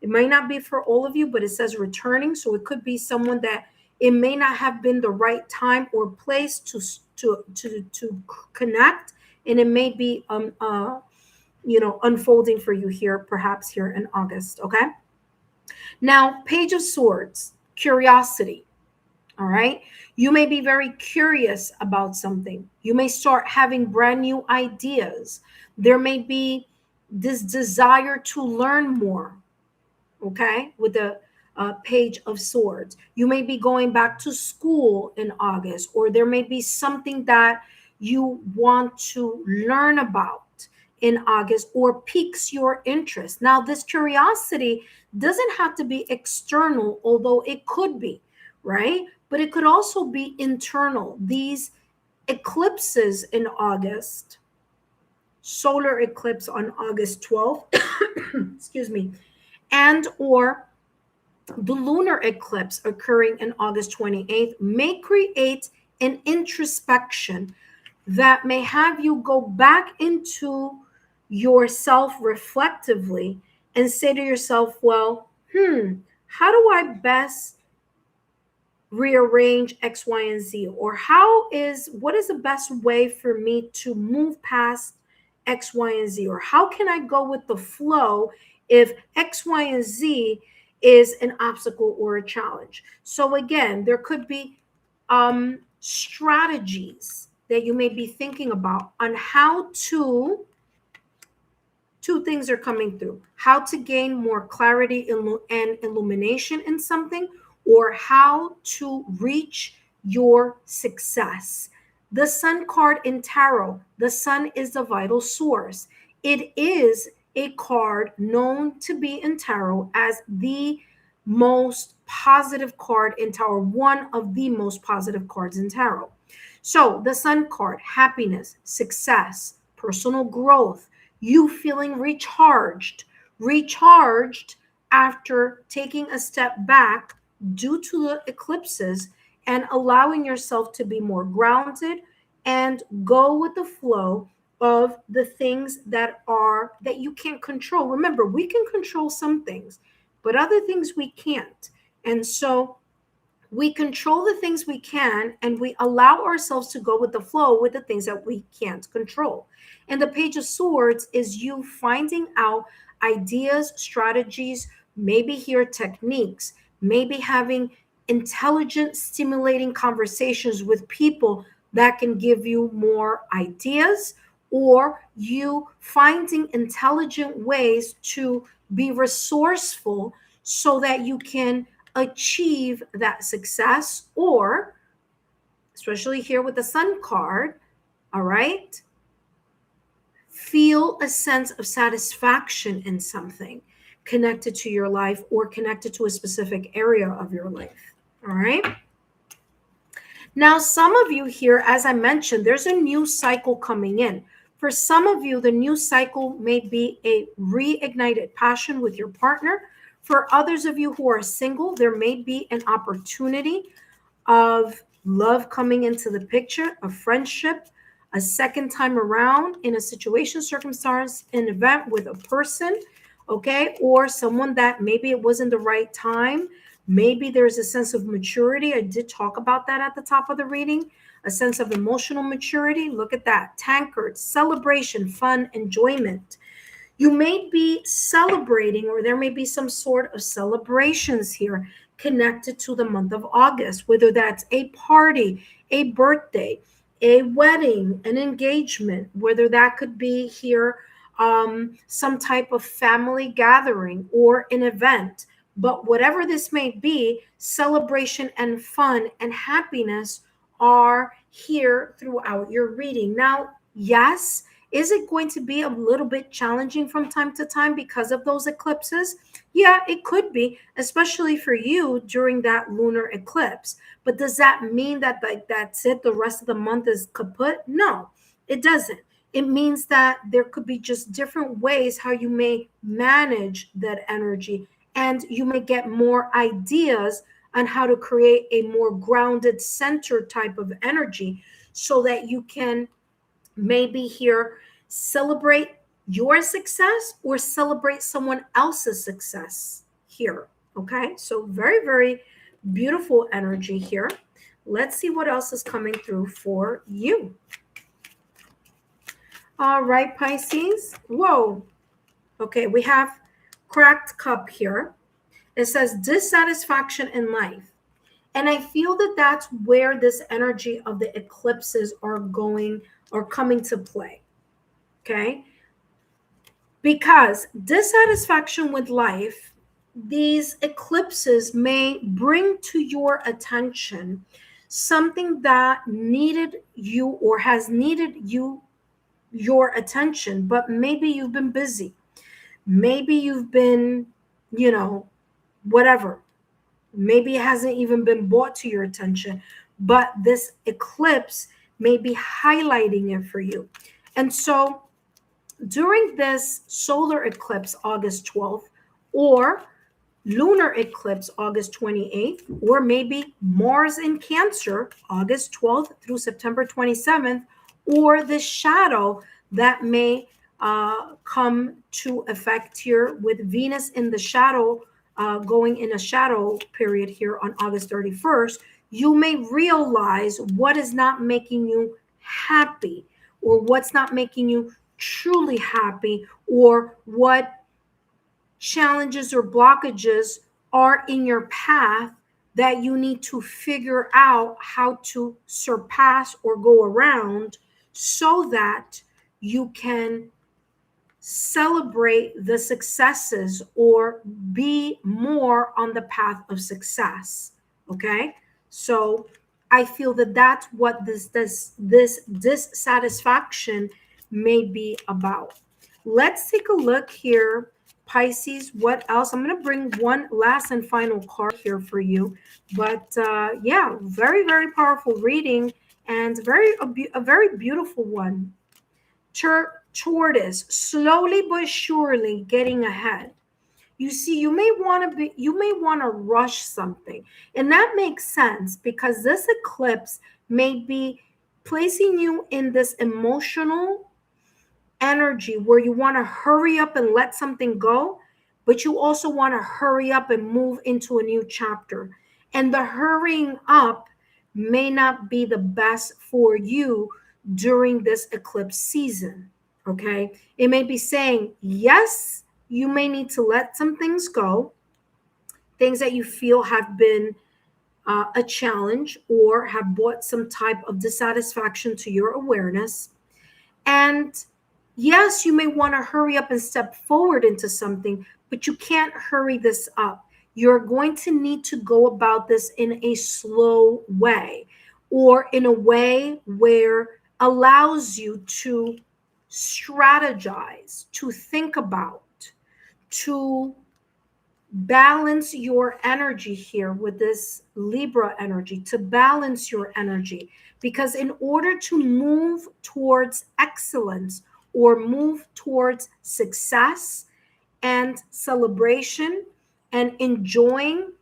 It might not be for all of you, but it says returning. So it could be someone that it may not have been the right time or place to connect, and it may be unfolding for you here, perhaps here in August. Okay. Now, Page of Swords, curiosity. All right. You may be very curious about something. You may start having brand new ideas. There may be this desire to learn more. okay, with the Page of Swords. You may be going back to school in August, or there may be something that you want to learn about in August or piques your interest. Now, this curiosity doesn't have to be external, although it could be, right? But it could also be internal. These eclipses in August, solar eclipse on August 12th, excuse me, and or the lunar eclipse occurring in August 28th may create an introspection that may have you go back into yourself reflectively and say to yourself, well, how do I best rearrange X, Y, and Z? Or what is the best way for me to move past X, Y, and Z? Or how can I go with the flow if X, Y, and Z is an obstacle or a challenge? So again, there could be strategies that you may be thinking about on how to, two things are coming through: how to gain more clarity and illumination in something, or how to reach your success. The Sun card in tarot, the Sun is the vital source. It is a card known to be in tarot as the most positive card in tarot, one of the most positive cards in tarot. So the Sun card, happiness, success, personal growth, you feeling recharged after taking a step back due to the eclipses, and allowing yourself to be more grounded and go with the flow of the things that you can't control. Remember, we can control some things, but other things we can't. And so we control the things we can, and we allow ourselves to go with the flow with the things that we can't control. And the Page of Swords is you finding out ideas, strategies, maybe here techniques, maybe having intelligent, stimulating conversations with people that can give you more ideas, or you finding intelligent ways to be resourceful so that you can achieve that success, or especially here with the Sun card, all right, feel a sense of satisfaction in something connected to your life or connected to a specific area of your life. All right. Now, some of you here, as I mentioned, there's a new cycle coming in. For some of you, the new cycle may be a reignited passion with your partner. For others of you who are single, there may be an opportunity of love coming into the picture, a friendship, a second time around in a situation, circumstance, an event with a person, okay, or someone that maybe it wasn't the right time. Maybe there's a sense of maturity. I did talk about that at the top of the reading. A sense of emotional maturity. Look at that. Tankard, celebration, fun, enjoyment. You may be celebrating, or there may be some sort of celebrations here connected to the month of August, whether that's a party, a birthday, a wedding, an engagement, whether that could be here some type of family gathering or an event. But whatever this may be, celebration and fun and happiness are here throughout your reading. Now, yes, is it going to be a little bit challenging from time to time because of those eclipses? Yeah, it could be, especially for you during that lunar eclipse. But does that mean that that's it? The rest of the month is kaput? No, it doesn't. It means that there could be just different ways how you may manage that energy, and you may get more ideas on how to create a more grounded center type of energy so that you can maybe here celebrate your success or celebrate someone else's success here. Okay, so very, very beautiful energy here. Let's see what else is coming through for you. All right, Pisces. Whoa. Okay, we have cracked cup here. It says dissatisfaction in life. And I feel that that's where this energy of the eclipses are going or coming to play. Okay. Because dissatisfaction with life, these eclipses may bring to your attention something that needed you or has needed your attention, but maybe you've been busy. Maybe you've been, you know, whatever. Maybe it hasn't even been brought to your attention, but this eclipse may be highlighting it for you. And so during this solar eclipse, August 12th, or lunar eclipse, August 28th, or maybe Mars in Cancer, August 12th through September 27th, or the shadow that may come to effect here with Venus in the shadow, going in a shadow period here on August 31st, you may realize what is not making you happy, or what's not making you truly happy, or what challenges or blockages are in your path that you need to figure out how to surpass or go around, so that you can celebrate the successes or be more on the path of success. Okay, so I feel that that's what this dissatisfaction may be about. Let's take a look here, Pisces. What else? I'm going to bring one last and final card here for you. But yeah, very, very powerful reading, and a very beautiful one. Tortoise, slowly but surely getting ahead. You see, you may want to rush something. And that makes sense because this eclipse may be placing you in this emotional energy where you want to hurry up and let something go, but you also want to hurry up and move into a new chapter. And the hurrying up may not be the best for you during this eclipse season. Okay. It may be saying, yes, you may need to let some things go, things that you feel have been a challenge or have brought some type of dissatisfaction to your awareness. And yes, you may want to hurry up and step forward into something, but you can't hurry this up. You're going to need to go about this in a slow way, or in a way where allows you to strategize, to think about, to balance your energy here with this Libra energy, to balance your energy. Because in order to move towards excellence or move towards success and celebration and enjoying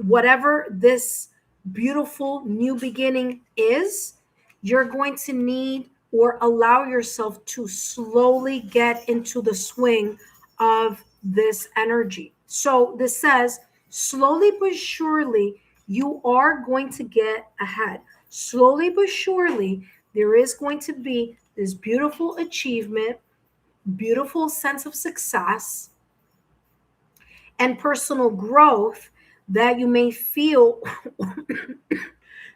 whatever this beautiful new beginning is, you're going to need or allow yourself to slowly get into the swing of this energy. So this says, slowly but surely, you are going to get ahead. Slowly but surely, there is going to be this beautiful achievement, beautiful sense of success, and personal growth that you may feel,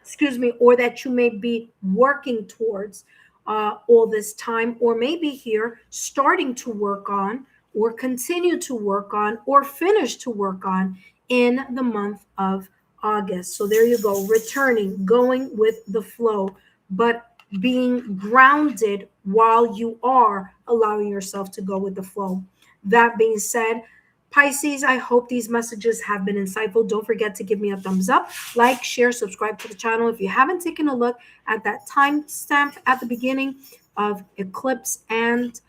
excuse me, or that you may be working towards all this time, or maybe here starting to work on, or continue to work on, or finish to work on in the month of August. So there you go, returning, going with the flow, but being grounded while you are allowing yourself to go with the flow. That being said, Pisces, I hope these messages have been insightful. Don't forget to give me a thumbs up, like, share, subscribe to the channel. If you haven't taken a look at that timestamp at the beginning of eclipse and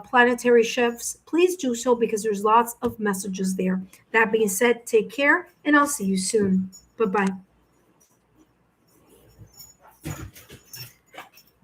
planetary shifts, please do so because there's lots of messages there. That being said, take care and I'll see you soon. Bye-bye.